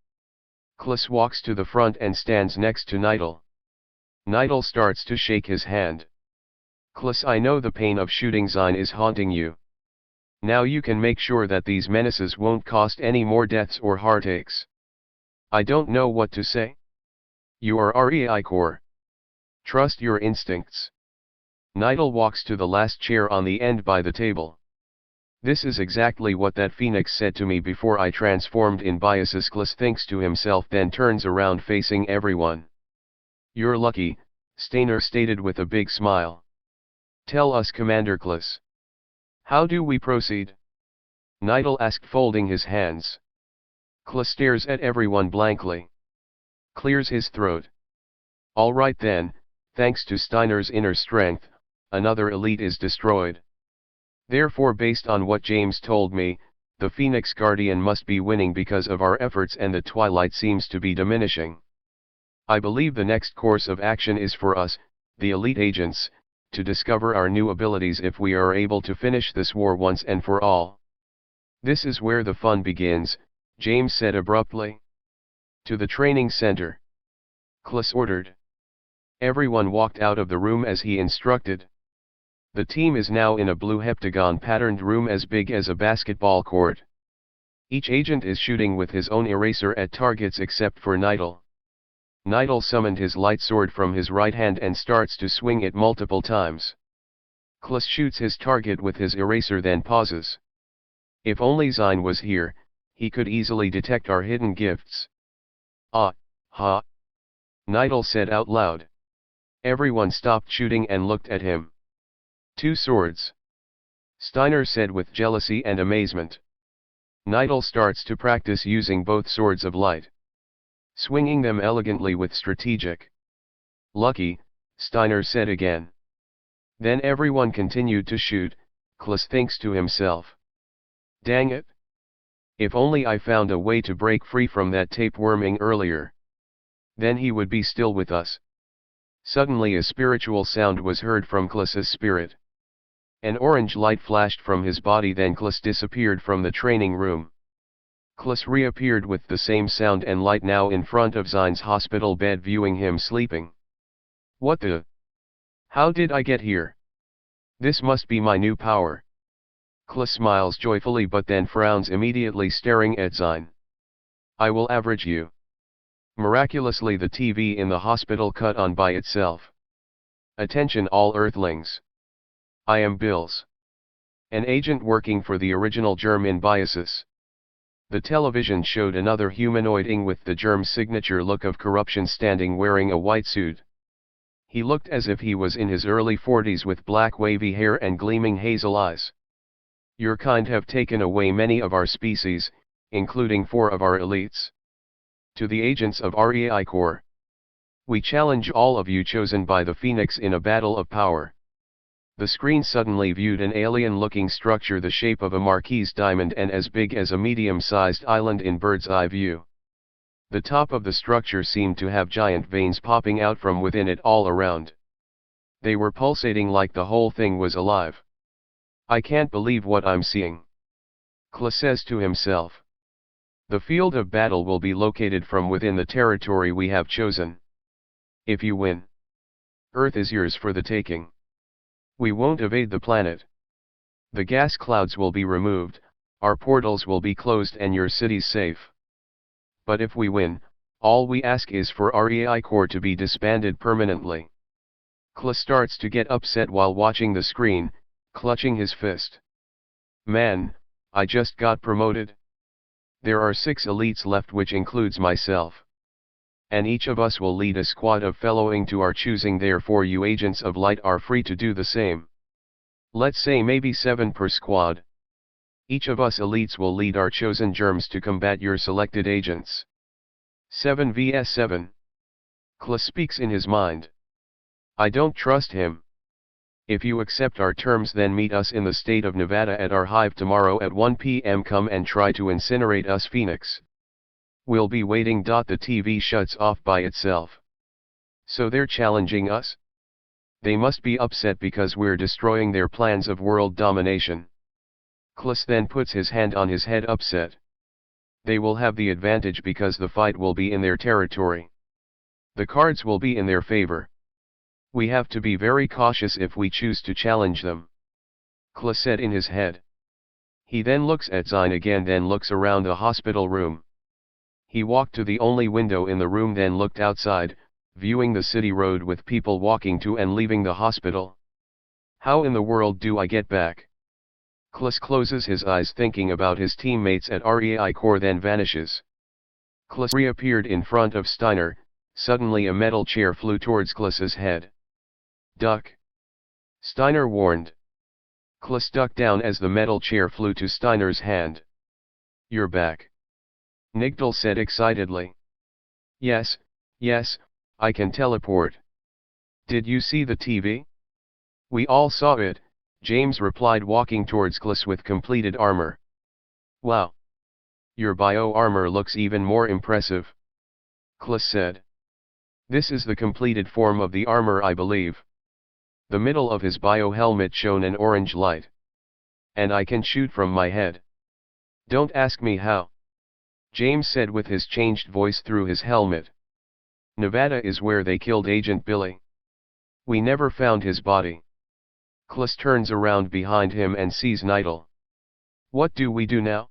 Klus walks to the front and stands next to Nigel. Nigel starts to shake his hand. Klus, I know the pain of shooting Zine is haunting you. Now you can make sure that these menaces won't cost any more deaths or heartaches. I don't know what to say. You are REI Corps. Trust your instincts. Nigel walks to the last chair on the end by the table. This is exactly what that Phoenix said to me before I transformed in biases. Klus thinks to himself, then turns around facing everyone. You're lucky, Steiner stated with a big smile. Tell us, Commander Klus. How do we proceed? Nigel asked, folding his hands. Klus stares at everyone blankly. Clears his throat. All right then, thanks to Steiner's inner strength, another elite is destroyed. Therefore, based on what James told me, the Phoenix Guardian must be winning because of our efforts and the Twilight seems to be diminishing. I believe the next course of action is for us, the elite agents, to discover our new abilities if we are able to finish this war once and for all. This is where the fun begins, James said abruptly. To the training center. Klus ordered. Everyone walked out of the room as he instructed. The team is now in a blue heptagon patterned room as big as a basketball court. Each agent is shooting with his own eraser at targets except for Nidal. Nidal summoned his light sword from his right hand and starts to swing it multiple times. Klus shoots his target with his eraser then pauses. If only Zine was here, he could easily detect our hidden gifts. Ah, ha. Nidal said out loud. Everyone stopped shooting and looked at him. 2 swords. Steiner said with jealousy and amazement. Nidal starts to practice using both swords of light, swinging them elegantly with strategic. Lucky, Steiner said again. Then everyone continued to shoot. Klus thinks to himself. Dang it. If only I found a way to break free from that tapeworming earlier. Then he would be still with us. Suddenly a spiritual sound was heard from Klus's spirit. An orange light flashed from his body, then Klus disappeared from the training room. Klus reappeared with the same sound and light, now in front of Zine's hospital bed, viewing him sleeping. What the? How did I get here? This must be my new power. Klus smiles joyfully but then frowns immediately, staring at Zine. I will average you. Miraculously the TV in the hospital cut on by itself. Attention all Earthlings. I am Bills, an agent working for the original germ in Biosis. The television showed another humanoiding with the germ's signature look of corruption standing wearing a white suit. He looked as if he was in his early 40s with black wavy hair and gleaming hazel eyes. Your kind have taken away many of our species, including 4 of our elites. To the agents of REI Corps. We challenge all of you chosen by the Phoenix in a battle of power. The screen suddenly viewed an alien-looking structure the shape of a Marquise diamond and as big as a medium-sized island in bird's eye view. The top of the structure seemed to have giant veins popping out from within it all around. They were pulsating like the whole thing was alive. I can't believe what I'm seeing. Klus says to himself. The field of battle will be located from within the territory we have chosen. If you win, Earth is yours for the taking. We won't evade the planet. The gas clouds will be removed, our portals will be closed and your cities safe. But if we win, all we ask is for REI Corps to be disbanded permanently. Klus starts to get upset while watching the screen, clutching his fist. Man, I just got promoted. There are 6 elites left, which includes myself. And each of us will lead a squad of fellowing to our choosing, therefore you agents of light are free to do the same. Let's say maybe 7 per squad. Each of us elites will lead our chosen germs to combat your selected agents. 7 vs 7. Klus speaks in his mind. I don't trust him. If you accept our terms, then meet us in the state of Nevada at our hive tomorrow at 1 p.m. Come and try to incinerate us, Phoenix. We'll be waiting. The TV shuts off by itself. So they're challenging us? They must be upset because we're destroying their plans of world domination. Klus then puts his hand on his head, upset. They will have the advantage because the fight will be in their territory. The cards will be in their favor. We have to be very cautious if we choose to challenge them. Klus said in his head. He then looks at Zine again, then looks around the hospital room. He walked to the only window in the room, then looked outside, viewing the city road with people walking to and leaving the hospital. How in the world do I get back? Klus closes his eyes thinking about his teammates at REI Corps, then vanishes. Klus reappeared in front of Steiner. Suddenly a metal chair flew towards Klus's head. Duck! Steiner warned. Klus ducked down as the metal chair flew to Steiner's hand. You're back. Nigdal said excitedly. Yes, I can teleport. Did you see the TV? We all saw it, James replied, walking towards Klus with completed armor. Wow! Your bio armor looks even more impressive. Klus said. This is the completed form of the armor, I believe. The middle of his bio helmet shone an orange light. And I can shoot from my head. Don't ask me how. James said with his changed voice through his helmet. Nevada is where they killed Agent Billy. We never found his body. Klus turns around behind him and sees Nidal. What do we do now?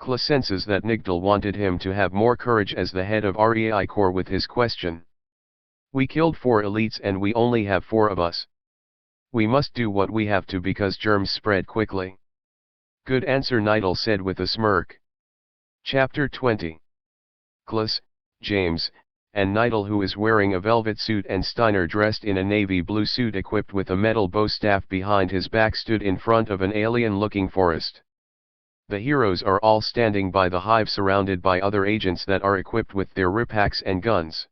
Kla senses that Nigdal wanted him to have more courage as the head of REI Corps with his question. We killed 4 elites and we only have 4 of us. We must do what we have to because germs spread quickly. Good answer, Nigdal said with a smirk. Chapter 20. Klas, James, and Nigdal, who is wearing a velvet suit, and Steiner dressed in a navy blue suit equipped with a metal bow staff behind his back, stood in front of an alien-looking forest. The heroes are all standing by the hive surrounded by other agents that are equipped with their riphacks and guns.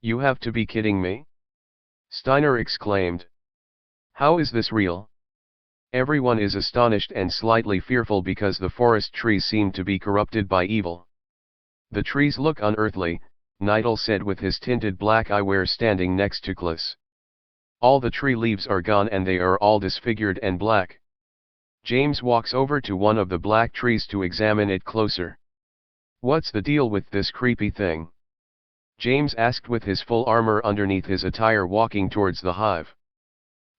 You have to be kidding me? Steiner exclaimed. How is this real? Everyone is astonished and slightly fearful because the forest trees seem to be corrupted by evil. The trees look unearthly, Nigdal said with his tinted black eyewear standing next to Klas. All the tree leaves are gone and they are all disfigured and black. James walks over to one of the black trees to examine it closer. What's the deal with this creepy thing? James asked with his full armor underneath his attire, walking towards the hive.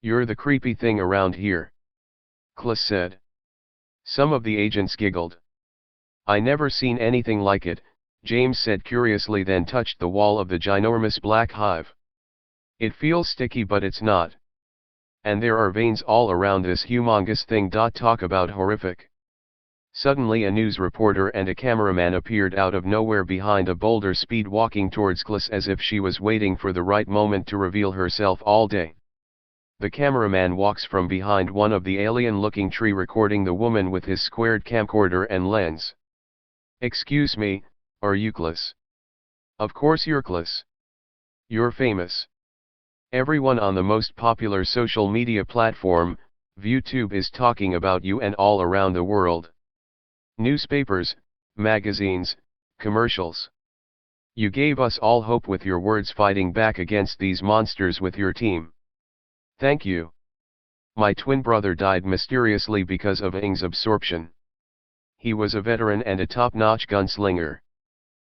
You're the creepy thing around here, Klas said. Some of the agents giggled. I never seen anything like it, James said curiously, then touched the wall of the ginormous black hive. It feels sticky but it's not. And there are veins all around this humongous thing. Talk about horrific. Suddenly a news reporter and a cameraman appeared out of nowhere behind a boulder, speed walking towards Klas as if she was waiting for the right moment to reveal herself all day. The cameraman walks from behind one of the alien-looking tree, recording the woman with his squared camcorder and lens. Excuse me, are you Klas? Of course you're Klas. You're famous. Everyone on the most popular social media platform, YouTube, is talking about you, and all around the world. Newspapers, magazines, commercials. You gave us all hope with your words, fighting back against these monsters with your team. Thank you. My twin brother died mysteriously because of Ing's absorption. He was a veteran and a top-notch gunslinger.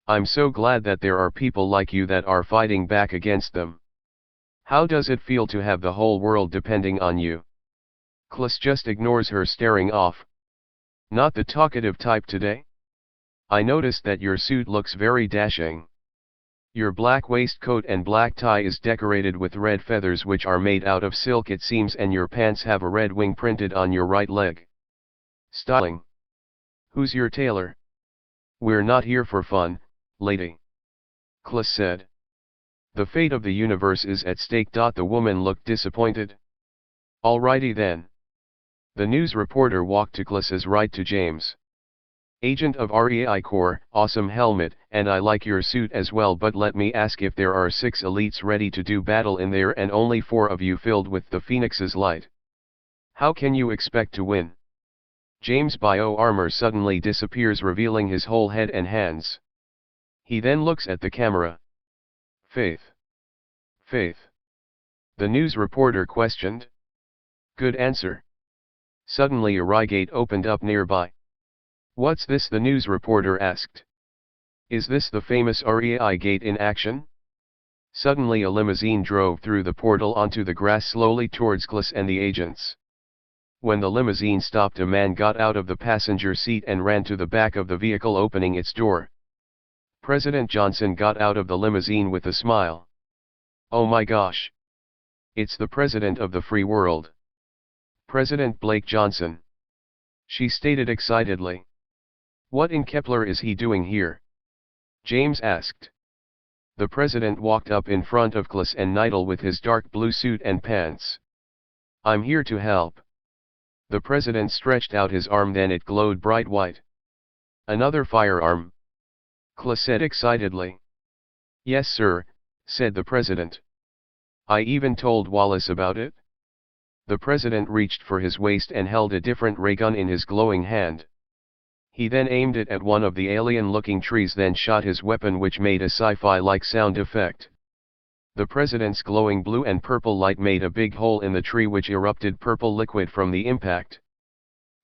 I'm so glad that there are people like you that are fighting back against them. How does it feel to have the whole world depending on you? Klas just ignores her, staring off. Not the talkative type today? I noticed that your suit looks very dashing. Your black waistcoat and black tie is decorated with red feathers which are made out of silk, it seems, and your pants have a red wing printed on your right leg. Styling. Who's your tailor? We're not here for fun, lady. Klas said. The fate of the universe is at stake. The woman looked disappointed. Alrighty then. The news reporter walked to Klas's right to James. Agent of REI Corps, awesome helmet, and I like your suit as well, but let me ask, if there are 6 elites ready to do battle in there and only 4 of you filled with the Phoenix's light, how can you expect to win? James' bio armor suddenly disappears, revealing his whole head and hands. He then looks at the camera. Faith. Faith. The news reporter questioned. Good answer. Suddenly a REI gate opened up nearby. What's this? The news reporter asked. Is this the famous REI gate in action? Suddenly a limousine drove through the portal onto the grass slowly towards Klas and the agents. When the limousine stopped, a man got out of the passenger seat and ran to the back of the vehicle, opening its door. President Johnson got out of the limousine with a smile. Oh my gosh! It's the president of the free world. President Blake Johnson. She stated excitedly. What in Kepler is he doing here? James asked. The president walked up in front of Klas and Nigdal with his dark blue suit and pants. I'm here to help. The president stretched out his arm, then it glowed bright white. Another firearm? Klas said excitedly. Yes sir, said the president. I even told Wallace about it. The president reached for his waist and held a different ray gun in his glowing hand. He then aimed it at one of the alien-looking trees, then shot his weapon, which made a sci-fi-like sound effect. The president's glowing blue and purple light made a big hole in the tree, which erupted purple liquid from the impact.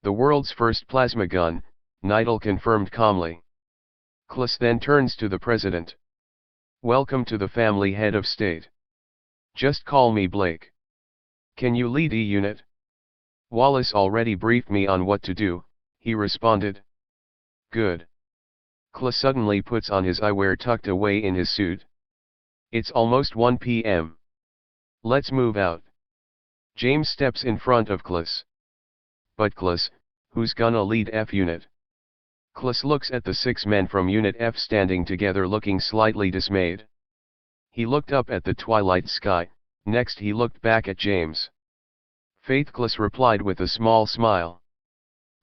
The world's first plasma gun, Nigdal confirmed calmly. Klas then turns to the president. Welcome to the family, head of state. Just call me Blake. Can you lead a unit? Wallace already briefed me on what to do, he responded. Good. Kla suddenly puts on his eyewear tucked away in his suit. It's almost 1 p.m. Let's move out. James steps in front of Klas. But Klas, who's gonna lead F unit? Klas looks at the 6 men from Unit F standing together looking slightly dismayed. He looked up at the twilight sky, next he looked back at James. Faith, Klas replied with a small smile.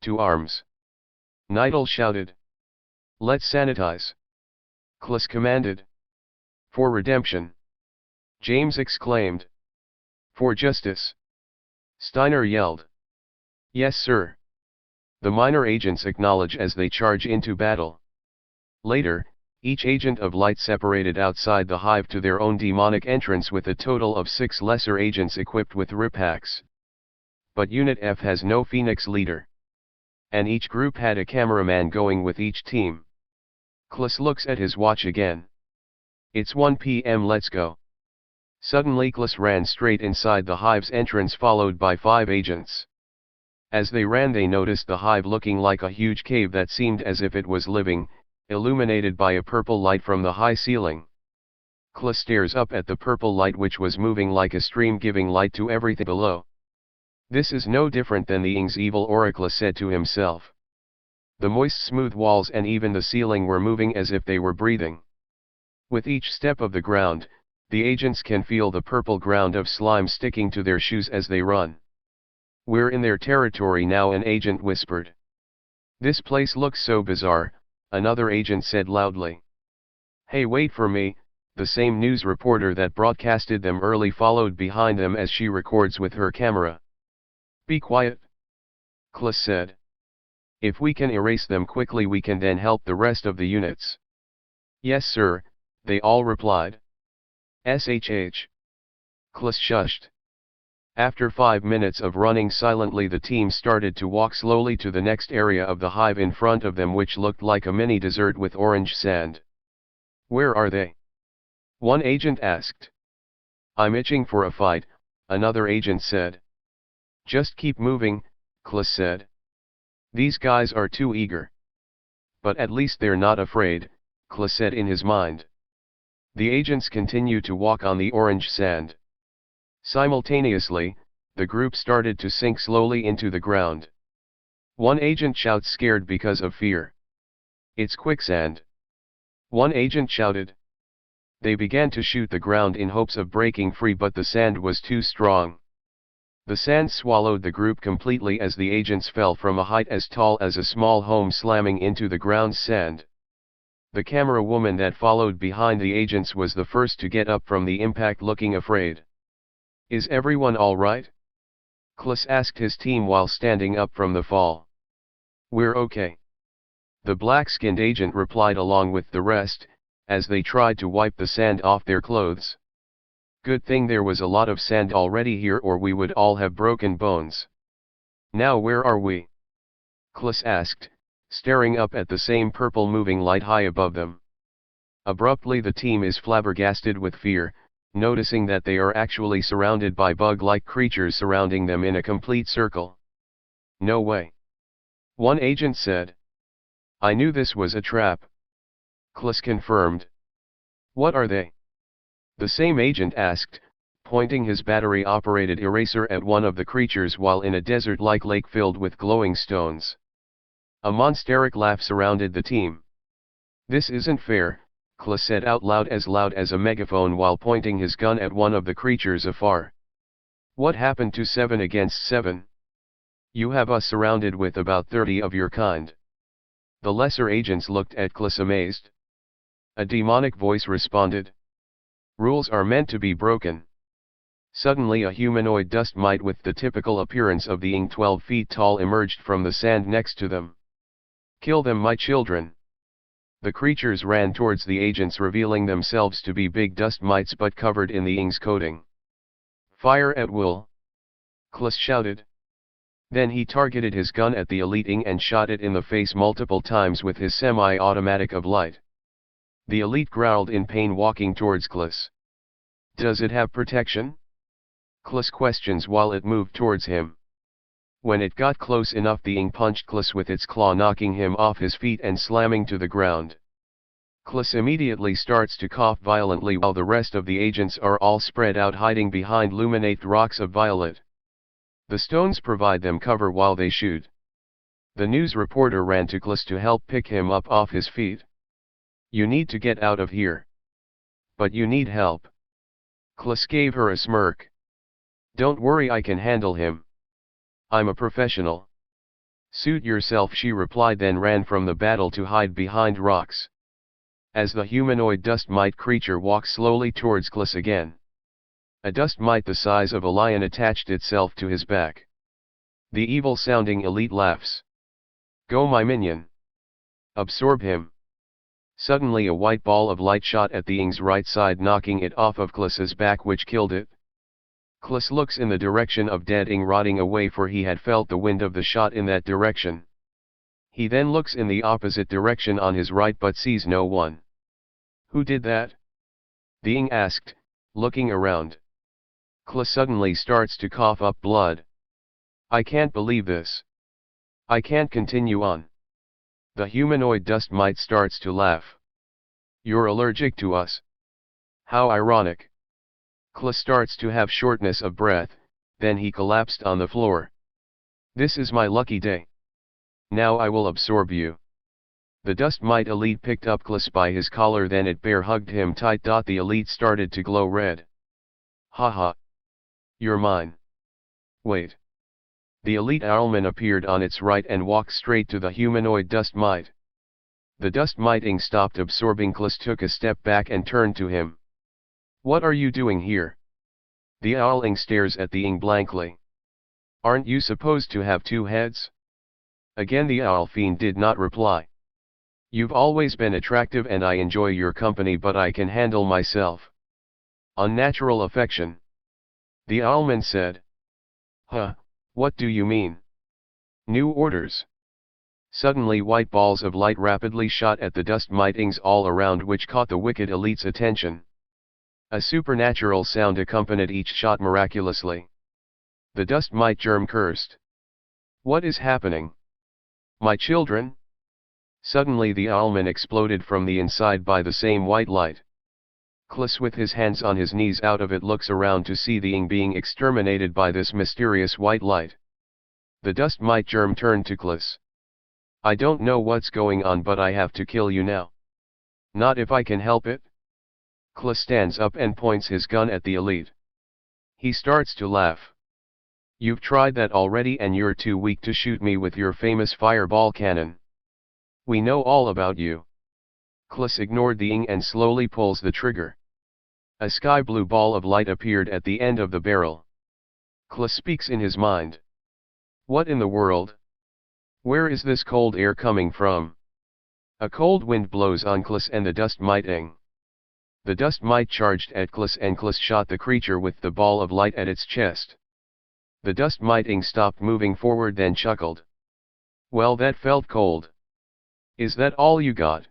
To arms. Nidal shouted. Let's sanitize. Klas commanded. For redemption. James exclaimed. For justice. Steiner yelled. Yes, sir. The minor agents acknowledge as they charge into battle. Later, each agent of light separated outside the hive to their own demonic entrance with a total of 6 lesser agents equipped with riphacks. But Unit F has no Phoenix leader. And each group had a cameraman going with each team. Klas looks at his watch again. It's 1 p.m. Let's go. Suddenly Klas ran straight inside the hive's entrance followed by 5 agents. As they ran they noticed the hive looking like a huge cave that seemed as if it was living, illuminated by a purple light from the high ceiling. Klas stares up at the purple light which was moving like a stream giving light to everything below. This is no different than the Ing's evil aura, Klas said to himself. The moist smooth walls and even the ceiling were moving as if they were breathing. With each step of the ground, the agents can feel the purple ground of slime sticking to their shoes as they run. We're in their territory now, an agent whispered. This place looks so bizarre, another agent said loudly. Hey, wait for me, the same news reporter that broadcasted them early followed behind them as she records with her camera. Be quiet. Klas said. If we can erase them quickly we can then help the rest of the units. Yes sir, they all replied. SHH. Klas shushed. After 5 minutes of running silently the team started to walk slowly to the next area of the hive in front of them which looked like a mini desert with orange sand. Where are they? One agent asked. I'm itching for a fight, another agent said. Just keep moving, Klas said. These guys are too eager. But at least they're not afraid, Klas said in his mind. The agents continue to walk on the orange sand. Simultaneously, the group started to sink slowly into the ground. One agent shouts scared because of fear. It's quicksand. One agent shouted. They began to shoot the ground in hopes of breaking free but the sand was too strong. The sand swallowed the group completely as the agents fell from a height as tall as a small home slamming into the ground's sand. The camera woman that followed behind the agents was the first to get up from the impact looking afraid. Is everyone all right? Klas asked his team while standing up from the fall. We're okay. The black-skinned agent replied along with the rest, as they tried to wipe the sand off their clothes. Good thing there was a lot of sand already here or we would all have broken bones. Now where are we? Klas asked, staring up at the same purple moving light high above them. Abruptly the team is flabbergasted with fear, noticing that they are actually surrounded by bug-like creatures surrounding them in a complete circle. No way. One agent said. I knew this was a trap. Klas confirmed. What are they? The same agent asked, pointing his battery-operated eraser at one of the creatures while in a desert-like lake filled with glowing stones. A monsteric laugh surrounded the team. This isn't fair, Klas said out loud as a megaphone while pointing his gun at one of the creatures afar. What happened to 7 against 7? You have us surrounded with about 30 of your kind. The lesser agents looked at Klas amazed. A demonic voice responded. Rules are meant to be broken. Suddenly a humanoid dust mite with the typical appearance of the Ing 12 feet tall emerged from the sand next to them. Kill them, my children. The creatures ran towards the agents revealing themselves to be big dust mites but covered in the Ing's coating. Fire at will. Klas shouted. Then he targeted his gun at the elite Ing and shot it in the face multiple times with his semi-automatic of light. The elite growled in pain walking towards Klas. Does it have protection? Klas questions while it moved towards him. When it got close enough, the ing punched Klis with its claw, knocking him off his feet and slamming to the ground. Klis immediately starts to cough violently while the rest of the agents are all spread out, hiding behind luminate rocks of violet. The stones provide them cover while they shoot. The news reporter ran to Klis to help pick him up off his feet. "You need to get out of here. But you need help." Klis gave her a smirk. "Don't worry, I can handle him. I'm a professional." "Suit yourself," she replied, then ran from the battle to hide behind rocks. As the humanoid dust mite creature walked slowly towards Klis again, a dust mite the size of a lion attached itself to his back. The evil-sounding elite laughs. "Go, my minion. Absorb him." Suddenly a white ball of light shot at the ing's right side, knocking it off of Klis's back, which killed it. Klis looks in the direction of dead ing rotting away, for he had felt the wind of the shot in that direction. He then looks in the opposite direction on his right but sees no one. "Who did that?" the ing asked, looking around. Klis suddenly starts to cough up blood. "I can't believe this. I can't continue on." The humanoid dust mite starts to laugh. "You're allergic to us? How ironic." Klis starts to have shortness of breath, then he collapsed on the floor. "This is my lucky day. Now I will absorb you." The dust mite elite picked up Klis by his collar, then it bear hugged him tight. The elite started to glow red. "Haha. You're mine." "Wait." The elite owlman appeared on its right and walked straight to the humanoid dust mite. The dust mite ing stopped absorbing Klis, took a step back and turned to him. "What are you doing here?" The owl ing stares at the ing blankly. "Aren't you supposed to have two heads?" Again the owl fiend did not reply. "You've always been attractive and I enjoy your company, but I can handle myself." "Unnatural affection," the owlman said. "Huh, what do you mean?" "New orders." Suddenly white balls of light rapidly shot at the dust mite ings all around, which caught the wicked elite's attention. A supernatural sound accompanied each shot miraculously. The dust mite germ cursed. "What is happening? My children?" Suddenly the owlman exploded from the inside by the same white light. Klis, with his hands on his knees out of it, looks around to see the ing being exterminated by this mysterious white light. The dust mite germ turned to Klis. "I don't know what's going on, but I have to kill you now." "Not if I can help it." Klis stands up and points his gun at the elite. He starts to laugh. "You've tried that already and you're too weak to shoot me with your famous fireball cannon. We know all about you." Klis ignored the ing and slowly pulls the trigger. A sky blue ball of light appeared at the end of the barrel. Klis speaks in his mind. "What in the world? Where is this cold air coming from?" A cold wind blows on Klis and the dust mite ing. The dust mite charged at Klis and Klis shot the creature with the ball of light at its chest. The dust mite ing stopped moving forward, then chuckled. "Well, that felt cold. Is that all you got?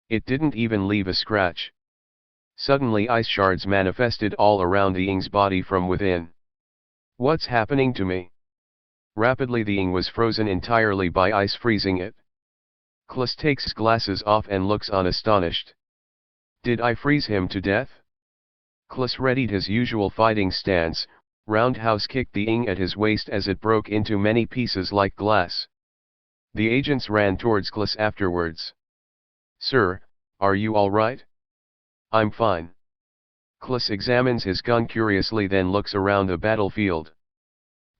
It didn't even leave a scratch." Suddenly ice shards manifested all around the ing's body from within. "What's happening to me?" Rapidly the ing was frozen entirely by ice, freezing it. Klis takes his glasses off and looks on astonished. "Did I freeze him to death?" Klis readied his usual fighting stance, roundhouse kicked the ing at his waist as it broke into many pieces like glass. The agents ran towards Klis afterwards. "Sir, are you all right?" "I'm fine." Klis examines his gun curiously, then looks around the battlefield.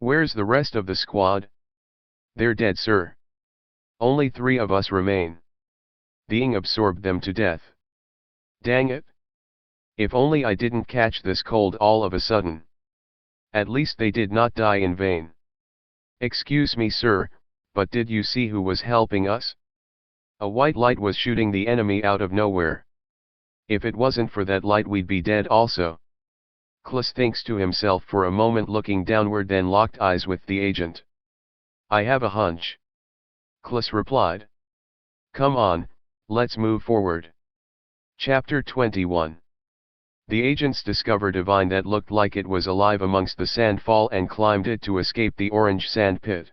"Where's the rest of the squad?" "They're dead, sir. Only 3 of us remain. The ing absorbed them to death." "Dang it. If only I didn't catch this cold all of a sudden. At least they did not die in vain." "Excuse me, sir, but did you see who was helping us?" "A white light was shooting the enemy out of nowhere. If it wasn't for that light we'd be dead also." Klis thinks to himself for a moment, looking downward, then locked eyes with the agent. "I have a hunch," Klis replied. "Come on, let's move forward." Chapter 21. The agents discovered a vine that looked like it was alive amongst the sandfall and climbed it to escape the orange sand pit.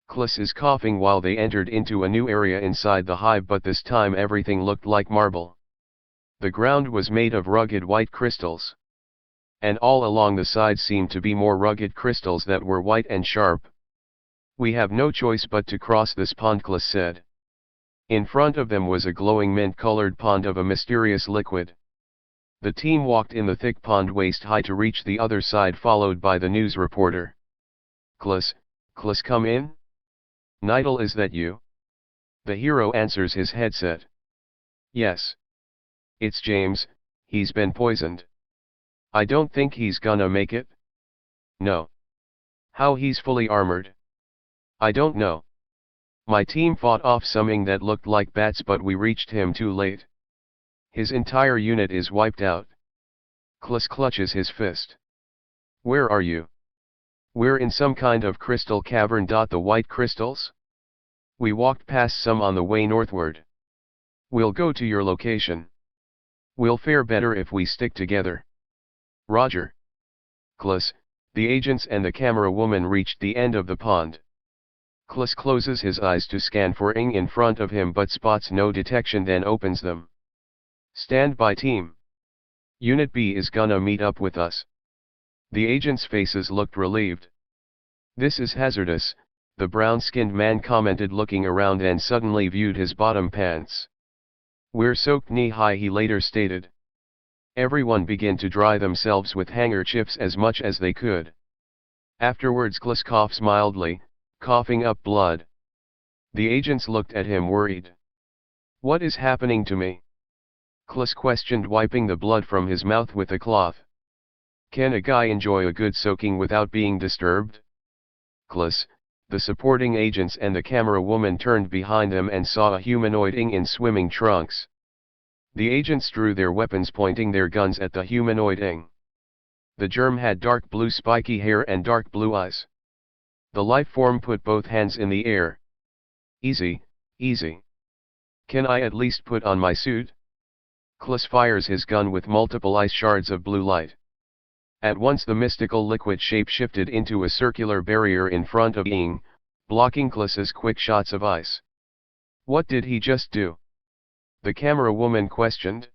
Klus is coughing while they entered into a new area inside the hive, but this time everything looked like marble. The ground was made of rugged white crystals. And all along the sides seemed to be more rugged crystals that were white and sharp. We have no choice but to cross this pond, Klus said. In front of them was a glowing mint-colored pond of a mysterious liquid. The team walked in the thick pond waist-high to reach the other side, followed by the news reporter. Klus, come in? Nidal, is that you? The hero answers his headset. Yes. It's James, he's been poisoned. I don't think he's gonna make it. No. How, he's fully armored? I don't know. My team fought off something that looked like bats, but we reached him too late. His entire unit is wiped out. Klus clutches his fist. Where are you? We're in some kind of crystal cavern. The white crystals? We walked past some on the way northward. We'll go to your location. We'll fare better if we stick together. Roger. Klus, the agents and the camera woman reached the end of the pond. Klus closes his eyes to scan for Ing in front of him but spots no detection, then opens them. Stand by, team. Unit B is gonna meet up with us. The agents' faces looked relieved. This is hazardous, the brown-skinned man commented, looking around and suddenly viewed his bottom pants. We're soaked knee-high, he later stated. Everyone began to dry themselves with handkerchiefs as much as they could. Afterwards Klus coughs mildly, coughing up blood. The agents looked at him worried. What is happening to me? Klus questioned, wiping the blood from his mouth with a cloth. Can a guy enjoy a good soaking without being disturbed? Klus, the supporting agents and the camera woman turned behind them and saw a humanoid Ing in swimming trunks. The agents drew their weapons, pointing their guns at the humanoid Ing. The germ had dark blue spiky hair and dark blue eyes. The life form put both hands in the air. Easy, easy. Can I at least put on my suit? Klus fires his gun with multiple ice shards of blue light. At once the mystical liquid shape shifted into a circular barrier in front of Ing, blocking Klus's quick shots of ice. What did he just do? The camera woman questioned.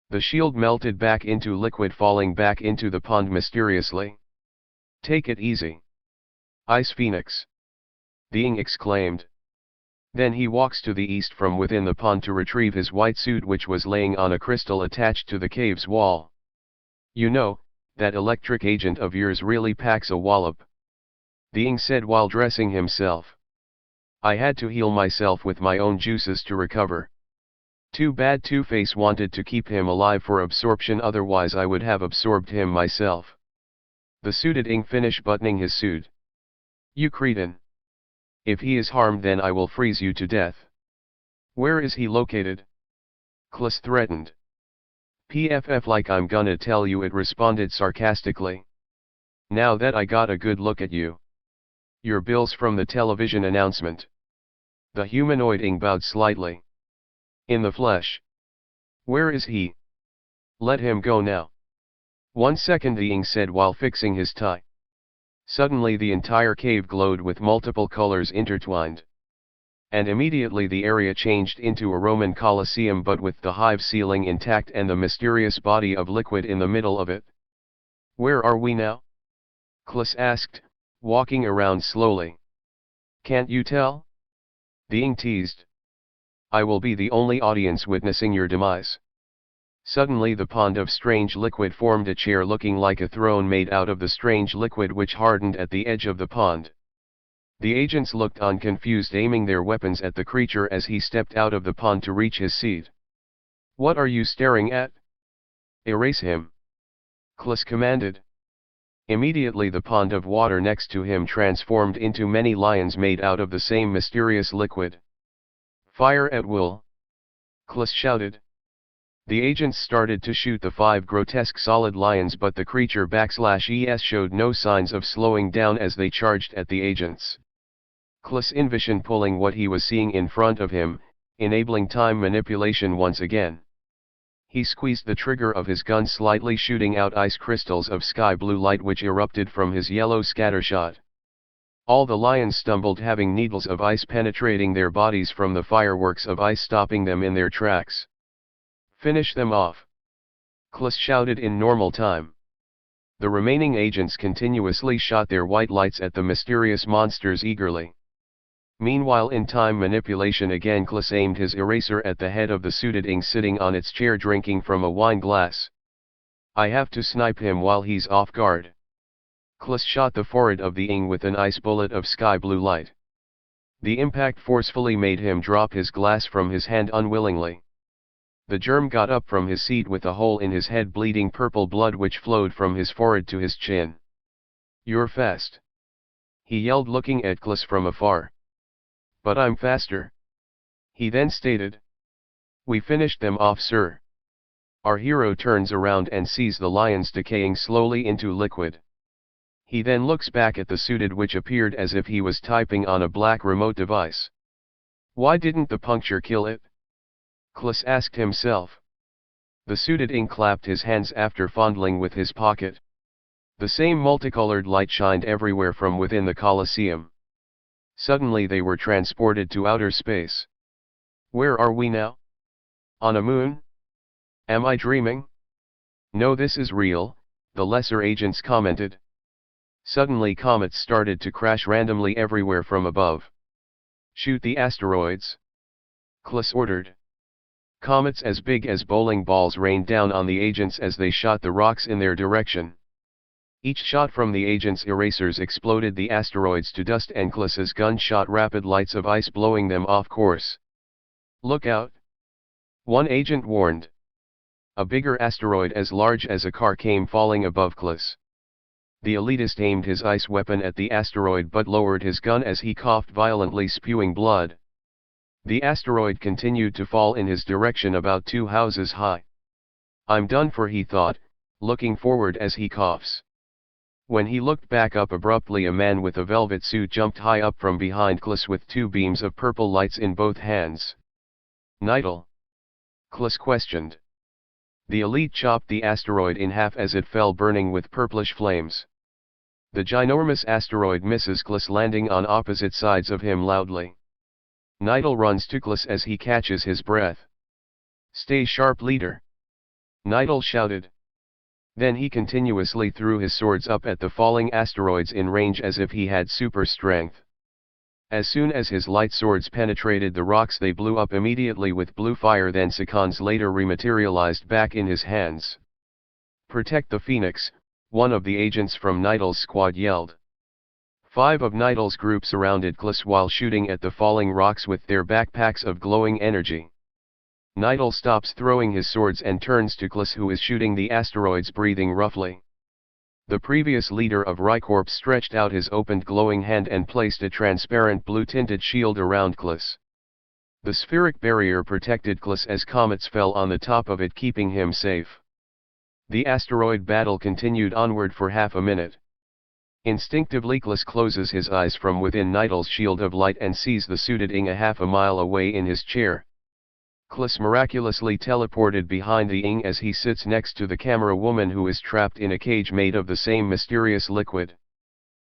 The shield melted back into liquid, falling back into the pond mysteriously. Take it easy. Ice Phoenix. The Ing exclaimed. Then he walks to the east from within the pond to retrieve his white suit, which was laying on a crystal attached to the cave's wall. You know, that electric agent of yours really packs a wallop. The Ing said while dressing himself. I had to heal myself with my own juices to recover. Too bad Two-Face wanted to keep him alive for absorption, otherwise I would have absorbed him myself. The suited Ing finished buttoning his suit. You cretin. If he is harmed, then I will freeze you to death. Where is he located? Klus threatened. PFF, like I'm gonna tell you, it responded sarcastically. Now that I got a good look at you. Your bills from the television announcement. The humanoid Ing bowed slightly. In the flesh. Where is he? Let him go now. 1 second, the Ing said while fixing his tie. Suddenly the entire cave glowed with multiple colors intertwined. And immediately the area changed into a Roman Colosseum, but with the hive ceiling intact and the mysterious body of liquid in the middle of it. Where are we now? Klus asked, walking around slowly. Can't you tell? The Ing teased. I will be the only audience witnessing your demise. Suddenly the pond of strange liquid formed a chair looking like a throne made out of the strange liquid, which hardened at the edge of the pond. The agents looked on, confused, aiming their weapons at the creature as he stepped out of the pond to reach his seat. What are you staring at? Erase him. Klus commanded. Immediately the pond of water next to him transformed into many lions made out of the same mysterious liquid. Fire at will. Klus shouted. The agents started to shoot the 5 grotesque solid lions, but the creature /es showed no signs of slowing down as they charged at the agents. Klus envisioned pulling what he was seeing in front of him, enabling time manipulation once again. He squeezed the trigger of his gun slightly, shooting out ice crystals of sky blue light which erupted from his yellow scattershot. All the lions stumbled, having needles of ice penetrating their bodies from the fireworks of ice, stopping them in their tracks. "Finish them off!" Klus shouted in normal time. The remaining agents continuously shot their white lights at the mysterious monsters eagerly. Meanwhile, in time manipulation again, Klus aimed his eraser at the head of the suited Ing sitting on its chair drinking from a wine glass. "I have to snipe him while he's off guard." Klus shot the forehead of the Ing with an ice bullet of sky blue light. The impact forcefully made him drop his glass from his hand unwillingly. The germ got up from his seat with a hole in his head, bleeding purple blood which flowed from his forehead to his chin. "You're fast," he yelled, looking at Klus from afar. "But I'm faster," he then stated. "We finished them off, sir." Our hero turns around and sees the lions decaying slowly into liquid. He then looks back at the suited, which appeared as if he was typing on a black remote device. "Why didn't the puncture kill it?" Klus asked himself. The suited Ing clapped his hands after fondling with his pocket. The same multicolored light shined everywhere from within the Colosseum. Suddenly they were transported to outer space. "Where are we now? On a moon? Am I dreaming?" "No, this is real," the lesser agents commented. Suddenly comets started to crash randomly everywhere from above. "Shoot the asteroids," Klus ordered. Comets as big as bowling balls rained down on the agents as they shot the rocks in their direction. Each shot from the agents' erasers exploded the asteroids to dust, and Klus's gun shot rapid lights of ice, blowing them off course. "Look out!" one agent warned. A bigger asteroid as large as a car came falling above Klus. The elitist aimed his ice weapon at the asteroid but lowered his gun as he coughed violently, spewing blood. The asteroid continued to fall in his direction about 2 houses high. "I'm done for," he thought, looking forward as he coughs. When he looked back up abruptly, a man with a velvet suit jumped high up from behind Klus with 2 beams of purple lights in both hands. "Nidal?" Klus questioned. The elite chopped the asteroid in half as it fell, burning with purplish flames. The ginormous asteroid misses Klus, landing on opposite sides of him loudly. Nidal runs to Klus as he catches his breath. "Stay sharp, leader," Nidal shouted. Then he continuously threw his swords up at the falling asteroids in range as if he had super strength. As soon as his light swords penetrated the rocks, they blew up immediately with blue fire, then seconds later rematerialized back in his hands. "Protect the Phoenix," one of the agents from Nidal's squad yelled. 5 of Nidal's group surrounded Klus while shooting at the falling rocks with their backpacks of glowing energy. Nidal stops throwing his swords and turns to Klus, who is shooting the asteroids, breathing roughly. The previous leader of Reikorps stretched out his opened glowing hand and placed a transparent blue-tinted shield around Klus. The spheric barrier protected Klus as comets fell on the top of it, keeping him safe. The asteroid battle continued onward for half a minute. Instinctively Klus closes his eyes from within Nidal's shield of light and sees the suited Ing a half a mile away in his chair. Klus miraculously teleported behind the Ing as he sits next to the camera woman, who is trapped in a cage made of the same mysterious liquid.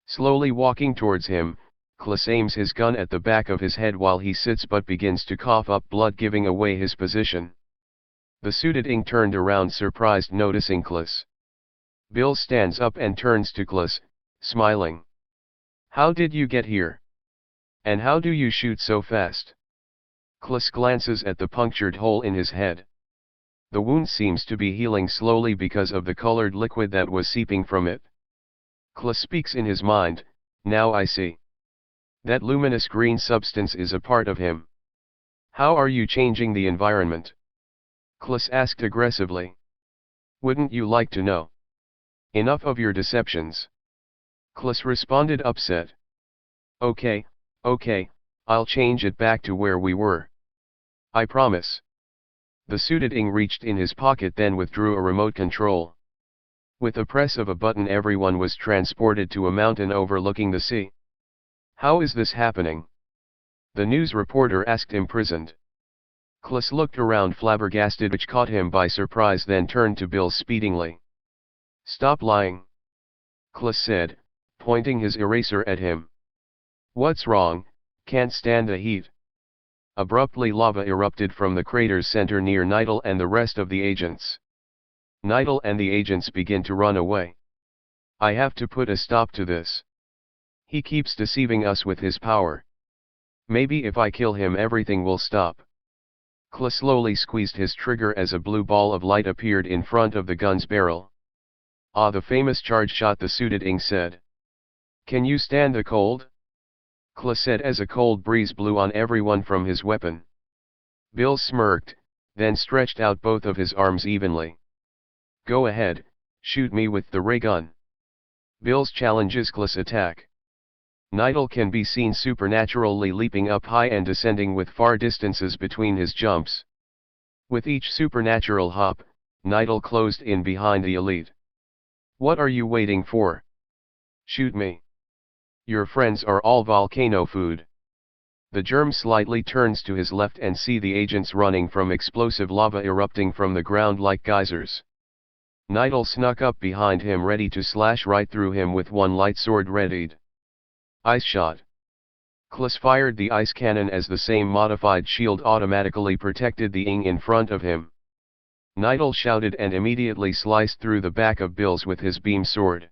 Slowly walking towards him, Klus aims his gun at the back of his head while he sits but begins to cough up blood, giving away his position. The suited Ing turned around, surprised, noticing Klus. Bill stands up and turns to Klus, smiling. "How did you get here? And how do you shoot so fast?" Klus glances at the punctured hole in his head. The wound seems to be healing slowly because of the colored liquid that was seeping from it. Klus speaks in his mind, "Now I see. That luminous green substance is a part of him." "How are you changing the environment?" Klus asked aggressively. "Wouldn't you like to know?" "Enough of your deceptions." Klus responded, upset. Okay, I'll change it back to where we were. I promise." The suited Ing reached in his pocket, then withdrew a remote control. With the press of a button, everyone was transported to a mountain overlooking the sea. "How is this happening?" the news reporter asked, imprisoned. Kliss looked around flabbergasted, which caught him by surprise, then turned to Bill speedingly. "Stop lying," Kliss said, pointing his eraser at him. "What's wrong? Can't stand the heat." Abruptly lava erupted from the crater's center near Nidal and the rest of the agents. Nidal and the agents begin to run away. "I have to put a stop to this. He keeps deceiving us with his power. Maybe if I kill him everything will stop." Kliss slowly squeezed his trigger as a blue ball of light appeared in front of the gun's barrel. "Ah, the famous charge shot," the suited Ing said. "Can you stand the cold?" Kliss said as a cold breeze blew on everyone from his weapon. Bill smirked, then stretched out both of his arms evenly. "Go ahead, shoot me with the ray gun." Bill's challenges Kliss' attack. Nidal can be seen supernaturally leaping up high and descending with far distances between his jumps. With each supernatural hop, Nidal closed in behind the elite. "What are you waiting for? Shoot me. Your friends are all volcano food." The germ slightly turns to his left and see the agents running from explosive lava erupting from the ground like geysers. Nidal snuck up behind him, ready to slash right through him with one light sword readied. Ice shot. Kliss fired the ice cannon as the same modified shield automatically protected the Ing in front of him. Nidal shouted and immediately sliced through the back of Bill's with his beam sword.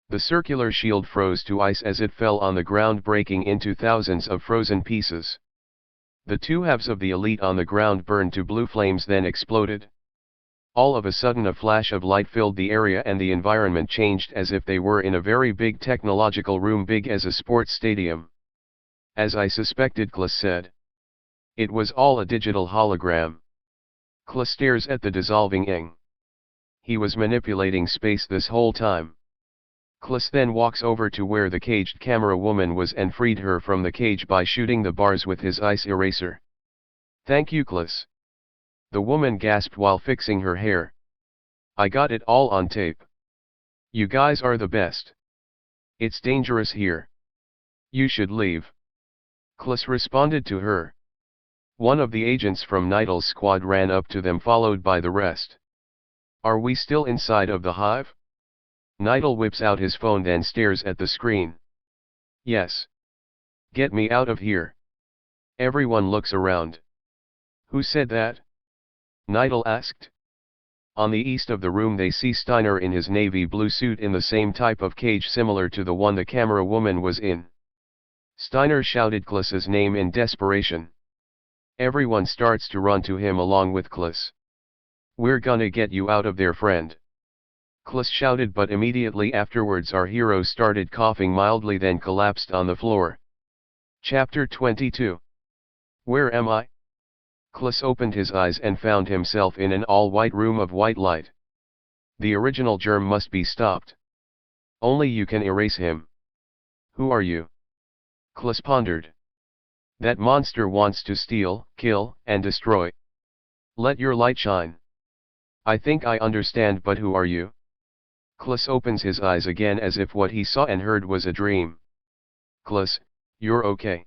The circular shield froze to ice as it fell on the ground, breaking into thousands of frozen pieces. The two halves of the elite on the ground burned to blue flames, then exploded. All of a sudden a flash of light filled the area and the environment changed as if they were in a very big technological room, big as a sports stadium. "As I suspected," Kliss said. "It was all a digital hologram." Kliss stares at the dissolving Ing. He was manipulating space this whole time. Kliss then walks over to where the caged camera woman was and freed her from the cage by shooting the bars with his ice eraser. "Thank you, Kliss," the woman gasped while fixing her hair. "I got it all on tape. You guys are the best. It's dangerous here. You should leave." Kliss responded to her. One of the agents from Nidal's squad ran up to them, followed by the rest. "Are we still inside of the hive?" Nidal whips out his phone, then stares at the screen. "Yes." "Get me out of here." Everyone looks around. "Who said that?" Nidal asked. On the east of the room they see Steiner in his navy blue suit in the same type of cage similar to the one the camera woman was in. Steiner shouted Kliss's name in desperation. Everyone starts to run to him along with Kliss. "We're gonna get you out of there, friend," Kliss shouted, but immediately afterwards our hero started coughing mildly, then collapsed on the floor. Chapter 22. Where am I? Kliss opened his eyes and found himself in an all-white room of white light. The original germ must be stopped. Only you can erase him. Who are you? Kliss pondered. That monster wants to steal, kill, and destroy. Let your light shine. I think I understand, but who are you? Kliss opens his eyes again as if what he saw and heard was a dream. Kliss, you're okay?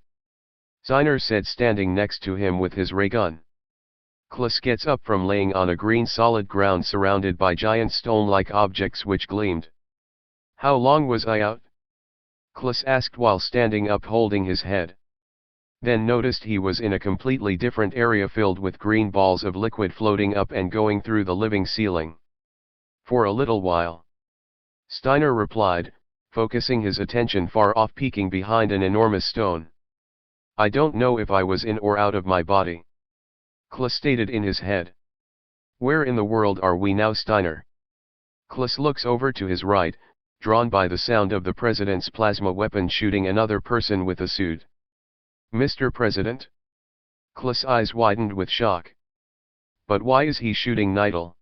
Steiner said, standing next to him with his ray gun. Kliss gets up from laying on a green solid ground surrounded by giant stone-like objects which gleamed. How long was I out? Kliss asked while standing up holding his head. Then noticed he was in a completely different area filled with green balls of liquid floating up and going through the living ceiling. For a little while. Steiner replied, focusing his attention far off, peeking behind an enormous stone. I don't know if I was in or out of my body. Kliss stated in his head. Where in the world are we now, Steiner? Kliss looks over to his right, drawn by the sound of the president's plasma weapon shooting another person with a suit. Mr. President? Kliss' eyes widened with shock. But why is he shooting Nidal?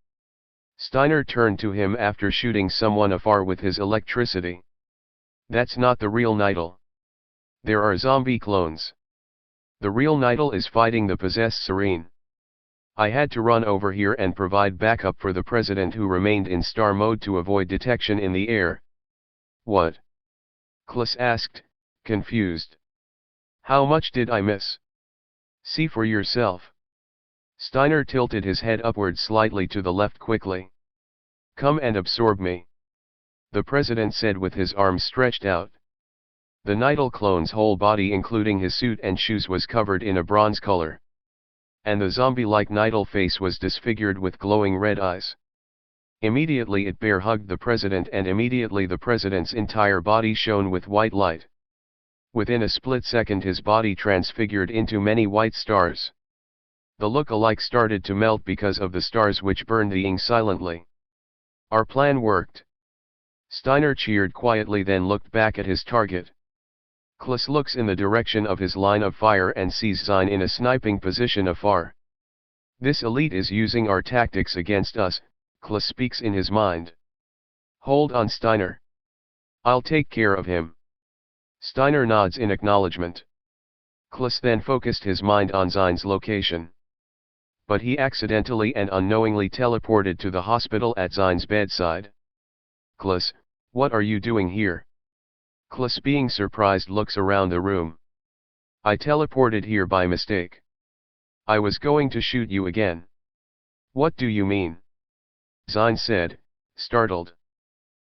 Steiner turned to him after shooting someone afar with his electricity. That's not the real Nidal. There are zombie clones. The real Nidal is fighting the possessed Serene. I had to run over here and provide backup for the president, who remained in star mode to avoid detection in the air. What? Kliss asked, confused. How much did I miss? See for yourself. Steiner tilted his head upward slightly to the left quickly. "Come and absorb me," the president said with his arms stretched out. The Nidal clone's whole body including his suit and shoes was covered in a bronze color. And the zombie-like Nidal face was disfigured with glowing red eyes. Immediately it bear hugged the president and immediately the president's entire body shone with white light. Within a split second his body transfigured into many white stars. The look-alike started to melt because of the stars which burned the ing silently. Our plan worked. Steiner cheered quietly, then looked back at his target. Klus looks in the direction of his line of fire and sees Zine in a sniping position afar. This elite is using our tactics against us, Klus speaks in his mind. Hold on, Steiner. I'll take care of him. Steiner nods in acknowledgement. Klus then focused his mind on Zine's location. But he accidentally and unknowingly teleported to the hospital at Zine's bedside. Klus, what are you doing here? Klus, being surprised, looks around the room. I teleported here by mistake. I was going to shoot you again. What do you mean? Zine said, startled.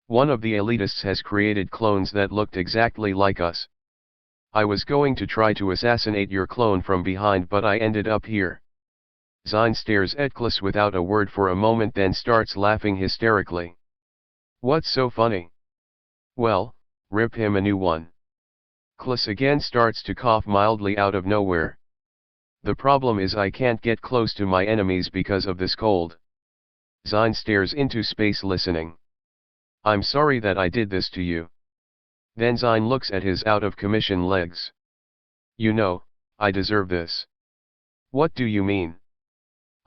One of the elitists has created clones that looked exactly like us. I was going to try to assassinate your clone from behind, but I ended up here. Zine stares at Klus without a word for a moment, then starts laughing hysterically. What's so funny? Well, rip him a new one. Klus again starts to cough mildly out of nowhere. The problem is I can't get close to my enemies because of this cold. Zine stares into space listening. I'm sorry that I did this to you. Then Zine looks at his out-of-commission legs. You know, I deserve this. What do you mean?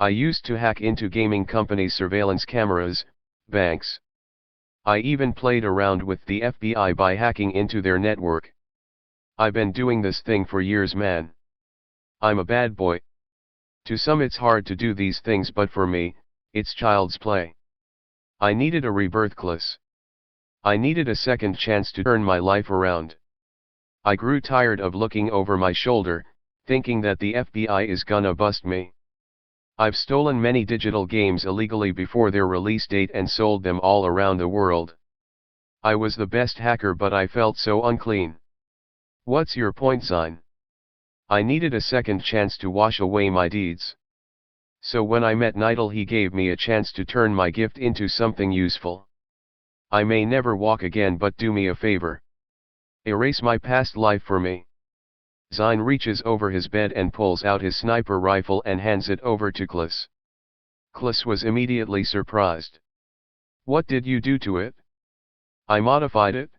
I used to hack into gaming companies' surveillance cameras, banks. I even played around with the FBI by hacking into their network. I've been doing this thing for years, man. I'm a bad boy. To some it's hard to do these things, but for me, it's child's play. I needed a rebirth, Klus. I needed a second chance to turn my life around. I grew tired of looking over my shoulder, thinking that the FBI is gonna bust me. I've stolen many digital games illegally before their release date and sold them all around the world. I was the best hacker, but I felt so unclean. What's your point, Zine? I needed a second chance to wash away my deeds. So when I met Nidal, he gave me a chance to turn my gift into something useful. I may never walk again, but do me a favor. Erase my past life for me. Zine reaches over his bed and pulls out his sniper rifle and hands it over to Klus. Klus was immediately surprised. What did you do to it? I modified it.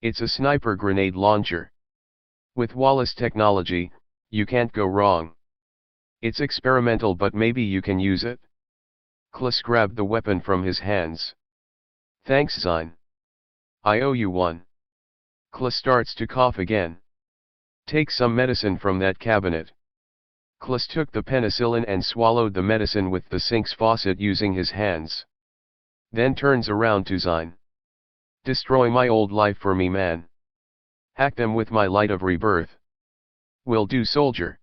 It's a sniper grenade launcher. With Wallace technology, you can't go wrong. It's experimental, but maybe you can use it. Klus grabbed the weapon from his hands. Thanks, Zine. I owe you one. Klus starts to cough again. Take some medicine from that cabinet. Klus took the penicillin and swallowed the medicine with the sink's faucet using his hands. Then turns around to Zine. Destroy my old life for me, man. Hack them with my light of rebirth. Will do, soldier.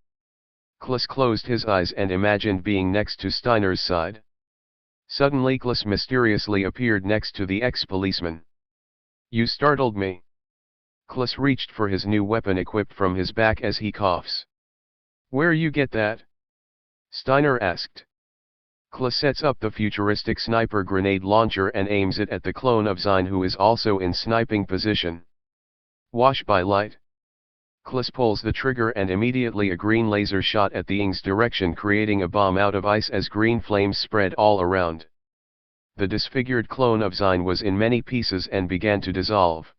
Klus closed his eyes and imagined being next to Steiner's side. Suddenly Klus mysteriously appeared next to the ex-policeman. You startled me. Klus reached for his new weapon equipped from his back as he coughs. Where you get that? Steiner asked. Klus sets up the futuristic sniper grenade launcher and aims it at the clone of Zine, who is also in sniping position. Wash by light. Klus pulls the trigger and immediately a green laser shot at the Ing's direction, creating a bomb out of ice as green flames spread all around. The disfigured clone of Zine was in many pieces and began to dissolve.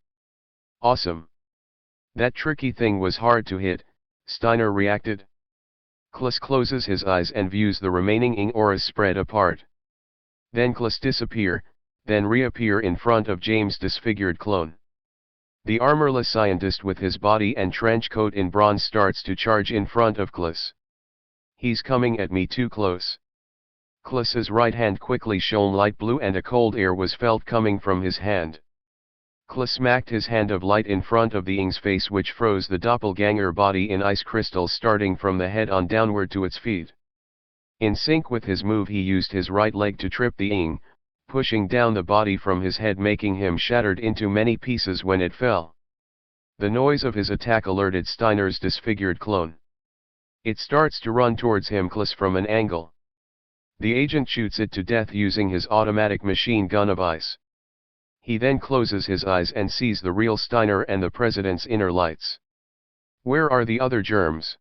Awesome. That tricky thing was hard to hit, Steiner reacted. Klus closes his eyes and views the remaining Ing auras spread apart. Then Klus disappear, then reappear in front of James' disfigured clone. The armorless scientist with his body and trench coat in bronze starts to charge in front of Klus. He's coming at me too close. Klus's right hand quickly shone light blue and a cold air was felt coming from his hand. Klus smacked his hand of light in front of the Ing's face, which froze the doppelganger body in ice crystals starting from the head on downward to its feet. In sync with his move, he used his right leg to trip the Ing, pushing down the body from his head, making him shattered into many pieces when it fell. The noise of his attack alerted Steiner's disfigured clone. It starts to run towards him from an angle. The agent shoots it to death using his automatic machine gun of ice. He then closes his eyes and sees the real Steiner and the president's inner lights. Where are the other germs?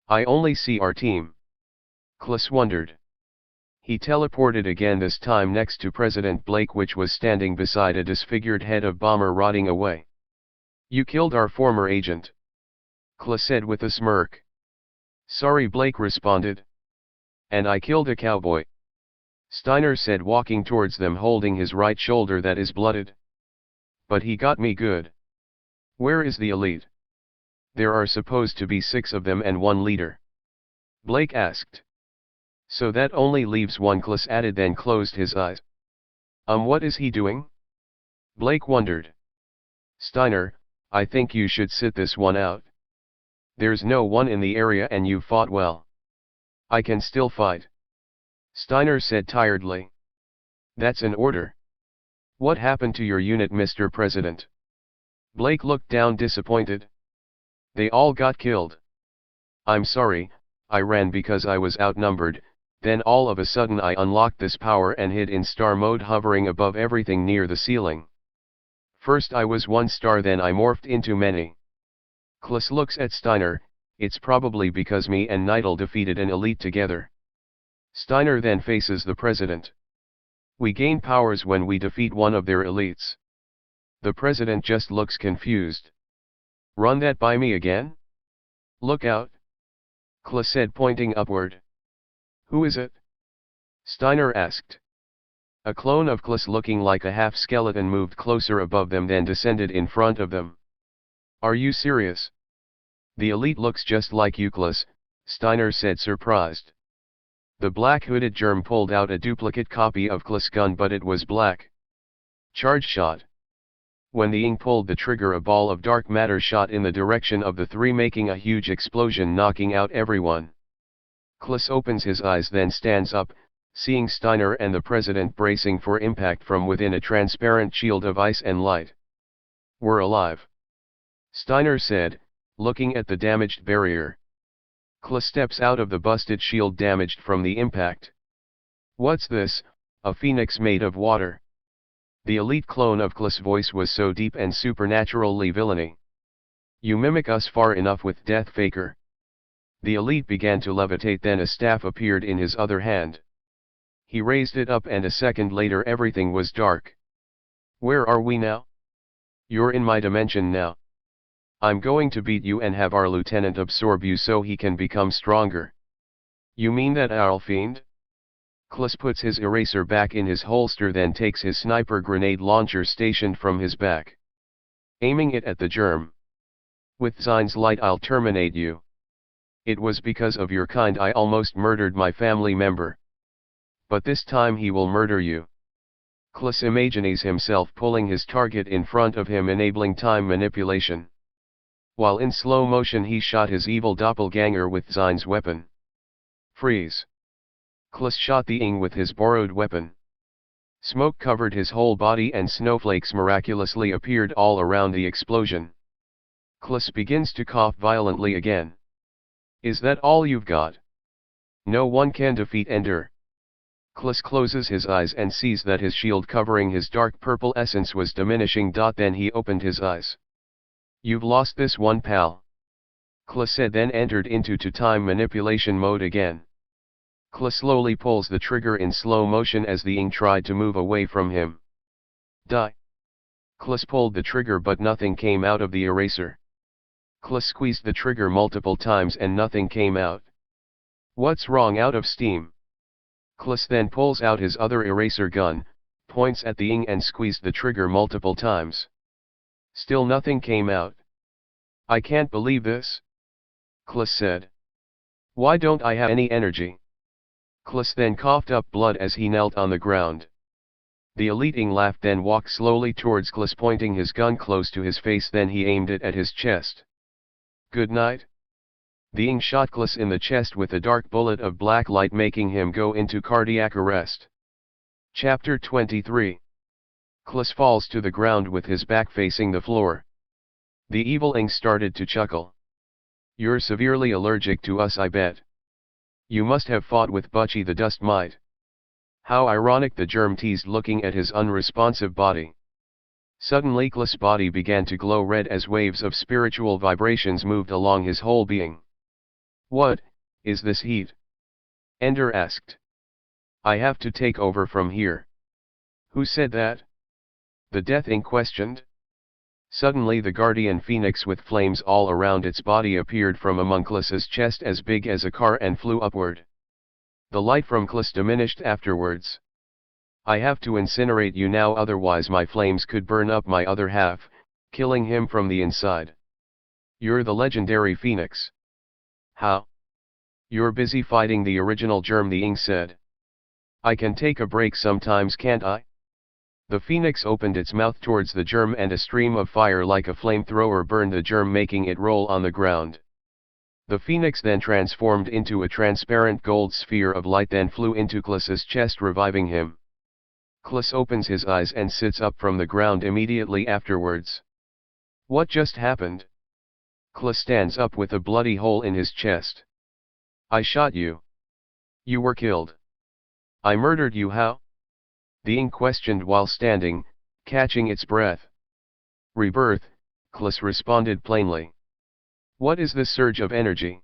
I only see our team. Kliss wondered. He teleported again, this time next to President Blake, which was standing beside a disfigured head of bomber rotting away. You killed our former agent, Kliss said with a smirk. Sorry, Blake responded. And I killed a cowboy, Steiner said, walking towards them holding his right shoulder that is blooded. But he got me good. Where is the elite? There are supposed to be 6 of them and 1 leader, Blake asked. So that only leaves 1, Kliss added, then closed his eyes. What is he doing? Blake wondered. Steiner, I think you should sit this one out. There's no one in the area and you fought well. I can still fight, Steiner said tiredly. That's an order. What happened to your unit, Mr. President? Blake looked down, disappointed. They all got killed. I'm sorry, I ran because I was outnumbered, then all of a sudden I unlocked this power and hid in star mode, hovering above everything near the ceiling. First I was 1 star, then I morphed into many. Kliss looks at Steiner. It's probably because me and Nidal defeated an elite together. Steiner then faces the president. We gain powers when we defeat one of their elites. The president just looks confused. Run that by me again? Look out, Kliss said, pointing upward. Who is it? Steiner asked. A clone of Kliss looking like a half-skeleton moved closer above them, then descended in front of them. Are you serious? The elite looks just like you, Kliss, Steiner said, surprised. The black hooded germ pulled out a duplicate copy of Kliss' gun, but it was black. Charge shot. When the Ing pulled the trigger, a ball of dark matter shot in the direction of the 3, making a huge explosion, knocking out everyone. Kliss opens his eyes, then stands up, seeing Steiner and the president bracing for impact from within a transparent shield of ice and light. We're alive, Steiner said, looking at the damaged barrier. Kliss steps out of the busted shield damaged from the impact. What's this? A phoenix made of water. The elite clone of Kliss' voice was so deep and supernaturally villainy. You mimic us far enough with Death Faker. The elite began to levitate, then a staff appeared in his other hand. He raised it up and a second later everything was dark. Where are we now? You're in my dimension now. I'm going to beat you and have our lieutenant absorb you so he can become stronger. You mean that, Owl Fiend? Kliss puts his eraser back in his holster, then takes his sniper grenade launcher stationed from his back, aiming it at the germ. With Zine's light I'll terminate you. It was because of your kind I almost murdered my family member. But this time he will murder you. Kliss imagines himself pulling his target in front of him, enabling time manipulation. While in slow motion he shot his evil doppelganger with Zine's weapon. Freeze. Kliss shot the Ing with his borrowed weapon. Smoke covered his whole body and snowflakes miraculously appeared all around the explosion. Kliss begins to cough violently again. Is that all you've got? No one can defeat Ender. Kliss closes his eyes and sees that his shield covering his dark purple essence was diminishing. Then he opened his eyes. You've lost this one, pal, Kliss said, then entered into time manipulation mode again. Kliss slowly pulls the trigger in slow motion as the Ing tried to move away from him. Die. Kliss pulled the trigger but nothing came out of the eraser. Kliss squeezed the trigger multiple times and nothing came out. What's wrong? Out of steam. Kliss then pulls out his other eraser gun, points at the Ing and squeezed the trigger multiple times. Still nothing came out. I can't believe this, Kliss said. Why don't I have any energy? Kliss then coughed up blood as he knelt on the ground. The elite Ing laughed, then walked slowly towards Kliss, pointing his gun close to his face, then he aimed it at his chest. Good night, The Ing shot Klis in the chest with a dark bullet of black light, making him go into cardiac arrest. Chapter 23. Klis falls to the ground with his back facing the floor. The evil Ing started to chuckle. "You're severely allergic to us, I bet. You must have fought with Butchie the dust mite." How ironic, the germ teased, looking at his unresponsive body. Suddenly Klis' body began to glow red as waves of spiritual vibrations moved along his whole being. "What is this heat?" Ender asked. "I have to take over from here." "Who said that?" the Death Ing questioned. Suddenly the guardian phoenix with flames all around its body appeared from among Klis's chest as big as a car and flew upward. The light from Klis diminished afterwards. "I have to incinerate you now, otherwise my flames could burn up my other half, killing him from the inside." "You're the legendary phoenix." "How?" "You're busy fighting the original germ," the Ing said. "I can take a break sometimes, can't I?" The phoenix opened its mouth towards the germ and a stream of fire like a flamethrower burned the germ, making it roll on the ground. The phoenix then transformed into a transparent gold sphere of light, then flew into Klis's chest, reviving him. Klis opens his eyes and sits up from the ground immediately afterwards. "What just happened?" Klis stands up with a bloody hole in his chest. "I shot you. You were killed." "I murdered you, how?" the Ing questioned while standing, catching its breath. "Rebirth," Klis responded plainly. "What is this surge of energy?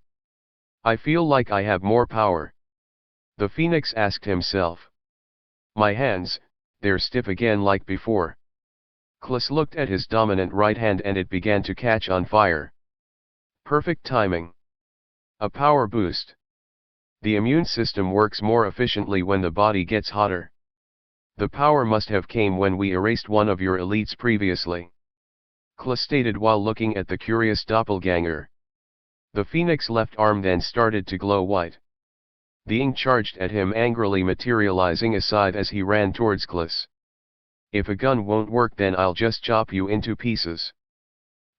I feel like I have more power." The phoenix asked himself. "My hands, they're stiff again like before." Klis looked at his dominant right hand and it began to catch on fire. Perfect timing. A power boost. The immune system works more efficiently when the body gets hotter. The power must have came when we erased one of your elites previously," Klis stated while looking at the curious doppelganger. The phoenix left arm then started to glow white. The Ing charged at him angrily, materializing a scythe as he ran towards Klis. "If a gun won't work, then I'll just chop you into pieces."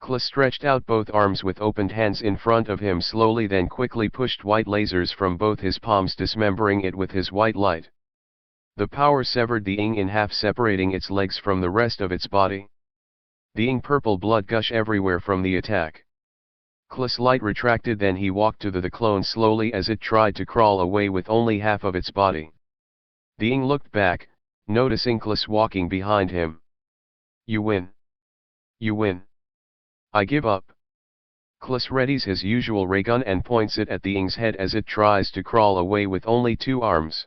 Klis stretched out both arms with opened hands in front of him slowly, then quickly pushed white lasers from both his palms, dismembering it with his white light. The power severed the Ing in half, separating its legs from the rest of its body. The Ing purple blood gush everywhere from the attack. Klis light retracted, then he walked to the clone slowly as it tried to crawl away with only half of its body. The Ing looked back, noticing Klis walking behind him. "You win. You win. I give up." Klis readies his usual ray gun and points it at the Ing's head as it tries to crawl away with only 2 arms.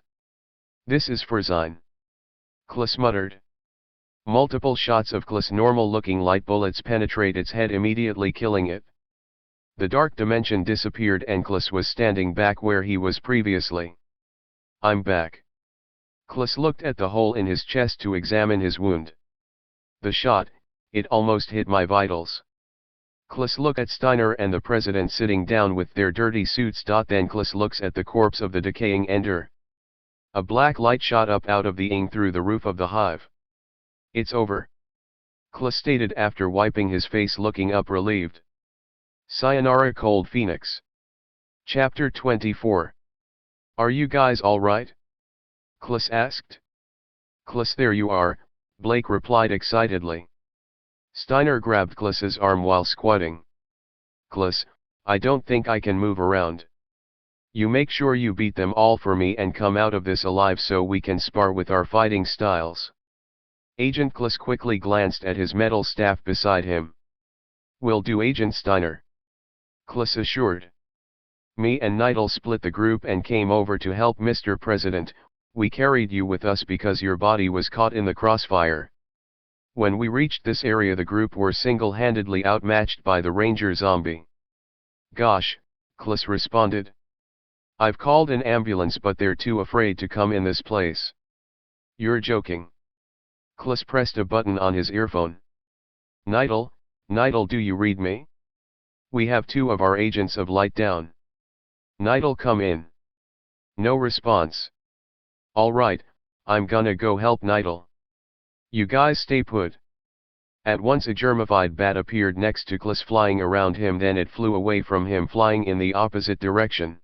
"This is for Zine," Klis muttered. Multiple shots of Klis' normal-looking light bullets penetrate its head, immediately killing it. The dark dimension disappeared and Klis was standing back where he was previously. "I'm back." Klis looked at the hole in his chest to examine his wound. "The shot, it almost hit my vitals." Klis looked at Steiner and the president sitting down with their dirty suits. Then Klis looks at the corpse of the decaying Ender. A black light shot up out of the Ing through the roof of the hive. "It's over," Klis stated after wiping his face, looking up relieved. Sayonara, Cold Phoenix. Chapter 24. "Are you guys alright?" Klis asked. "Klis, there you are," Blake replied excitedly. Steiner grabbed Klis's arm while squatting. "Klis, I don't think I can move around. You make sure you beat them all for me and come out of this alive so we can spar with our fighting styles." Agent Klis quickly glanced at his metal staff beside him. "Will do, Agent Steiner," Klis assured. "Me and Nidal split the group and came over to help Mr. President. We carried you with us because your body was caught in the crossfire. When we reached this area, the group were single-handedly outmatched by the Ranger zombie." "Gosh," Klis responded. "I've called an ambulance but they're too afraid to come in this place." "You're joking." Klis pressed a button on his earphone. Nidal, do you read me? We have 2 of our agents of light down." "Nidal, come in." No response. "Alright, I'm gonna go help Nidal. You guys stay put." At once a germified bat appeared next to Kliss, flying around him, then it flew away from him, flying in the opposite direction.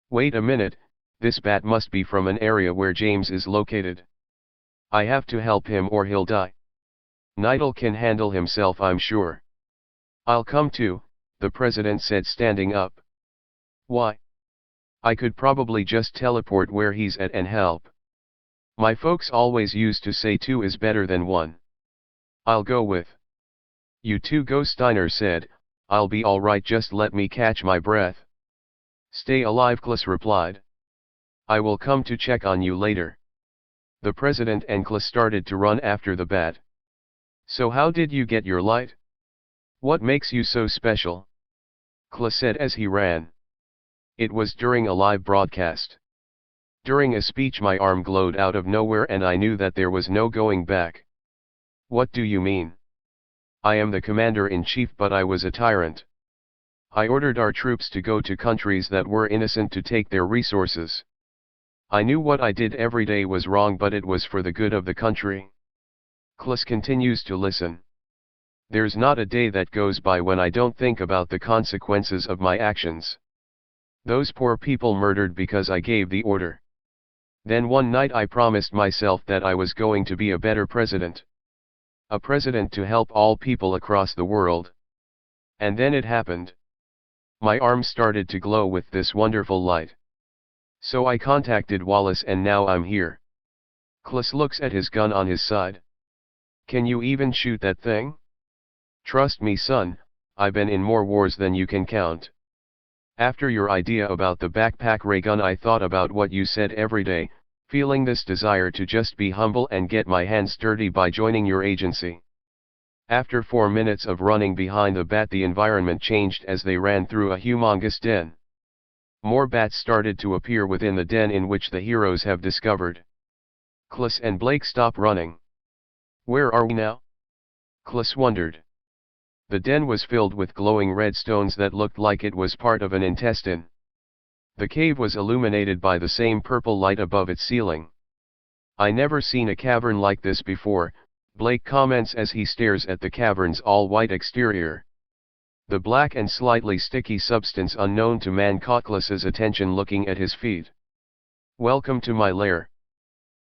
Wait a minute, this bat must be from an area where James is located. I have to help him or he'll die. Nigel can handle himself, I'm sure. I'll come too, the president said, standing up. Why? I could probably just teleport where he's at and help. My folks always used to say 2 is better than 1. I'll go with you 2 go, Steiner said. I'll be alright, just let me catch my breath. Stay alive, Kliss replied. I will come to check on you later. The president and Kliss started to run after the bat. So how did you get your light? What makes you so special? Kliss said as he ran. It was during a live broadcast. During a speech my arm glowed out of nowhere and I knew that there was no going back. What do you mean? I am the commander-in-chief, but I was a tyrant. I ordered our troops to go to countries that were innocent to take their resources. I knew what I did every day was wrong, but it was for the good of the country. Kliss continues to listen. There's not a day that goes by when I don't think about the consequences of my actions. Those poor people murdered because I gave the order. Then one night I promised myself that I was going to be a better president. A president to help all people across the world. And then it happened. My arm started to glow with this wonderful light. So I contacted Wallace and now I'm here. Kliss looks at his gun on his side. Can you even shoot that thing? Trust me, son, I've been in more wars than you can count. After your idea about the backpack ray gun, I thought about what you said every day, feeling this desire to just be humble and get my hands dirty by joining your agency. After 4 minutes of running behind the bat, the environment changed as they ran through a humongous den. More bats started to appear within the den in which the heroes have discovered. Kliss and Blake stop running. Where are we now? Kliss wondered. The den was filled with glowing red stones that looked like it was part of an intestine. The cave was illuminated by the same purple light above its ceiling. I never seen a cavern like this before, Blake comments as he stares at the cavern's all-white exterior. The black and slightly sticky substance unknown to man caught Kliss's attention, looking at his feet. Welcome to my lair.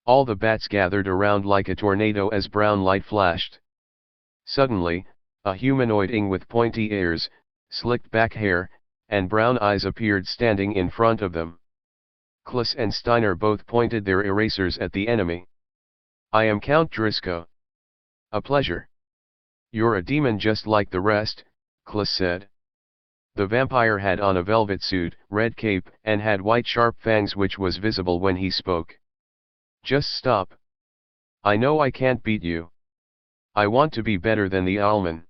All the bats gathered around like a tornado as brown light flashed. Suddenly, a humanoid with pointy ears, slicked back hair, and brown eyes appeared standing in front of them. Kliss and Steiner both pointed their erasers at the enemy. I am Count Driscoll. A pleasure. You're a demon just like the rest, Kliss said. The vampire had on a velvet suit, red cape, and had white sharp fangs which was visible when he spoke. Just stop. I know I can't beat you. I want to be better than the Owlman.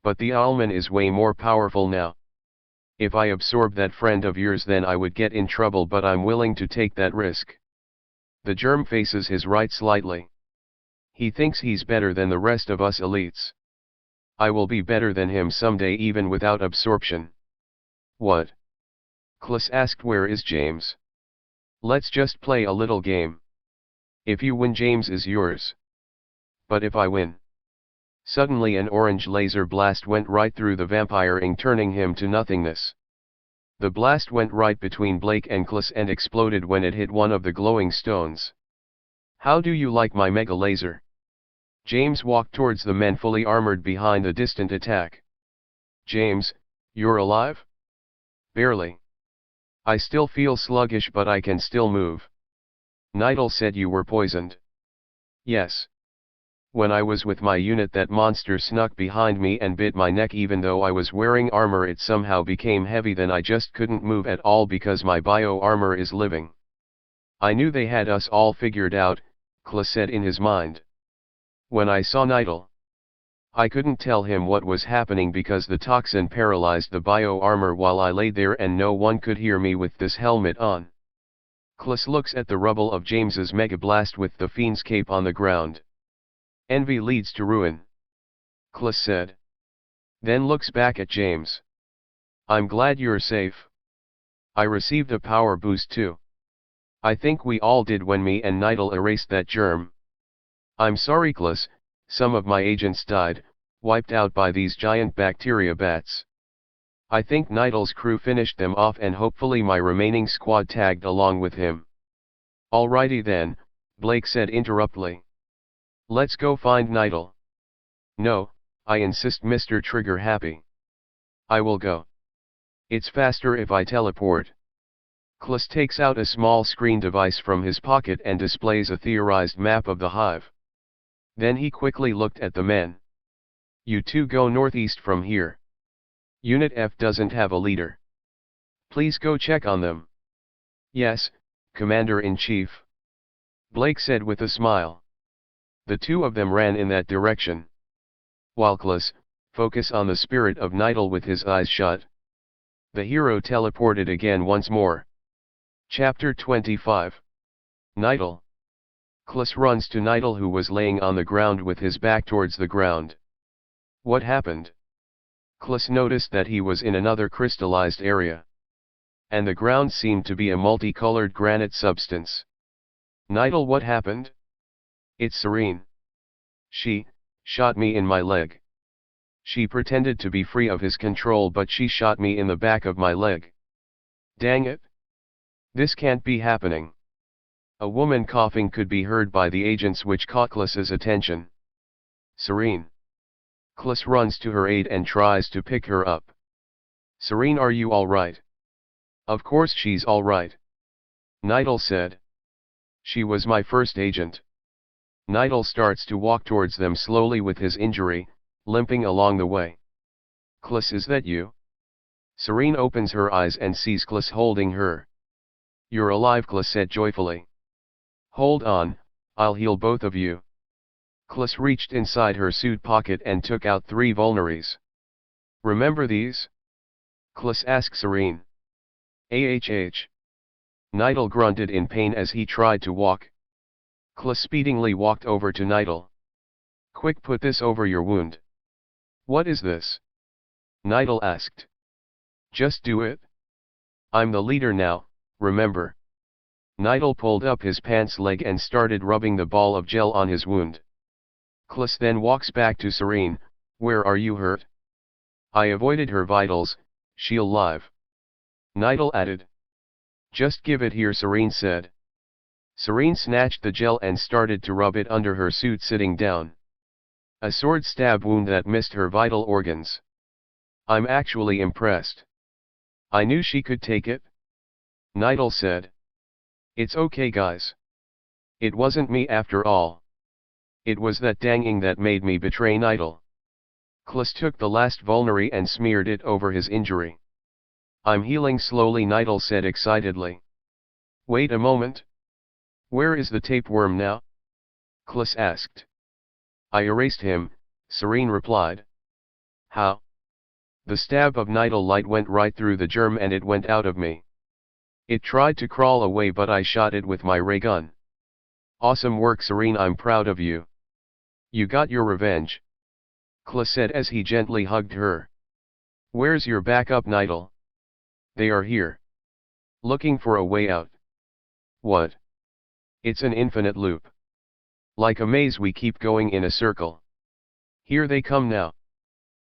But the Owlman is way more powerful now. If I absorb that friend of yours then I would get in trouble, but I'm willing to take that risk. The germ faces his right slightly. He thinks he's better than the rest of us elites. I will be better than him someday even without absorption. What? Kliss asked. Where is James? Let's just play a little game. If you win, James is yours. But if I win? Suddenly an orange laser blast went right through the vampire, turning him to nothingness. The blast went right between Blake and Kliss and exploded when it hit one of the glowing stones. How do you like my mega laser? James walked towards the men fully armored behind the distant attack. James, you're alive? Barely. I still feel sluggish, but I can still move. Nigel said you were poisoned. Yes. When I was with my unit, that monster snuck behind me and bit my neck. Even though I was wearing armor, it somehow became heavy, then I just couldn't move at all because my bio armor is living. I knew they had us all figured out, Kliss said in his mind. When I saw Nigel, I couldn't tell him what was happening because the toxin paralyzed the bio armor while I lay there and no one could hear me with this helmet on. Kliss looks at the rubble of James's mega blast with the fiend's cape on the ground. Envy leads to ruin, Kliss said. Then looks back at James. I'm glad you're safe. I received a power boost too. I think we all did when me and Nigel erased that germ. I'm sorry, Kliss, Some of my agents died, wiped out by these giant bacteria bats. I think Nidal's crew finished them off and hopefully my remaining squad tagged along with him. Alrighty then, Blake said interruptly. Let's go find Nidal. No, I insist, Mr. Trigger Happy. I will go. It's faster if I teleport. Klus takes out a small screen device from his pocket and displays a theorized map of the hive. Then he quickly looked at the men. You two go northeast from here. Unit F doesn't have a leader. Please go check on them. Yes, Commander-in-Chief. Blake said with a smile. The two of them ran in that direction. While Klus, focus on the spirit of Nidal with his eyes shut. The hero teleported again once more. Chapter 25. Nidal. Klus runs to Nidal, who was laying on the ground with his back towards the ground. What happened? Klus noticed that he was in another crystallized area. And the ground seemed to be a multicolored granite substance. Nidal, what happened? It's Serene. She shot me in my leg. She pretended to be free of his control, but she shot me in the back of my leg. Dang it. This can't be happening. A woman coughing could be heard by the agents, which caught Klus's attention. Serene. Klus runs to her aid and tries to pick her up. Serene, are you alright? Of course she's alright. Nidal said. She was my first agent. Nidal starts to walk towards them slowly with his injury, limping along the way. Klus, is that you? Serene opens her eyes and sees Klus holding her. You're alive, Klus said joyfully. Hold on, I'll heal both of you. Klus reached inside her suit pocket and took out 3 vulneries. Remember these? Klus asked Serene. AHH. Nidal grunted in pain as he tried to walk. Klus speedingly walked over to Nidal. Quick, put this over your wound. What is this? Nidal asked. Just do it. I'm the leader now, remember? Nidal pulled up his pants leg and started rubbing the ball of gel on his wound. Klus then walks back to Serene. Where are you hurt? I avoided her vitals, she'll live. Nidal added. Just give it here, Serene said. Serene snatched the gel and started to rub it under her suit sitting down. A sword stab wound that missed her vital organs. I'm actually impressed. I knew she could take it. Nidal said. It's okay, guys. It wasn't me after all. It was that danging that made me betray Nidal. Klus took the last vulnerary and smeared it over his injury. I'm healing slowly, Nidal said excitedly. Wait a moment. Where is the tapeworm now? Klus asked. I erased him, Serene replied. How? The stab of Nidal light went right through the germ and it went out of me. It tried to crawl away, but I shot it with my Reigun. Awesome work, Serene, I'm proud of you. You got your revenge. Klus said as he gently hugged her. Where's your backup, Nidal? They are here. Looking for a way out. What? It's an infinite loop. Like a maze, we keep going in a circle. Here they come now.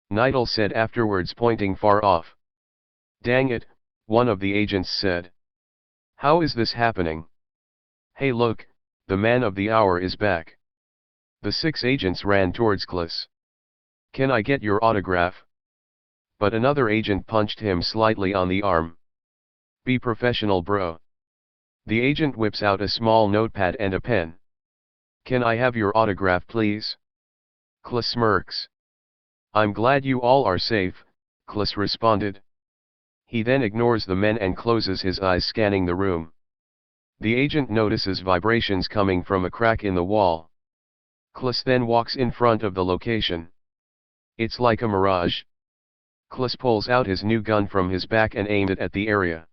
Nidal said afterwards, pointing far off. Dang it, one of the agents said. How is this happening? Hey look, the man of the hour is back. The 6 agents ran towards Klus. Can I get your autograph? But another agent punched him slightly on the arm. Be professional, bro. The agent whips out a small notepad and a pen. Can I have your autograph, please? Klus smirks. I'm glad you all are safe, Klus responded. He then ignores the men and closes his eyes, scanning the room. The agent notices vibrations coming from a crack in the wall. Klus then walks in front of the location. It's like a mirage. Klus pulls out his new gun from his back and aimed it at the area.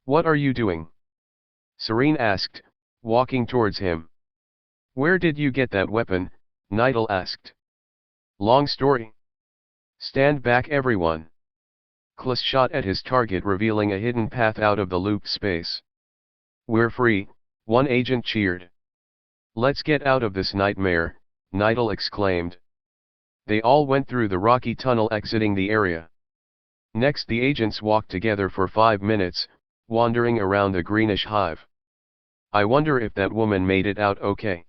What are you doing? Serene asked, walking towards him. Where did you get that weapon? Nidal asked. Long story. Stand back, everyone. Klus shot at his target, revealing a hidden path out of the loop space. We're free, one agent cheered. Let's get out of this nightmare, Nidal exclaimed. They all went through the rocky tunnel exiting the area. Next the agents walked together for 5 minutes, wandering around the greenish hive. I wonder if that woman made it out okay.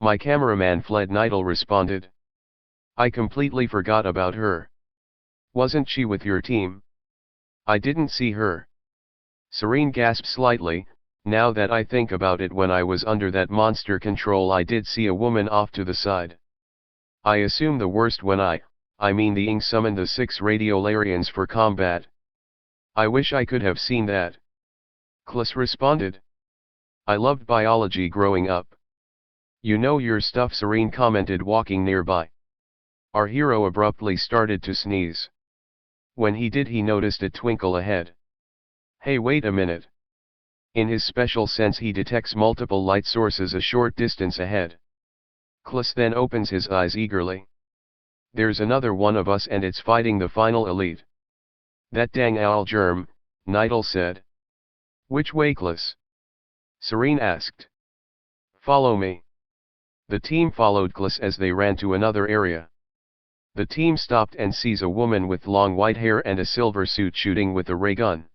My cameraman fled, Nidal responded. I completely forgot about her. Wasn't she with your team? I didn't see her. Serene gasped slightly. Now that I think about it, when I was under that monster control I did see a woman off to the side. I assume the worst when I mean the Ing summoned the 6 radiolarians for combat. I wish I could have seen that. Klus responded. I loved biology growing up. You know your stuff, Serene commented, walking nearby. Our hero abruptly started to sneeze. When he did, he noticed a twinkle ahead. Hey, wait a minute. In his special sense he detects multiple light sources a short distance ahead. Klus then opens his eyes eagerly. There's another one of us and it's fighting the final elite. That dang owl germ, Nidal said. Which way, Klus? Serene asked. Follow me. The team followed Klus as they ran to another area. The team stopped and sees a woman with long white hair and a silver suit shooting with a ray gun.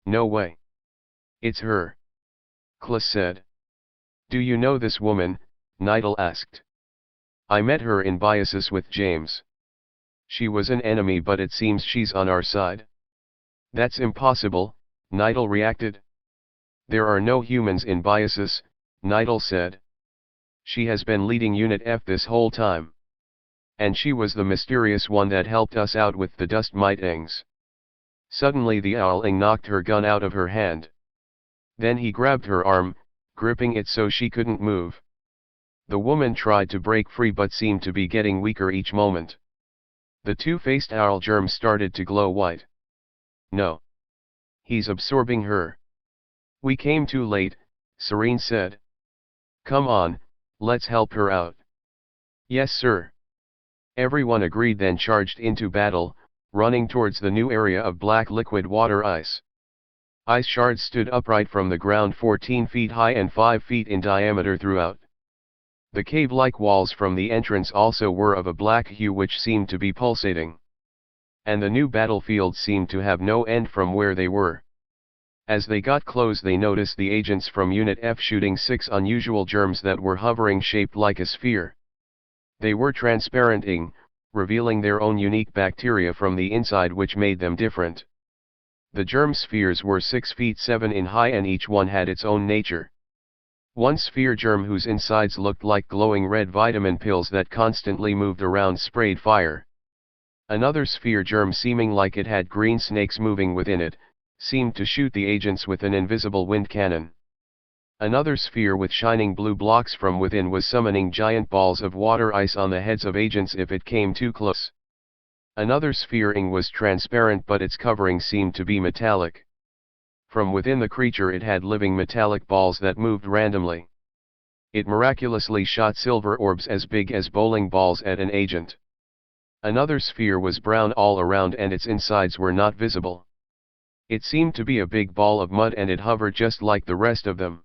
No way. It's her. Klus said. Do you know this woman? Nidal asked. I met her in Biosis with James. She was an enemy, but it seems she's on our side. That's impossible, Nidal reacted. There are no humans in Biosis, Nidal said. She has been leading Unit F this whole time. And she was the mysterious one that helped us out with the dust mite Ings. Suddenly the owl Ing knocked her gun out of her hand. Then he grabbed her arm, gripping it so she couldn't move. The woman tried to break free but seemed to be getting weaker each moment. The two-faced owl germ started to glow white. No. He's absorbing her. We came too late, Serene said. Come on, let's help her out. Yes, sir. Everyone agreed, then charged into battle, running towards the new area of black liquid water ice. Ice shards stood upright from the ground 14 feet high and 5 feet in diameter throughout. The cave-like walls from the entrance also were of a black hue which seemed to be pulsating. And the new battlefield seemed to have no end from where they were. As they got close they noticed the agents from Unit F shooting 6 unusual germs that were hovering shaped like a sphere. They were transparenting, revealing their own unique bacteria from the inside which made them different. The germ spheres were 6 feet 7 in height and each one had its own nature. One sphere germ whose insides looked like glowing red vitamin pills that constantly moved around sprayed fire. Another sphere germ, seeming like it had green snakes moving within it, seemed to shoot the agents with an invisible wind cannon. Another sphere with shining blue blocks from within was summoning giant balls of water ice on the heads of agents if it came too close. Another sphere Ing was transparent but its covering seemed to be metallic. From within the creature it had living metallic balls that moved randomly. It miraculously shot silver orbs as big as bowling balls at an agent. Another sphere was brown all around and its insides were not visible. It seemed to be a big ball of mud and it hovered just like the rest of them.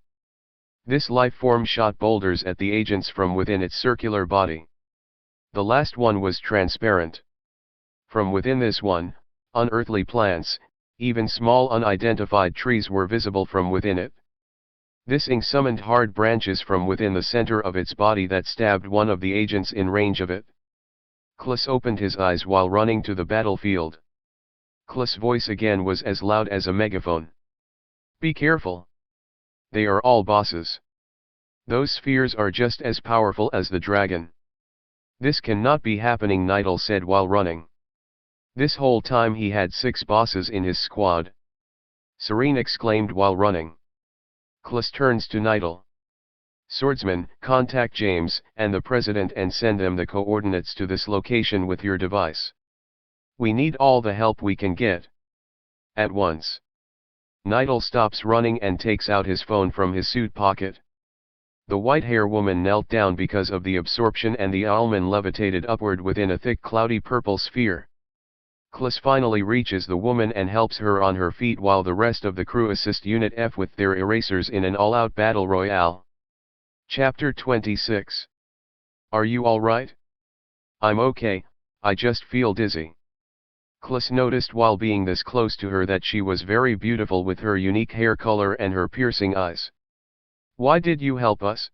This life form shot boulders at the agents from within its circular body. The last one was transparent. From within this one, unearthly plants, even small unidentified trees were visible from within it. This Ing summoned hard branches from within the center of its body that stabbed one of the agents in range of it. Klus opened his eyes while running to the battlefield. Klus' voice again was as loud as a megaphone. Be careful. They are all bosses. Those spheres are just as powerful as the dragon. This cannot be happening, Nidal said while running. This whole time he had 6 bosses in his squad. Serene exclaimed while running. Klus turns to Nidal. Swordsman, contact James and the President and send them the coordinates to this location with your device. We need all the help we can get. At once. Nidal stops running and takes out his phone from his suit pocket. The white-hair woman knelt down because of the absorption and the owlman levitated upward within a thick cloudy purple sphere. Klus finally reaches the woman and helps her on her feet while the rest of the crew assist Unit F with their erasers in an all-out battle royale. Chapter 26 Are you alright? I'm okay, I just feel dizzy. Klus noticed while being this close to her that she was very beautiful with her unique hair color and her piercing eyes. Why did you help us?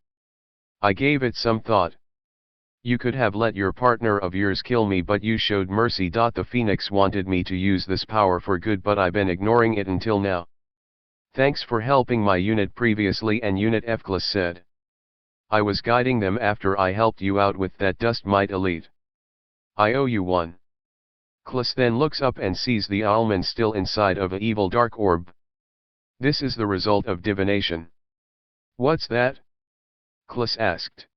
I gave it some thought. You could have let your partner of yours kill me, but you showed mercy. The Phoenix wanted me to use this power for good, but I've been ignoring it until now. Thanks for helping my unit previously, and Unit F, Klus said. I was guiding them after I helped you out with that dust mite elite. I owe you one. Klus then looks up and sees the almond still inside of a evil dark orb. This is the result of divination. What's that? Klus asked.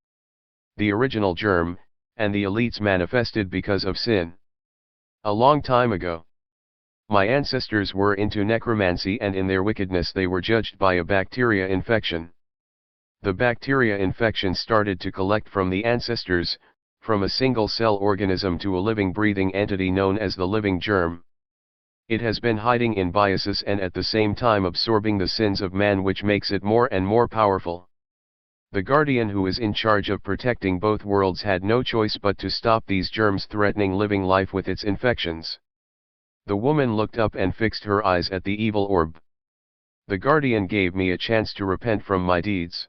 The original germ, and the elites manifested because of sin. A long time ago. My ancestors were into necromancy, and in their wickedness they were judged by a bacteria infection. The bacteria infection started to collect from the ancestors, from a single-cell organism to a living breathing entity known as the living germ. It has been hiding in biases and at the same time absorbing the sins of man, which makes it more and more powerful. The guardian who is in charge of protecting both worlds had no choice but to stop these germs threatening living life with its infections. The woman looked up and fixed her eyes at the evil orb. The guardian gave me a chance to repent from my deeds.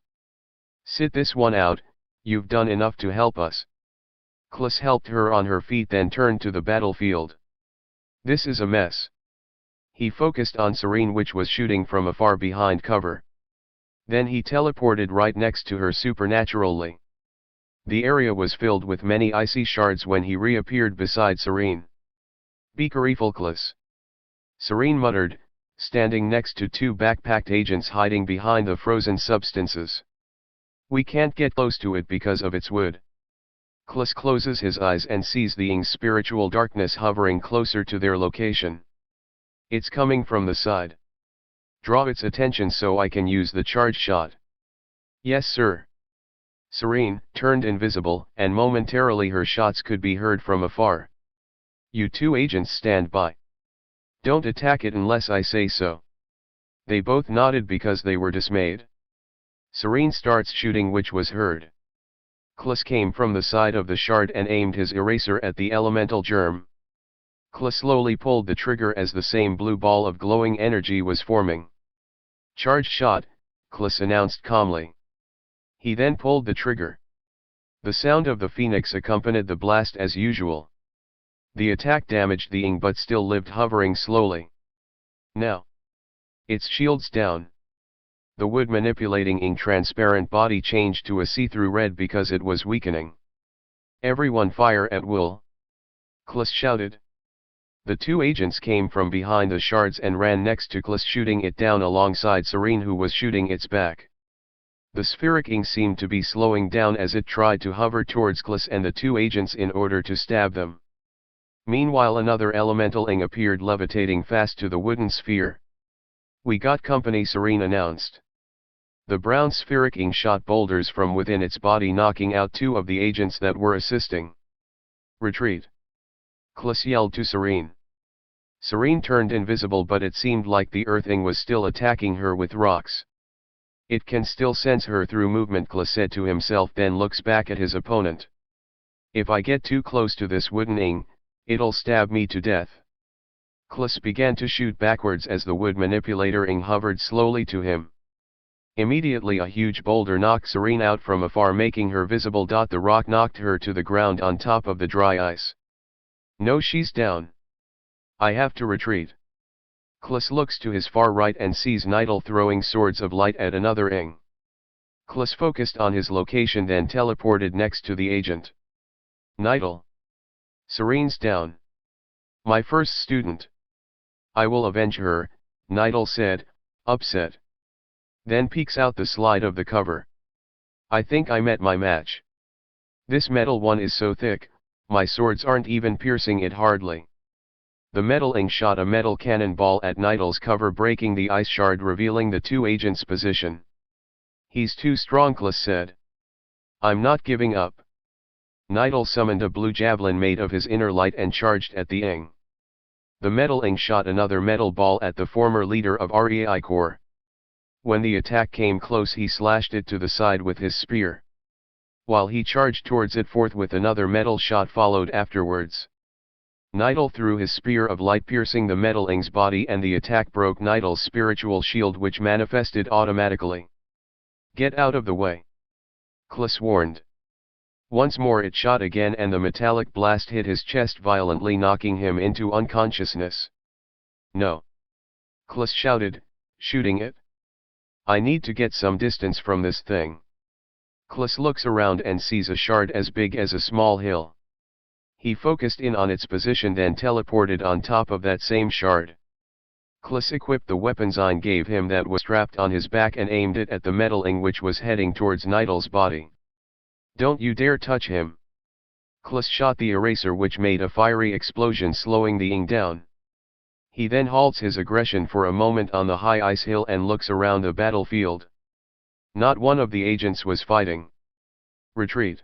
Sit this one out, you've done enough to help us. Klus helped her on her feet, then turned to the battlefield. This is a mess. He focused on Serene, which was shooting from afar behind cover. Then he teleported right next to her supernaturally. The area was filled with many icy shards when he reappeared beside Serene. Be careful, Klus. Serene muttered, standing next to two backpacked agents hiding behind the frozen substances. We can't get close to it because of its wood. Klus closes his eyes and sees the Ing's spiritual darkness hovering closer to their location. It's coming from the side. Draw its attention so I can use the charge shot. Yes, sir. Serene turned invisible, and momentarily her shots could be heard from afar. You two agents stand by. Don't attack it unless I say so. They both nodded because they were dismayed. Serene starts shooting, which was heard. Klus came from the side of the shard and aimed his eraser at the elemental germ. Klus slowly pulled the trigger as the same blue ball of glowing energy was forming. Charge shot, Klus announced calmly. He then pulled the trigger. The sound of the Phoenix accompanied the blast as usual. The attack damaged the Ing but still lived, hovering slowly. Now. Its shields down. The wood manipulating Ing transparent body changed to a see-through red because it was weakening. Everyone fire at will. Klus shouted. The two agents came from behind the shards and ran next to Klus, shooting it down alongside Serene, who was shooting its back. The spheric Ing seemed to be slowing down as it tried to hover towards Klus and the two agents in order to stab them. Meanwhile, another elemental Ing appeared, levitating fast to the wooden sphere. We got company, Serene announced. The brown spheric Ing shot boulders from within its body, knocking out two of the agents that were assisting. Retreat! Klus yelled to Serene. Serene turned invisible, but it seemed like the Earth Ing was still attacking her with rocks. It can still sense her through movement, Klus said to himself, then looks back at his opponent. If I get too close to this wooden Ing, it'll stab me to death. Klus began to shoot backwards as the wood manipulator Ing hovered slowly to him. Immediately a huge boulder knocked Serene out from afar, making her visible. The rock knocked her to the ground on top of the dry ice. No, she's down. I have to retreat. Klus looks to his far right and sees Nidal throwing swords of light at another Ing. Klus focused on his location, then teleported next to the agent. Nidal. Serene's down. My first student. I will avenge her, Nidal said, upset. Then peeks out the slide of the cover. I think I met my match. This metal one is so thick, my swords aren't even piercing it hardly. The metal Ing shot a metal cannonball at Nidal's cover, breaking the ice shard, revealing the two agents' position. He's too strong, Klus said. I'm not giving up. Nidal summoned a blue javelin made of his inner light and charged at the Ing. The metal Ing shot another metal ball at the former leader of Rei Corps. When the attack came close, he slashed it to the side with his spear. While he charged towards it forthwith another metal shot followed afterwards. Nidal threw his spear of light piercing the metaling's body and the attack broke Nidal's spiritual shield which manifested automatically. Get out of the way. Klus warned. Once more it shot again and the metallic blast hit his chest violently knocking him into unconsciousness. No. Klus shouted, shooting it. I need to get some distance from this thing. Klus looks around and sees a shard as big as a small hill. He focused in on its position then teleported on top of that same shard. Klus equipped the weapon Zine gave him that was strapped on his back and aimed it at the metaling which was heading towards Nidal's body. Don't you dare touch him. Klus shot the eraser which made a fiery explosion slowing the ing down. He then halts his aggression for a moment on the high ice hill and looks around the battlefield. Not one of the agents was fighting. Retreat.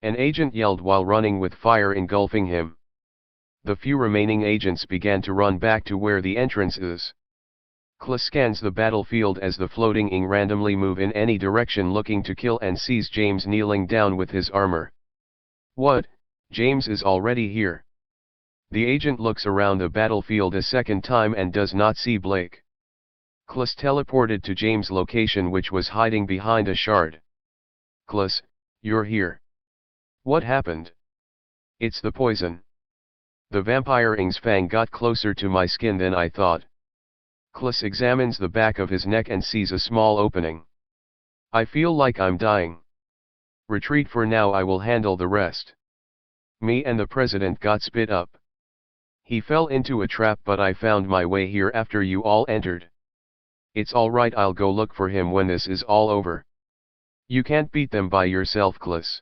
An agent yelled while running with fire engulfing him. The few remaining agents began to run back to where the entrance is. Klus scans the battlefield as the floating ing randomly move in any direction looking to kill and sees James kneeling down with his armor. What, James is already here. The agent looks around the battlefield a second time and does not see Blake. Klus teleported to James' location which was hiding behind a shard. Klus, you're here. What happened? It's the poison. The vampire ing's fang got closer to my skin than I thought. Klus examines the back of his neck and sees a small opening. I feel like I'm dying. Retreat for now, I will handle the rest. Me and the president got spit up. He fell into a trap but I found my way here after you all entered. It's alright, I'll go look for him when this is all over. You can't beat them by yourself, Klus.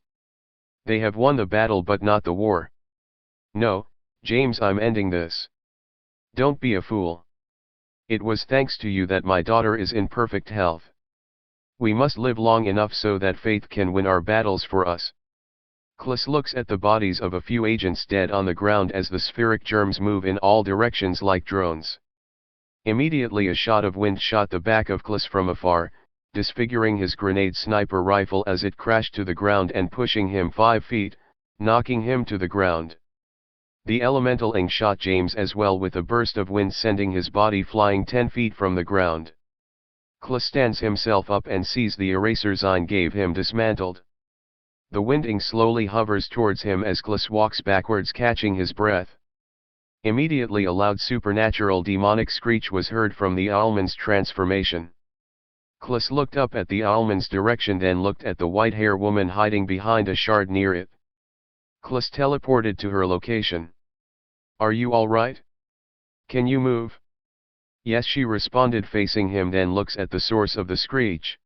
They have won the battle but not the war. No, James, I'm ending this. Don't be a fool. It was thanks to you that my daughter is in perfect health. We must live long enough so that faith can win our battles for us. Klus looks at the bodies of a few agents dead on the ground as the spheric germs move in all directions like drones. Immediately a shot of wind shot the back of Klus from afar, disfiguring his grenade sniper rifle as it crashed to the ground and pushing him 5 feet, knocking him to the ground. The elemental ing shot James as well with a burst of wind sending his body flying 10 feet from the ground. Klus stands himself up and sees the eraser Zine gave him dismantled. The wind ing slowly hovers towards him as Klus walks backwards catching his breath. Immediately a loud supernatural demonic screech was heard from the Owlman's transformation. Klus looked up at the Owlman's direction then looked at the white hair woman hiding behind a shard near it. Klus teleported to her location. Are you alright? Can you move? Yes, she responded facing him then looks at the source of the screech.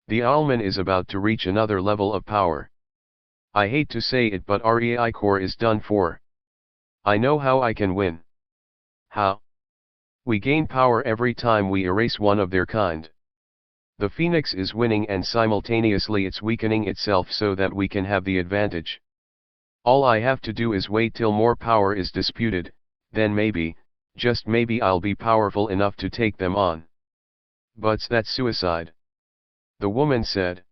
The Owlman is about to reach another level of power. I hate to say it but REI Corps is done for. I know how I can win. How? We gain power every time we erase one of their kind. The Phoenix is winning and simultaneously it's weakening itself so that we can have the advantage. All I have to do is wait till more power is disputed, then maybe, just maybe I'll be powerful enough to take them on. But's that suicide? The woman said.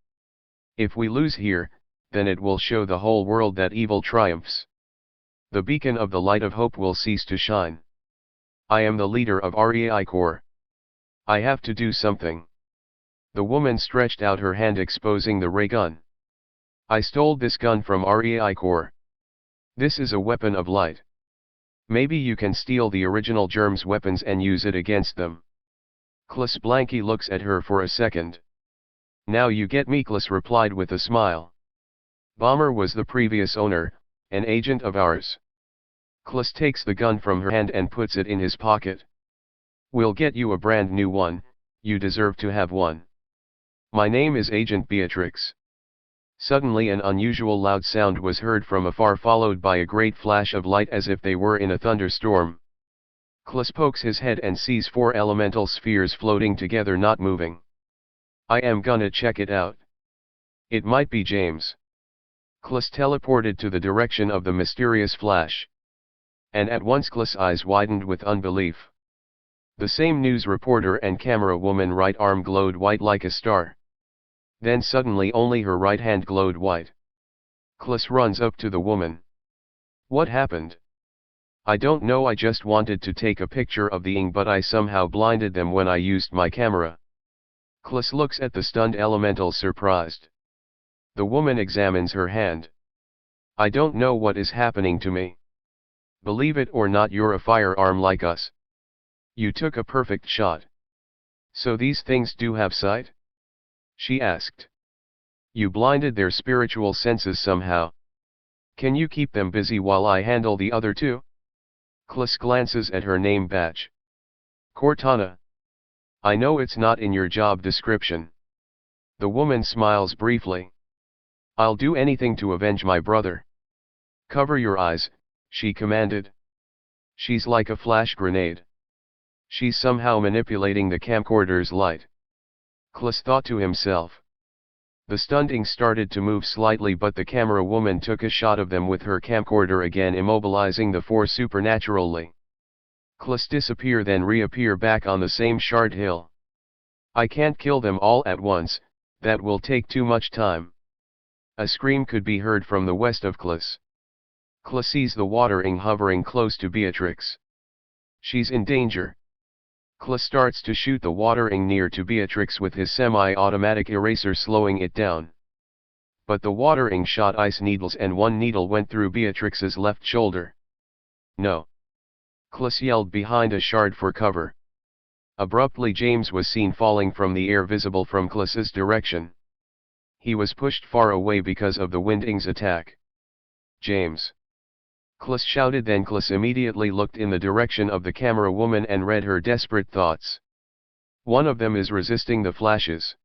If we lose here, then it will show the whole world that evil triumphs. The beacon of the light of hope will cease to shine. I am the leader of REI Corps. I have to do something. The woman stretched out her hand exposing the ray gun. I stole this gun from REI Corps. This is a weapon of light. Maybe you can steal the original germs weapons and use it against them. Klus Blanky looks at her for a second. Now you get me, Klus replied with a smile. Bomber was the previous owner, an agent of ours. Klus takes the gun from her hand and puts it in his pocket. We'll get you a brand new one, you deserve to have one. My name is Agent Beatrix. Suddenly an unusual loud sound was heard from afar followed by a great flash of light as if they were in a thunderstorm. Klus pokes his head and sees 4 elemental spheres floating together not moving. I am gonna check it out. It might be James. Klus teleported to the direction of the mysterious flash. And at once Klus' eyes widened with unbelief. The same news reporter and camera woman right arm glowed white like a star. Then suddenly only her right hand glowed white. Klis runs up to the woman. What happened? I don't know, I just wanted to take a picture of the ing but I somehow blinded them when I used my camera. Klis looks at the stunned elemental surprised. The woman examines her hand. I don't know what is happening to me. Believe it or not, you're a firearm like us. You took a perfect shot. So these things do have sight? She asked. You blinded their spiritual senses somehow. Can you keep them busy while I handle the other two? Klis glances at her name badge. Cortana. I know it's not in your job description. The woman smiles briefly. I'll do anything to avenge my brother. Cover your eyes, she commanded. She's like a flash grenade. She's somehow manipulating the camcorder's light. Klis thought to himself. The stunting started to move slightly, but the camera woman took a shot of them with her camcorder again, immobilizing the four supernaturally. Klis disappear then reappear back on the same shard hill. I can't kill them all at once, that will take too much time. A scream could be heard from the west of Klis. Klis sees the water ing hovering close to Beatrix. She's in danger. Klis starts to shoot the water ing near to Beatrix with his semi-automatic eraser, slowing it down. But the water ing shot ice needles and one needle went through Beatrix's left shoulder. No! Klis yelled behind a shard for cover. Abruptly James was seen falling from the air, visible from Klis's direction. He was pushed far away because of the wind ing's attack. James! Klis shouted, then Klis immediately looked in the direction of the camera woman and read her desperate thoughts. One of them is resisting the flashes.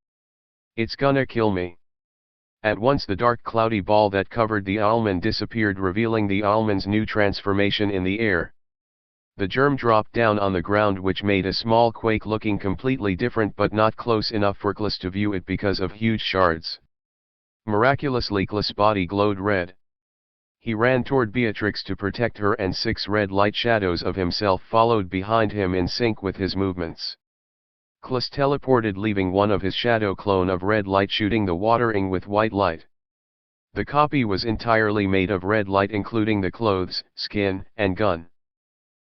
It's gonna kill me. At once the dark cloudy ball that covered the Owlman disappeared, revealing the Owlman's new transformation in the air. The germ dropped down on the ground, which made a small quake, looking completely different but not close enough for Klis to view it because of huge shards. Miraculously Klis' body glowed red. He ran toward Beatrix to protect her, and 6 red light shadows of himself followed behind him in sync with his movements. Klis teleported, leaving one of his shadow clone of red light shooting the water ing with white light. The copy was entirely made of red light, including the clothes, skin, and gun.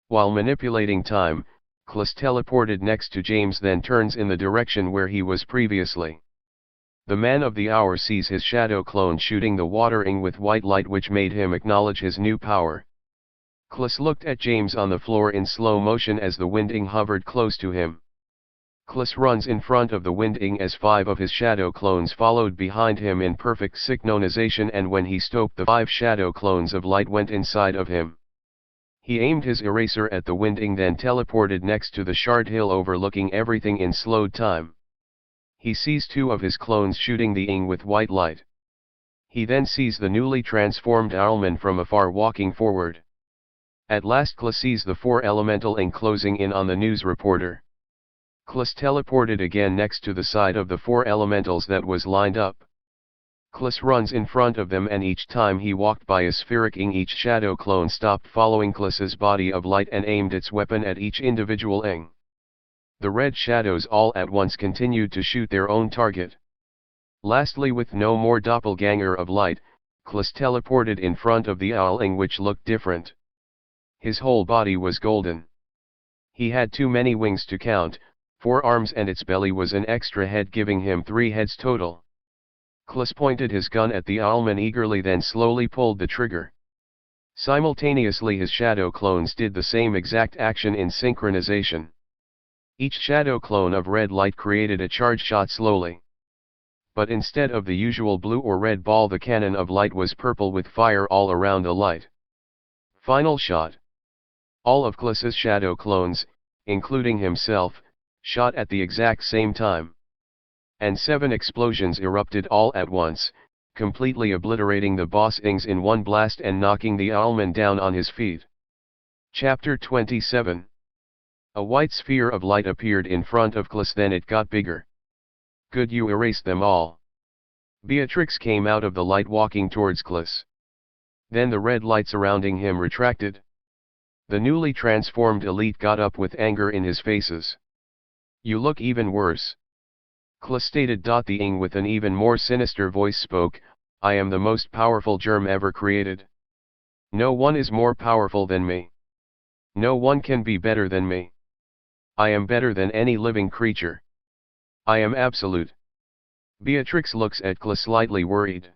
While manipulating time, Klis teleported next to James, then turns in the direction where he was previously. The man of the hour sees his shadow clone shooting the water ing with white light, which made him acknowledge his new power. Klis looked at James on the floor in slow motion as the wind ing hovered close to him. Klis runs in front of the wind ing as 5 of his shadow clones followed behind him in perfect synchronization, and when he stopped, the 5 shadow clones of light went inside of him. He aimed his eraser at the wind ing, then teleported next to the shard hill, overlooking everything in slowed time. He sees 2 of his clones shooting the ing with white light. He then sees the newly transformed Owlman from afar walking forward. At last Klis sees the 4 elemental ing closing in on the news reporter. Klis teleported again next to the side of the 4 elementals that was lined up. Klis runs in front of them, and each time he walked by a spheric ing, each shadow clone stopped following Klis's body of light and aimed its weapon at each individual ing. The red shadows all at once continued to shoot their own target. Lastly, with no more doppelganger of light, Klis teleported in front of the Owling, which looked different. His whole body was golden. He had too many wings to count, 4 arms, and its belly was an extra head, giving him 3 heads total. Klis pointed his gun at the Owlman eagerly, then slowly pulled the trigger. Simultaneously his shadow clones did the same exact action in synchronization. Each shadow clone of red light created a charge shot slowly. But instead of the usual blue or red ball, the cannon of light was purple with fire all around the light. Final shot. All of Klis's shadow clones, including himself, shot at the exact same time. And 7 explosions erupted all at once, completely obliterating the boss ings in one blast and knocking the Owlman down on his feet. Chapter 27. A white sphere of light appeared in front of Klis, then it got bigger. Good, you erased them all. Beatrix came out of the light walking towards Klis. Then the red light surrounding him retracted. The newly transformed elite got up with anger in his faces. You look even worse. Kla stated. The Ing with an even more sinister voice spoke, I am the most powerful germ ever created. No one is more powerful than me. No one can be better than me. I am better than any living creature. I am absolute. Beatrix looks at Kla slightly worried.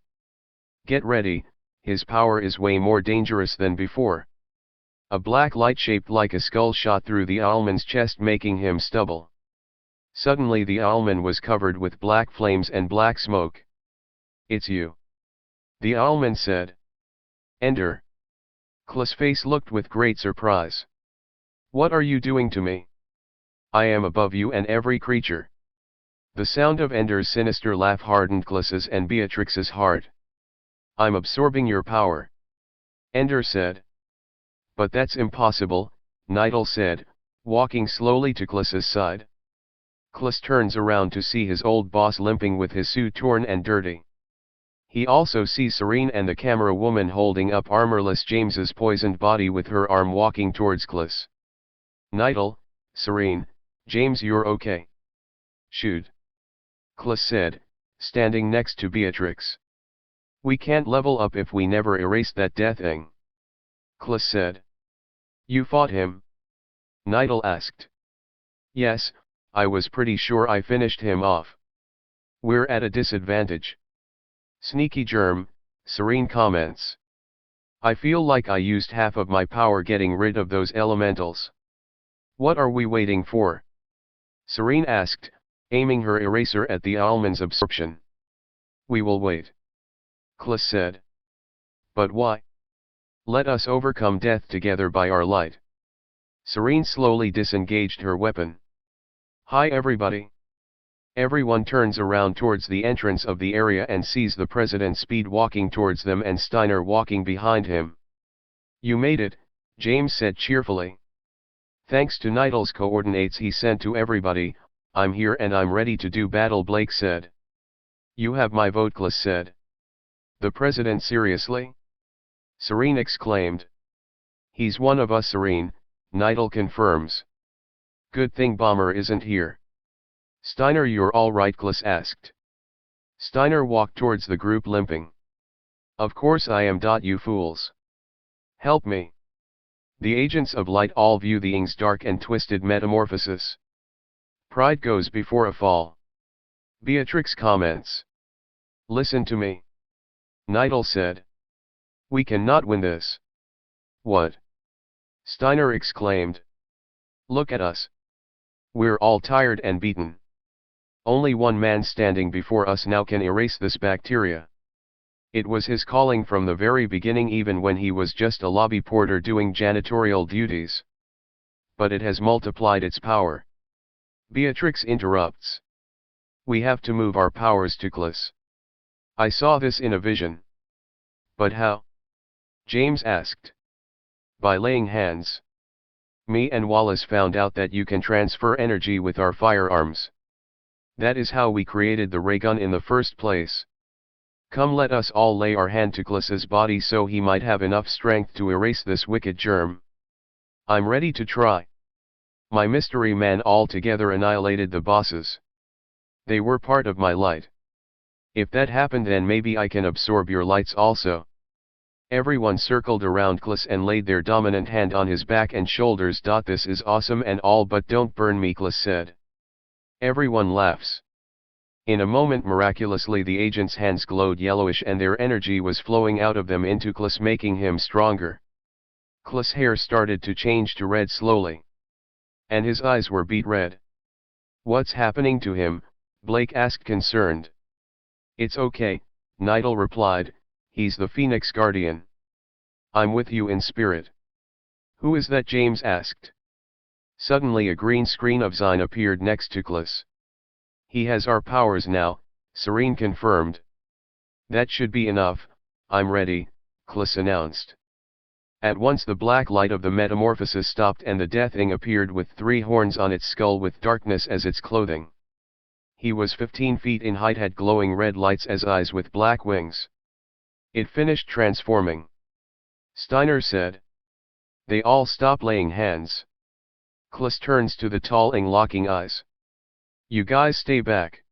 Get ready, his power is way more dangerous than before. A black light shaped like a skull shot through the owlman's chest, making him stumble. Suddenly the owlman was covered with black flames and black smoke. It's you. The owlman said. Ender. Kla's face looked with great surprise. What are you doing to me? I am above you and every creature. The sound of Ender's sinister laugh hardened Kla's and Beatrix's heart. I'm absorbing your power. Ender said. But that's impossible, Nidal said, walking slowly to Kla's side. Klas turns around to see his old boss limping with his suit torn and dirty. He also sees Serene and the camera woman holding up armorless James's poisoned body with her arm, walking towards Klas. Nidal, Serene, James, you're okay. Shoot. Klas said, standing next to Beatrix. We can't level up if we never erase that death thing. Klas said. You fought him? Nidal asked. Yes, I was pretty sure I finished him off. We're at a disadvantage. Sneaky germ, Serene comments. I feel like I used half of my power getting rid of those elementals. What are we waiting for? Serene asked, aiming her eraser at the owlman's absorption. We will wait. Klas said. But why? Let us overcome death together by our light. Serene slowly disengaged her weapon. Hi everybody. Everyone turns around towards the entrance of the area and sees the president speed walking towards them and Steiner walking behind him. You made it, James said cheerfully. Thanks to Nidal's coordinates he sent to everybody, I'm here and I'm ready to do battle, Blake said. You have my vote, Klas said. The president, seriously? Serene exclaimed. He's one of us, Serene, Nidal confirms. Good thing Bomber isn't here. Steiner, you're all right, Klas asked. Steiner walked towards the group limping. Of course I am. You fools. Help me. The agents of light all view the Ing's dark and twisted metamorphosis. Pride goes before a fall. Beatrix comments. Listen to me. Nidal said. We cannot win this. What? Steiner exclaimed. Look at us. We're all tired and beaten. Only one man standing before us now can erase this bacteria. It was his calling from the very beginning, even when he was just a lobby porter doing janitorial duties. But it has multiplied its power. Beatrix interrupts. We have to move our powers to Klas. I saw this in a vision. But how? James asked. By laying hands. Me and Wallace found out that you can transfer energy with our firearms. That is how we created the Reigun in the first place. Come, let us all lay our hand to Klas's body so he might have enough strength to erase this wicked germ. I'm ready to try. My mystery man altogether annihilated the bosses. They were part of my light. If that happened, then maybe I can absorb your lights also. Everyone circled around Klas and laid their dominant hand on his back and shoulders. This is awesome and all, but don't burn me, Klas said. Everyone laughs. In a moment, miraculously, the agent's hands glowed yellowish and their energy was flowing out of them into Klas, making him stronger. Klas' hair started to change to red slowly. And his eyes were beet red. What's happening to him? Blake asked, concerned. It's okay, Nidal replied, he's the Phoenix Guardian. I'm with you in spirit. Who is that? James asked. Suddenly a green screen of Zine appeared next to Klas. He has our powers now, Serene confirmed. That should be enough, I'm ready, Klas announced. At once the black light of the metamorphosis stopped and the Death Thing appeared with 3 horns on its skull with darkness as its clothing. He was 15 feet in height, had glowing red lights as eyes with black wings. It finished transforming. Steiner said. They all stop laying hands. Klas turns to the tall Ing, locking eyes. You guys stay back.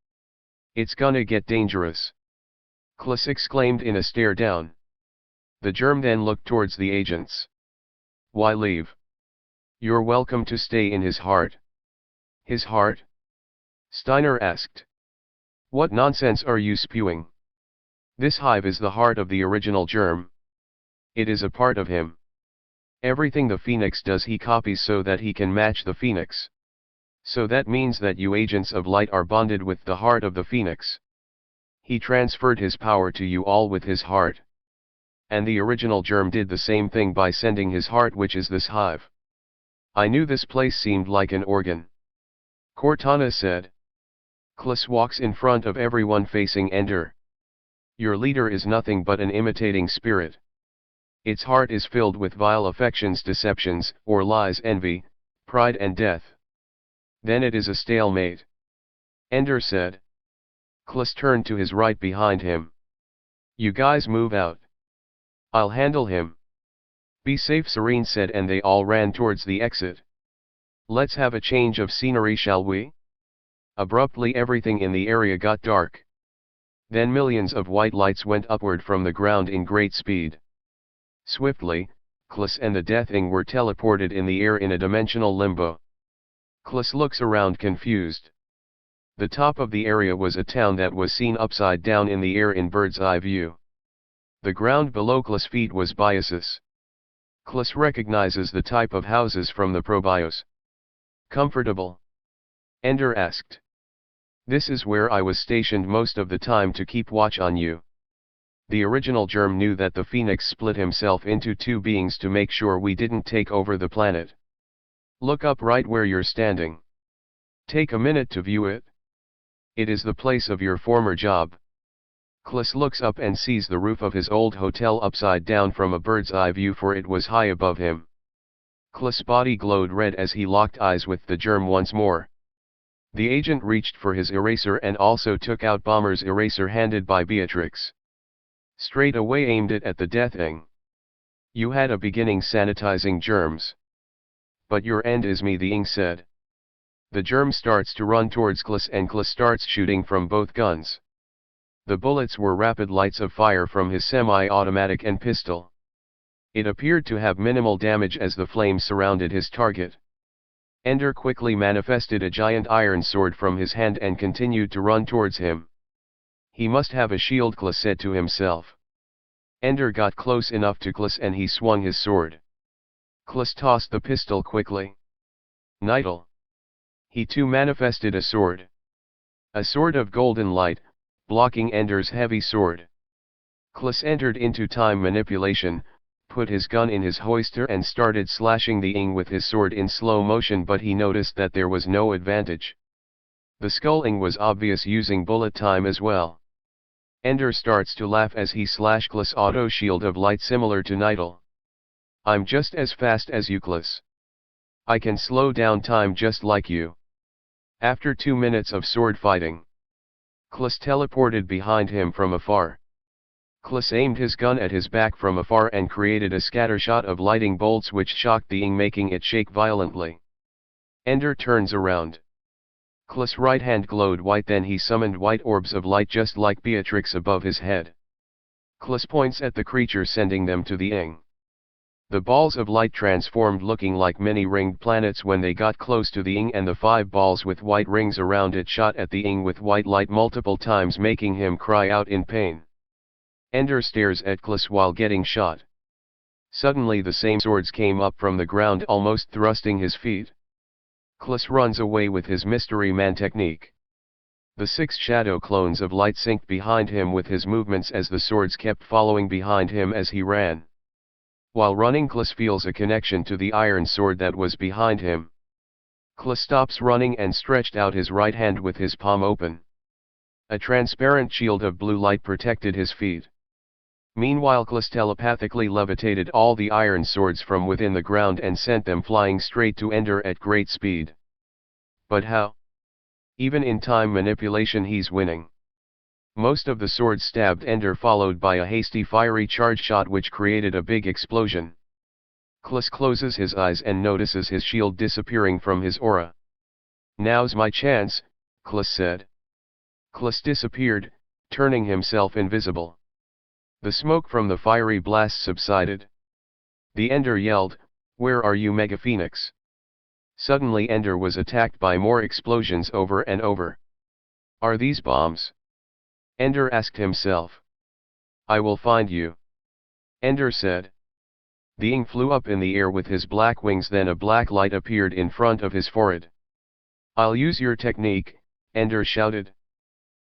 It's gonna get dangerous. Klus exclaimed in a stare down. The germ then looked towards the agents. Why leave? You're welcome to stay in his heart. His heart? Steiner asked. What nonsense are you spewing? This hive is the heart of the original germ. It is a part of him. Everything the phoenix does he copies so that he can match the phoenix. So that means that you agents of light are bonded with the heart of the phoenix. He transferred his power to you all with his heart. And the original germ did the same thing by sending his heart, which is this hive. I knew this place seemed like an organ. Cortana said. Klus walks in front of everyone facing Ender. Your leader is nothing but an imitating spirit. Its heart is filled with vile affections, deceptions, or lies, envy, pride and death. Then it is a stalemate. Ender said. Klus turned to his right behind him. You guys move out. I'll handle him. Be safe, Serene said, and they all ran towards the exit. Let's have a change of scenery, shall we? Abruptly everything in the area got dark. Then millions of white lights went upward from the ground in great speed. Swiftly, Klus and the Deathing were teleported in the air in a dimensional limbo. Klus looks around confused. The top of the area was a town that was seen upside down in the air in bird's eye view. The ground below Klus' feet was Biosis. Klus recognizes the type of houses from the probios. Comfortable? Ender asked. This is where I was stationed most of the time to keep watch on you. The original germ knew that the phoenix split himself into two beings to make sure we didn't take over the planet. Look up right where you're standing. Take a minute to view it. It is the place of your former job. Klus looks up and sees the roof of his old hotel upside down from a bird's eye view, for it was high above him. Klus' body glowed red as he locked eyes with the germ once more. The agent reached for his eraser and also took out Bomber's eraser handed by Beatrix. Straight away aimed it at the Deathing. You had a beginning sanitizing germs. But your end is me, the Ing said. The germ starts to run towards Klus and Klus starts shooting from both guns. The bullets were rapid lights of fire from his semi-automatic and pistol. It appeared to have minimal damage as the flames surrounded his target. Ender quickly manifested a giant iron sword from his hand and continued to run towards him. He must have a shield, Klus said to himself. Ender got close enough to Klus and he swung his sword. Klus tossed the pistol quickly. Nidal. He too manifested a sword. A sword of golden light, blocking Ender's heavy sword. Klus entered into time manipulation, put his gun in his holster and started slashing the Ing with his sword in slow motion, but he noticed that there was no advantage. The sculling was obvious using bullet time as well. Ender starts to laugh as he slash Klus' auto shield of light similar to Nidal. I'm just as fast as you, Klus. I can slow down time just like you. After 2 minutes of sword fighting, Klus teleported behind him from afar. Klus aimed his gun at his back from afar and created a scattershot of lightning bolts which shocked the Ing, making it shake violently. Ender turns around. Klus' right hand glowed white, then he summoned white orbs of light just like Beatrix above his head. Klus points at the creature, sending them to the Ing. The balls of light transformed, looking like many ringed planets when they got close to the Ing, and the 5 balls with white rings around it shot at the Ing with white light multiple times, making him cry out in pain. Ender stares at Klus while getting shot. Suddenly the same swords came up from the ground, almost thrusting his feet. Klus runs away with his Mystery Man technique. The 6 shadow clones of light synced behind him with his movements as the swords kept following behind him as he ran. While running, Klus feels a connection to the iron sword that was behind him. Klus stops running and stretched out his right hand with his palm open. A transparent shield of blue light protected his feet. Meanwhile, Klus telepathically levitated all the iron swords from within the ground and sent them flying straight to Ender at great speed. But how? Even in time manipulation he's winning. Most of the swords stabbed Ender, followed by a hasty fiery charge shot which created a big explosion. Klus closes his eyes and notices his shield disappearing from his aura. Now's my chance, Klus said. Klus disappeared, turning himself invisible. The smoke from the fiery blast subsided. The Ender yelled, "Where are you, Mega Phoenix?" Suddenly Ender was attacked by more explosions over and over. Are these bombs? Ender asked himself. I will find you. Ender said. The Ing flew up in the air with his black wings, then a black light appeared in front of his forehead. I'll use your technique, Ender shouted.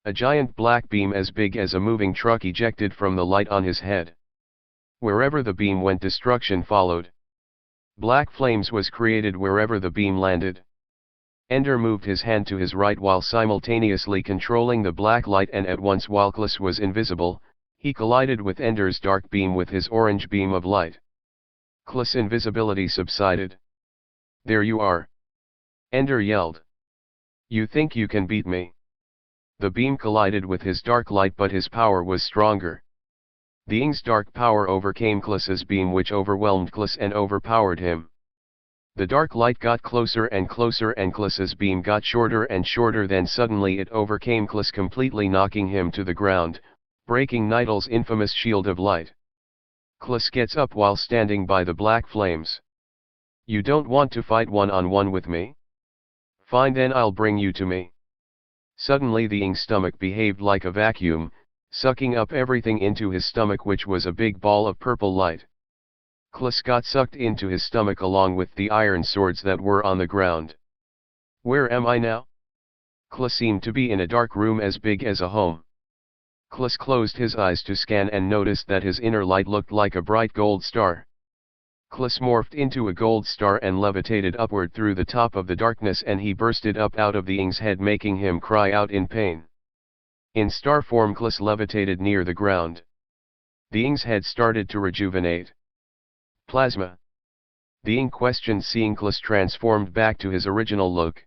A giant black beam as big as a moving truck ejected from the light on his head. Wherever the beam went, destruction followed. Black flames was created wherever the beam landed. Ender moved his hand to his right while simultaneously controlling the black light, and at once, while Klus was invisible, he collided with Ender's dark beam with his orange beam of light. Klus' invisibility subsided. There you are! Ender yelled. You think you can beat me? The beam collided with his dark light, but his power was stronger. The Ing's dark power overcame Klus's beam, which overwhelmed Klus and overpowered him. The dark light got closer and closer, and Klus's beam got shorter and shorter, then suddenly it overcame Klus, completely knocking him to the ground, breaking Nidal's infamous shield of light. Klus gets up while standing by the black flames. You don't want to fight one-on-one with me? Fine, then I'll bring you to me. Suddenly the Ing's stomach behaved like a vacuum, sucking up everything into his stomach, which was a big ball of purple light. Klus got sucked into his stomach along with the iron swords that were on the ground. Where am I now? Klus seemed to be in a dark room as big as a home. Klus closed his eyes to scan and noticed that his inner light looked like a bright gold star. Klus morphed into a gold star and levitated upward through the top of the darkness, and he bursted up out of the Ing's head, making him cry out in pain. In star form, Klus levitated near the ground. The Ing's head started to rejuvenate. Plasma. The Ing questioned, seeing Klus transformed back to his original look.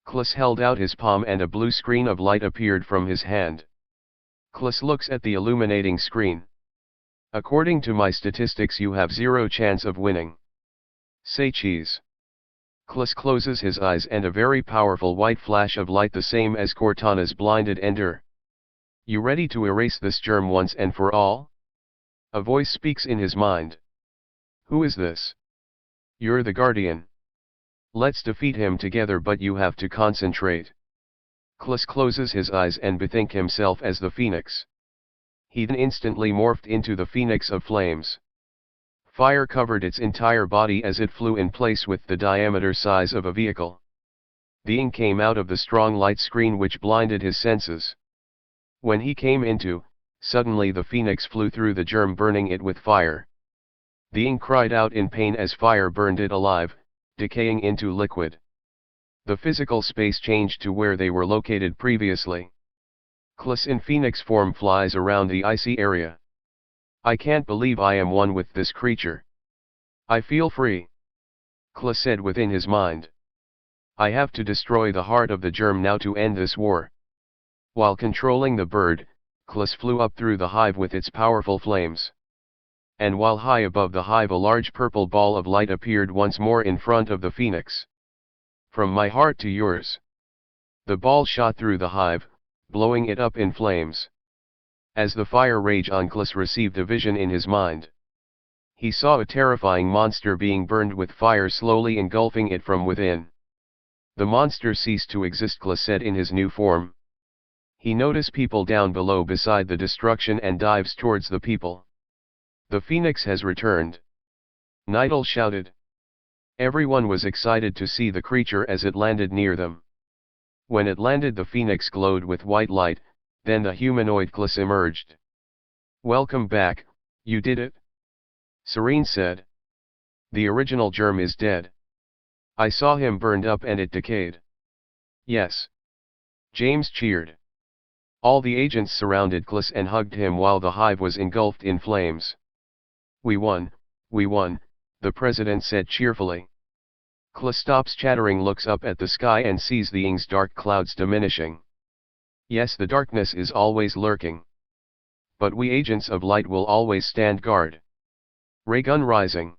Klus held out his palm and a blue screen of light appeared from his hand. Klus looks at the illuminating screen. According to my statistics, you have 0 chance of winning. Say cheese. Klus closes his eyes and a very powerful white flash of light, the same as Cortana's, blinded Ender. You ready to erase this germ once and for all? A voice speaks in his mind. Who is this? You're the Guardian. Let's defeat him together, but you have to concentrate. Klus closes his eyes and bethink himself as the Phoenix. He then instantly morphed into the Phoenix of Flames. Fire covered its entire body as it flew in place with the diameter size of a vehicle. The Ing came out of the strong light screen, which blinded his senses. When he came into, suddenly the Phoenix flew through the germ, burning it with fire. The Ing cried out in pain as fire burned it alive, decaying into liquid. The physical space changed to where they were located previously. Klus in Phoenix form flies around the icy area. I can't believe I am one with this creature. I feel free. Klus said within his mind. I have to destroy the heart of the germ now to end this war. While controlling the bird, Klus flew up through the hive with its powerful flames. And while high above the hive, a large purple ball of light appeared once more in front of the Phoenix. From my heart to yours. The ball shot through the hive, blowing it up in flames. As the fire rage on, Klus received a vision in his mind. He saw a terrifying monster being burned with fire, slowly engulfing it from within. The monster ceased to exist, Klus said in his new form. He noticed people down below beside the destruction and dives towards the people. The Phoenix has returned. Nidal shouted. Everyone was excited to see the creature as it landed near them. When it landed, the Phoenix glowed with white light, then the humanoid Klus emerged. Welcome back, you did it? Serene said. The original germ is dead. I saw him burned up and it decayed. Yes. James cheered. All the agents surrounded Klus and hugged him while the hive was engulfed in flames. We won, the president said cheerfully. Klus stops chattering, looks up at the sky and sees the Ing's dark clouds diminishing. Yes, the darkness is always lurking. But we agents of light will always stand guard. Reigun rising.